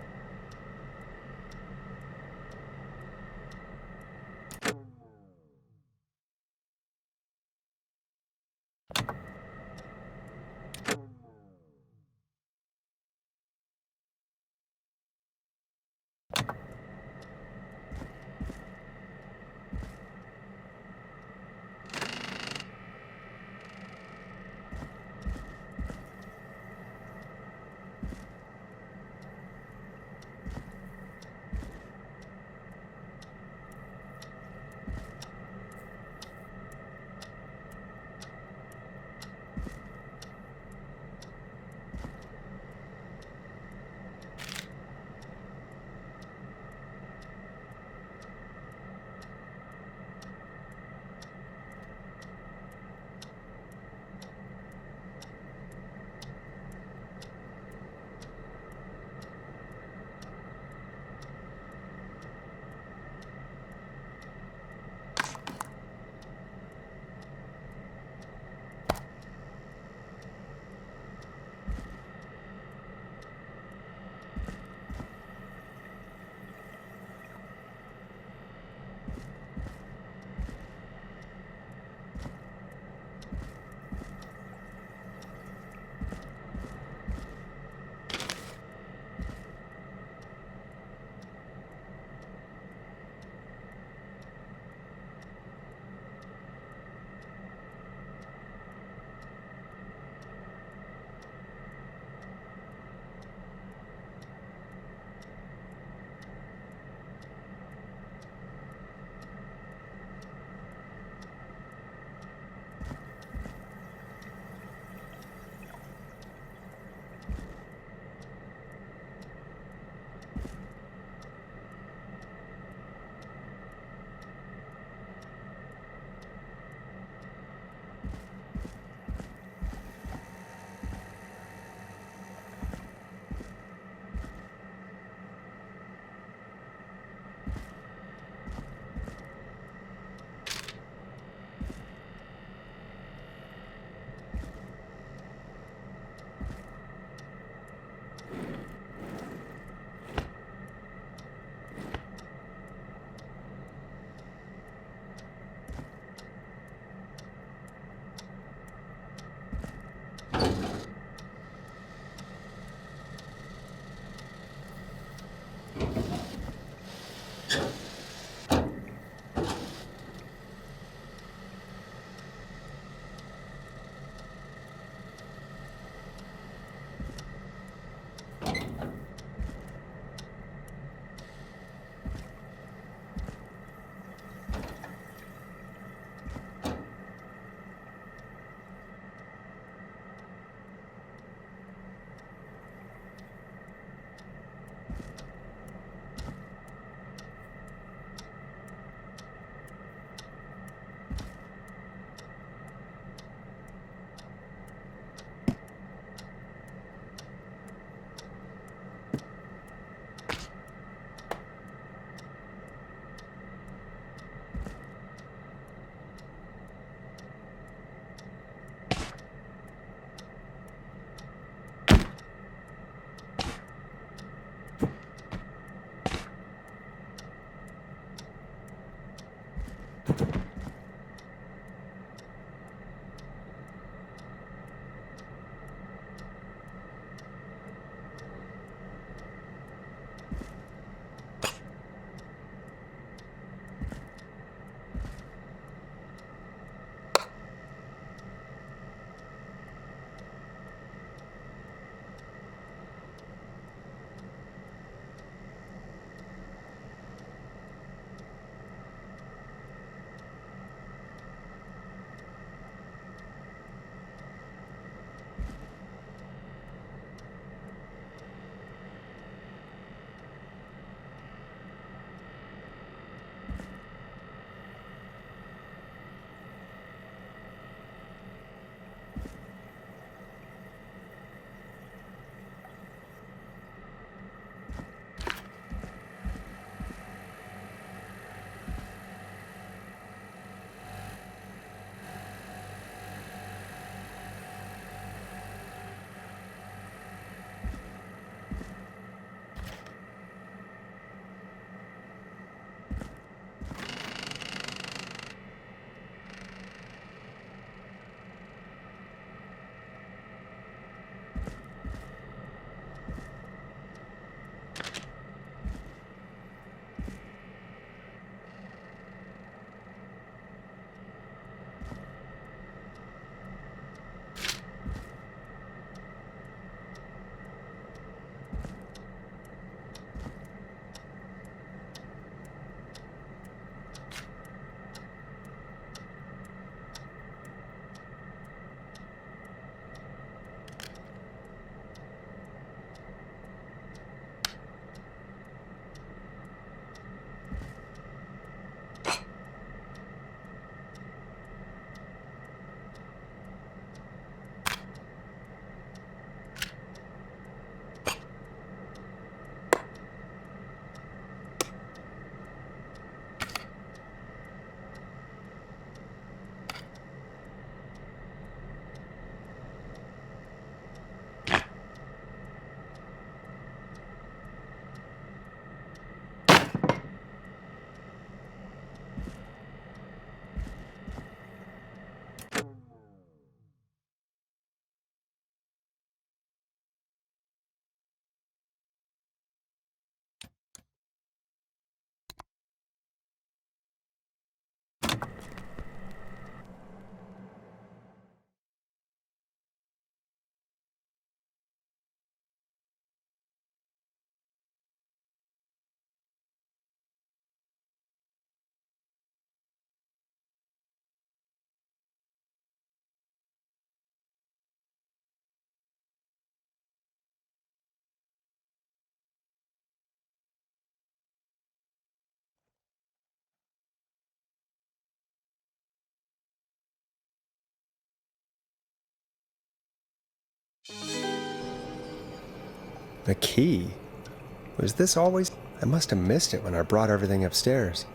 A key? Was this always... I must have missed it when I brought everything upstairs.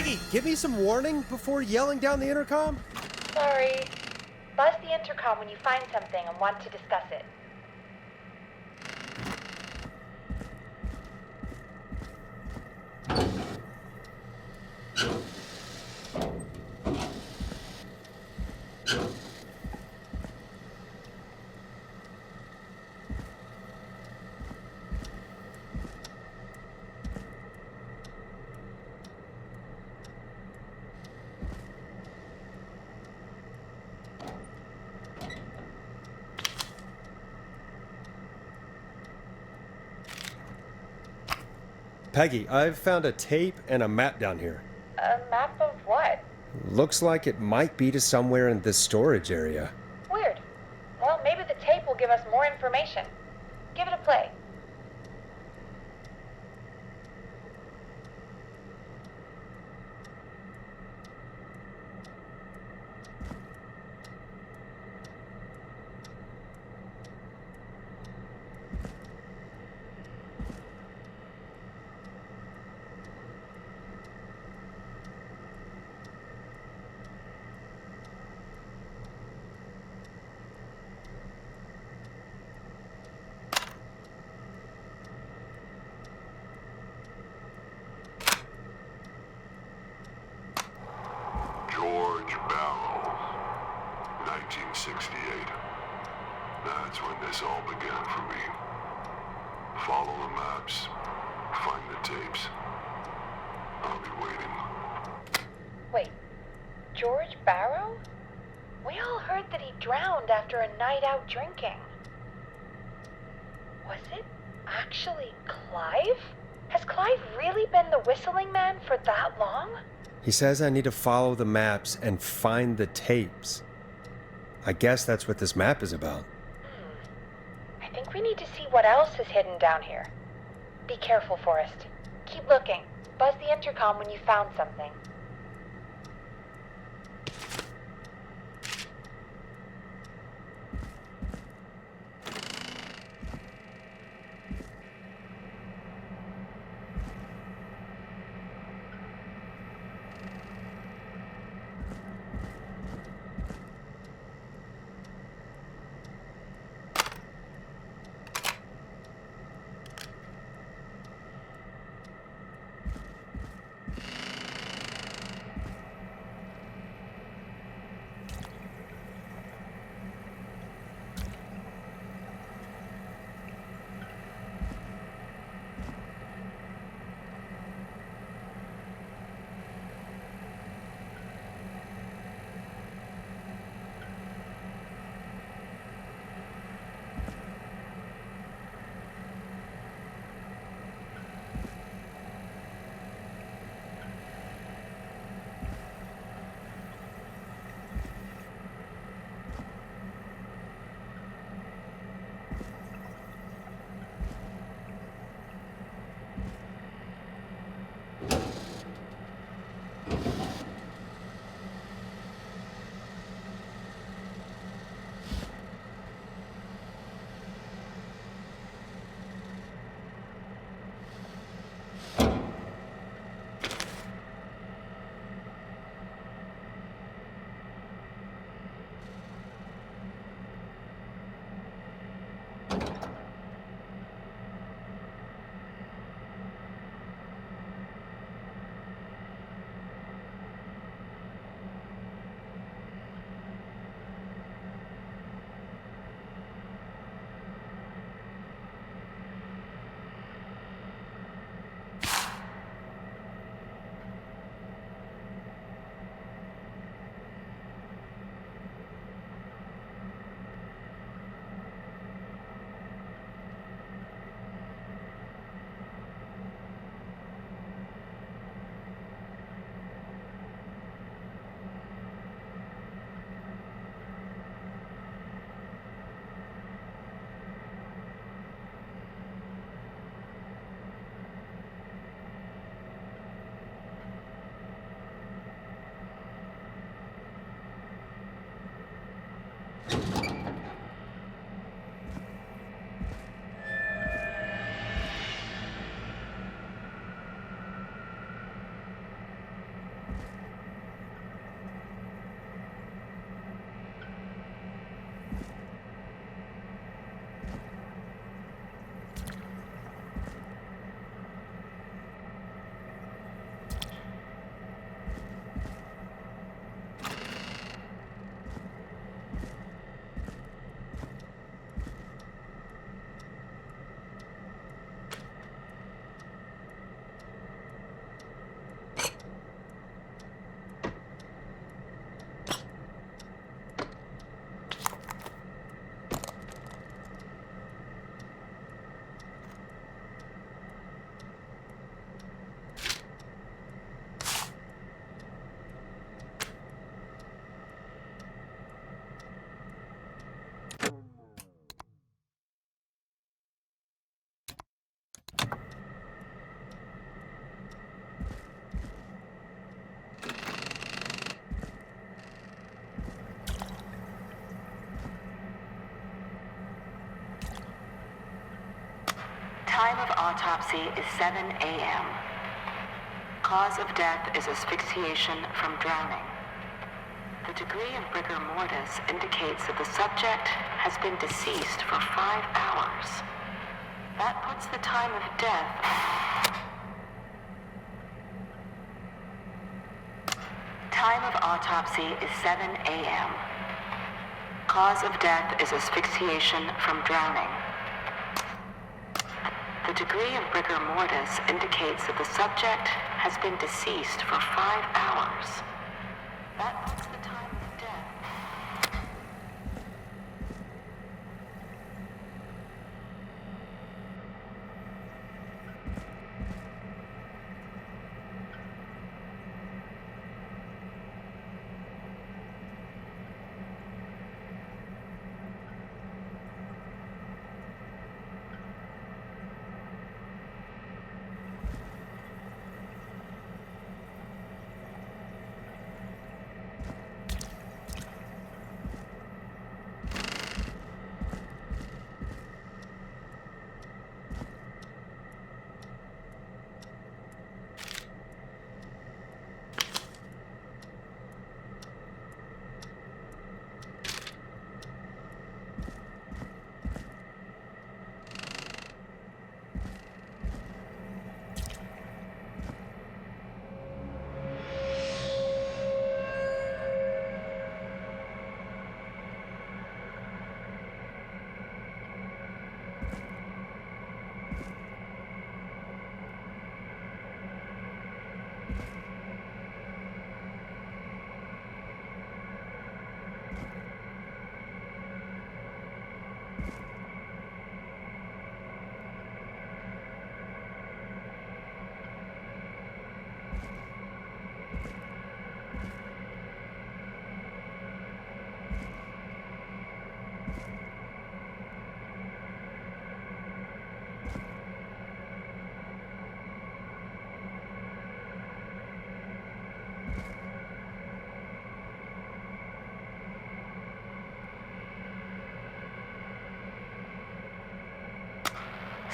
Peggy, give me some warning before yelling down the intercom. Sorry. Buzz the intercom when you find something and want to discuss it. Peggy, I've found a tape and a map down here. A map of what? Looks like it might be to somewhere in this storage area. Weird. information. Give it a play. George Barrow, 1968. That's when this all began for me. Follow the maps, find the tapes. I'll be waiting. Wait, George Barrow? We all heard that he drowned after a night out drinking. Was it actually Clive? Has Clive really been the whistling man for that long? He says I need to follow the maps and find the tapes. I guess that's what this map is about. I think we need to see what else is hidden down here. Be careful, Forrest. Keep looking. Buzz the intercom when you found something. Time of autopsy is 7 a.m. Cause of death is asphyxiation from drowning. The degree of rigor mortis indicates that the subject has been deceased for 5 hours. That puts the time of death... Time of autopsy is 7 a.m. Cause of death is asphyxiation from drowning. The degree of rigor mortis indicates that the subject has been deceased for 5 hours. That puts the time of death...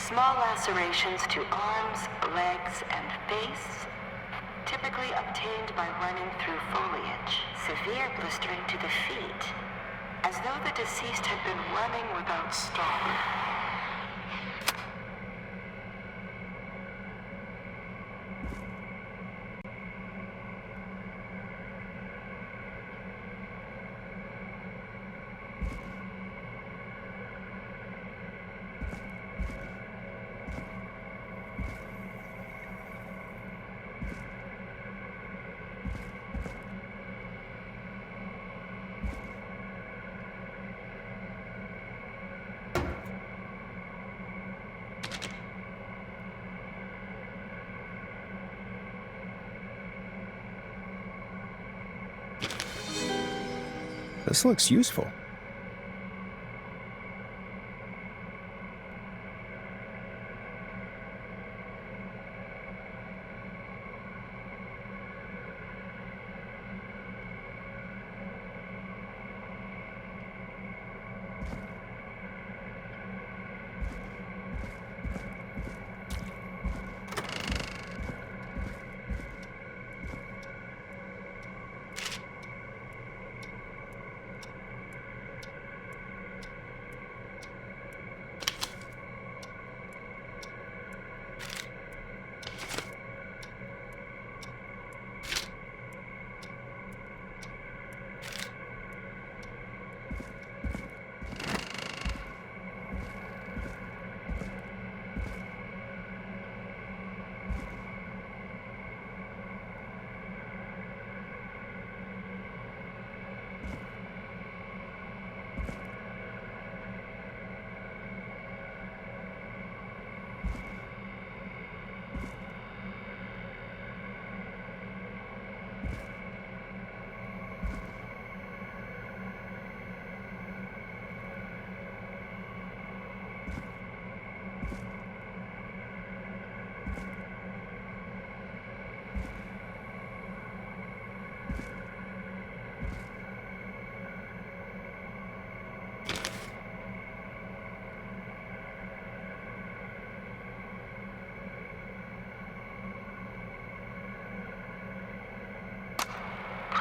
Small lacerations to arms, legs, and face, typically obtained by running through foliage. Severe blistering to the feet, as though the deceased had been running without stopping. This looks useful.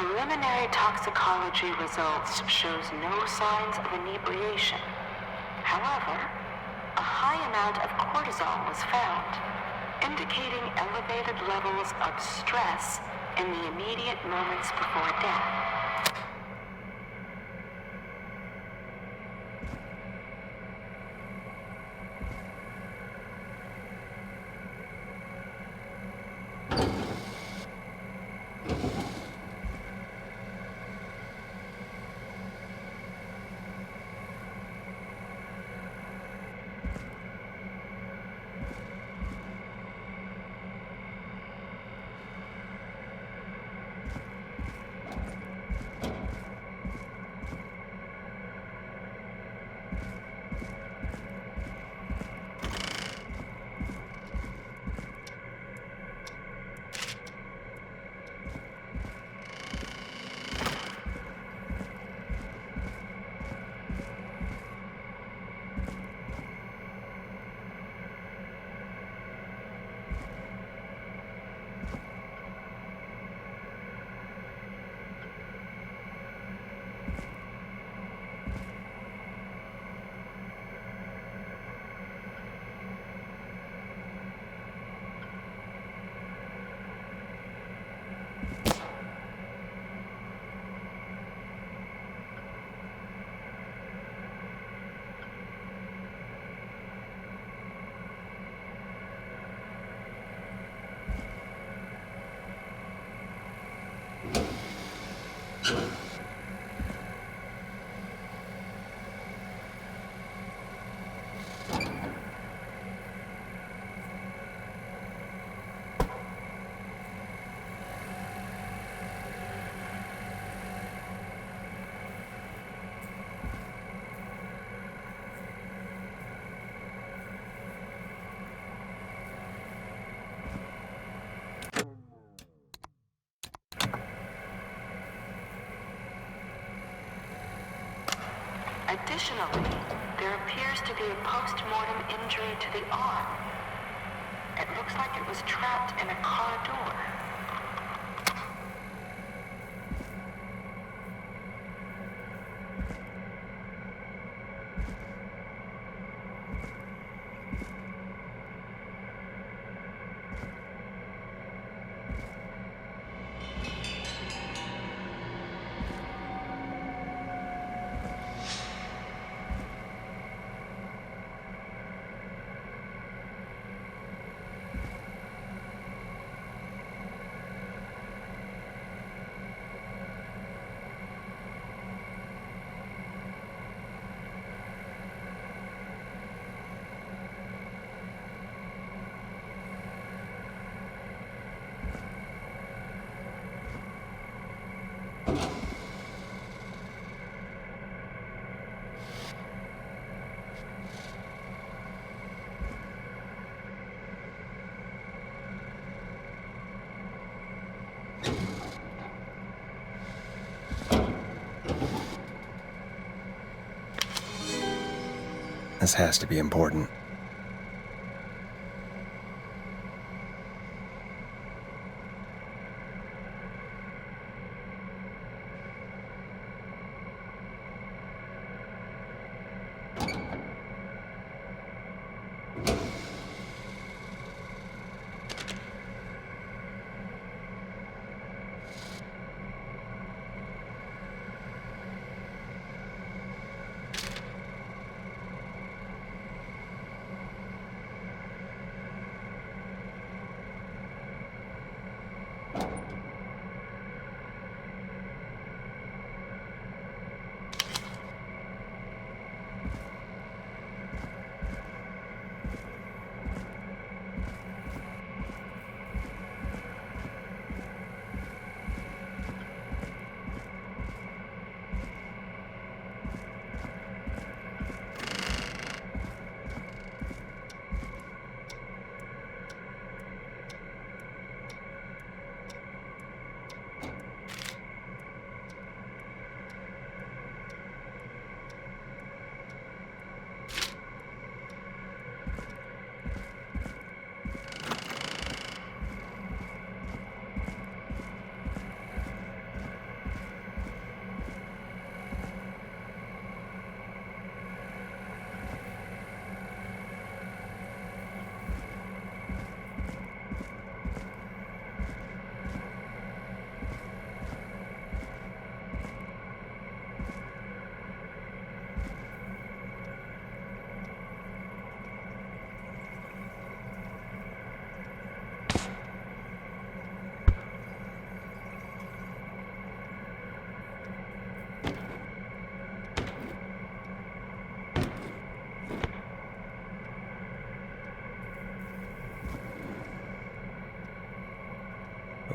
Preliminary toxicology results shows no signs of inebriation. However, a high amount of cortisol was found, indicating elevated levels of stress in the immediate moments before death. Additionally, there appears to be a post-mortem injury to the arm. It looks like it was trapped in a car door. This has to be important.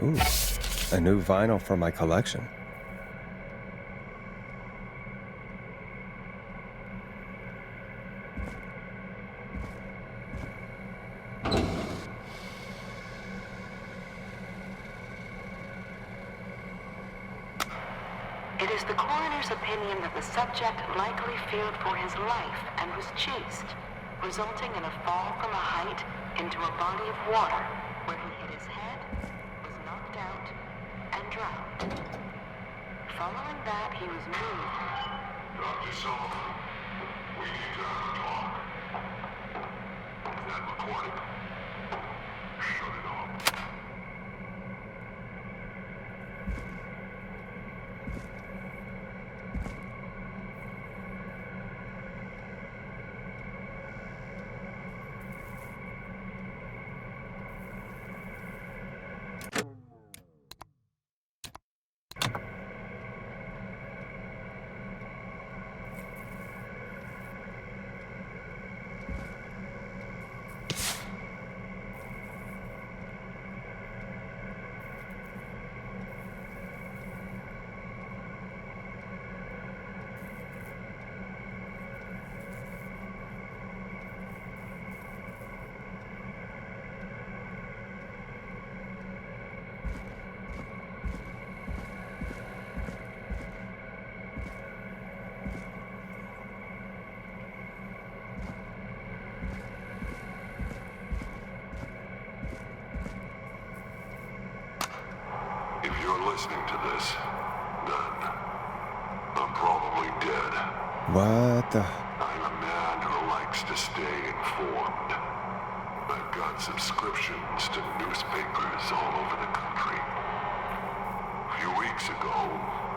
Ooh, a new vinyl for my collection. It is the coroner's opinion that the subject likely feared for his life and was chased, resulting in a fall from a height into a body of water where he hit his head, was knocked out, and drowned. Following that, he was moved. Dr. Sullivan, we need to have a talk. Is that recording? Shut it off. If you're listening to this, then I'm probably dead. What the? I'm a man who likes to stay informed. I've got subscriptions to newspapers all over the country. A few weeks ago,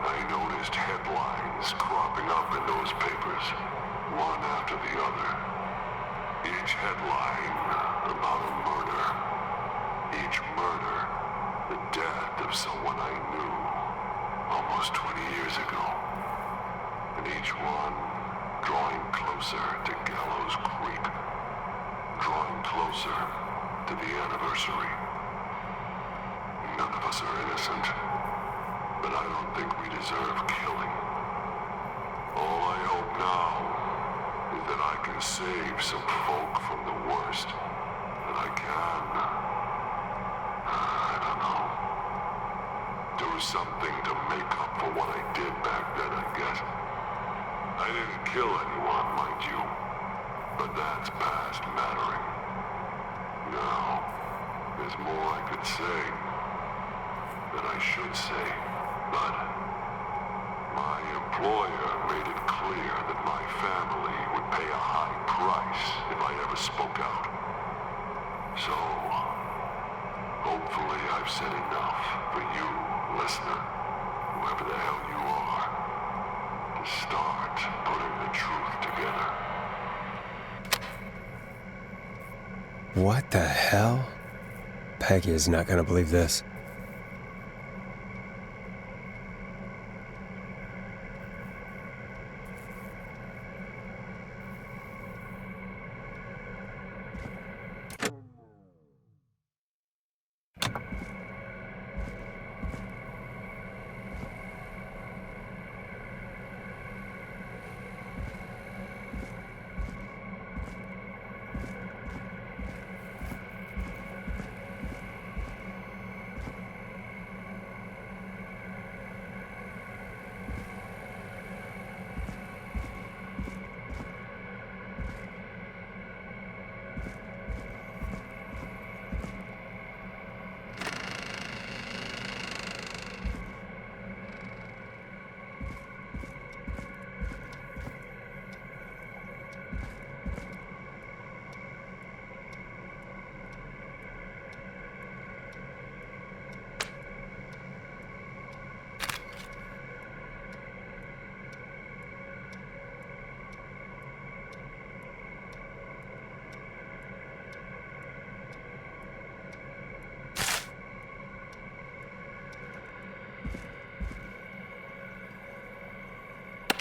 I noticed headlines cropping up in those papers, one after the other. Each headline about a murder. Each murder, the death of someone I knew almost 20 years ago. And each one drawing closer to Gallows Creek. Drawing closer to the anniversary. None of us are innocent, but I don't think we deserve killing. All I hope now is that I can save some folk from the worst that I can. I don't know. Do something to make up for what I did back then, I guess. I didn't kill anyone, mind you, but that's past mattering. Now, there's more I could say, that I should say, but my employer made it clear that my family would pay a high price if I ever spoke out. So, hopefully I've said enough for you, listener, whoever the hell you are, to start putting the truth together. What the hell? Peggy is not gonna believe this.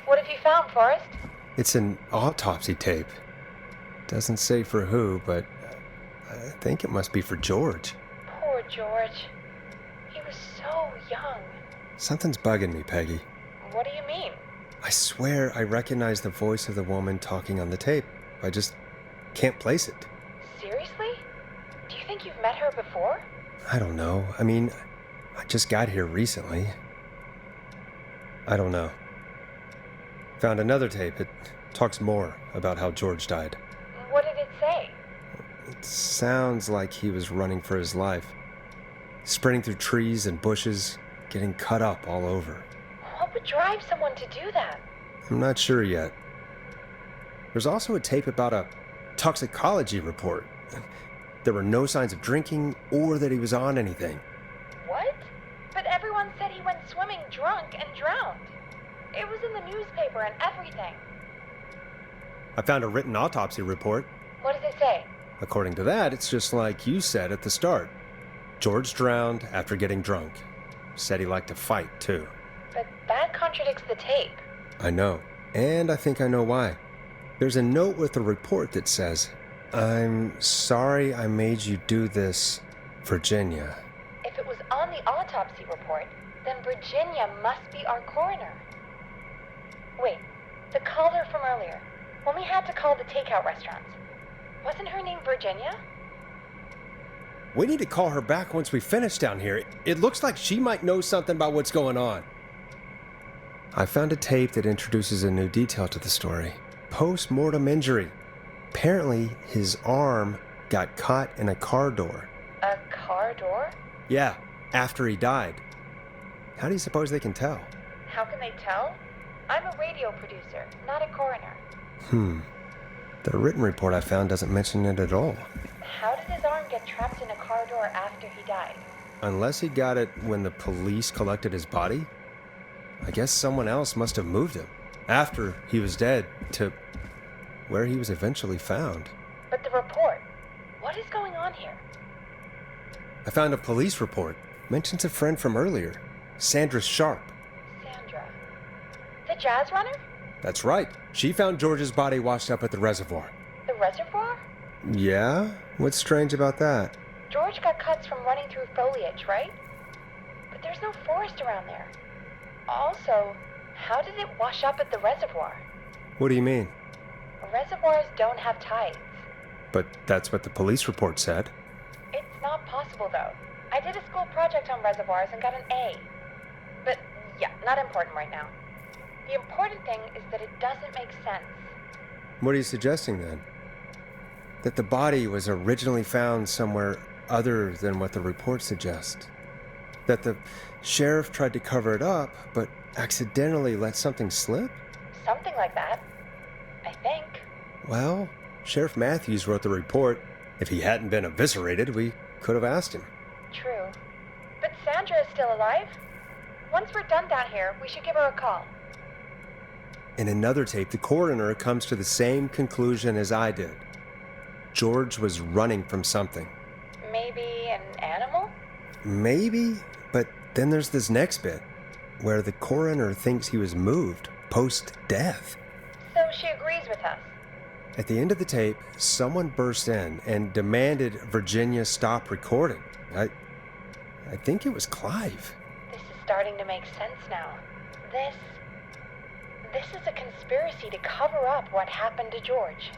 What have you found, Forrest? It's an autopsy tape. Doesn't say for who, but I think it must be for George. Poor George. He was so young. Something's bugging me, Peggy. What do you mean? I swear I recognize the voice of the woman talking on the tape. I just can't place it. Seriously? Do you think you've met her before? I don't know. I mean, I just got here recently. I don't know. Found another tape. It talks more about how George died. What did it say? It sounds like he was running for his life. Sprinting through trees and bushes, getting cut up all over. What would drive someone to do that? I'm not sure yet. There's also a tape about a toxicology report. There were no signs of drinking or that he was on anything. What? But everyone said he went swimming drunk and drowned. It was in the newspaper and everything. I found a written autopsy report. What does it say? According to that, it's just like you said at the start. George drowned after getting drunk. Said he liked to fight, too. But that contradicts the tape. I know. And I think I know why. There's a note with the report that says, "I'm sorry I made you do this, Virginia." If it was on the autopsy report, then Virginia must be our coroner. Wait, the caller from earlier, when we had to call the takeout restaurants, wasn't her name Virginia? We need to call her back once we finish down here. It looks like she might know something about what's going on. I found a tape that introduces a new detail to the story. Post-mortem injury. Apparently, his arm got caught in a car door. A car door? Yeah, after he died. How do you suppose they can tell? How can they tell? I'm a radio producer, not a coroner. The written report I found doesn't mention it at all. How did his arm get trapped in a car door after he died? Unless he got it when the police collected his body? I guess someone else must have moved him, after he was dead, to where he was eventually found. But the report, what is going on here? I found a police report. Mentions a friend from earlier, Sandra Sharp. Sandra. The jazz runner? That's right. She found George's body washed up at the reservoir. The reservoir? Yeah? What's strange about that? George got cuts from running through foliage, right? But there's no forest around there. Also, how did it wash up at the reservoir? What do you mean? Reservoirs don't have tides. But that's what the police report said. It's not possible, though. I did a school project on reservoirs and got an A. But, yeah, not important right now. The important thing is that it doesn't make sense. What are you suggesting, then? That the body was originally found somewhere other than what the report suggests? That the sheriff tried to cover it up, but accidentally let something slip? Something like that. I think. Well, Sheriff Matthews wrote the report. If he hadn't been eviscerated, we could have asked him. True. But Sandra is still alive? Once we're done down here, we should give her a call. In another tape, the coroner comes to the same conclusion as I did. George was running from something. Maybe an animal? Maybe, but then there's this next bit, where the coroner thinks he was moved post-death. So she agrees with us. At the end of the tape, someone burst in and demanded Virginia stop recording. I think it was Clive. This is starting to make sense now. This is a conspiracy to cover up what happened to George.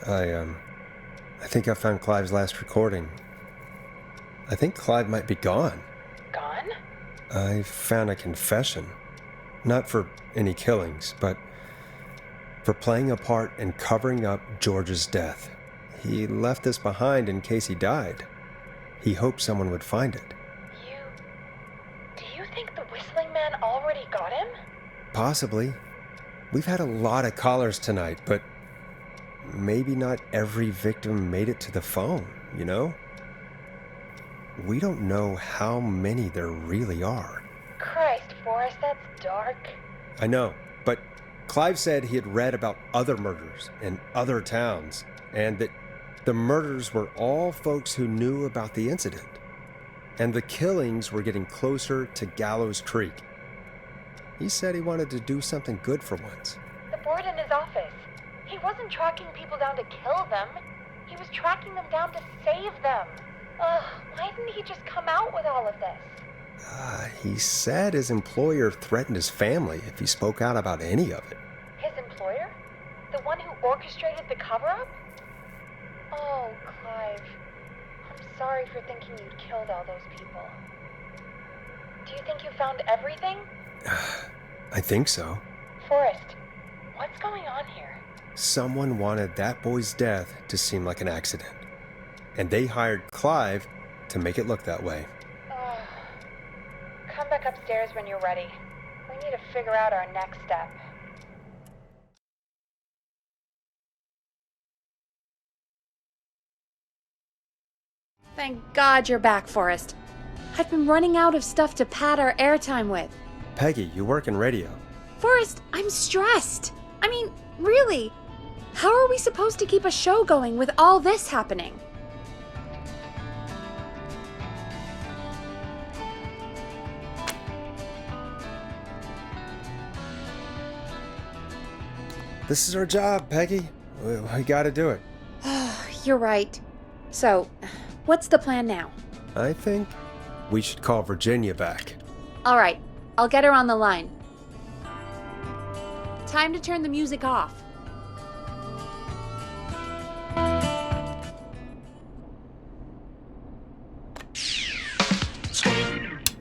I think I found Clive's last recording. I think Clive might be gone. Gone? I found a confession. Not for any killings, but for playing a part in covering up George's death. He left this behind in case he died. He hoped someone would find it. Do you think the Whistling Man already got him? Possibly. We've had a lot of callers tonight, but maybe not every victim made it to the phone, you know? We don't know how many there really are. Christ, Forrest, that's dark. I know, but Clive said he had read about other murders in other towns, and that the murders were all folks who knew about the incident. And the killings were getting closer to Gallows Creek. He said he wanted to do something good for once. The board in his office. He wasn't tracking people down to kill them. He was tracking them down to save them. Why didn't he just come out with all of this? He said his employer threatened his family if he spoke out about any of it. His employer? The one who orchestrated the cover-up? Oh, Clive. I'm sorry for thinking you'd killed all those people. Do you think you found everything? I think so. Forrest, what's going on here? Someone wanted that boy's death to seem like an accident. And they hired Clive to make it look that way. Come back upstairs when you're ready. We need to figure out our next step. Thank God you're back, Forrest. I've been running out of stuff to pad our airtime with. Peggy, you work in radio. Forrest, I'm stressed. I mean, really. How are we supposed to keep a show going with all this happening? This is our job, Peggy. We gotta do it. You're right. So, what's the plan now? I think we should call Virginia back. All right, I'll get her on the line. Time to turn the music off.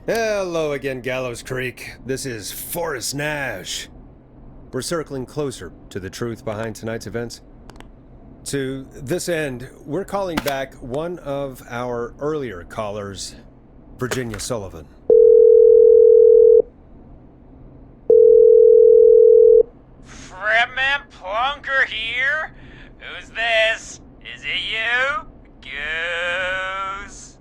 Hello again, Gallows Creek. This is Forrest Nash. We're circling closer to the truth behind tonight's events. To this end, we're calling back one of our earlier callers, Virginia Sullivan. Fretman Plunker here? Who's this? Is it you? Goose?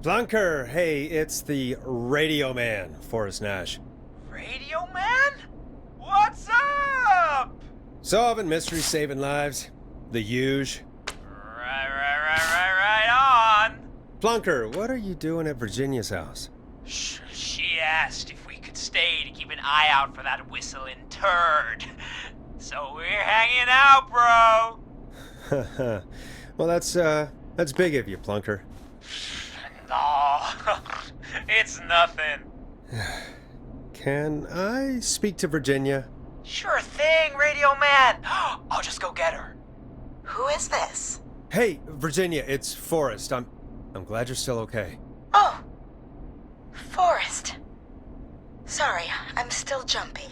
Plunker, hey, it's the Radio Man, Forrest Nash. Radio Man? What's up? Solving mysteries, saving lives. The huge. Right on. Plunker, what are you doing at Virginia's house? She asked if we could stay to keep an eye out for that whistling turd. So we're hanging out, bro. Well, that's big of you, Plunker. No, it's nothing. Can I speak to Virginia? Sure thing, Radio Man. I'll just go get her. Who is this? Hey, Virginia, it's Forrest. I'm glad you're still okay. Oh, Forrest. Sorry, I'm still jumpy.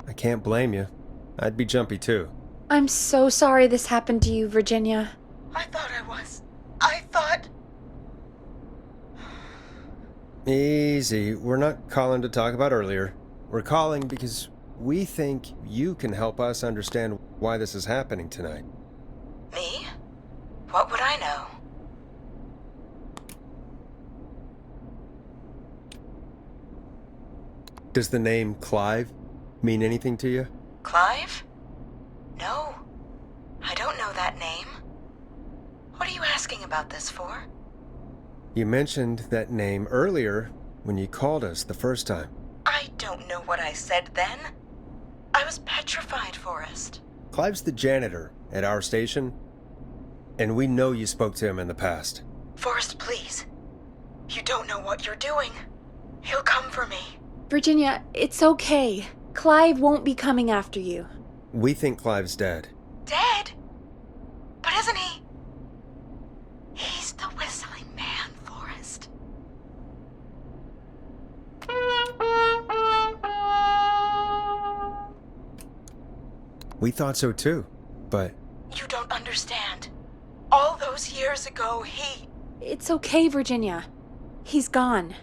I can't blame you. I'd be jumpy too. I'm so sorry this happened to you, Virginia. I thought I was. I thought... Easy. We're not calling to talk about earlier. We're calling because we think you can help us understand why this is happening tonight. Me? What would I know? Does the name Clive mean anything to you? Clive? No. I don't know that name. What are you asking about this for? You mentioned that name earlier when you called us the first time. I don't know what I said then. I was petrified, Forrest. Clive's the janitor at our station, and we know you spoke to him in the past. Forrest, please. You don't know what you're doing. He'll come for me. Virginia, it's okay. Clive won't be coming after you. We think Clive's dead. Dead? But isn't he? He's the whistling man, Forrest. We thought so too, but... You don't understand. All those years ago, he... It's okay, Virginia. He's gone.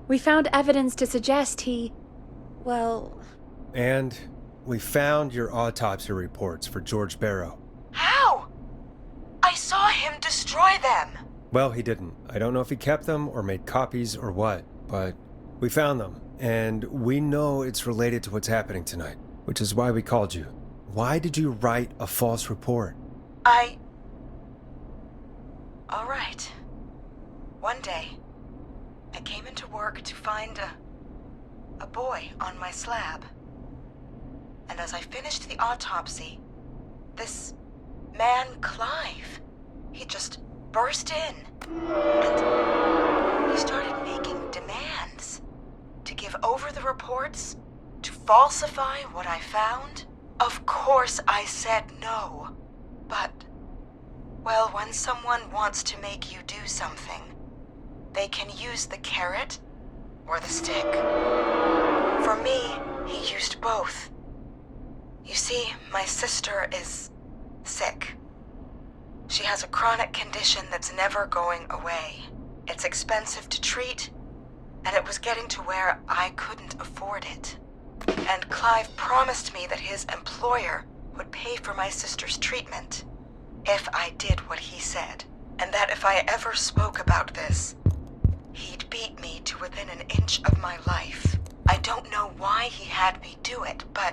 We found evidence to suggest he... well... And we found your autopsy reports for George Barrow. How? I saw him destroy them. Well, he didn't. I don't know if he kept them or made copies or what, but we found them, and we know it's related to what's happening tonight, which is why we called you. Why did you write a false report? All right. One day, I came into work to find a boy on my slab. And as I finished the autopsy, this man, Clive, he just burst in. And he started making demands to give over the reports, to falsify what I found. Of course I said no. But, well, when someone wants to make you do something, they can use the carrot or the stick. For me, he used both. You see, my sister is sick. She has a chronic condition that's never going away. It's expensive to treat, and it was getting to where I couldn't afford it. And Clive promised me that his employer would pay for my sister's treatment if I did what he said, and that if I ever spoke about this, he'd beat me to within an inch of my life. I don't know why he had me do it, but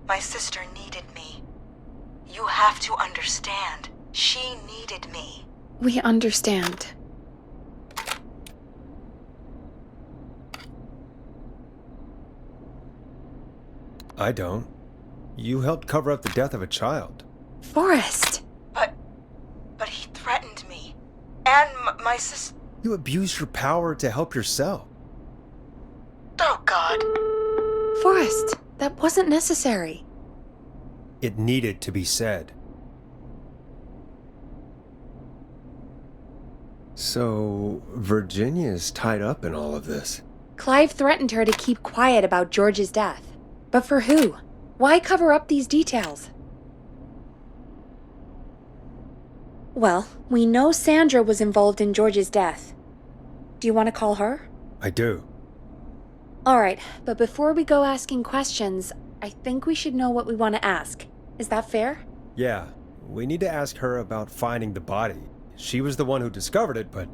my sister needed me. You have to understand. She needed me. We understand. I don't. You helped cover up the death of a child. Forrest! But he threatened me. And my sister... You abused your power to help yourself. Oh, God. Forrest, that wasn't necessary. It needed to be said. So, Virginia's tied up in all of this. Clive threatened her to keep quiet about George's death. But for who? Why cover up these details? Well, we know Sandra was involved in George's death. Do you want to call her? I do. Alright, but before we go asking questions, I think we should know what we want to ask. Is that fair? Yeah, We need to ask her about finding the body. She was the one who discovered it, but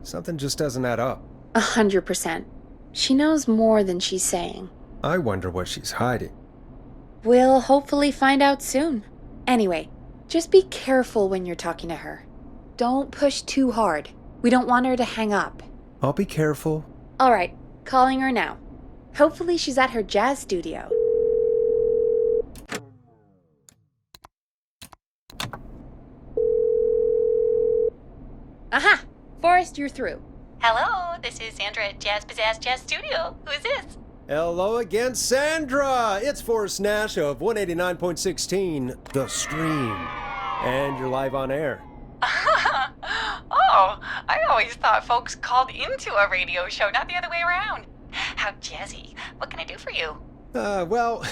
something just doesn't add up. 100%. She knows more than she's saying. I wonder what she's hiding. We'll hopefully find out soon. Anyway, just be careful when you're talking to her. Don't push too hard. We don't want her to hang up. I'll be careful. All right, calling her now. Hopefully she's at her jazz studio. Aha! Forrest, you're through. Hello, this is Sandra at Jazz Pizzazz Jazz Studio. Who is this? Hello again, Sandra! It's Forrest Nash of 189.16, The Stream. And you're live on air. Oh, I always thought folks called into a radio show, not the other way around. How jazzy. What can I do for you? Well,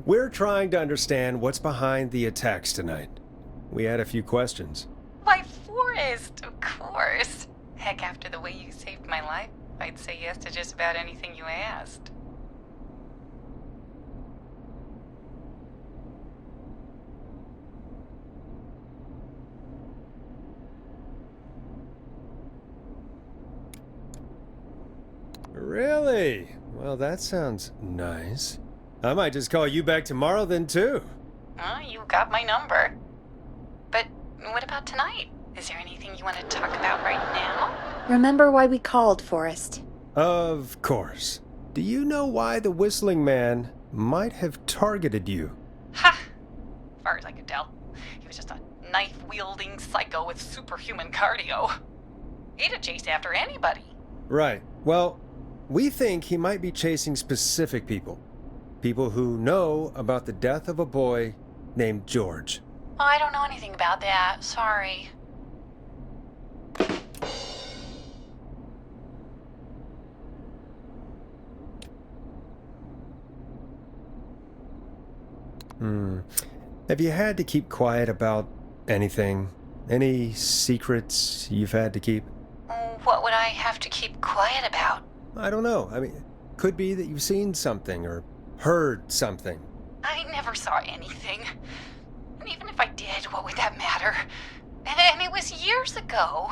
we're trying to understand what's behind the attacks tonight. We had a few questions. Why, Forrest, of course. Heck, after the way you saved my life, I'd say yes to just about anything you asked. Really? Well, that sounds nice. I might just call you back tomorrow then, too. You got my number. But what about tonight? Is there anything you want to talk about right now? Remember why we called, Forrest? Of course. Do you know why the Whistling Man might have targeted you? Ha! As far as I could tell, he was just a knife-wielding psycho with superhuman cardio. He'd have chased after anybody. Right. Well, we think he might be chasing specific people. People who know about the death of a boy named George. Oh, I don't know anything about that. Sorry. Have you had to keep quiet about anything? Any secrets you've had to keep? What would I have to keep quiet about? I don't know. I mean, could be that you've seen something or heard something. I never saw anything. And even if I did, what would that matter? And it was years ago.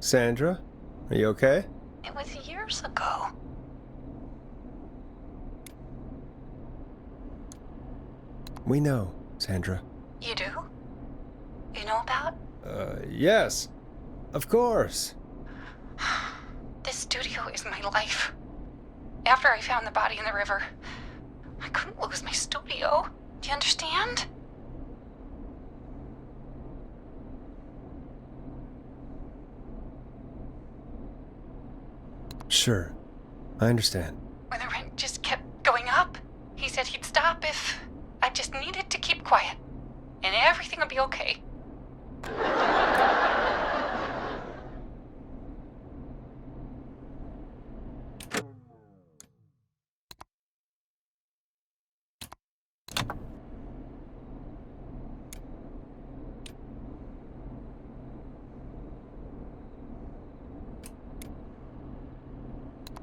Sandra, are you okay? It was years ago. We know, Sandra. You do? You know about? Yes. Of course. This studio is my life. After I found the body in the river, I couldn't lose my studio. Do you understand? Sure. I understand. When the rent just kept going up, he said he'd stop if I just needed to keep quiet. And everything would be okay.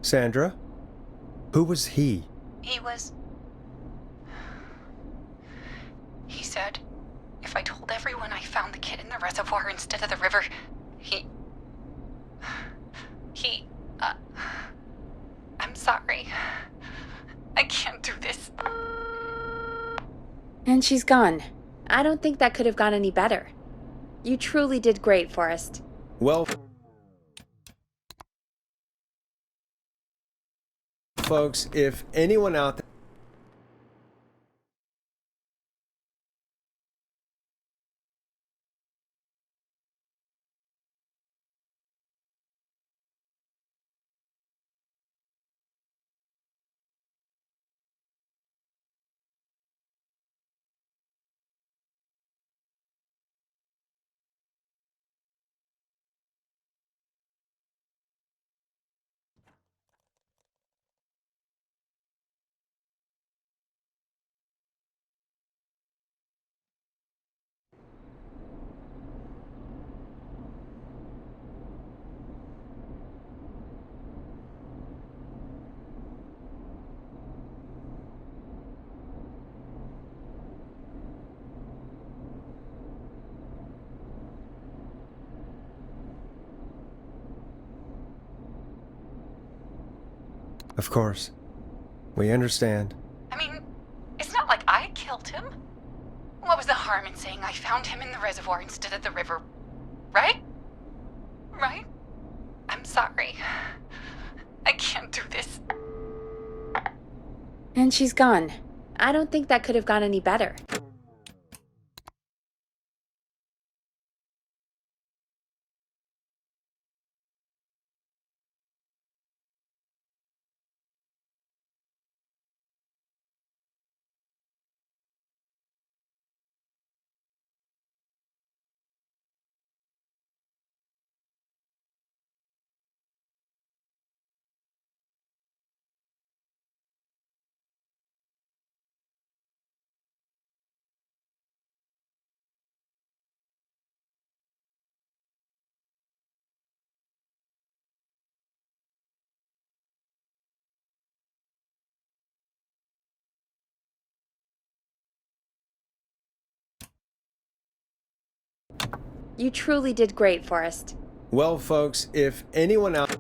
Sandra? Who was he? He was... He said, if I told everyone I found the kid in the reservoir instead of the river, I'm sorry. I can't do this. And she's gone. I don't think that could have gone any better. You truly did great, Forrest. Well, folks, if anyone out there... Of course. We understand. I mean, it's not like I killed him. What was the harm in saying I found him in the reservoir instead of the river? Right? Right? I'm sorry. I can't do this. And she's gone. I don't think that could have gone any better. You truly did great, Forrest. Well, folks, if anyone out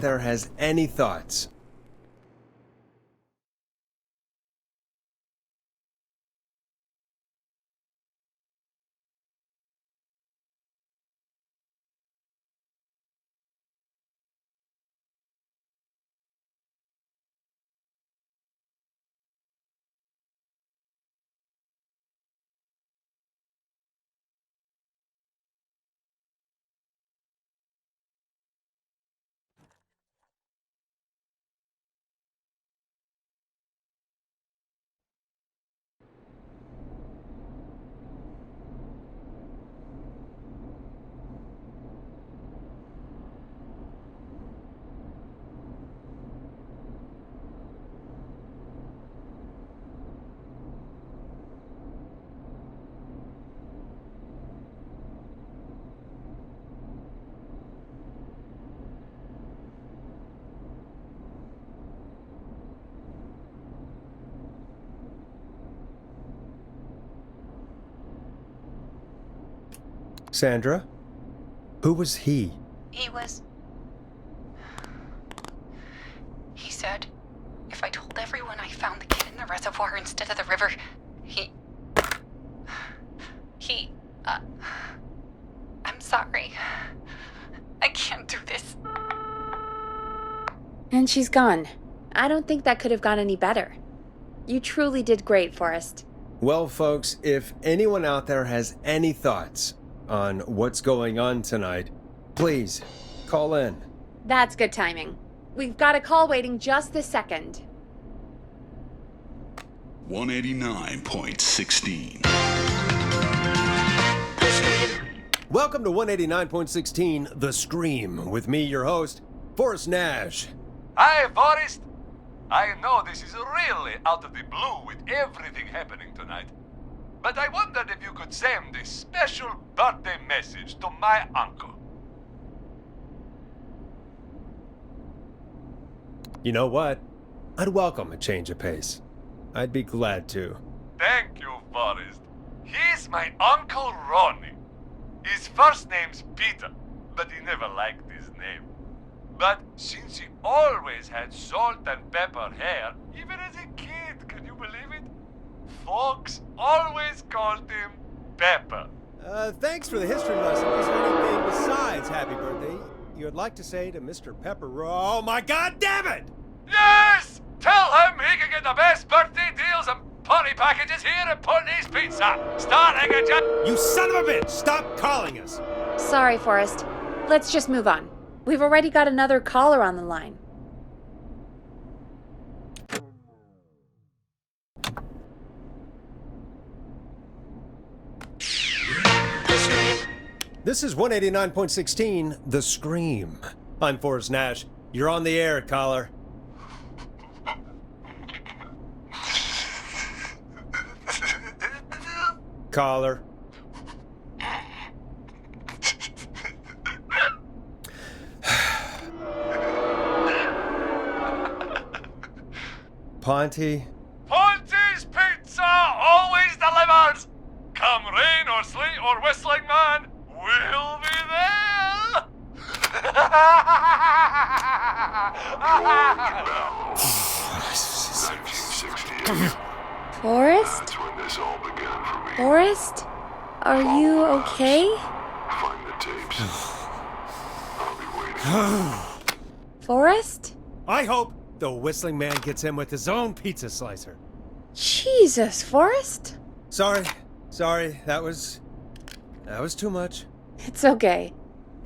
there has any thoughts... Sandra? Who was he? He was... He said, if I told everyone I found the kid in the reservoir instead of the river, I'm sorry. I can't do this. And she's gone. I don't think that could have gone any better. You truly did great, Forrest. Well, folks, if anyone out there has any thoughts on what's going on tonight, please call in. That's good timing. We've got a call waiting just this second. 189.16. Welcome to 189.16, The Scream, with me, your host, Forrest Nash. Hi, Forrest. I know this is really out of the blue with everything happening tonight, but I wondered if you could send a special birthday message to my uncle. You know what? I'd welcome a change of pace. I'd be glad to. Thank you, Forrest. He's my Uncle Ronnie. His first name's Peter, but he never liked his name. But since he always had salt and pepper hair, even as a kid, can you believe it? Folks always called him Pepper. Thanks for the history lesson. Is there anything besides happy birthday you'd like to say to Mr. Pepper? Oh my god damn it! Yes! Tell him he can get the best birthday deals and party packages here at Putney's Pizza, starting at You son of a bitch! Stop calling us! Sorry, Forrest. Let's just move on. We've already got another caller on the line. This is 189.16, The Scream. I'm Forrest Nash. You're on the air, caller. Caller. Ponty? Ponty's Pizza always delivers! Come rain or sleet or whistling man, we'll be there! Forrest? That's when this all began for me. Forrest? Are you okay? Find the tapes. I'll be waiting. Forrest? I hope the Whistling Man gets in with his own pizza slicer. Jesus, Forrest? Sorry. That was too much. It's okay.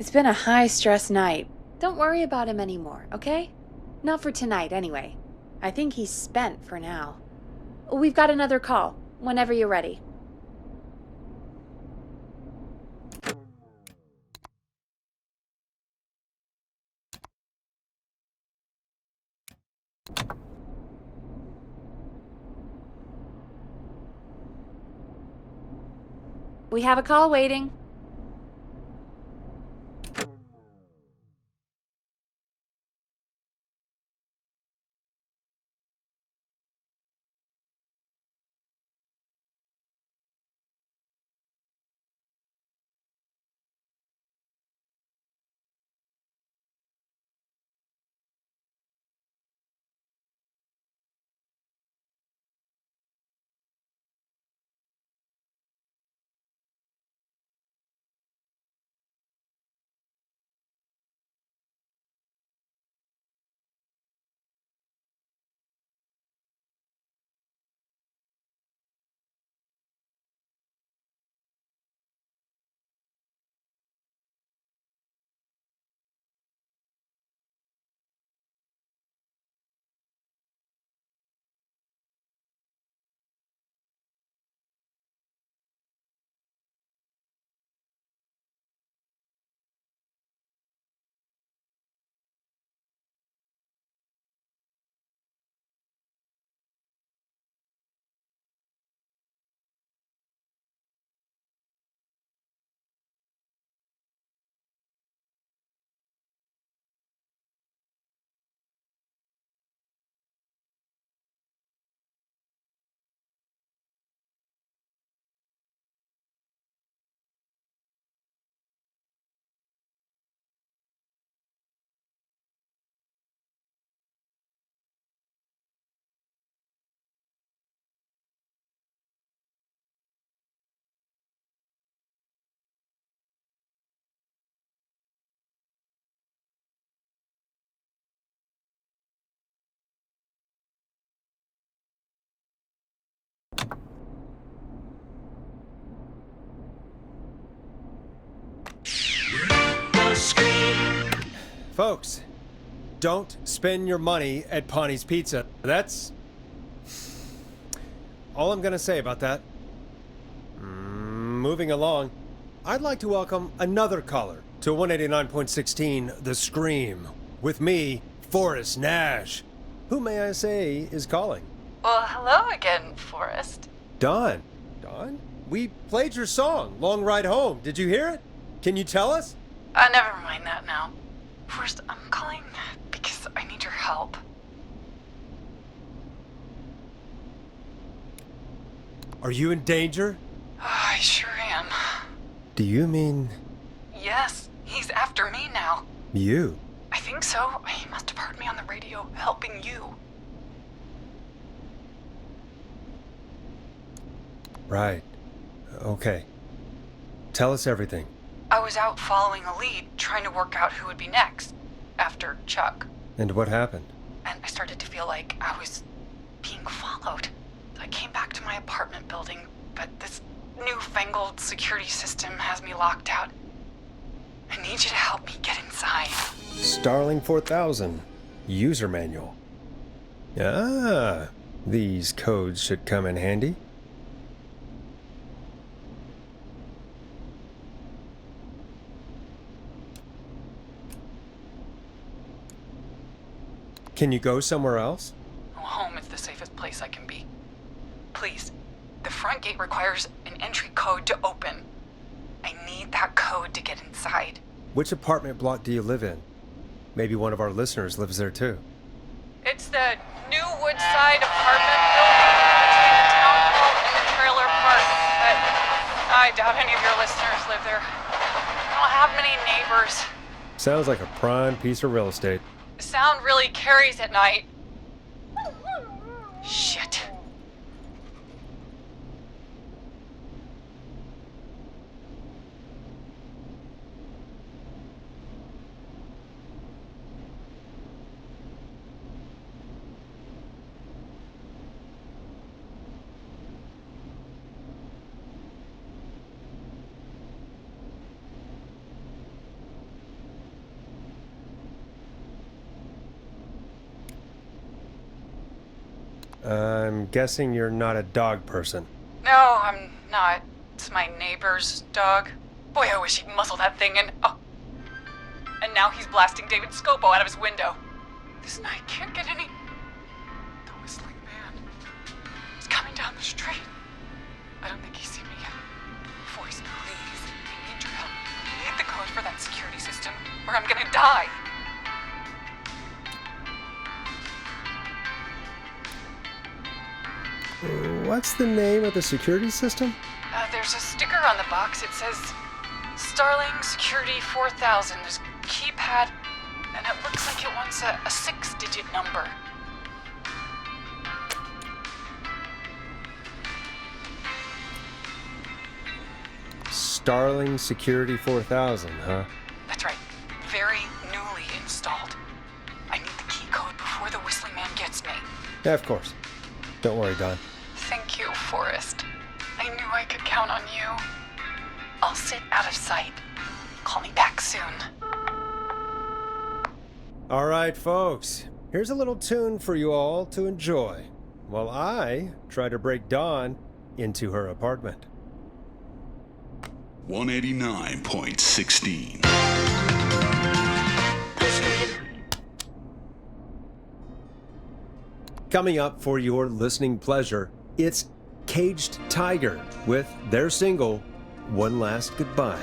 It's been a high-stress night. Don't worry about him anymore, okay? Not for tonight, anyway. I think he's spent for now. We've got another call, whenever you're ready. We have a call waiting. Folks, don't spend your money at Ponty's Pizza. That's all I'm gonna say about that. Moving along, I'd like to welcome another caller to 189.16 The Scream. With me, Forrest Nash. Who, may I say, is calling? Well, hello again, Forrest. Don. Don? We played your song, Long Ride Home. Did you hear it? Can you tell us? Never mind that now. Forrest, I'm calling because I need your help. Are you in danger? I sure am. Do you mean Yes, he's after me now. you? I think so. He must have heard me on the radio helping you. Right. Okay. Tell us everything. I was out following a lead, trying to work out who would be next, after Chuck. And what happened? And I started to feel like I was being followed. I came back to my apartment building, but this newfangled security system has me locked out. I need you to help me get inside. Starling 4000. User manual. Ah, these codes should come in handy. Can you go somewhere else? Home is the safest place I can be. Please, the front gate requires an entry code to open. I need that code to get inside. Which apartment block do you live in? Maybe one of our listeners lives there too. It's the new Woodside apartment building between the town hall and the trailer park. But I doubt any of your listeners live there. I don't have many neighbors. Sounds like a prime piece of real estate. The sound really carries at night. Shit. I'm guessing you're not a dog person. No, I'm not. It's my neighbor's dog. Boy, I wish he'd muzzle that thing and... Oh. And now he's blasting David Scopo out of his window. This night can't get any... The whistling man. He's coming down the street. I don't think he's seen me yet. Voice, please. I need your help. I need the code for that security system, or I'm gonna die. What's the name of the security system? There's a sticker on the box. It says Starling Security 4000. There's a keypad, and it looks like it wants a 6-digit number. Starling Security 4000, huh? That's right. Very newly installed. I need the key code before the whistling man gets me. Yeah, of course. Don't worry, Don. Thank you, Forrest. I knew I could count on you. I'll sit out of sight. Call me back soon. All right, folks. Here's a little tune for you all to enjoy while I try to break Dawn into her apartment. 189.16. Coming up for your listening pleasure, it's Caged Tiger with their single, One Last Goodbye.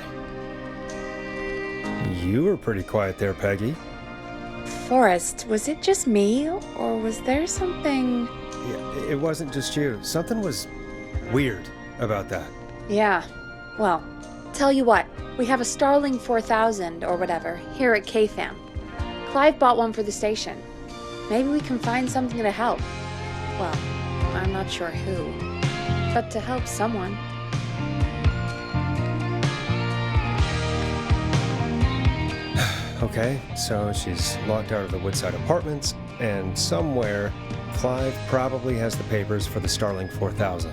You were pretty quiet there, Peggy. Forrest, was it just me, or was there something... Yeah, it wasn't just you. Something was weird about that. Yeah, well, tell you what, we have a Starling 4000 or whatever here at KFAM. Clive bought one for the station. Maybe we can find something to help. Well, I'm not sure who, but to help someone. Okay, so she's locked out of the Woodside Apartments, and somewhere, Clive probably has the papers for the Starling 4000.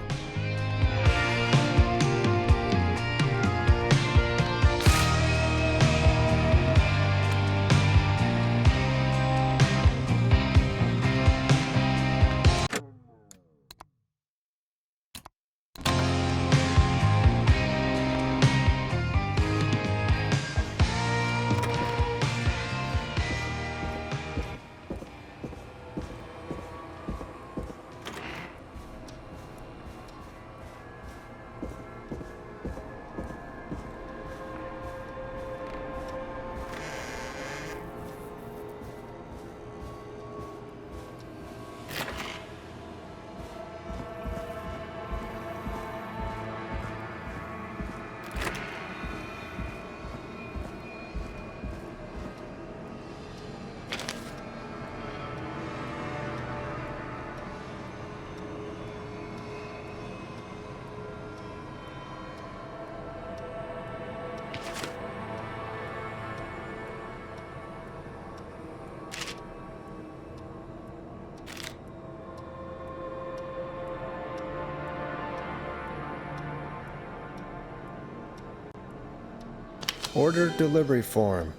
Order delivery form.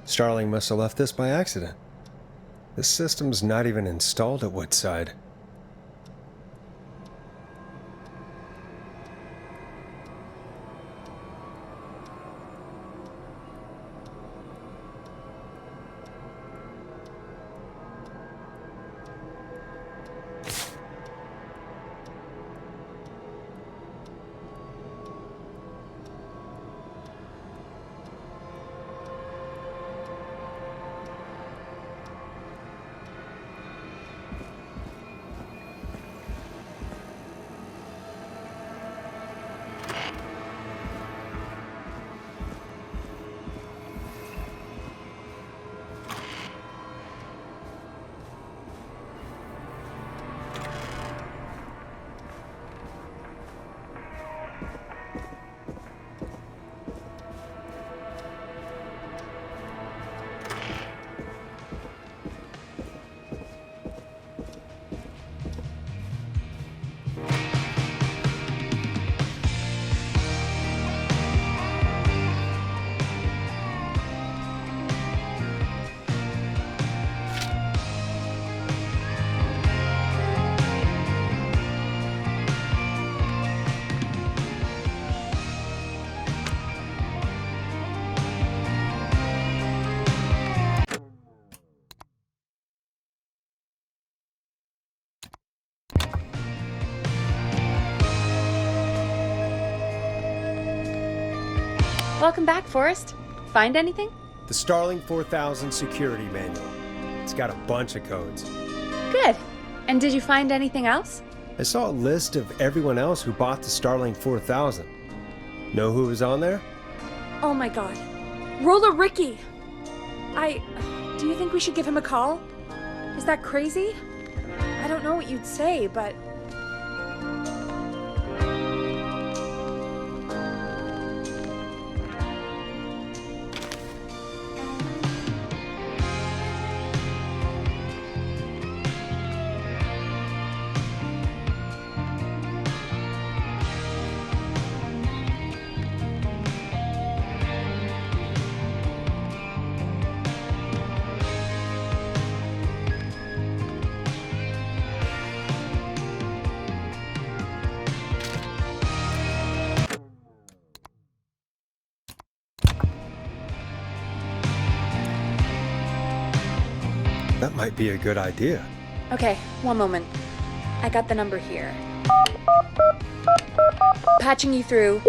Starling must have left this by accident. The system's not even installed at Woodside. Welcome back, Forrest. Find anything? The Starling 4000 security manual. It's got a bunch of codes. Good. And did you find anything else? I saw a list of everyone else who bought the Starling 4000. Know who was on there? Oh my god. Roller Ricky! Do you think we should give him a call? Is that crazy? I don't know what you'd say, but... That might be a good idea. Okay, one moment. I got the number here. Patching you through.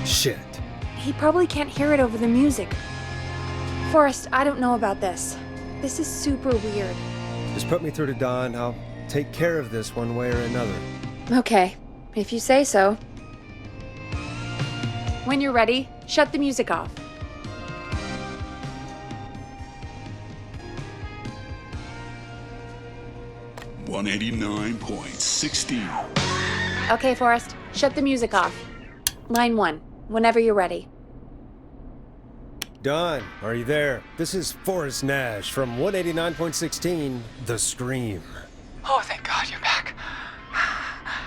Shit. He probably can't hear it over the music. Forrest, I don't know about this. This is super weird. Just put me through to Don. I'll take care of this one way or another. Okay, if you say so. When you're ready, shut the music off. $189.16. Okay, Forrest, shut the music off. Line 1, whenever you're ready. Don, are you there? This is Forrest Nash from 189.16, The Scream. Oh, thank God you're back.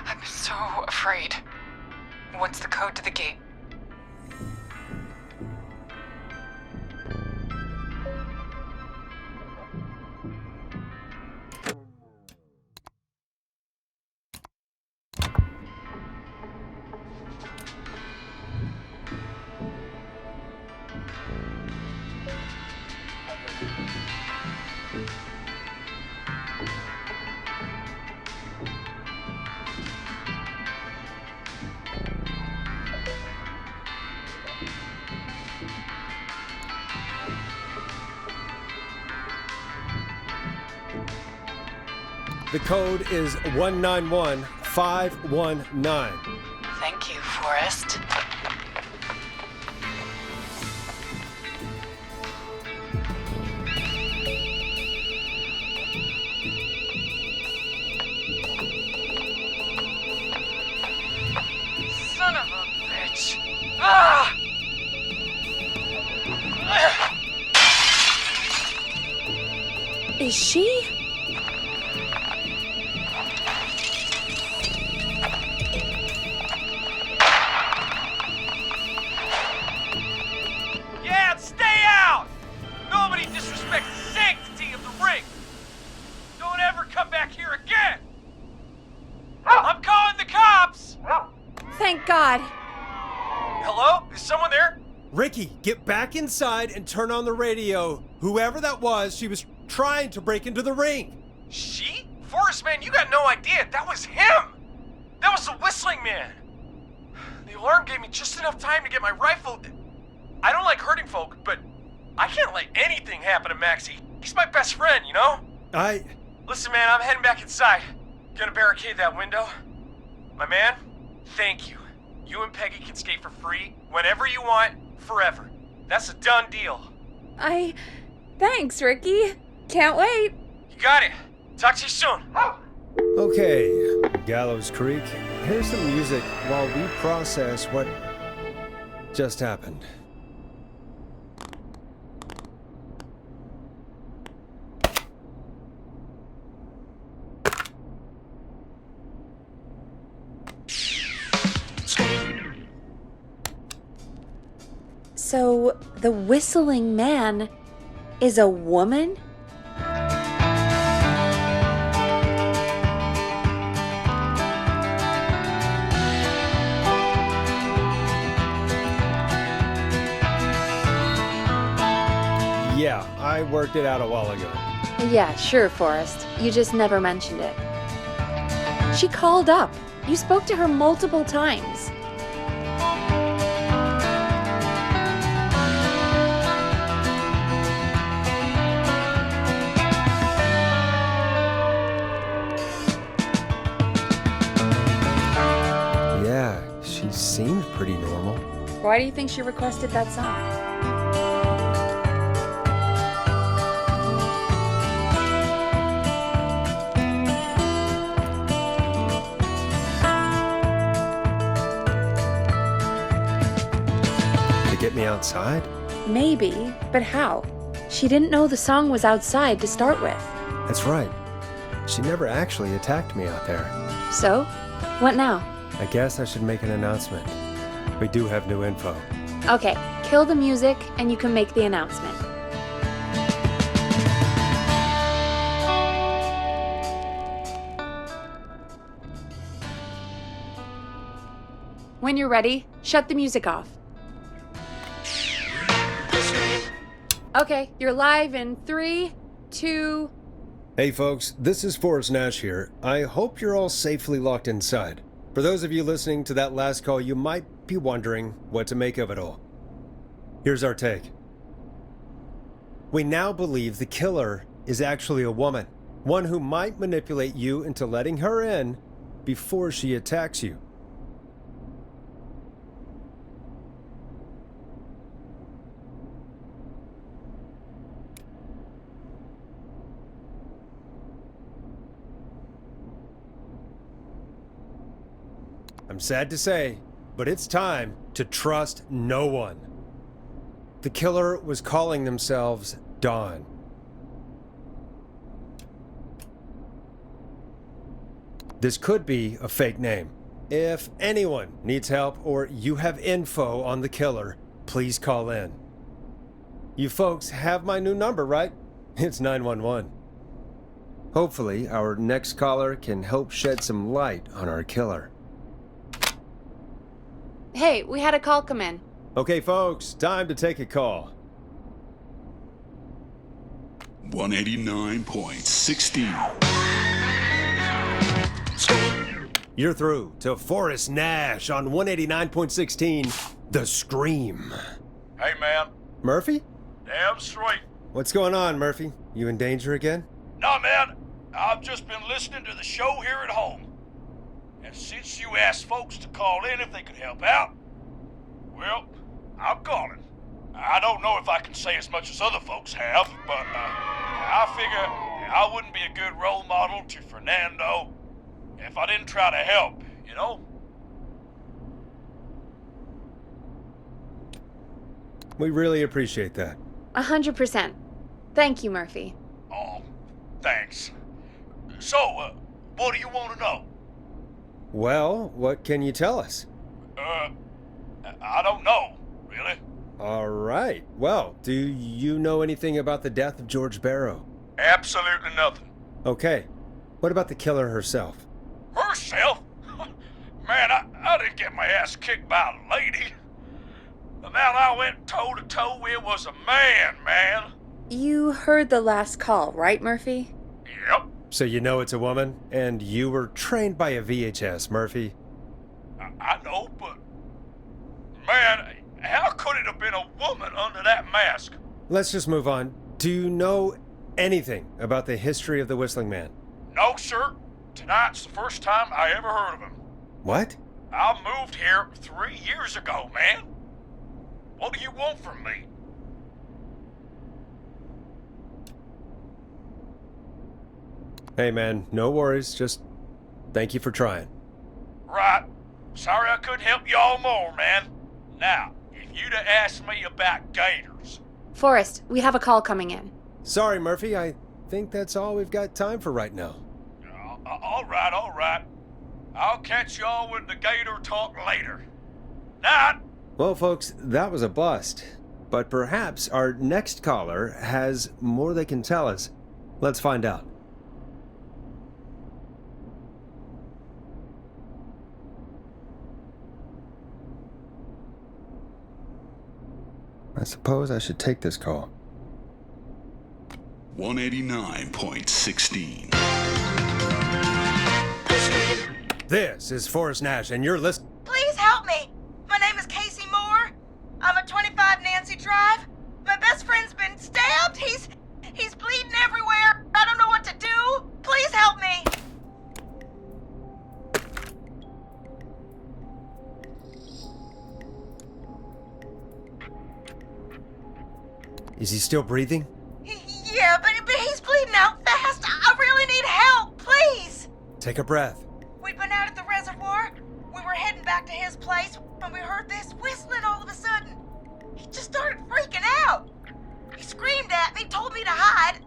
I've been so afraid. What's the code to the gate? The code is 191519. Thank you, Forrest. Son of a bitch. Ah! Is she? God. Hello? Is someone there? Ricky, get back inside and turn on the radio. Whoever that was, she was trying to break into the ring. She? Forrest, man, you got no idea. That was him. That was the whistling man. The alarm gave me just enough time to get my rifle. I don't like hurting folk, but I can't let anything happen to Maxie. He's my best friend, you know? Listen, man, I'm heading back inside. Gonna barricade that window. My man, thank you. You and Peggy can skate for free whenever you want, forever. That's a done deal. Thanks, Ricky. Can't wait. You got it. Talk to you soon. Okay, Gallows Creek, here's some music while we process what just happened. So, the whistling man is a woman? Yeah, I worked it out a while ago. Yeah, sure, Forrest. You just never mentioned it. She called up. You spoke to her multiple times. Yeah, she seemed pretty normal. Why do you think she requested that song? Get me outside? Maybe, but how? She didn't know the song was outside to start with. That's right. She never actually attacked me out there. So, what now? I guess I should make an announcement. We do have new info. Okay, kill the music and you can make the announcement. When you're ready, shut the music off. Okay, you're live in 3, 2... Hey folks, this is Forrest Nash here. I hope you're all safely locked inside. For those of you listening to that last call, you might be wondering what to make of it all. Here's our take. We now believe the killer is actually a woman, one who might manipulate you into letting her in before she attacks you. I'm sad to say, but it's time to trust no one. The killer was calling themselves Dawn. This could be a fake name. If anyone needs help or you have info on the killer, please call in. You folks have my new number, right? It's 911. Hopefully, our next caller can help shed some light on our killer. Hey, we had a call come in. Okay, folks, time to take a call. 189.16. You're through to Forrest Nash on 189.16, The Scream. Hey, man. Murphy? Damn straight. What's going on, Murphy? You in danger again? Nah, man. I've just been listening to the show here at home. And since you asked folks to call in if they could help out, well, I'm calling. I don't know if I can say as much as other folks have, but I figure I wouldn't be a good role model to Fernando if I didn't try to help, you know? We really appreciate that. 100%. Thank you, Murphy. Oh, thanks. So, what do you want to know? Well, what can you tell us? I don't know, really. All right. Well, do you know anything about the death of George Barrow? Absolutely nothing. Okay. What about the killer herself? Herself? Man, I didn't get my ass kicked by a lady. The man I went toe-to-toe with was a man. You heard the last call, right, Murphy? Yep. So you know it's a woman, and you were trained by a VHS, Murphy. I know, but... Man, how could it have been a woman under that mask? Let's just move on. Do you know anything about the history of the Whistling Man? No, sir. Tonight's the first time I ever heard of him. What? I moved here 3 years ago, man. What do you want from me? Hey, man, no worries. Just thank you for trying. Right. Sorry I couldn't help y'all more, man. Now, if you'd have asked me about gators... Forrest, we have a call coming in. Sorry, Murphy. I think that's all we've got time for right now. All right. I'll catch y'all with the gator talk later. Night! Well, folks, that was a bust. But perhaps our next caller has more they can tell us. Let's find out. I suppose I should take this call. 189.16. This is Forrest Nash, and you're listening. Please help me. My name is Casey Moore. I'm at 25 Nancy Drive. My best friend's been stabbed. He's bleeding everywhere. I don't know what to do. Please help me. Is he still breathing? Yeah, but he's bleeding out fast. I really need help. Please. Take a breath. We'd been out at the reservoir. We were heading back to his place when we heard this whistling all of a sudden. He just started freaking out. He screamed at me, told me to hide.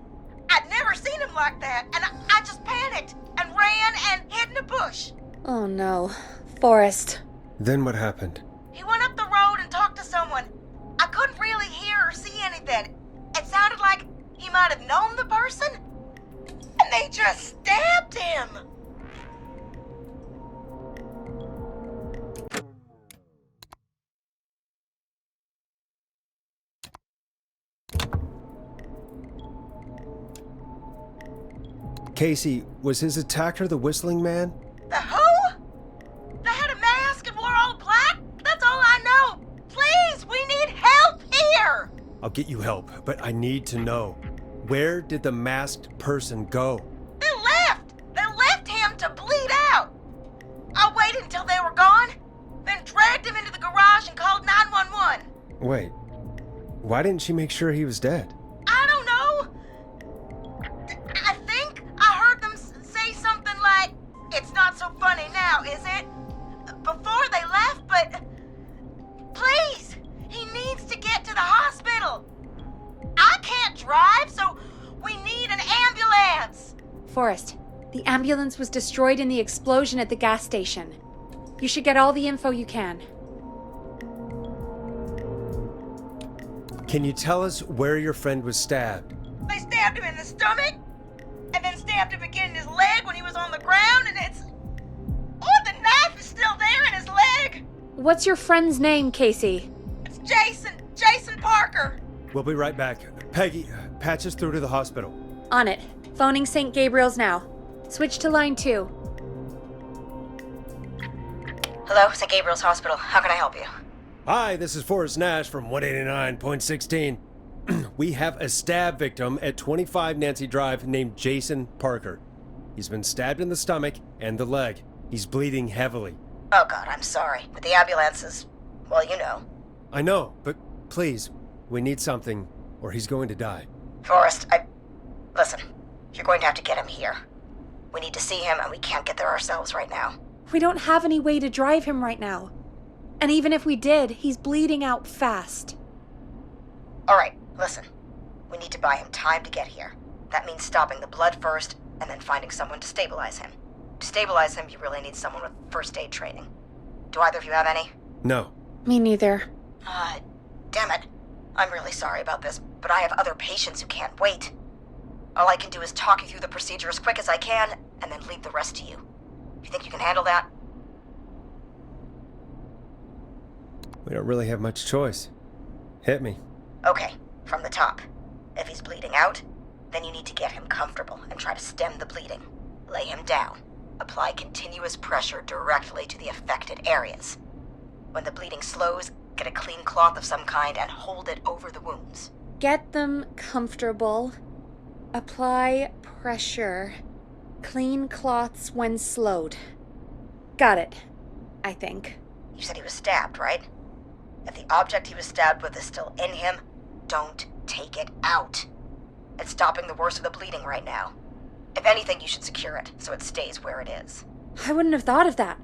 I'd never seen him like that, and I just panicked and ran and hid in a bush. Oh no. Forrest. Then what happened? He went up the road and talked to someone. I couldn't really hear or see anything. It sounded like he might have known the person, and they just stabbed him. Casey, was his attacker the Whistling Man? The who? They had a mask and wore all black? That's all I know. Please, we need help here. I'll get you help, but I need to know. Where did the masked person go? They left. They left him to bleed out. I waited until they were gone, then dragged him into the garage and called 911. Wait, why didn't she make sure he was dead? I don't know. I think I heard them say something like, "It's not so funny now, is it?" before they left, but please, he needs to get to the hospital. I can't drive, so we need an ambulance. Forrest, the ambulance was destroyed in the explosion at the gas station. You should get all the info you can. Can you tell us where your friend was stabbed? They stabbed him in the stomach, and then stabbed him again in his leg when he was on the ground, and it's... Oh, the knife is still there in his leg! What's your friend's name, Casey? It's Jason Parker. We'll be right back. Peggy, patch us through to the hospital. On it. Phoning St. Gabriel's now. Switch to line 2. Hello, St. Gabriel's Hospital. How can I help you? Hi, this is Forrest Nash from 189.16. We have a stab victim at 25 Nancy Drive named Jason Parker. He's been stabbed in the stomach and the leg. He's bleeding heavily. Oh God, I'm sorry. But the ambulance is, well, you know. I know, but please, we need something, or he's going to die. Forrest, Listen, you're going to have to get him here. We need to see him, and we can't get there ourselves right now. We don't have any way to drive him right now. And even if we did, he's bleeding out fast. All right, listen. We need to buy him time to get here. That means stopping the blood first, and then finding someone to stabilize him. To stabilize him, you really need someone with first aid training. Do either of you have any? No. Me neither. Damn it. I'm really sorry about this, but I have other patients who can't wait. All I can do is talk you through the procedure as quick as I can, and then leave the rest to you. You think you can handle that? We don't really have much choice. Hit me. Okay, from the top. If he's bleeding out, then you need to get him comfortable and try to stem the bleeding. Lay him down. Apply continuous pressure directly to the affected areas. When the bleeding slows, get a clean cloth of some kind and hold it over the wounds. Get them comfortable. Apply pressure. Clean cloths when slowed. Got it, I think. You said he was stabbed, right? If the object he was stabbed with is still in him, don't take it out. It's stopping the worst of the bleeding right now. If anything, you should secure it so it stays where it is. I wouldn't have thought of that.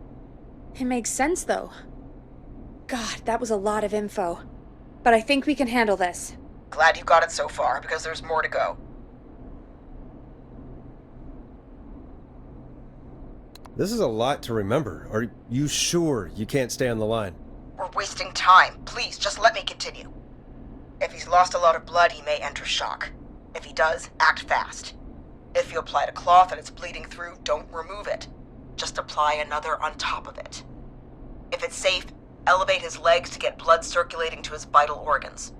It makes sense, though. God, that was a lot of info. But I think we can handle this. Glad you got it so far, because there's more to go. This is a lot to remember. Are you sure you can't stay on the line? We're wasting time. Please, just let me continue. If he's lost a lot of blood, he may enter shock. If he does, act fast. If you applied a cloth and it's bleeding through, don't remove it. Just apply another on top of it. If it's safe, elevate his legs to get blood circulating to his vital organs.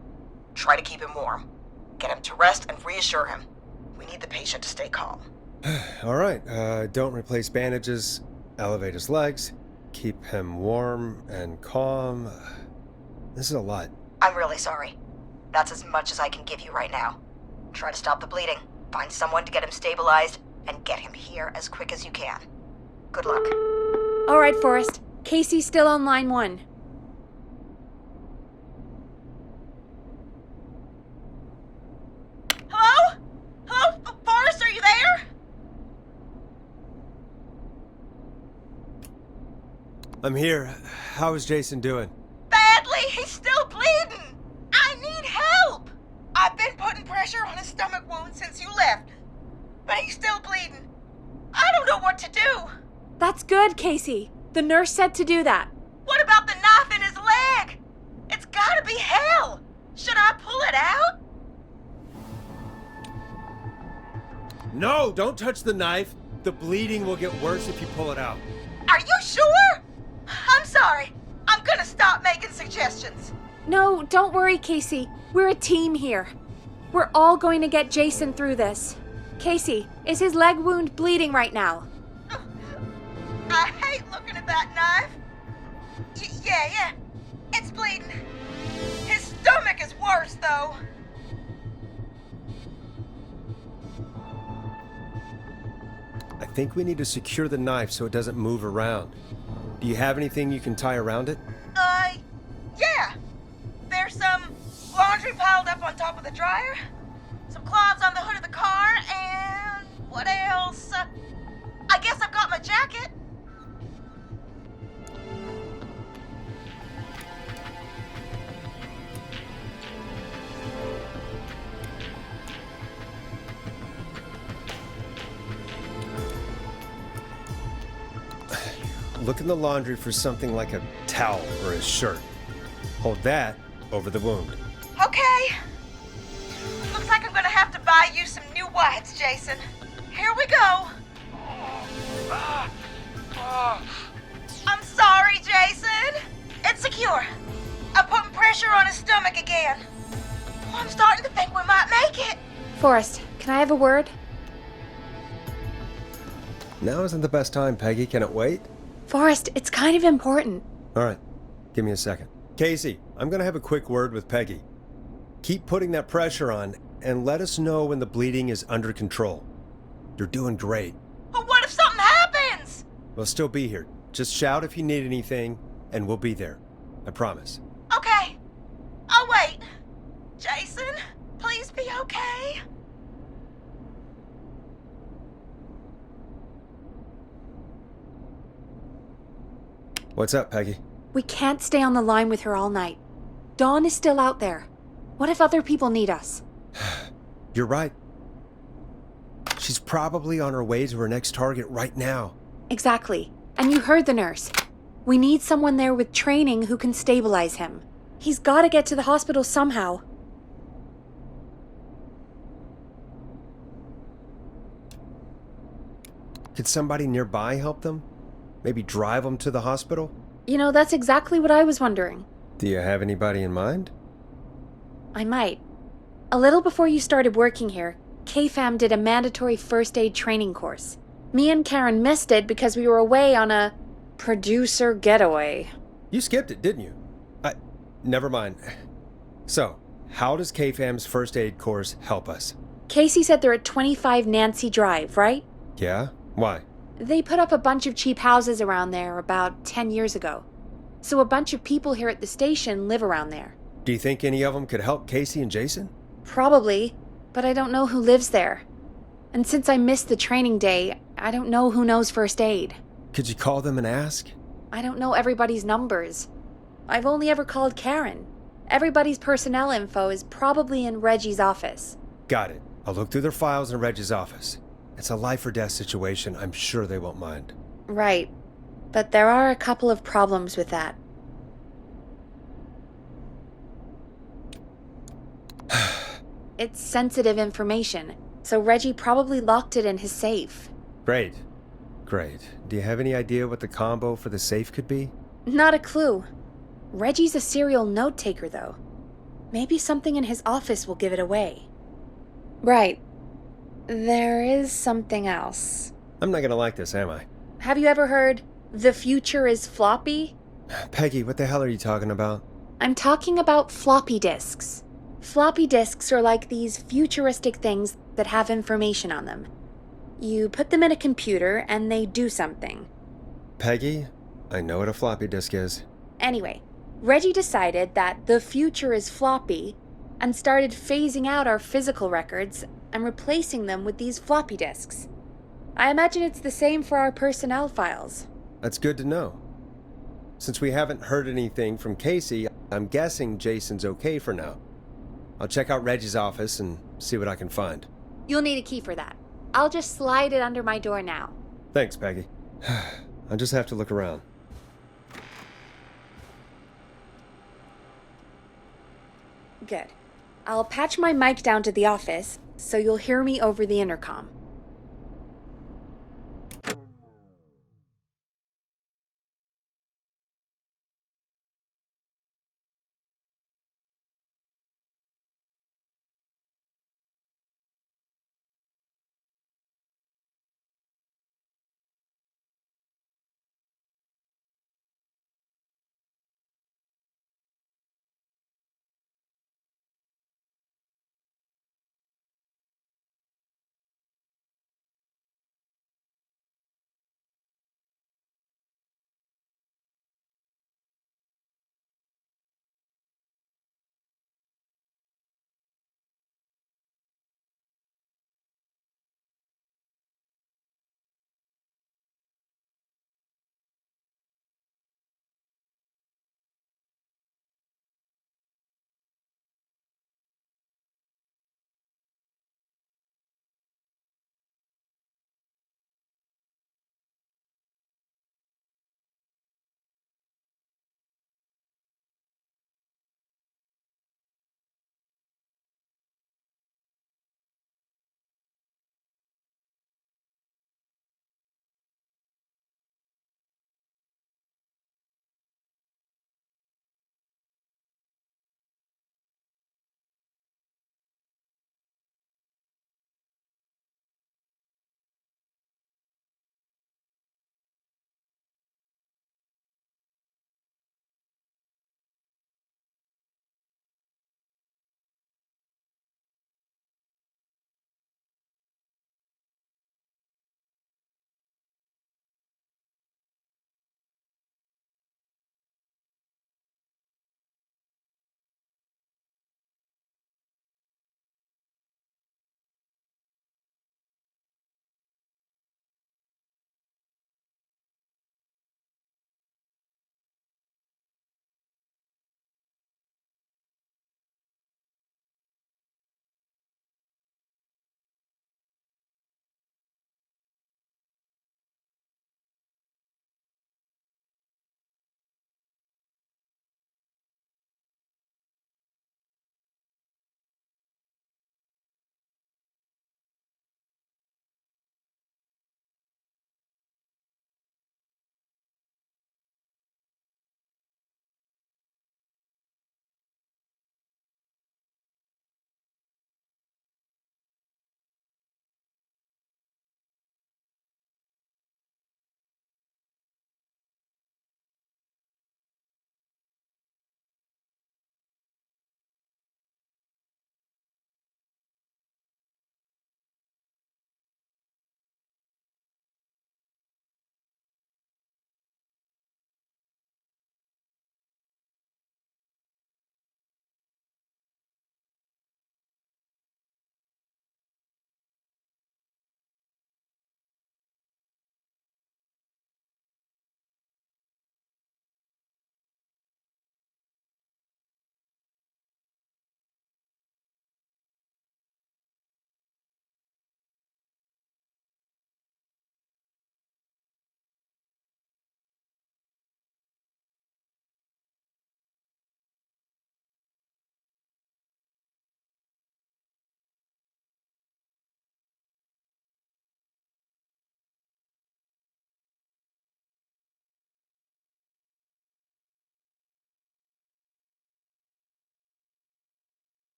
Try to keep him warm. Get him to rest and reassure him. We need the patient to stay calm. All right, don't replace bandages, elevate his legs, keep him warm and calm. This is a lot. I'm really sorry. That's as much as I can give you right now. Try to stop the bleeding, find someone to get him stabilized, and get him here as quick as you can. Good luck. All right, Forrest. Casey's still on line 1. Hello? Hello? Forrest, are you there? I'm here. How is Jason doing? Badly. He's still bleeding. I need help. I've been putting pressure on his stomach wound since you left, but he's still bleeding. I don't know what to do. That's good, Casey. The nurse said to do that. What about the knife in his leg? It's gotta be hell. Should I pull it out? No, don't touch the knife. The bleeding will get worse if you pull it out. Are you sure? I'm sorry. I'm gonna stop making suggestions. No, don't worry, Casey. We're a team here. We're all going to get Jason through this. Casey, is his leg wound bleeding right now? I hate looking at that knife. Yeah. It's bleeding. His stomach is worse, though. I think we need to secure the knife so it doesn't move around. Do you have anything you can tie around it? Yeah. There's some laundry piled up on top of the dryer, some cloths on the hood of the car, and what else? I guess I've got my jacket. Look in the laundry for something like a towel or a shirt. Hold that over the wound. Okay. Looks like I'm gonna have to buy you some new whites, Jason. Here we go. I'm sorry, Jason. It's secure. I'm putting pressure on his stomach again. Oh, I'm starting to think we might make it. Forrest, can I have a word? Now isn't the best time, Peggy. Can it wait? Forrest, it's kind of important. All right, give me a second. Casey, I'm gonna have a quick word with Peggy. Keep putting that pressure on and let us know when the bleeding is under control. You're doing great. But what if something happens? We'll still be here. Just shout if you need anything, and we'll be there. I promise. Okay. I'll wait. Jason, please be okay. What's up, Peggy? We can't stay on the line with her all night. Dawn is still out there. What if other people need us? You're right. She's probably on her way to her next target right now. Exactly. And you heard the nurse. We need someone there with training who can stabilize him. He's got to get to the hospital somehow. Could somebody nearby help them? Maybe drive them to the hospital? You know, that's exactly what I was wondering. Do you have anybody in mind? I might. A little before you started working here, KFAM did a mandatory first aid training course. Me and Karen missed it because we were away on a producer getaway. You skipped it, didn't you? Never mind. So, how does KFAM's first aid course help us? Casey said they're at 25 Nancy Drive, right? Yeah? Why? They put up a bunch of cheap houses around there about 10 years ago. So a bunch of people here at the station live around there. Do you think any of them could help Casey and Jason? Probably, but I don't know who lives there. And since I missed the training day, I don't know who knows first aid. Could you call them and ask? I don't know everybody's numbers. I've only ever called Karen. Everybody's personnel info is probably in Reggie's office. Got it. I'll look through their files in Reggie's office. It's a life or death situation. I'm sure they won't mind. Right. But there are a couple of problems with that. It's sensitive information, so Reggie probably locked it in his safe. Great. Do you have any idea what the combo for the safe could be? Not a clue. Reggie's a serial note-taker, though. Maybe something in his office will give it away. Right. There is something else. I'm not gonna like this, am I? Have you ever heard, "The future is floppy"? Peggy, what the hell are you talking about? I'm talking about floppy disks. Floppy disks are like these futuristic things that have information on them. You put them in a computer and they do something. Peggy, I know what a floppy disk is. Anyway, Reggie decided that the future is floppy and started phasing out our physical records and replacing them with these floppy disks. I imagine it's the same for our personnel files. That's good to know. Since we haven't heard anything from Casey, I'm guessing Jason's okay for now. I'll check out Reggie's office and see what I can find. You'll need a key for that. I'll just slide it under my door now. Thanks, Peggy. I'll just have to look around. Good. I'll patch my mic down to the office, so you'll hear me over the intercom.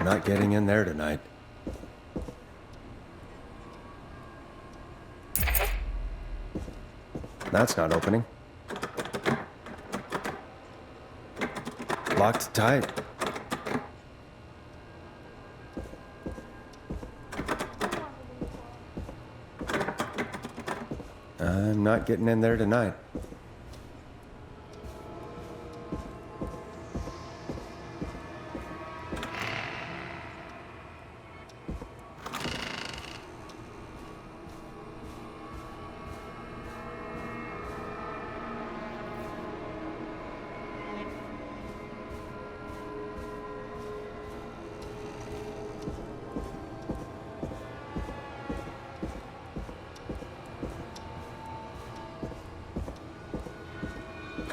not getting in there tonight. That's not opening. Locked tight. I'm not getting in there tonight.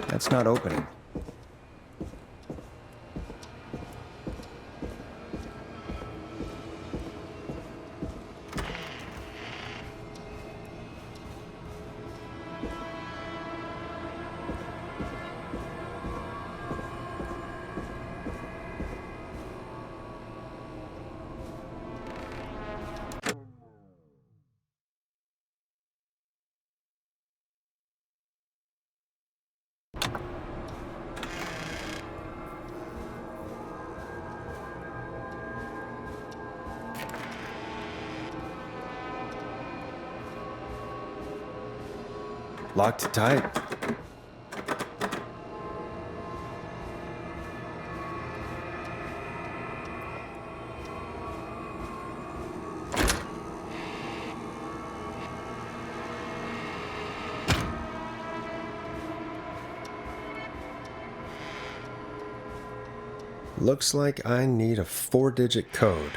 That's not opening. Locked tight. Looks like I need a 4-digit code.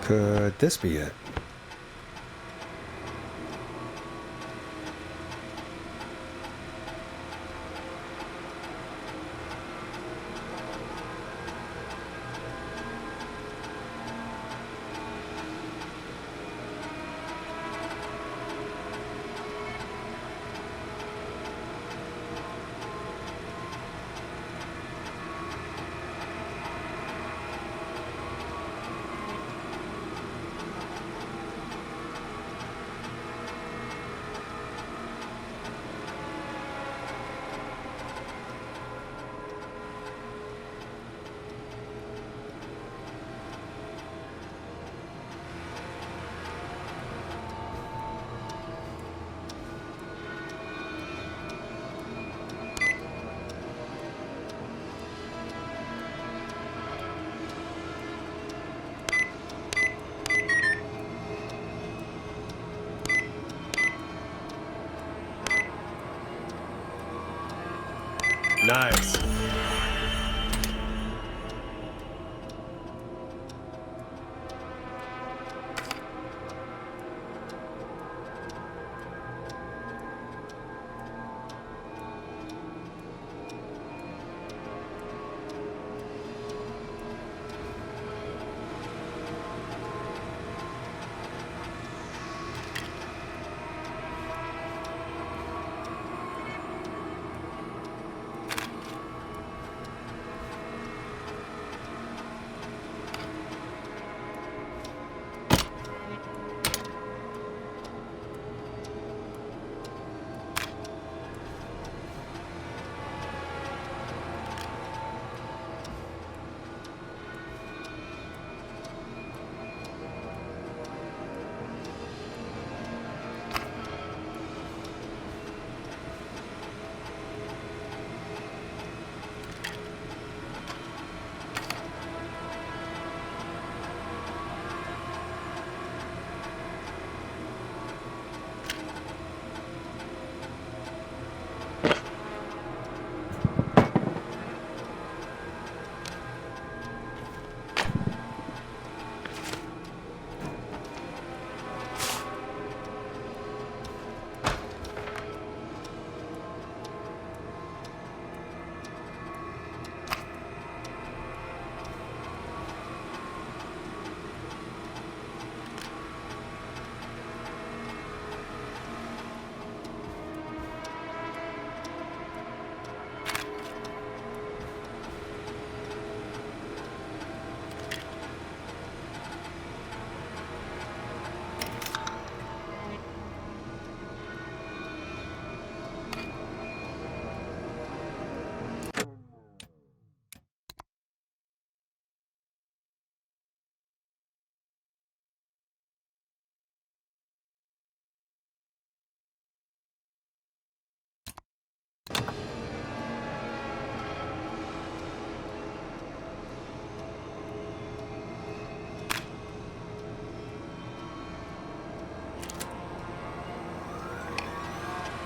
Could this be it? Nice.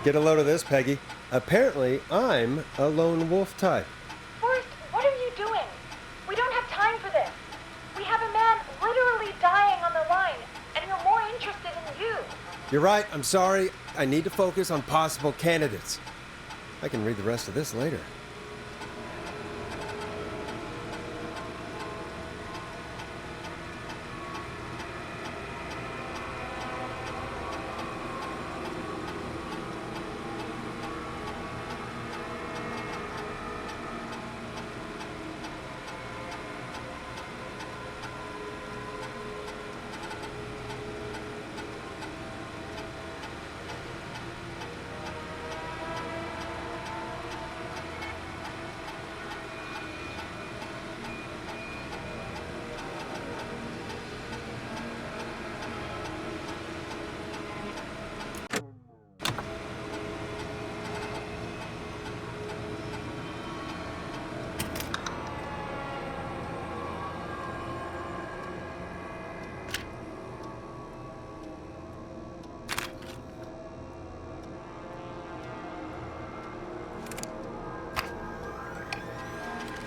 Get a load of this, Peggy. Apparently, I'm a lone wolf type. Forrest, what are you doing? We don't have time for this. We have a man literally dying on the line, and we're more interested in you. You're right, I'm sorry. I need to focus on possible candidates. I can read the rest of this later.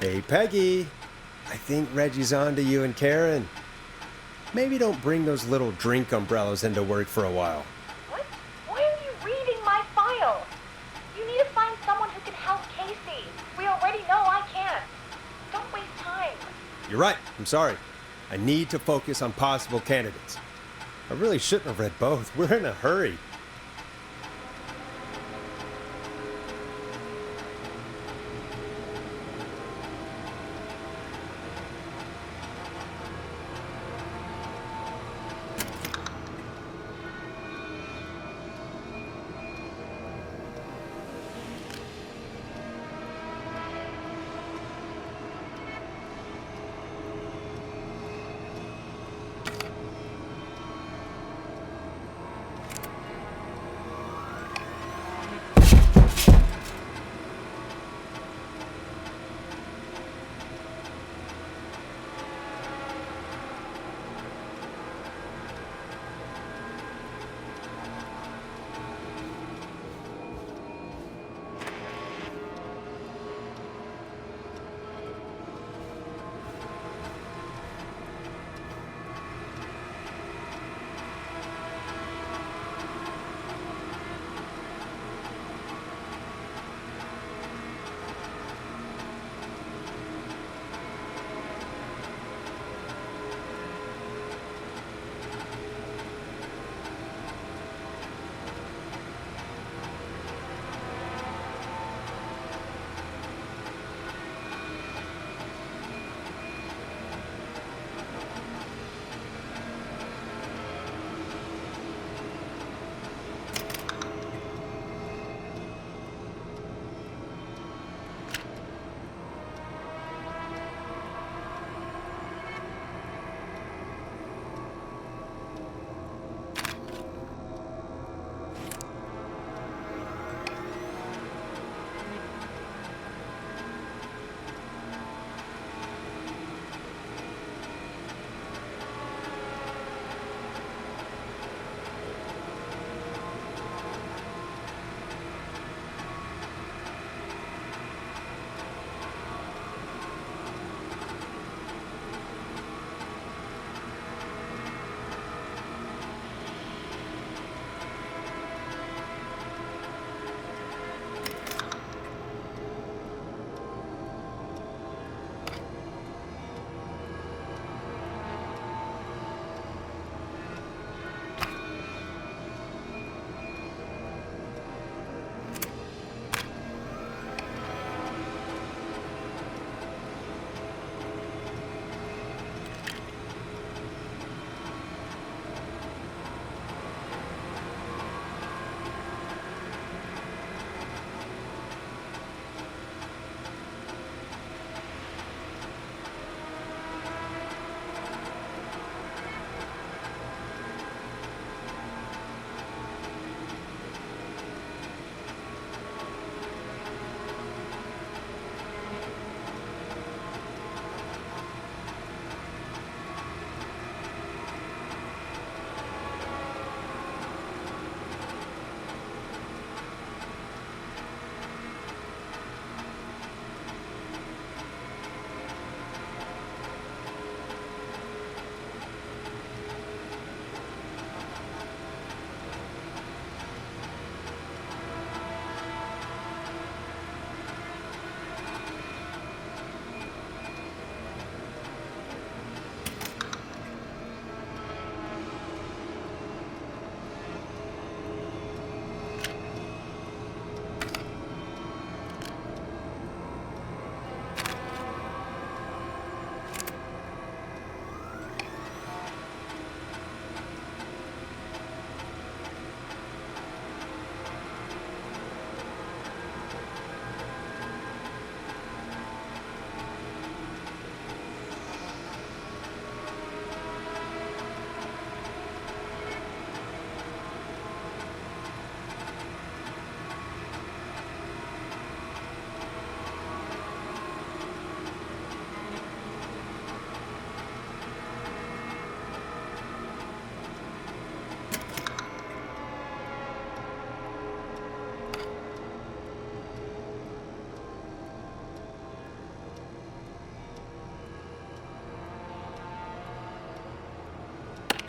Hey, Peggy. I think Reggie's on to you and Karen. maybe don't bring those little drink umbrellas into work for a while. What? Why are you reading my file? You need to find someone who can help Casey. We already know I can't. Don't waste time. You're right. I'm sorry. I need to focus on possible candidates. I really shouldn't have read both. We're in a hurry.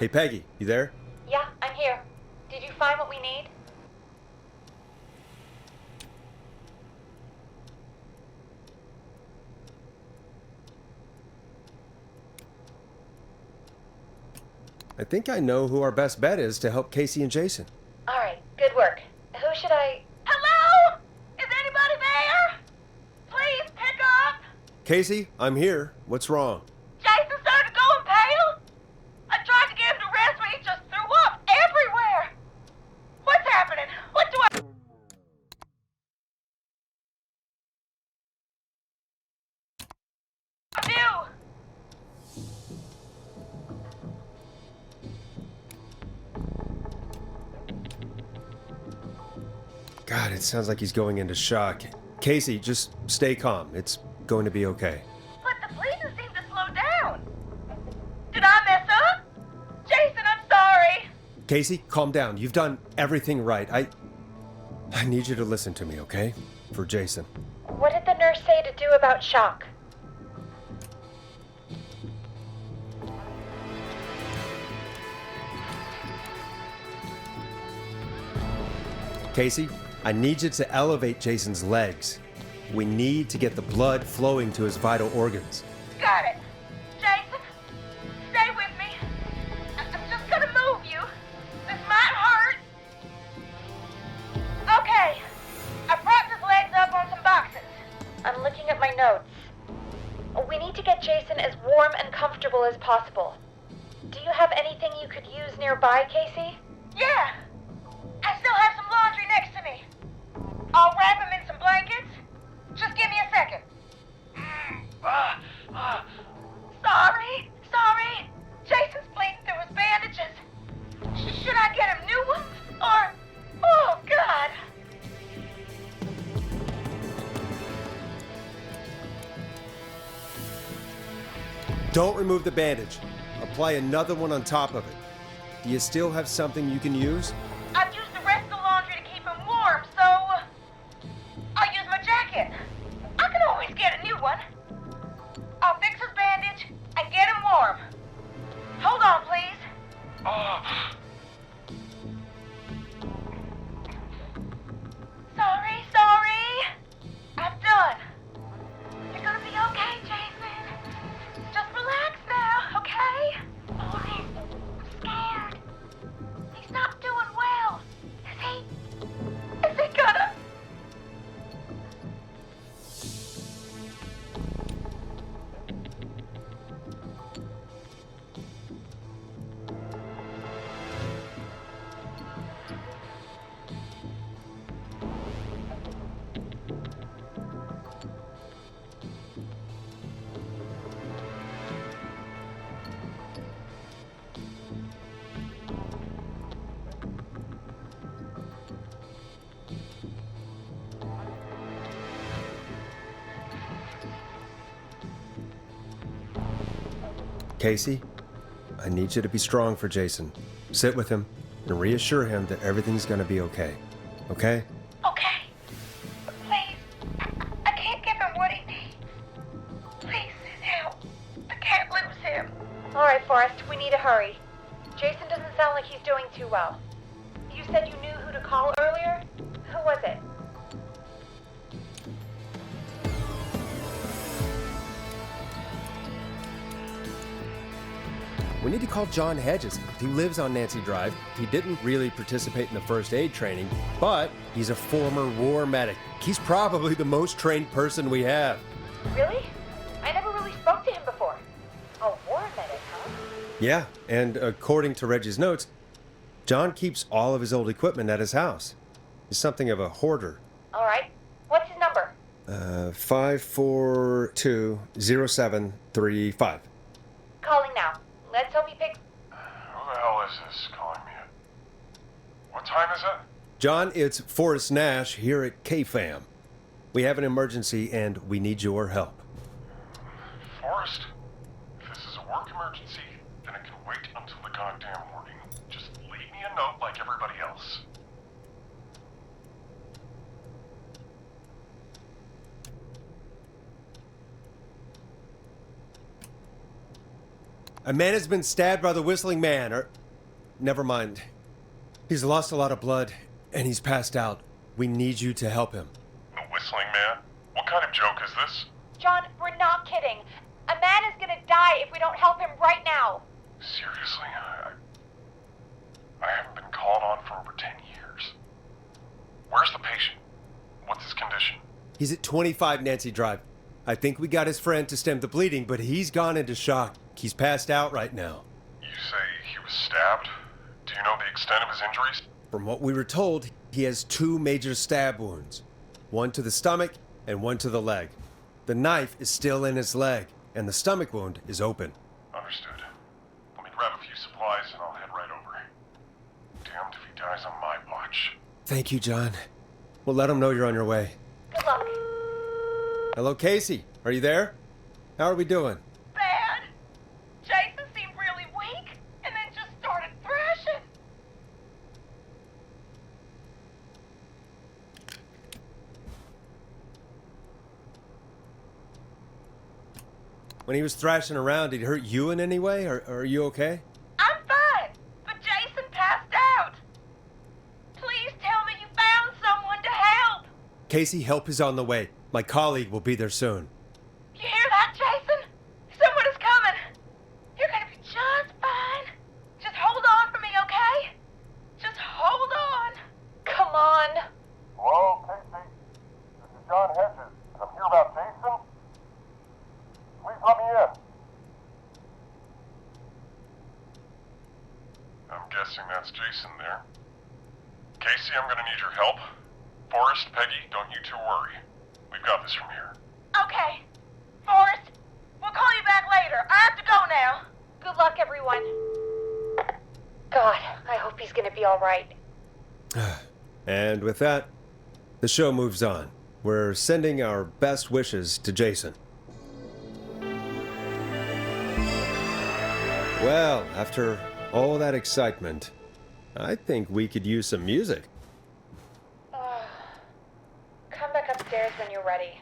Hey, Peggy, you there? Yeah, I'm here. Did you find what we need? I think I know who our best bet is to help Casey and Jason. All right, good work. Who should I... Hello? Is anybody there? Please pick up. Casey, I'm here. What's wrong? Jason started going pale. I tried to get him to rest, but he just threw up everywhere. What's happening? What do I... do? God, it sounds like he's going into shock. Casey, just stay calm. It's going to be okay. But the bleeding seemed to slow down. Did I mess up? Jason, I'm sorry. Casey, calm down. You've done everything right. I need you to listen to me, okay? For Jason. What did the nurse say to do about shock? Casey, I need you to elevate Jason's legs. We need to get the blood flowing to his vital organs. Got it. Jason, stay with me. I'm just gonna move you. This might hurt. Okay. I propped his legs up on some boxes. I'm looking at my notes. We need to get Jason as warm and comfortable as possible. Do you have anything you could use nearby, Casey? Yeah. I still have some laundry next to me. I'll wrap him in some blankets. Just give me a second. Sorry. Jason's bleeding through his bandages. Should I get him new ones? Or... oh, God. Don't remove the bandage. Apply another one on top of it. Do you still have something you can use? I've used the rest of the laundry to keep him warm, so... I'll use my jacket. I can always get a new one. I'll fix his bandage and get him warm. Hold on, please. Sorry. I'm done. You're gonna be okay, Jason. Just relax now, okay? I'm scared. He's not doing well. Is he gonna... Casey, I need you to be strong for Jason. Sit with him and reassure him that everything's gonna be okay. Okay? Okay. Please. I can't give him what he needs. Please, help. I can't lose him. All right, Forrest, we need to hurry. Jason doesn't sound like he's doing too well. You said you knew who to call earlier? Who was it? We need to call John Hedges. He lives on Nancy Drive. He didn't really participate in the first aid training, but he's a former war medic. He's probably the most trained person we have. Really? I never really spoke to him before. A war medic, huh? Yeah, and according to Reggie's notes, John keeps all of his old equipment at his house. He's something of a hoarder. All right. What's his number? 5420735. Calling now. Let's hope he picks... Who the hell is this calling me? What time is it? John, it's Forrest Nash here at KFAM. We have an emergency and we need your help. Forrest? If this is a work emergency, then it can wait until the goddamn morning. Just leave me a note like everybody else. A man has been stabbed by the Whistling Man, or... Never mind. He's lost a lot of blood, and he's passed out. We need you to help him. The Whistling Man? What kind of joke is this? John, we're not kidding. A man is gonna die if we don't help him right now. Seriously? I haven't been called on for over 10 years. Where's the patient? What's his condition? He's at 25 Nancy Drive. I think we got his friend to stem the bleeding, but he's gone into shock. He's passed out right now. You say he was stabbed? Do you know the extent of his injuries? From what we were told, he has 2 major stab wounds. One to the stomach and one to the leg. The knife is still in his leg, and the stomach wound is open. Understood. Let me grab a few supplies and I'll head right over. Damned if he dies on my watch. Thank you, John. We'll let him know you're on your way. Good luck. Hello, Casey. Are you there? How are we doing? Bad. Jason seemed really weak and then just started thrashing. When he was thrashing around, did he hurt you in any way? Or are you okay? I'm fine, but Jason passed out. Please tell me you found someone to help. Casey, help is on the way. My colleague will be there soon. You hear that, Jason? Someone is coming. You're gonna be just fine. Just hold on for me, okay? Just hold on. Come on. Hello, Casey. This is John Hedges. I'm here about Jason. Please let me in. I'm guessing that's Jason there. Casey, I'm gonna need your help. Forrest, Peggy, don't you two worry. We've got this from here. Okay. Forrest, we'll call you back later. I have to go now. Good luck, everyone. God, I hope he's gonna be all right. And with that, the show moves on. We're sending our best wishes to Jason. Well, after all that excitement, I think we could use some music. Come back upstairs when you're ready.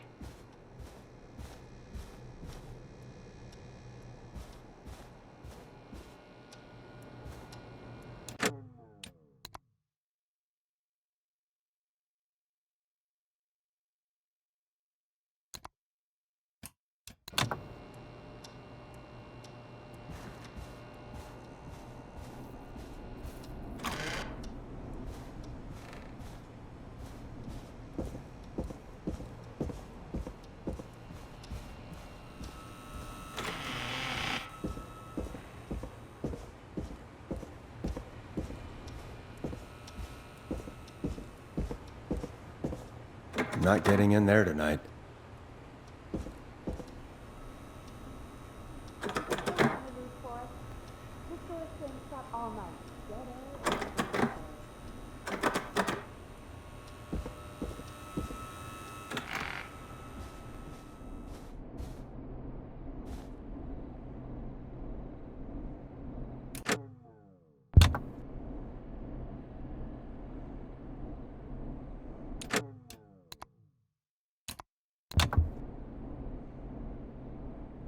Not getting in there tonight.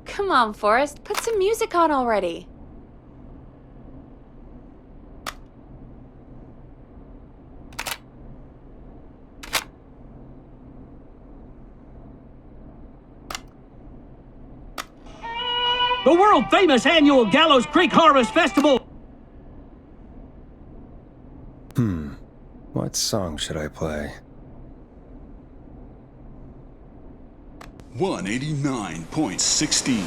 Come on, Forrest, put some music on already. The world-famous annual Gallows Creek Harvest Festival! What song should I play? 189.16.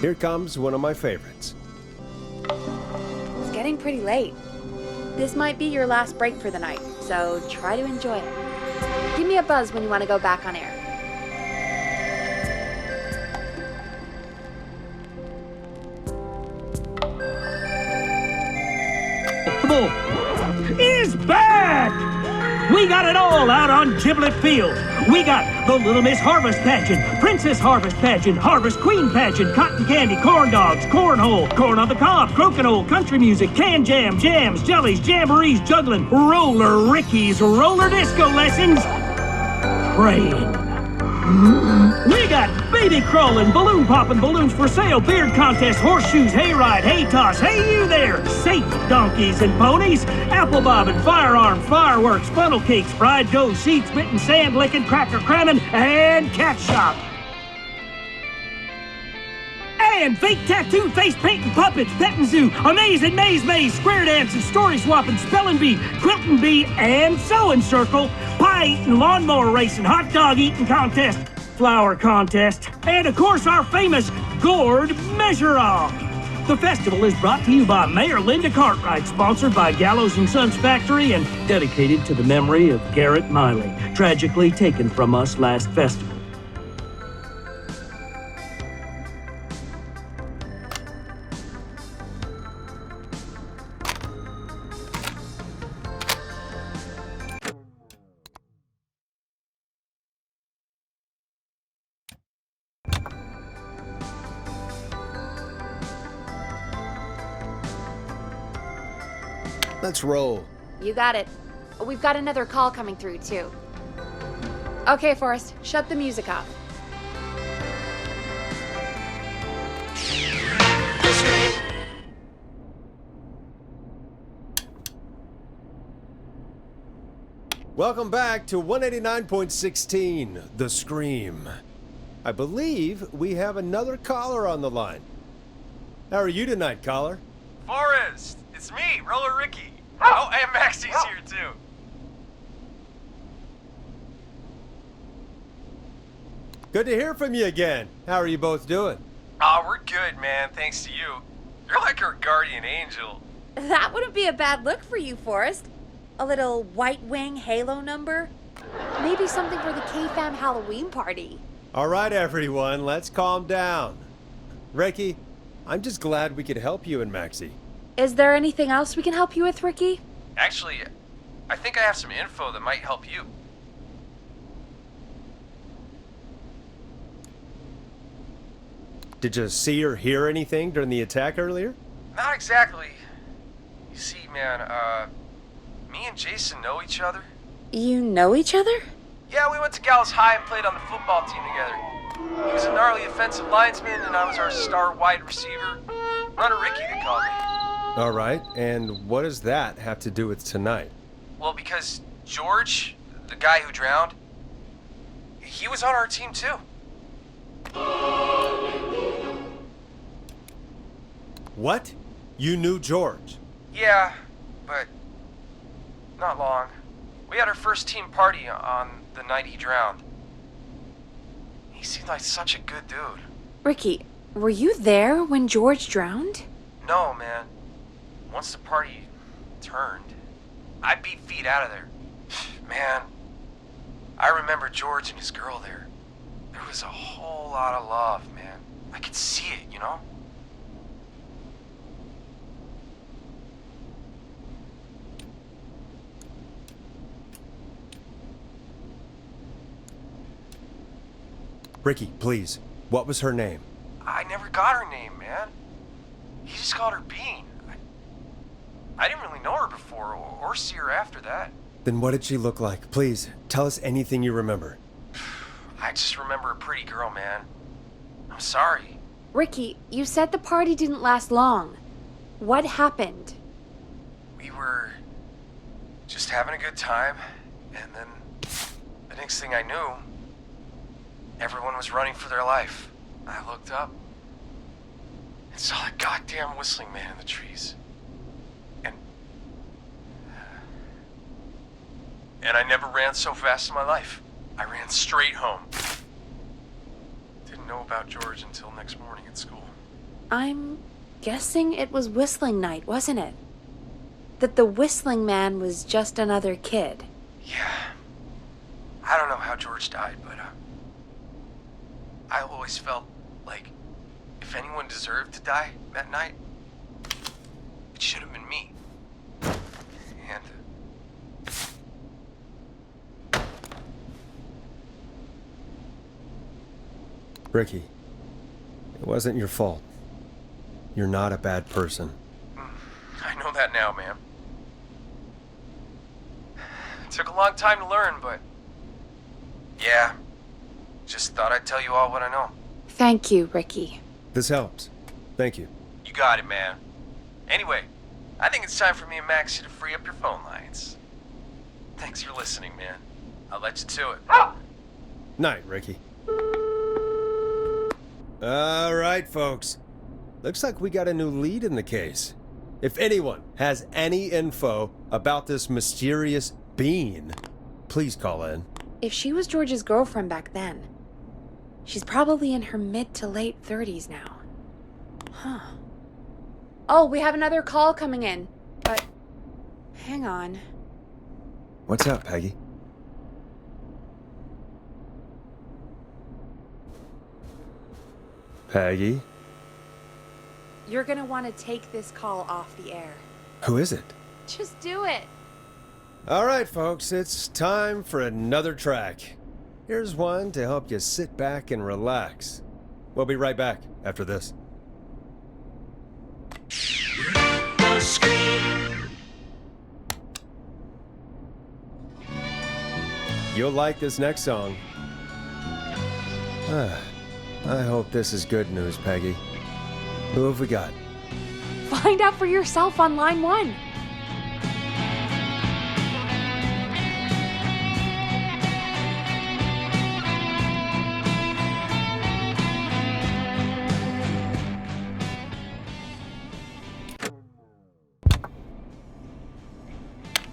Here comes one of my favorites. It's getting pretty late. This might be your last break for the night, so try to enjoy it. Give me a buzz when you want to go back on air. Is back! We got it all out on Giblet Field. We got the Little Miss Harvest Pageant, Princess Harvest Pageant, Harvest Queen Pageant, Cotton Candy, Corn Dogs, Cornhole, Corn on the Cob, Crokinole, Country Music, Can Jam, Jams, Jellies, Jamborees, Juggling, Roller Ricky's, Roller Disco Lessons, Praying. We got baby crawling, balloon popping, balloons for sale, beard contest, horseshoes, hayride, hay toss, hey you there, safe donkeys and ponies, apple bobbing, firearm, fireworks, funnel cakes, fried dough, seed spitting, sand licking, cracker cramming, and cat shop. And fake tattoo, face painting, puppets, petting zoo, amazing maze, square dancing, story swapping, spelling bee, quilting bee, and sewing circle, pie eating, lawnmower racing, hot dog eating contest, flower contest, and of course our famous gourd measure-off. The festival is brought to you by Mayor Linda Cartwright, sponsored by Gallows & Sons Factory, and dedicated to the memory of Garrett Miley, tragically taken from us last festival. Let's roll. You got it. We've got another call coming through, too. Okay, Forrest, shut the music off. Welcome back to 189.16, The Scream. I believe we have another caller on the line. How are you tonight, caller? Forrest, it's me, Roller Ricky. Oh, and Maxie's here too. Good to hear from you again. How are you both doing? Oh, we're good, man, thanks to you. You're like our guardian angel. That wouldn't be a bad look for you, Forrest. A little White Wing Halo number? Maybe something for the K-Fam Halloween party. All right, everyone, let's calm down. Ricky, I'm just glad we could help you and Maxie. Is there anything else we can help you with, Ricky? Actually, I think I have some info that might help you. Did you see or hear anything during the attack earlier? Not exactly. You see, man, me and Jason know each other. You know each other? Yeah, we went to Gallows High and played on the football team together. He was a gnarly offensive linesman, and I was our star wide receiver. Runner Ricky, they called me. All right, and what does that have to do with tonight? Well, because George, the guy who drowned, he was on our team too. What? You knew George? Yeah, but not long. We had our first team party on the night he drowned. He seemed like such a good dude. Ricky, were you there when George drowned? No, man. Once the party turned, I beat feet out of there. Man, I remember George and his girl there. There was a whole lot of love, man. I could see it, you know? Ricky, please, what was her name? I never got her name, man. He just called her Bean. I didn't really know her before, or see her after that. Then what did she look like? Please, tell us anything you remember. I just remember a pretty girl, man. I'm sorry. Ricky, you said the party didn't last long. What happened? We were just having a good time, and then the next thing I knew, everyone was running for their life. I looked up and saw that goddamn whistling man in the trees. And I never ran so fast in my life. I ran straight home. Didn't know about George until next morning at school. I'm guessing it was whistling night, wasn't it? That the whistling man was just another kid. Yeah. I don't know how George died, but I always felt like if anyone deserved to die that night, it should have been me. And Ricky, it wasn't your fault. You're not a bad person. I know that now, ma'am. It took a long time to learn, but... yeah. Just thought I'd tell you all what I know. Thank you, Ricky. This helps. Thank you. You got it, man. Anyway, I think it's time for me and Maxie to free up your phone lines. Thanks for listening, man. I'll let you to it. Night, Ricky. All right, folks. Looks like we got a new lead in the case. If anyone has any info about this mysterious being, please call in. If she was George's girlfriend back then, she's probably in her mid to late 30s now. Huh. Oh, we have another call coming in, but hang on. What's up, Peggy? Peggy? You're gonna want to take this call off the air. Who is it? Just do it. All right, folks, it's time for another track. Here's one to help you sit back and relax. We'll be right back after this. You'll like this next song. I hope this is good news, Peggy. Who have we got? Find out for yourself on line 1.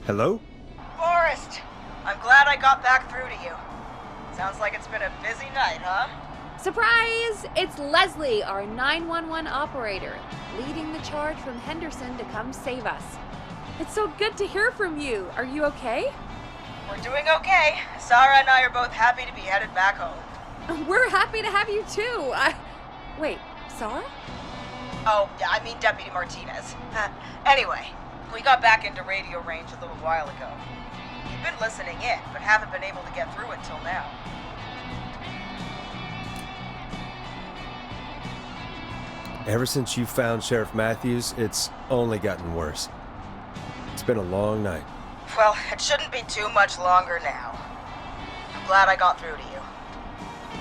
Hello? Forrest! I'm glad I got back through to you. Sounds like it's been a busy night, huh? Surprise! It's Leslie, our 911 operator, leading the charge from Henderson to come save us. It's so good to hear from you. Are you okay? We're doing okay. Sarah and I are both happy to be headed back home. We're happy to have you too. Wait, Sarah? Oh, I mean Deputy Martinez. Anyway, we got back into radio range a little while ago. We've been listening in, but haven't been able to get through until now. Ever since you found Sheriff Matthews, it's only gotten worse. It's been a long night. Well, it shouldn't be too much longer now. I'm glad I got through to you.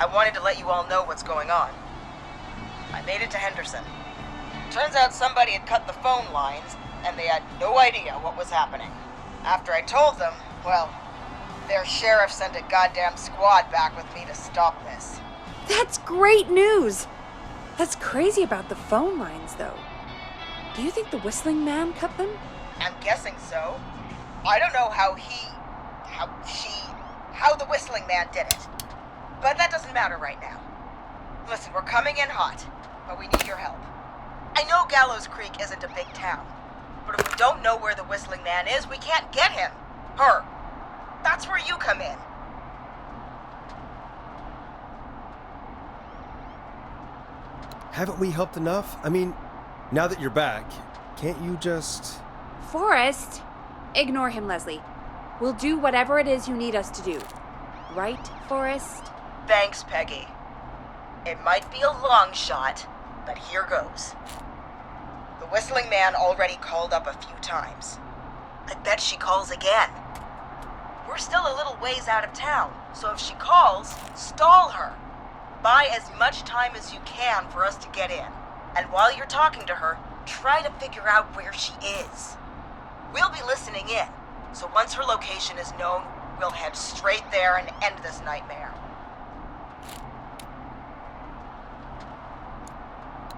I wanted to let you all know what's going on. I made it to Henderson. Turns out somebody had cut the phone lines, and they had no idea what was happening. After I told them, well, their sheriff sent a goddamn squad back with me to stop this. That's great news! That's crazy about the phone lines, though. Do you think the Whistling Man cut them? I'm guessing so. I don't know how the Whistling Man did it. But that doesn't matter right now. Listen, we're coming in hot, but we need your help. I know Gallows Creek isn't a big town, but if we don't know where the Whistling Man is, we can't get him. Her. That's where you come in. Haven't we helped enough? I mean, now that you're back, can't you just... Forrest! Ignore him, Leslie. We'll do whatever it is you need us to do. Right, Forrest? Thanks, Peggy. It might be a long shot, but here goes. The Whistling Man already called up a few times. I bet she calls again. We're still a little ways out of town, so if she calls, stall her. Buy as much time as you can for us to get in. And while you're talking to her, try to figure out where she is. We'll be listening in, so once her location is known, we'll head straight there and end this nightmare.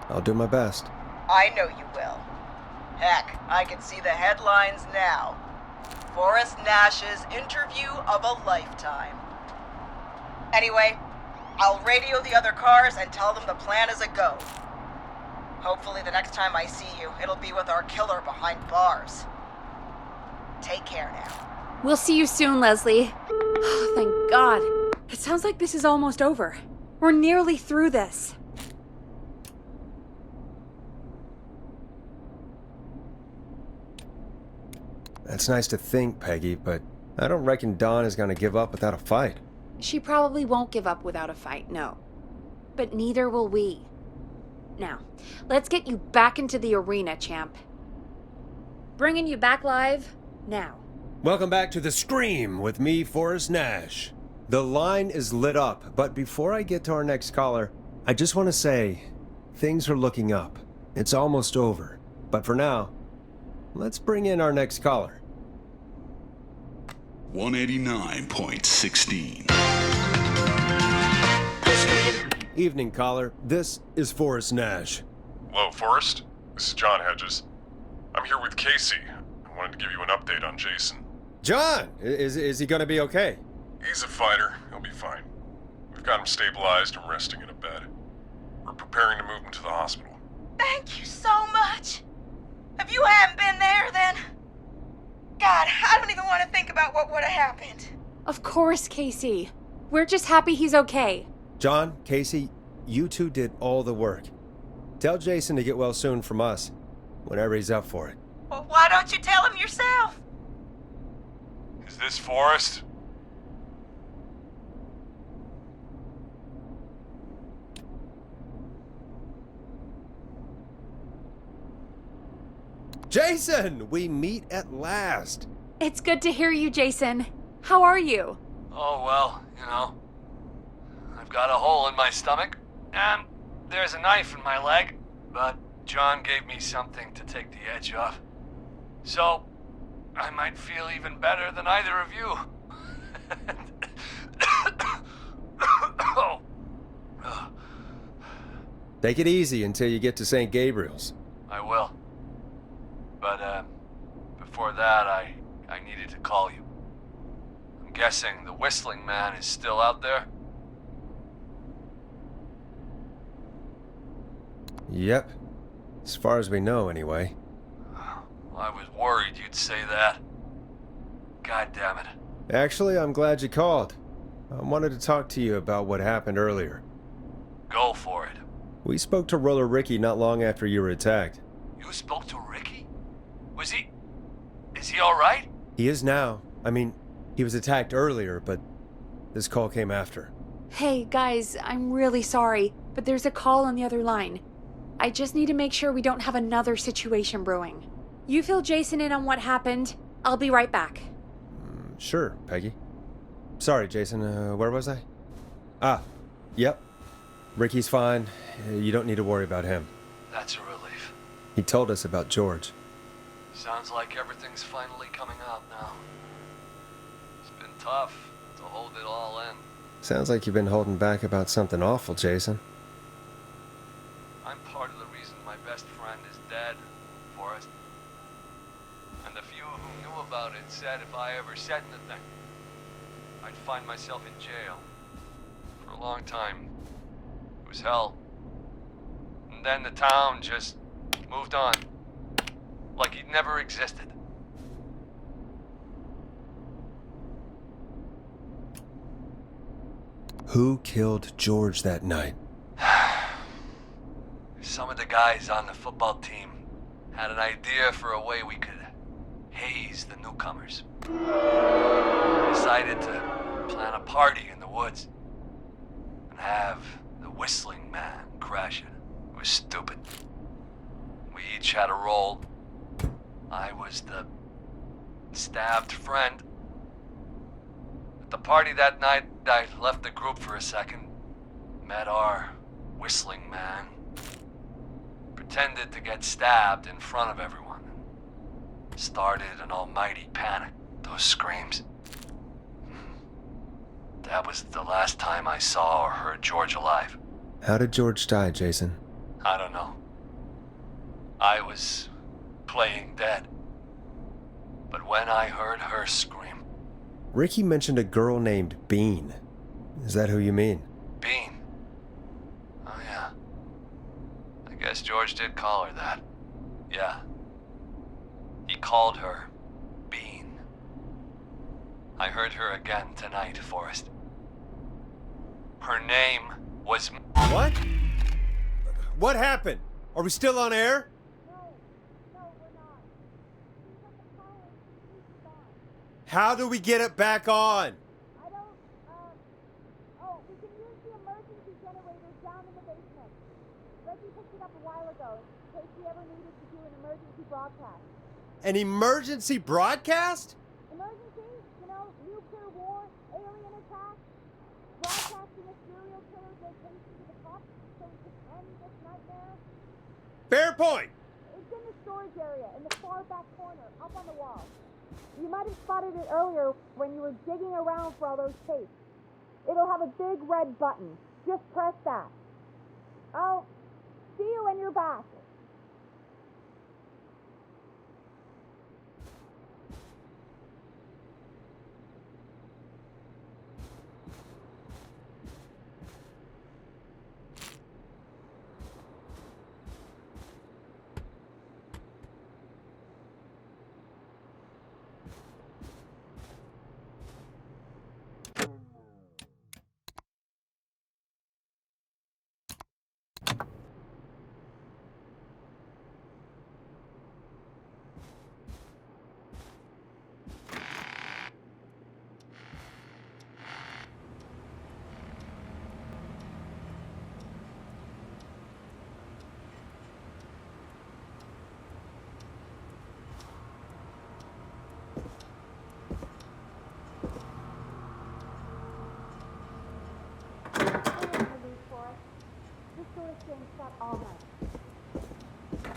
I'll do my best. I know you will. Heck, I can see the headlines now. Forrest Nash's interview of a lifetime. Anyway, I'll radio the other cars and tell them the plan is a go. Hopefully the next time I see you, it'll be with our killer behind bars. Take care now. We'll see you soon, Leslie. Oh, thank God. It sounds like this is almost over. We're nearly through this. That's nice to think, Peggy, but I don't reckon Dawn is going to give up without a fight. She probably won't give up without a fight, no. but neither will we. Now, let's get you back into the arena, champ. Bringing you back live now. Welcome back to The Scream with me, Forrest Nash. The line is lit up, but before I get to our next caller, I just want to say, things are looking up. It's almost over. But for now, let's bring in our next caller. 189.16. Evening, caller. This is Forrest Nash. Hello, Forrest. This is John Hedges. I'm here with Casey. I wanted to give you an update on Jason. John! Is he gonna be okay? He's a fighter. He'll be fine. We've got him stabilized and resting in a bed. We're preparing to move him to the hospital. Thank you so much. If you hadn't been there, then... God, I don't even want to think about what would have happened. Of course, Casey. We're just happy he's okay. John, Casey, you two did all the work. Tell Jason to get well soon from us, whenever he's up for it. Well, why don't you tell him yourself? Is this Forrest? Jason! We meet at last. It's good to hear you, Jason. How are you? Oh, well, you know. I've got a hole in my stomach, and there's a knife in my leg, but John gave me something to take the edge off. So, I might feel even better than either of you. Oh. Take it easy until you get to St. Gabriel's. I will. But, before that, I needed to call you. I'm guessing the Whistling Man is still out there? Yep. As far as we know, anyway. Well, I was worried you'd say that. God damn it. Actually, I'm glad you called. I wanted to talk to you about what happened earlier. Go for it. We spoke to Roller Ricky not long after you were attacked. You spoke to Ricky? Is he alright? He is now. I mean, he was attacked earlier, but this call came after. Hey, guys, I'm really sorry, but there's a call on the other line. I just need to make sure we don't have another situation brewing. You fill Jason in on what happened. I'll be right back. Sure, Peggy. Sorry, Jason, where was I? Yep. Ricky's fine. You don't need to worry about him. That's a relief. He told us about George. Sounds like everything's finally coming out now. It's been tough to hold it all in. Sounds like you've been holding back about something awful, Jason. I'm part of the reason my best friend is dead, Forrest. And the few who knew about it said if I ever said anything, I'd find myself in jail. For a long time. It was hell. And then the town just moved on. Like he'd never existed. Who killed George that night? Some of the guys on the football team had an idea for a way we could haze the newcomers. Decided to plan a party in the woods and have the Whistling Man crash it. It was stupid. We each had a role. I was the stabbed friend. At the party that night, I left the group for a second. Met our Whistling Man. Pretended to get stabbed in front of everyone. Started an almighty panic. Those screams. That was the last time I saw or heard George alive. How did George die, Jason? I don't know. I was playing dead. But when I heard her scream... Ricky mentioned a girl named Bean. Is that who you mean? Bean? Oh yeah. I guess George did call her that. Yeah. He called her Bean. I heard her again tonight, Forrest. Her name was... What? What happened? Are we still on air? How do we get it back on? We can use the emergency generator down in up a while ago in case we ever needed to do an emergency broadcast. An emergency broadcast? Emergency? You know, nuclear war, alien attack, broadcasting a serial killer's location to the cops so we can end this nightmare. Fair point. It's in the storage area in the far back corner, up on the wall. You might have spotted it earlier when you were digging around for all those tapes. It'll have a big red button. Just press that. I'll see you when you're back.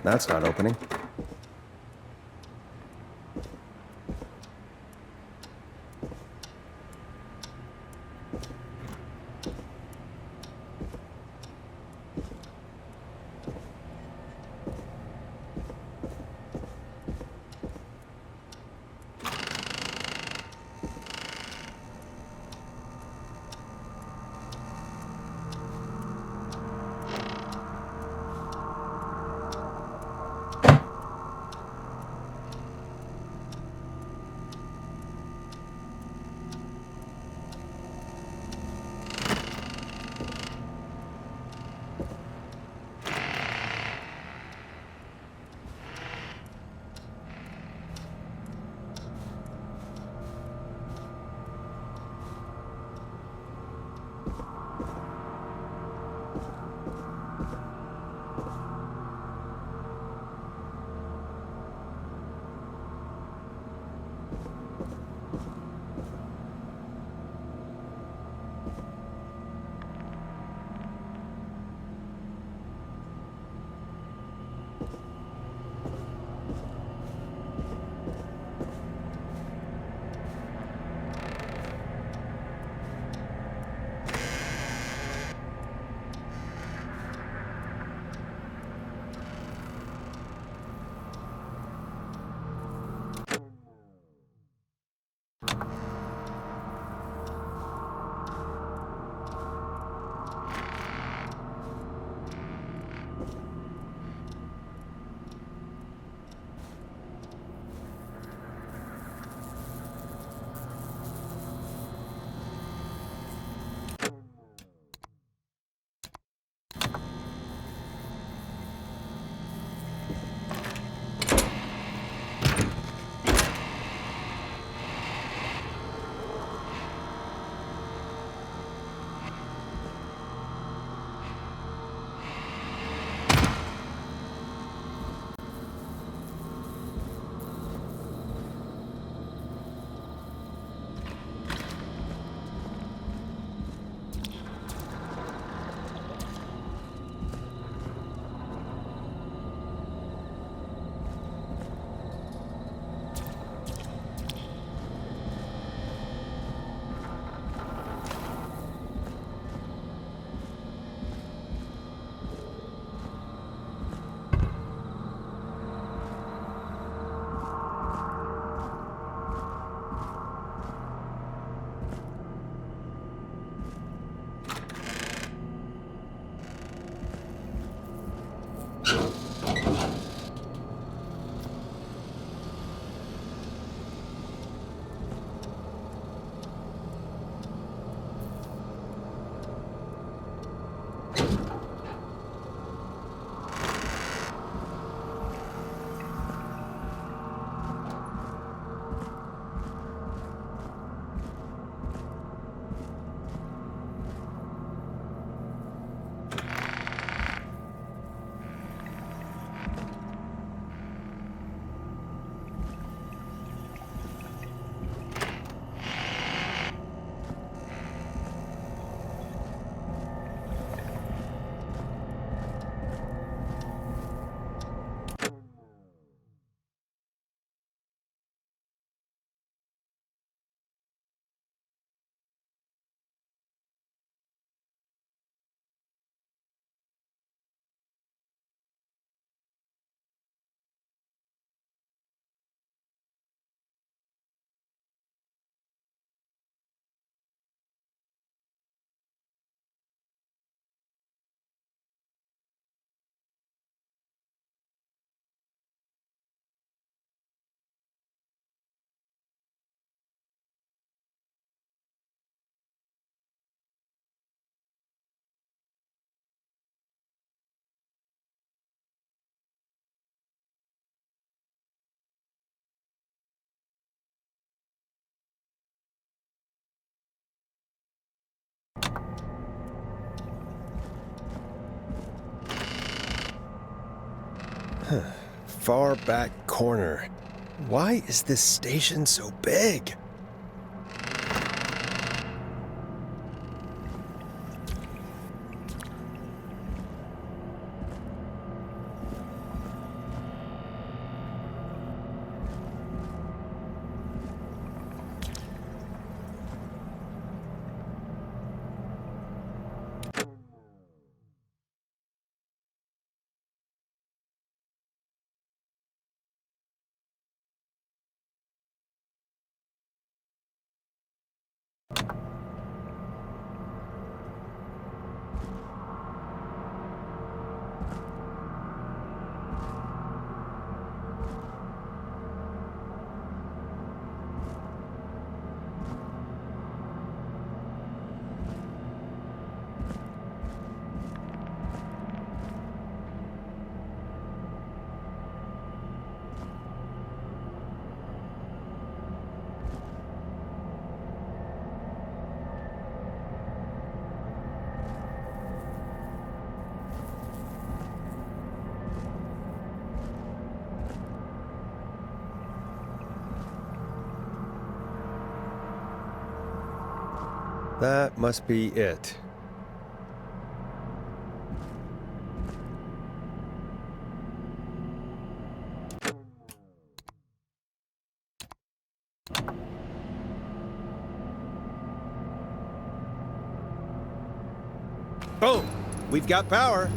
That's not opening. Far back corner. Why is this station so big? That must be it. Boom! We've got power.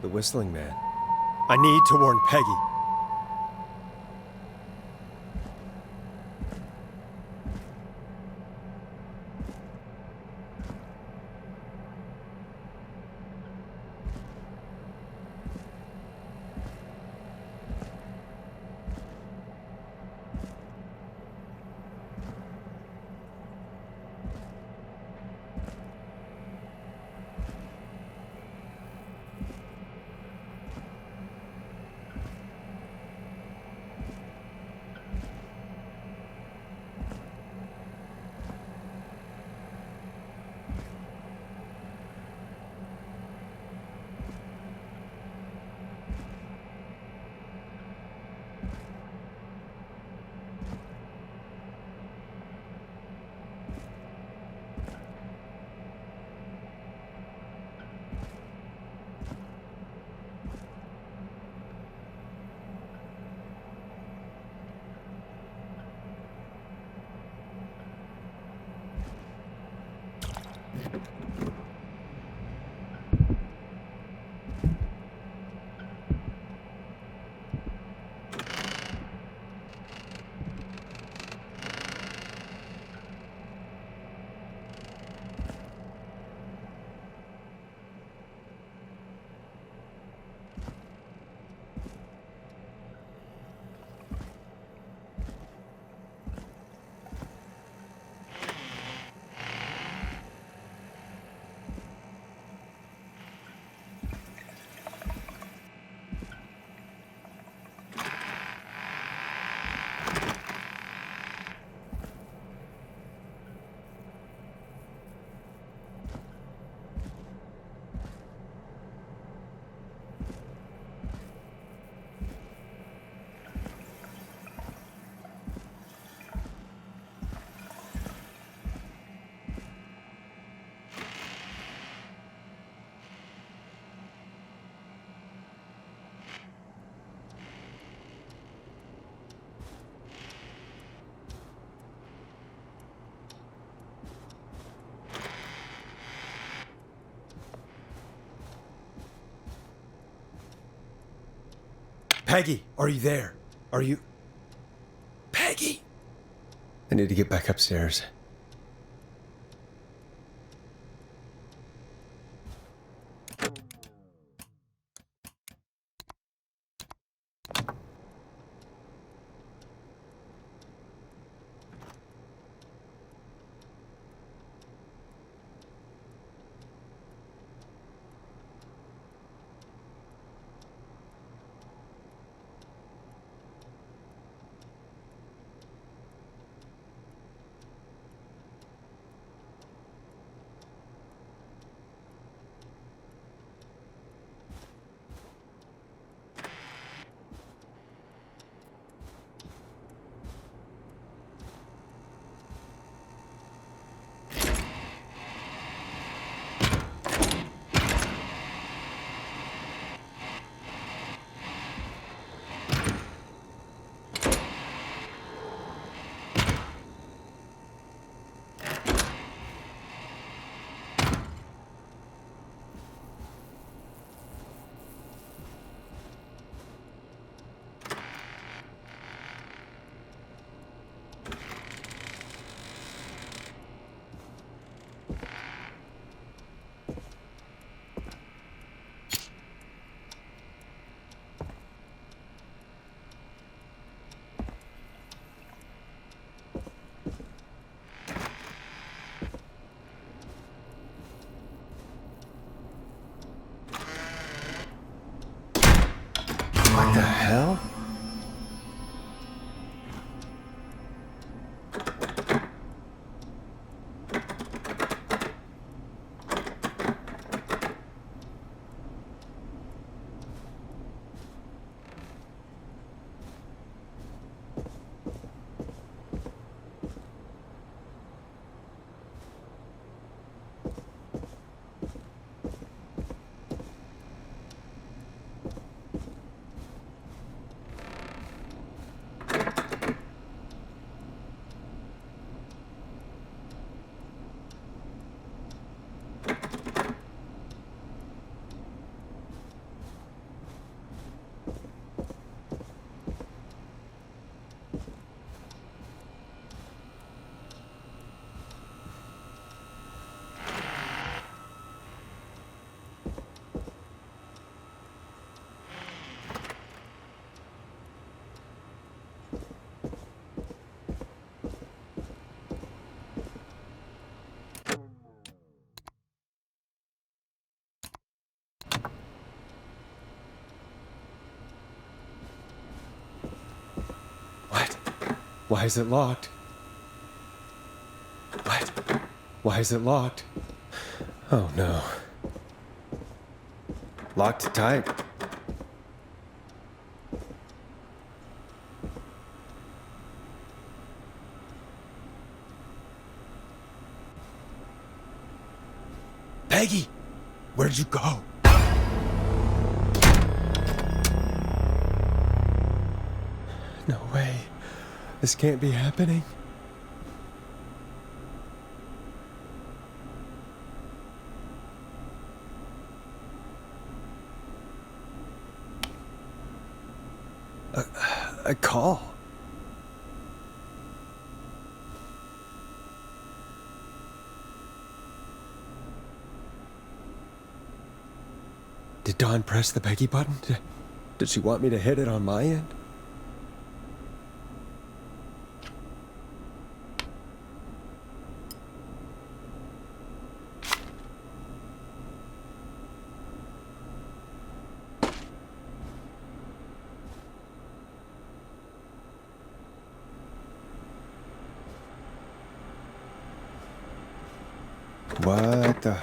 The whistling man. I need to warn Peggy. Peggy, are you there? Are you... Peggy? I need to get back upstairs. the hell? Why is it locked? What? Why is it locked? Oh no. Locked tight. Peggy! Where'd you go? No way. This can't be happening. A call. Did Dawn press the Peggy button? Did she want me to hit it on my end? What the...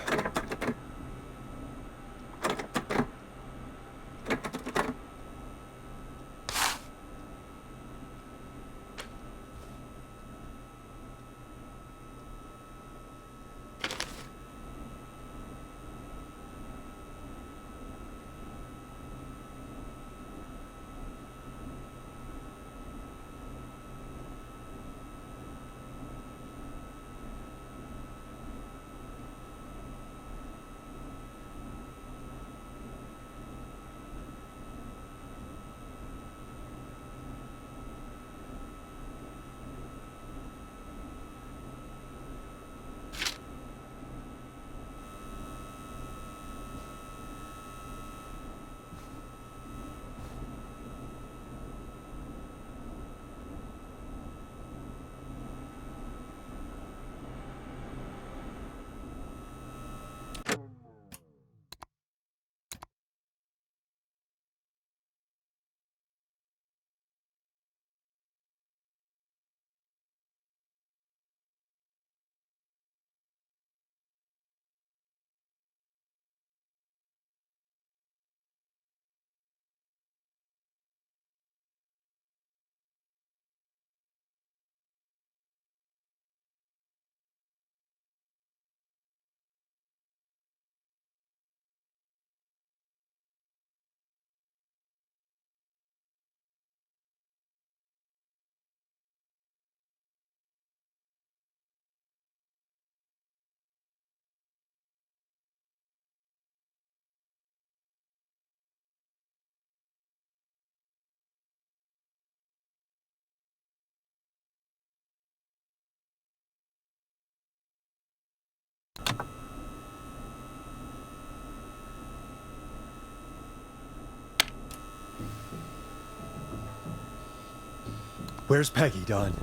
Where's Peggy, Dawn?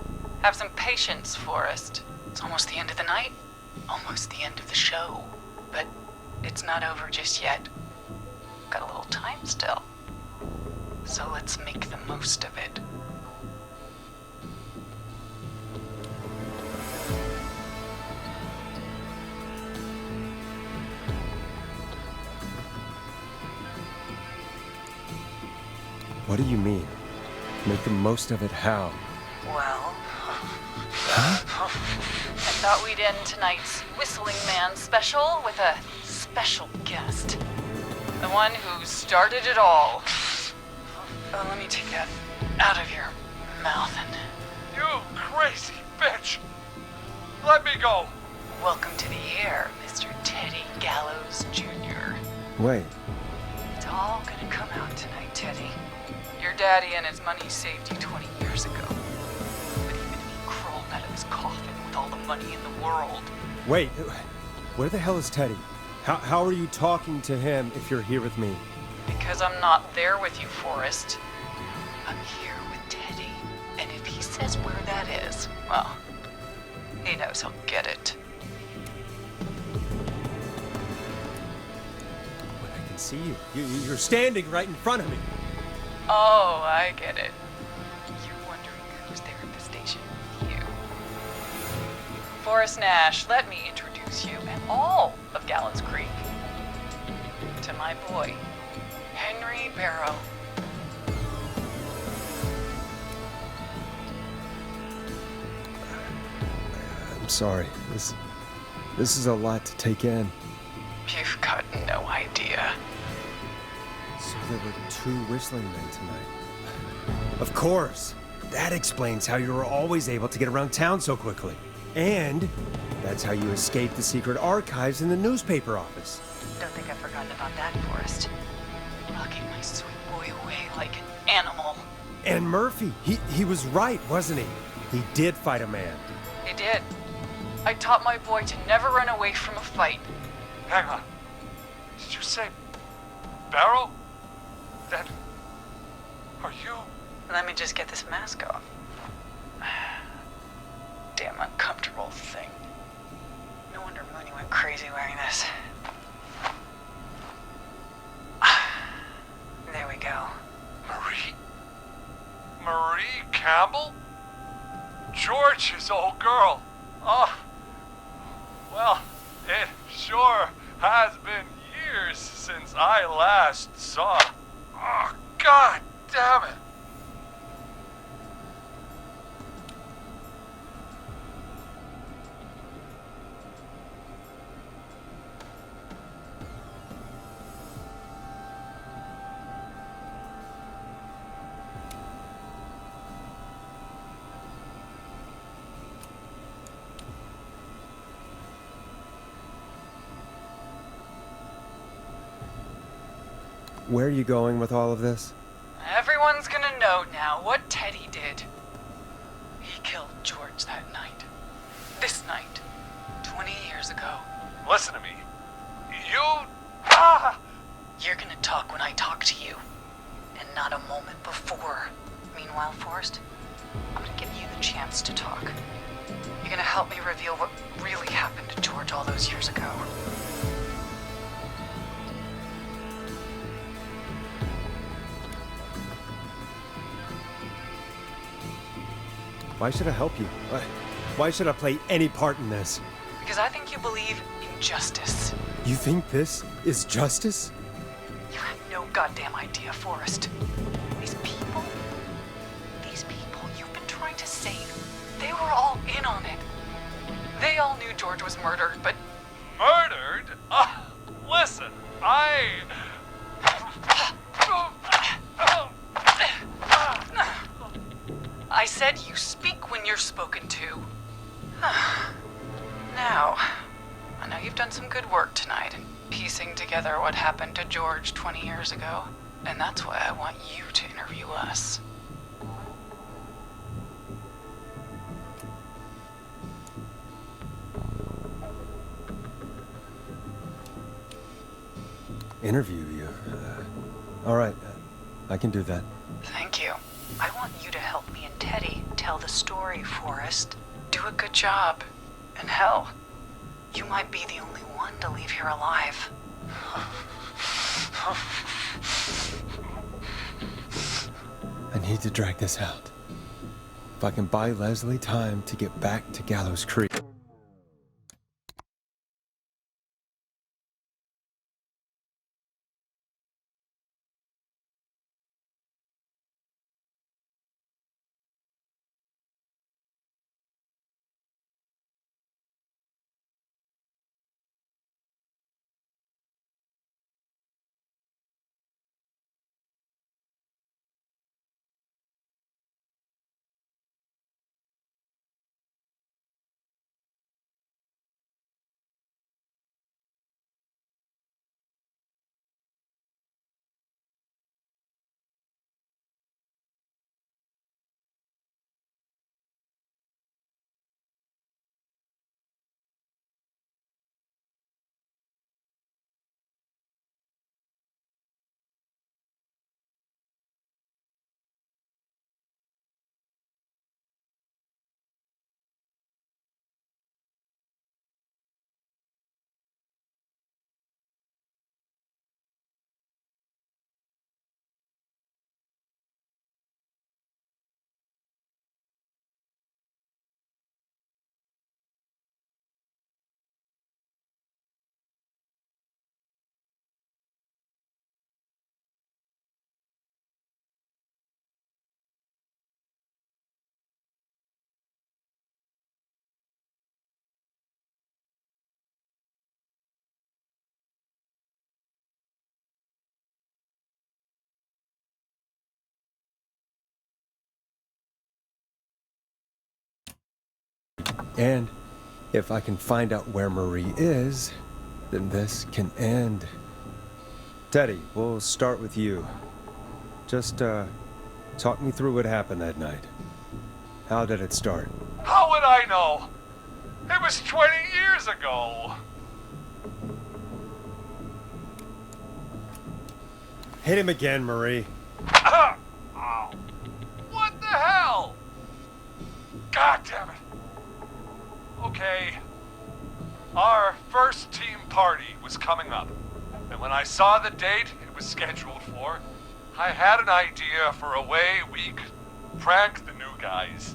Have some patience, Forrest. It's almost the end of the night. Almost the end of the show. But it's not over just yet. Got a little time still. So let's make the most of it. What do you mean? Make the most of it how? Well... I thought we'd end tonight's Whistling Man special with a special guest. The one who started it all. Oh, let me take that out of your mouth and... You crazy bitch! Let me go! Welcome to the air, Mr. Teddy Gallows Jr. Wait. It's all gonna come out tonight, Teddy. Your daddy and his money saved you 20 years ago. But even if he crawled out of his coffin with all the money in the world... Wait, where the hell is Teddy? How are you talking to him if you're here with me? Because I'm not there with you, Forrest. I'm here with Teddy. And if he says where that is, well, he knows he'll get it. But I can see you. You're standing right in front of me. Oh, I get it. You're wondering who's there at the station. You. Forrest Nash, let me introduce you and all of Gallows Creek to my boy, Henry Barrow. I'm sorry. This is a lot to take in. You've got no idea. So there were 2 whistling men tonight. Of course. That explains how you were always able to get around town so quickly. And that's how you escaped the secret archives in the newspaper office. Don't think I've forgotten about that, Forrest. Locking my sweet boy away like an animal. And Murphy, he was right, wasn't he? He did fight a man. He did. I taught my boy to never run away from a fight. Hang on. Did you say Barrow? That... Are you... Let me just get this mask off. Damn uncomfortable thing. No wonder Mooney went crazy wearing this. There we go. Marie Campbell? George's old girl. Oh, well, it sure has been years since I last saw. Oh, God damn it. Where are you going with all of this? Everyone's gonna know now what Teddy did. He killed George that night. This night. 20 years ago. Listen to me. You're gonna talk when I talk to you. And not a moment before. Meanwhile, Forrest, I'm gonna give you the chance to talk. You're gonna help me reveal what really happened to George all those years ago. Why should I help you? Why should I play any part in this? Because I think you believe in justice. You think this is justice? You have no goddamn idea, Forrest. These people you've been trying to save, they were all in on it. They all knew George was murdered, but... Murdered? Listen, I said you speak when you're spoken to. Now, I know you've done some good work tonight in piecing together what happened to George 20 years ago, and that's why I want you to interview us. Interview you? All right, I can do that. Thank you. I want you to help me and Teddy tell the story, Forrest. Do a good job. And hell, you might be the only one to leave here alive. I need to drag this out. If I can buy Leslie time to get back to Gallows Creek. And if I can find out where Marie is, then this can end. Teddy, we'll start with you. Just, talk me through what happened that night. How did it start? How would I know? It was 20 years ago. Hit him again, Marie. Ow. What the hell? God damn it. Okay. Our first team party was coming up. And when I saw the date it was scheduled for, I had an idea for a way we could prank the new guys.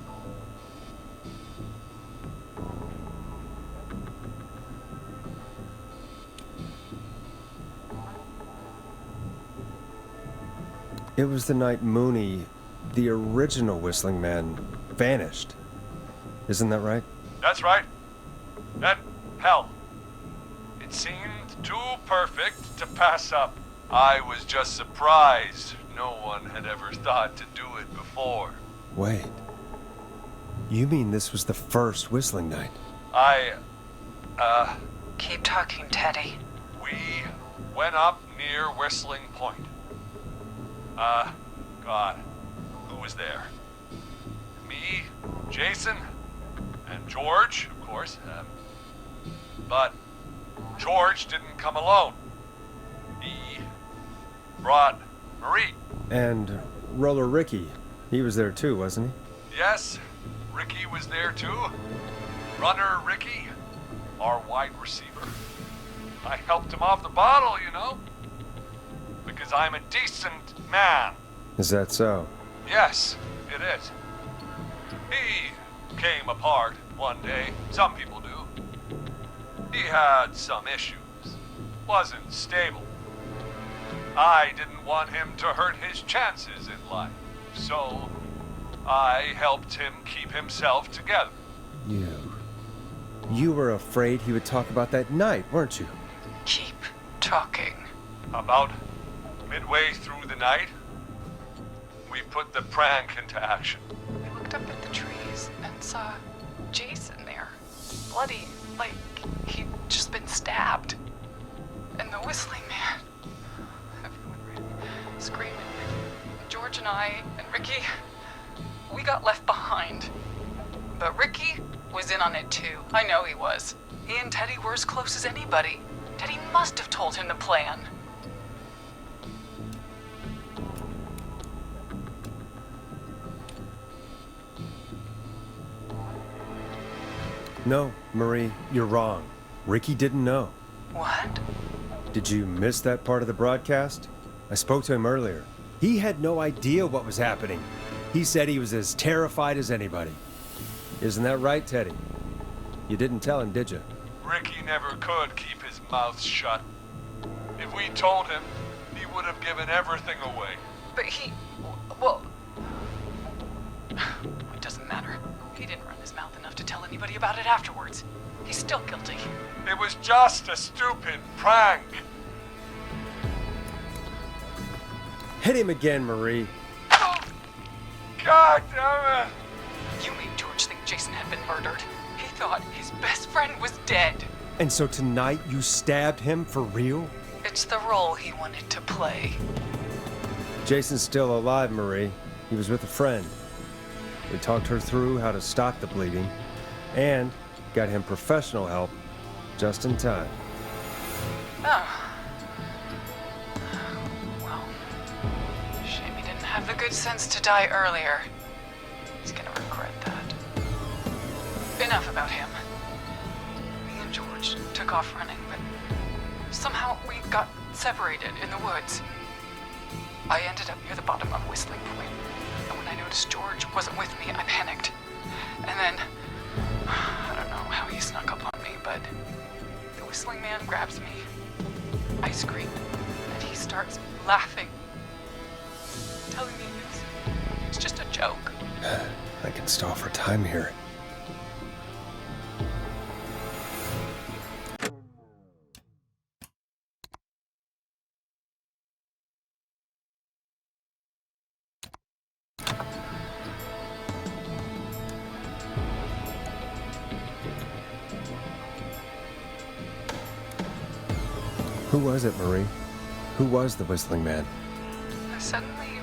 It was the night Mooney, the original Whistling Man, vanished. Isn't that right? That's right. And, hell, it seemed too perfect to pass up. I was just surprised no one had ever thought to do it before. Wait. You mean this was the first Whistling night? Keep talking, Teddy. We went up near Whistling Point. God, who was there? Me, Jason, and George, of course. But George didn't come alone. He brought Marie. And Roller Ricky, he was there too, wasn't he? Yes, Ricky was there too. Runner Ricky, our wide receiver. I helped him off the bottle, you know. Because I'm a decent man. Is that so? Yes, it is. He came apart one day. Some people do. He had some issues. Wasn't stable. I didn't want him to hurt his chances in life. So, I helped him keep himself together. You were afraid he would talk about that night, weren't you? Keep talking. About midway through the night, we put the prank into action. I looked up at the trees and saw Jason there, bloody, like he'd just been stabbed. And the Whistling Man. Everyone ran, screaming. George and I and Ricky, we got left behind. But Ricky was in on it too. I know he was. He and Teddy were as close as anybody. Teddy must have told him the plan. No, Marie, you're wrong. Ricky didn't know. What? Did you miss that part of the broadcast? I spoke to him earlier. He had no idea what was happening. He said he was as terrified as anybody. Isn't that right, Teddy? You didn't tell him, did you? Ricky never could keep his mouth shut. If we told him, he would have given everything away. But well... It doesn't matter. He didn't run his mouth enough to tell anybody about it afterwards. He's still guilty. It was just a stupid prank. Hit him again, Marie. God damn it! You made George think Jason had been murdered. He thought his best friend was dead. And so tonight you stabbed him for real? It's the role he wanted to play. Jason's still alive, Marie. He was with a friend. We talked her through how to stop the bleeding and got him professional help just in time. Oh. Well, shame he didn't have the good sense to die earlier. He's gonna regret that. Enough about him. Me and George took off running, but somehow we got separated in the woods. I ended up near the bottom of Whistling Point, and when I noticed George wasn't with me, I panicked. And then, I don't know how he snuck up on me, but the Whistling Man grabs me. I scream, and he starts laughing, telling me it's just a joke. I can stall for time here. Who was it, Marie? Who was the Whistling Man? I suddenly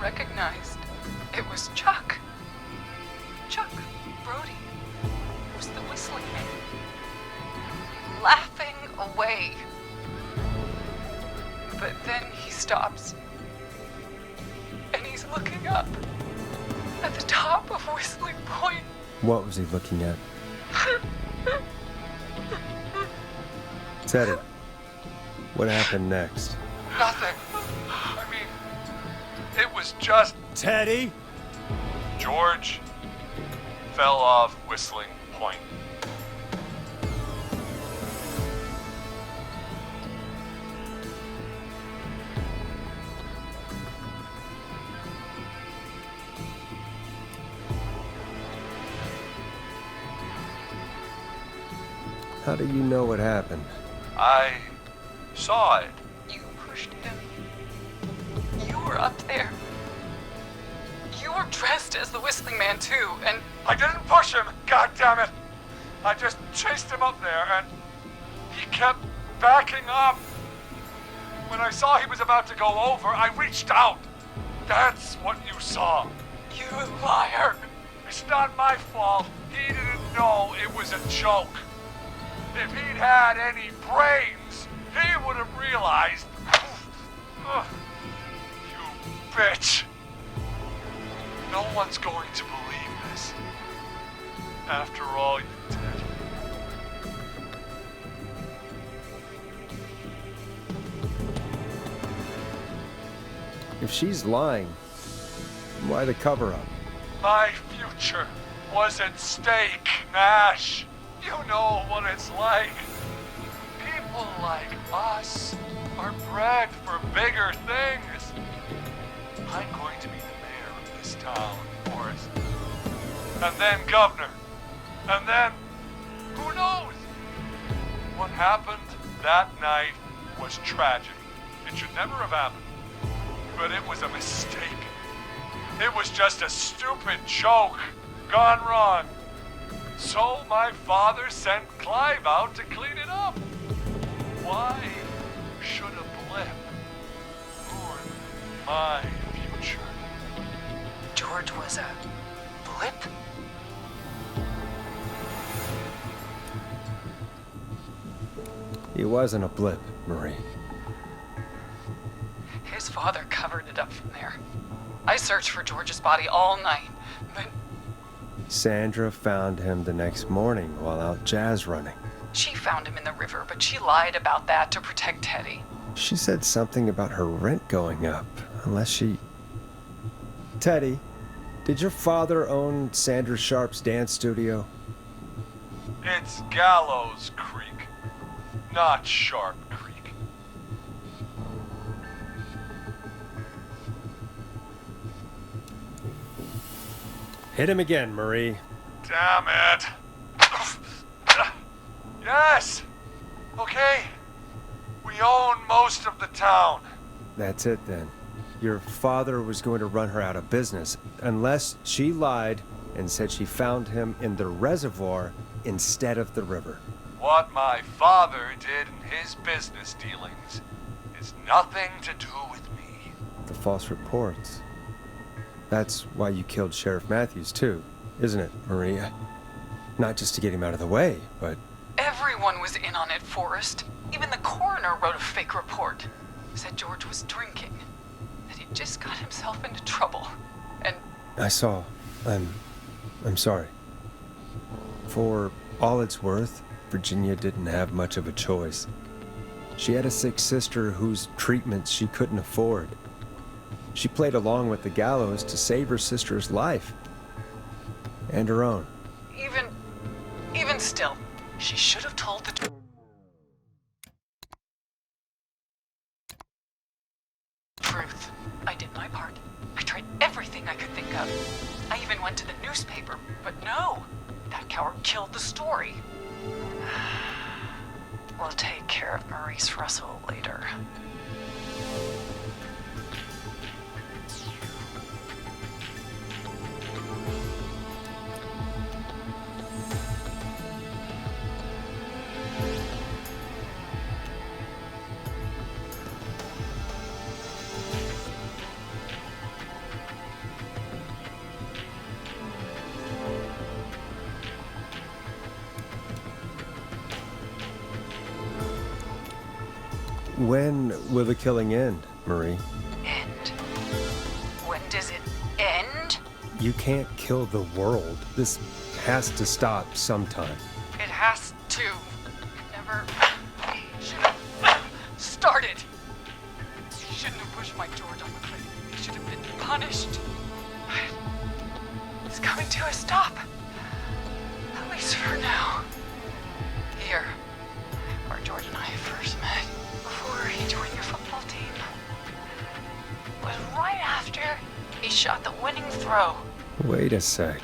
recognized it was Chuck. Chuck Brody was the Whistling Man, laughing away. But then he stops, and he's looking up at the top of Whistling Point. What was he looking at? Teddy, what happened next? Nothing. I mean, it was just... Teddy? George fell off Whistling Point. How do you know what happened? I saw it. You pushed him. You were up there. You were dressed as the Whistling Man too, and... I didn't push him, God damn it! I just chased him up there, and he kept backing up. When I saw he was about to go over, I reached out. That's what you saw. You liar. It's not my fault. He didn't know it was a joke. If he'd had any brains, he would have realized. You bitch. No one's going to believe this. After all you did. If she's lying, why the cover-up? My future was at stake, Nash. You know what it's like. People like us are bred for bigger things. I'm going to be the mayor of this town, Forrest. And then governor. And then, who knows? What happened that night was tragic. It should never have happened. But it was a mistake. It was just a stupid joke gone wrong. So my father sent Clive out to clean it up. Why should a blip ruin my future? George was a blip? He wasn't a blip, Marie. His father covered it up from there. I searched for George's body all night, but... Sandra found him the next morning while out jazz running. She found him in the river, but she lied about that to protect Teddy. She said something about her rent going up. Unless she... Teddy, did your father own Sandra Sharp's dance studio? It's Gallows Creek, not Sharp Creek. Hit him again, Marie. Damn it. Yes! Okay. We own most of the town. That's it then. Your father was going to run her out of business, unless she lied and said she found him in the reservoir instead of the river. What my father did in his business dealings is nothing to do with me. The false reports. That's why you killed Sheriff Matthews too, isn't it, Maria? Not just to get him out of the way, but... Everyone was in on it, Forrest. Even the coroner wrote a fake report. Said George was drinking. That he just got himself into trouble. And... I saw. I'm sorry. For all it's worth, Virginia didn't have much of a choice. She had a sick sister whose treatments she couldn't afford. She played along with the gallows to save her sister's life. And her own. Even still, she should have told the truth. I did my part. I tried everything I could think of. I even went to the newspaper, but no. That coward killed the story. We'll take care of Maurice Russell later. When will the killing end, Marie? End? When does it end? You can't kill the world. This has to stop sometime. It has to. Never should have started. He shouldn't have pushed my George off a cliff. He should have been punished. It's coming to a stop. At least for now. Here, where George and I first met. Before he joined your football team. Was right after he shot the winning throw. Wait a sec.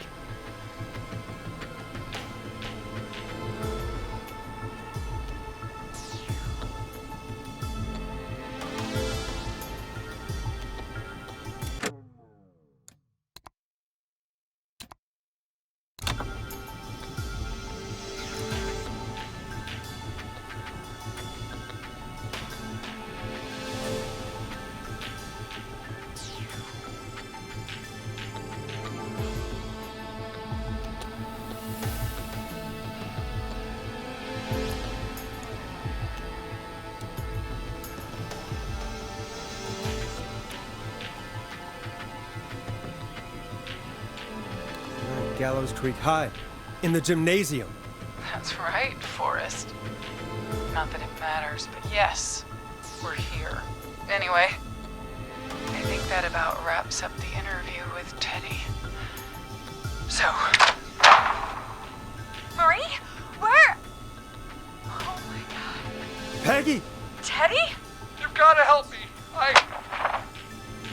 Gallows Creek High, in the gymnasium. That's right, Forrest. Not that it matters, but yes, we're here. Anyway, I think that about wraps up the interview with Teddy. So... Marie? Where? Oh my god. Peggy! Teddy? You've got to help me.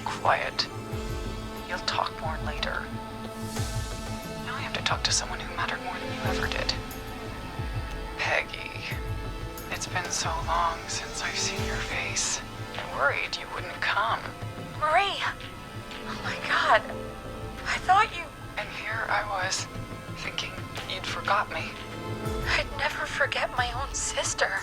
Quiet. You'll talk more later. Now I have to talk to someone who mattered more than you ever did. Peggy. It's been so long since I've seen your face. I worried you wouldn't come. Marie! Oh my god. I thought you... And here I was, thinking you'd forgot me. I'd never forget my own sister.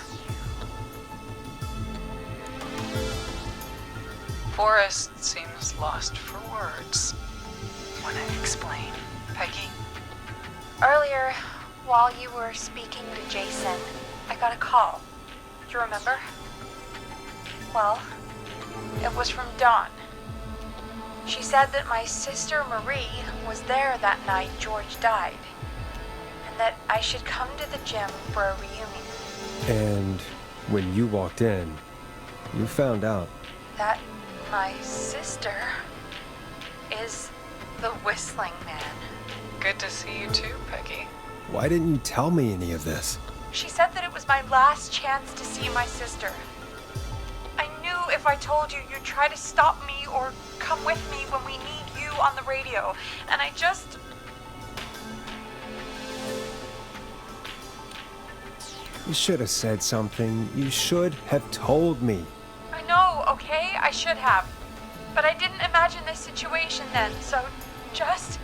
Forrest seems lost for words. Wanna explain, Peggy? Earlier, while you were speaking to Jason, I got a call. Do you remember? Well, it was from Dawn. She said that my sister Marie was there that night George died, and that I should come to the gym for a reunion. And when you walked in, you found out. That My sister is the Whistling Man. Good to see you too, Peggy. Why didn't you tell me any of this? She said that it was my last chance to see my sister. I knew if I told you, you'd try to stop me or come with me when we need you on the radio. And I just... You should have said something. You should have told me. I know, okay? I should have. But I didn't imagine this situation then, so just...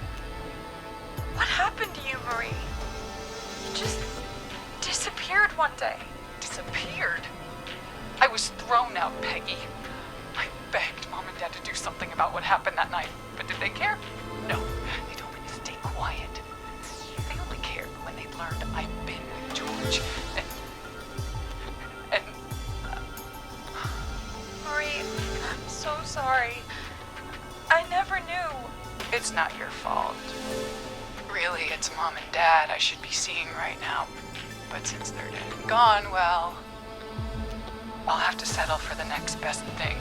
What happened to you, Marie? You just disappeared one day. Disappeared? I was thrown out, Peggy. I begged Mom and Dad to do something about what happened that night, but did they care? No, they told me to stay quiet. They only cared when they learned I'd been with George, and... Marie, I'm so sorry. I never knew. It's not your fault. Really, it's Mom and Dad I should be seeing right now. But since they're dead and gone, well... I'll have to settle for the next best thing.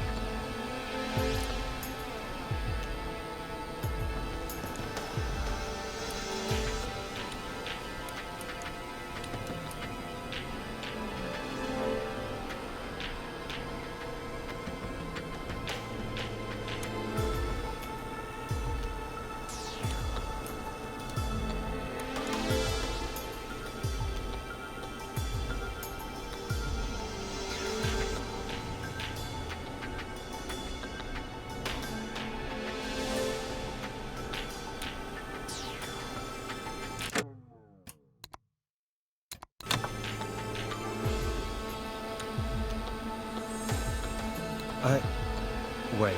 Wait.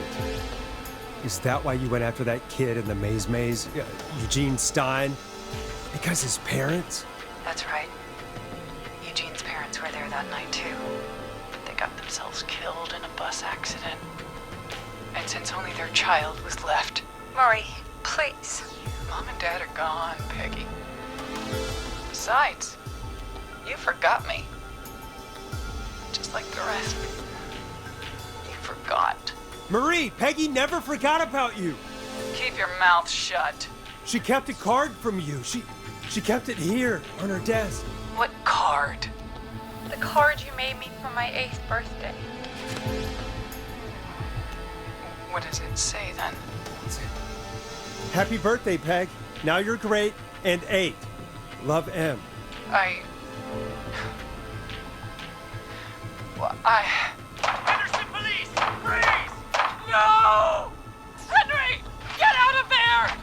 Is that why you went after that kid in the maze? Eugene Stein? Because his parents? That's right. Eugene's parents were there that night too. They got themselves killed in a bus accident. And since only their child was left... Marie, please. Mom and Dad are gone, Peggy. Besides, you forgot me. Just like the rest. You forgot. Marie, Peggy never forgot about you. Keep your mouth shut. She kept a card from you. She kept it here on her desk. What card? The card you made me for my 8th birthday. What does it say then? Happy birthday, Peg. Now you're great and 8. Love, M. Henderson police! Freeze! No! Henry! Get out of there!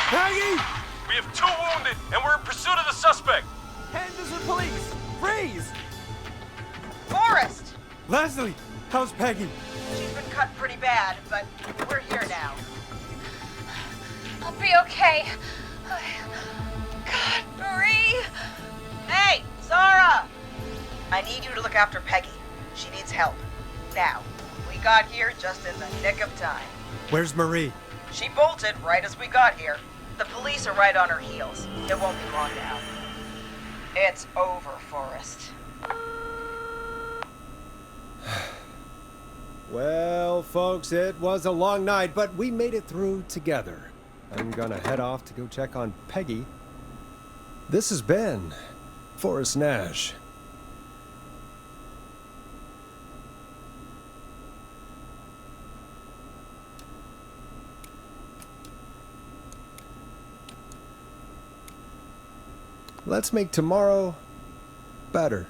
Peggy! We have 2 wounded, and we're in pursuit of the suspect. Henderson police! Freeze! Forrest! Leslie, how's Peggy? She's been cut pretty bad, but we're here now. I'll be okay. God, Marie! Hey, Zara! I need you to look after Peggy. She needs help. Now, we got here just in the nick of time. Where's Marie? She bolted right as we got here. The police are right on her heels. It won't be long now. It's over, Forrest. Well, folks, it was a long night, but we made it through together. I'm gonna head off to go check on Peggy. This has been Forrest Nash. Let's make tomorrow better.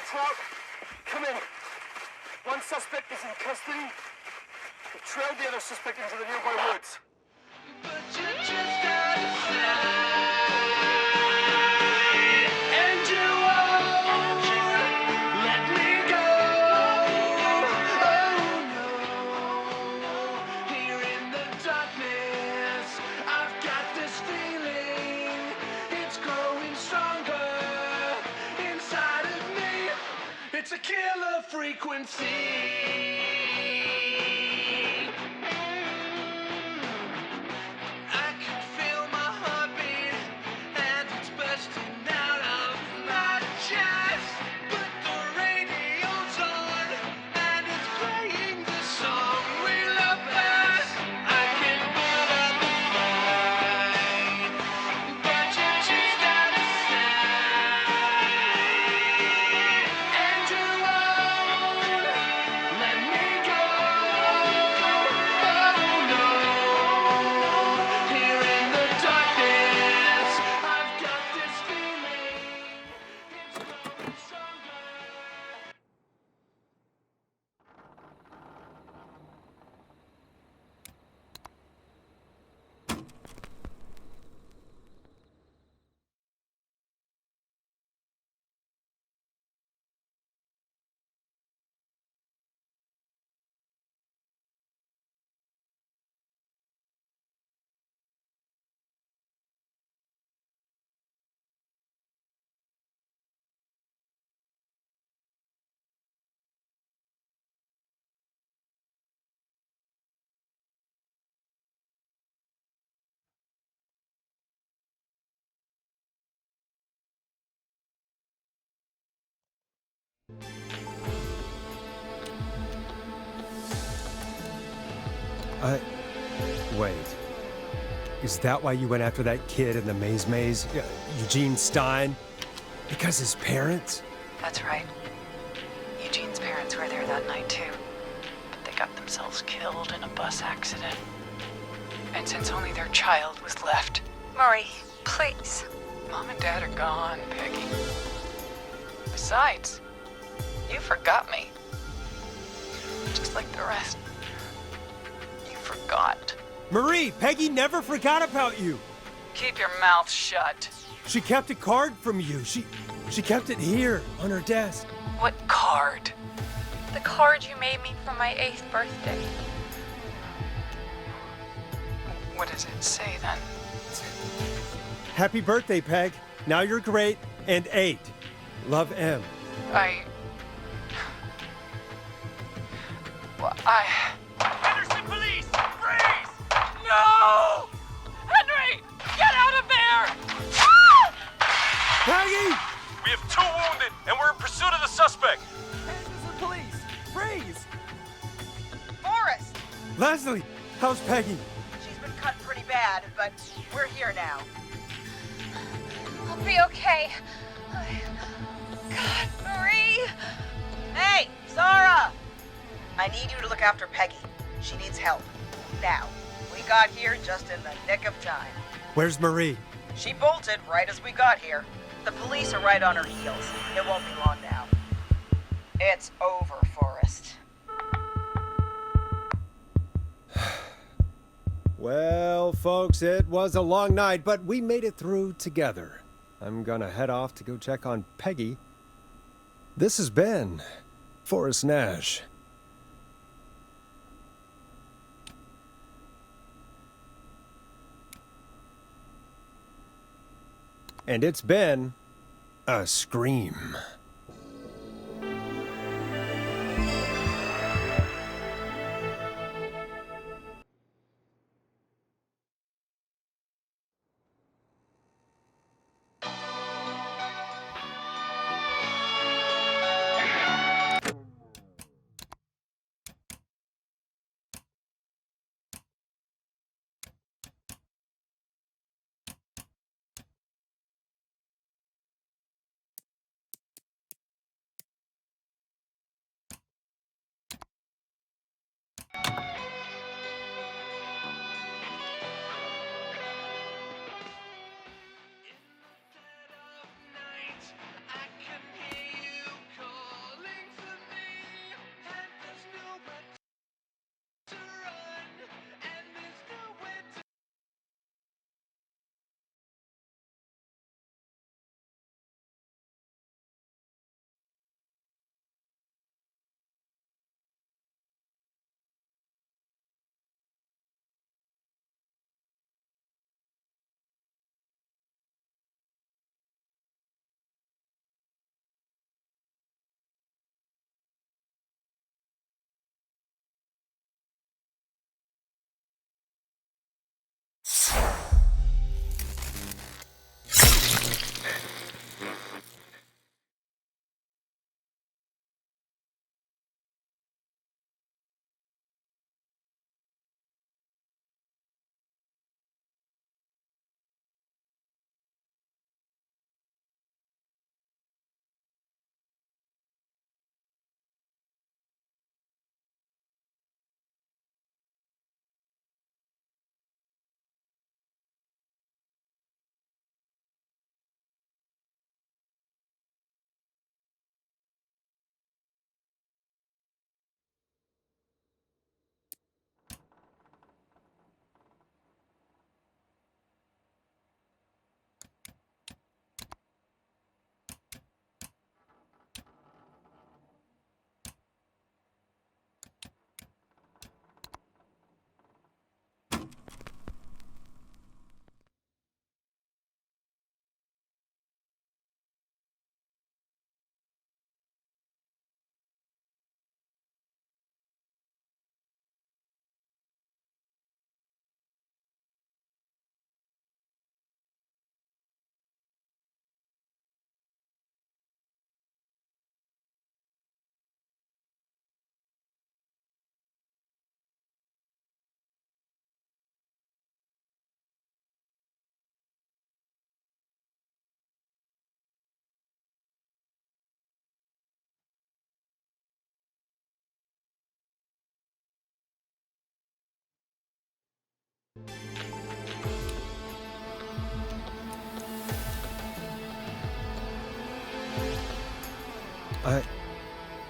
Trout, come in. One suspect is in custody. We trailed the other suspect into the nearby woods. It's a killer frequency. I can feel my heartbeat and it's bursting out of my chest. But the radio's on and it's playing the song we love best. I can put up the fight, but you're just out of sight. And you won't let me go. Oh no, here in the darkness, I've got this feeling. It's growing stronger. Wait. Is that why you went after that kid in the maze? Eugene Stein? Because his parents? That's right. Eugene's parents were there that night too, but they got themselves killed in a bus accident. And since only their child was left... Murray, please. Mom and Dad are gone, Peggy. Besides, you forgot me. Just like the rest. You forgot. Marie, Peggy never forgot about you. Keep your mouth shut. She kept a card from you. She kept it here on her desk. What card? The card you made me for my 8th birthday. What does it say then? Happy birthday, Peg. Now you're great and 8. Love, M. Henderson police! Freeze! No! Henry! Get out of there! Peggy! We have 2 wounded, and we're in pursuit of the suspect. Henderson police! Freeze! Forrest! Leslie, how's Peggy? She's been cut pretty bad, but we're here now. I'll be okay. God, Marie! Hey, Zara! I need you to look after Peggy. She needs help. Now. We got here just in the nick of time. Where's Marie? She bolted right as we got here. The police are right on her heels. It won't be long now. It's over, Forrest. Well, folks, it was a long night, but we made it through together. I'm gonna head off to go check on Peggy. This has been Forrest Nash. And it's been a scream.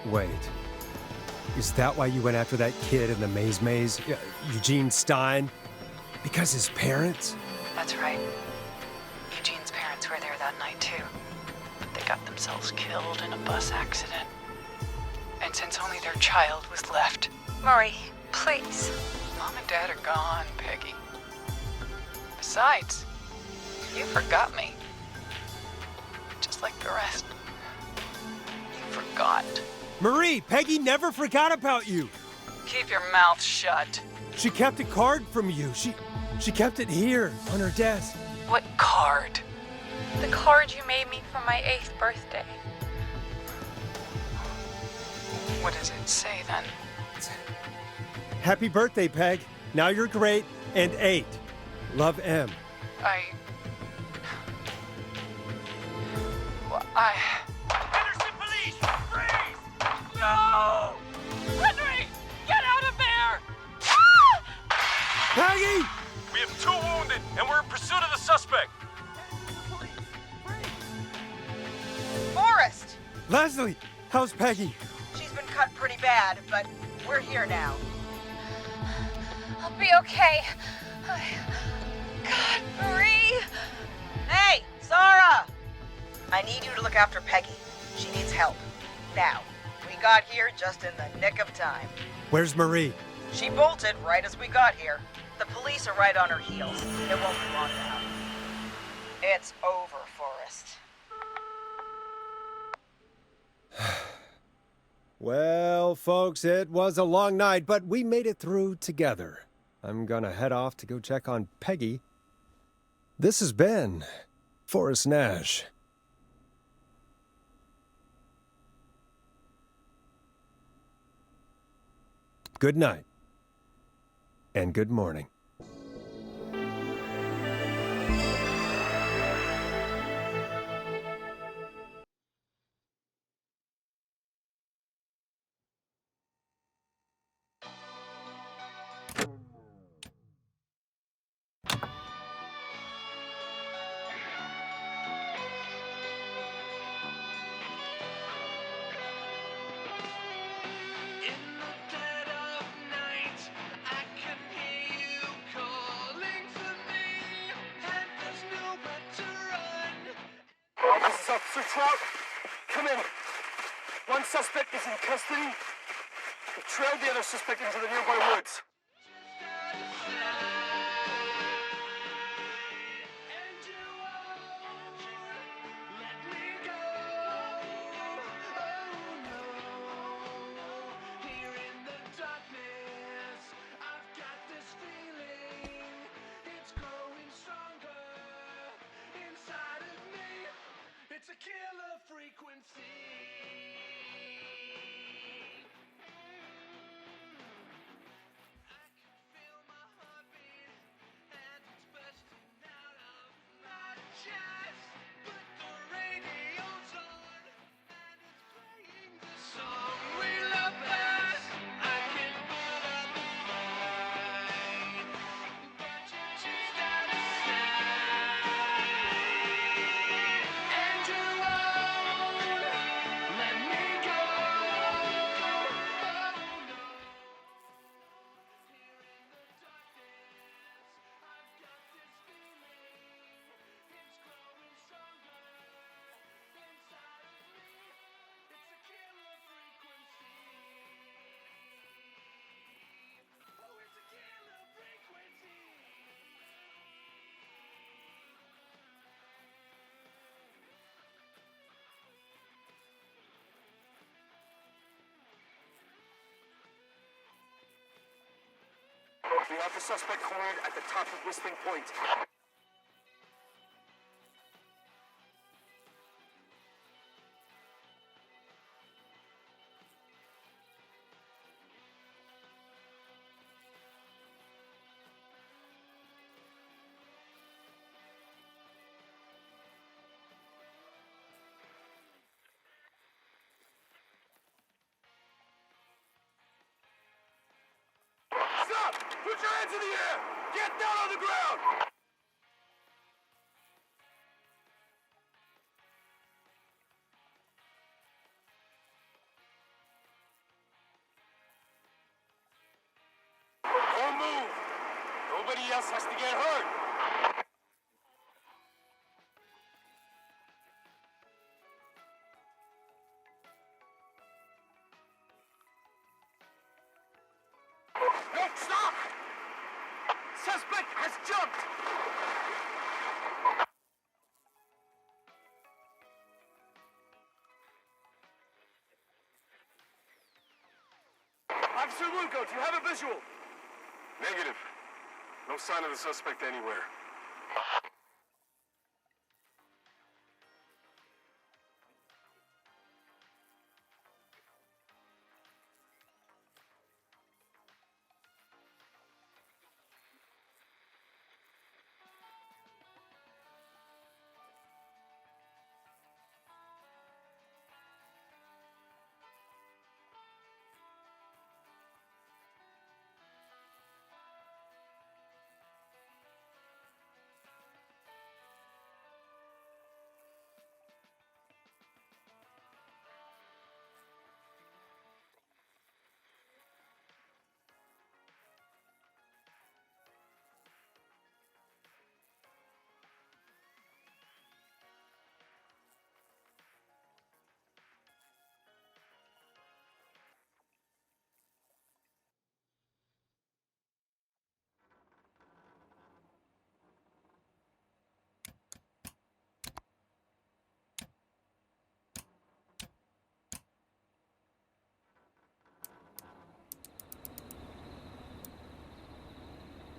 Wait. Is that why you went after that kid in the maze? Eugene Stein? Because his parents? That's right. Eugene's parents were there that night, too. But they got themselves killed in a bus accident. And since only their child was left... Marie, please. Mom and Dad are gone, Peggy. Besides, you forgot me. Just like the rest. You forgot. Marie, Peggy never forgot about you. Keep your mouth shut. She kept a card from you. She kept it here on her desk. What card? The card you made me for my 8th birthday. What does it say then? Happy birthday, Peg. Now you're great and 8. Love, M. Henderson police! Freeze! No! Henry! Get out of there! Peggy! We have 2 wounded, and we're in pursuit of the suspect. Forrest! Leslie, how's Peggy? She's been cut pretty bad, but we're here now. I'll be okay. God, Marie! Hey, Zara! I need you to look after Peggy. She needs help. Now. We got here just in the nick of time. Where's Marie? She bolted right as we got here. The police are right on her heels. It won't be long now. It's over, Forrest. Well, folks, it was a long night, but we made it through together. I'm gonna head off to go check on Peggy. This has been Forrest Nash. Good night. And good morning. This is Officer Trout. Come in. One suspect is in custody. We trailed the other suspect into the nearby woods. It's a killer frequency. I can feel my heartbeat, and it's bursting out of my chest. But the radio's on, and it's playing the song we love best. I can put up a fight, but you choose not to stay. We have the suspect cornered at the top of Whistling Point. Stop! Put your hands in the air! Get down on the ground! move. Nobody else has to get hurt. No, stop! Suspect has jumped! Officer Lugo, do you have a visual? Negative. No sign of the suspect anywhere.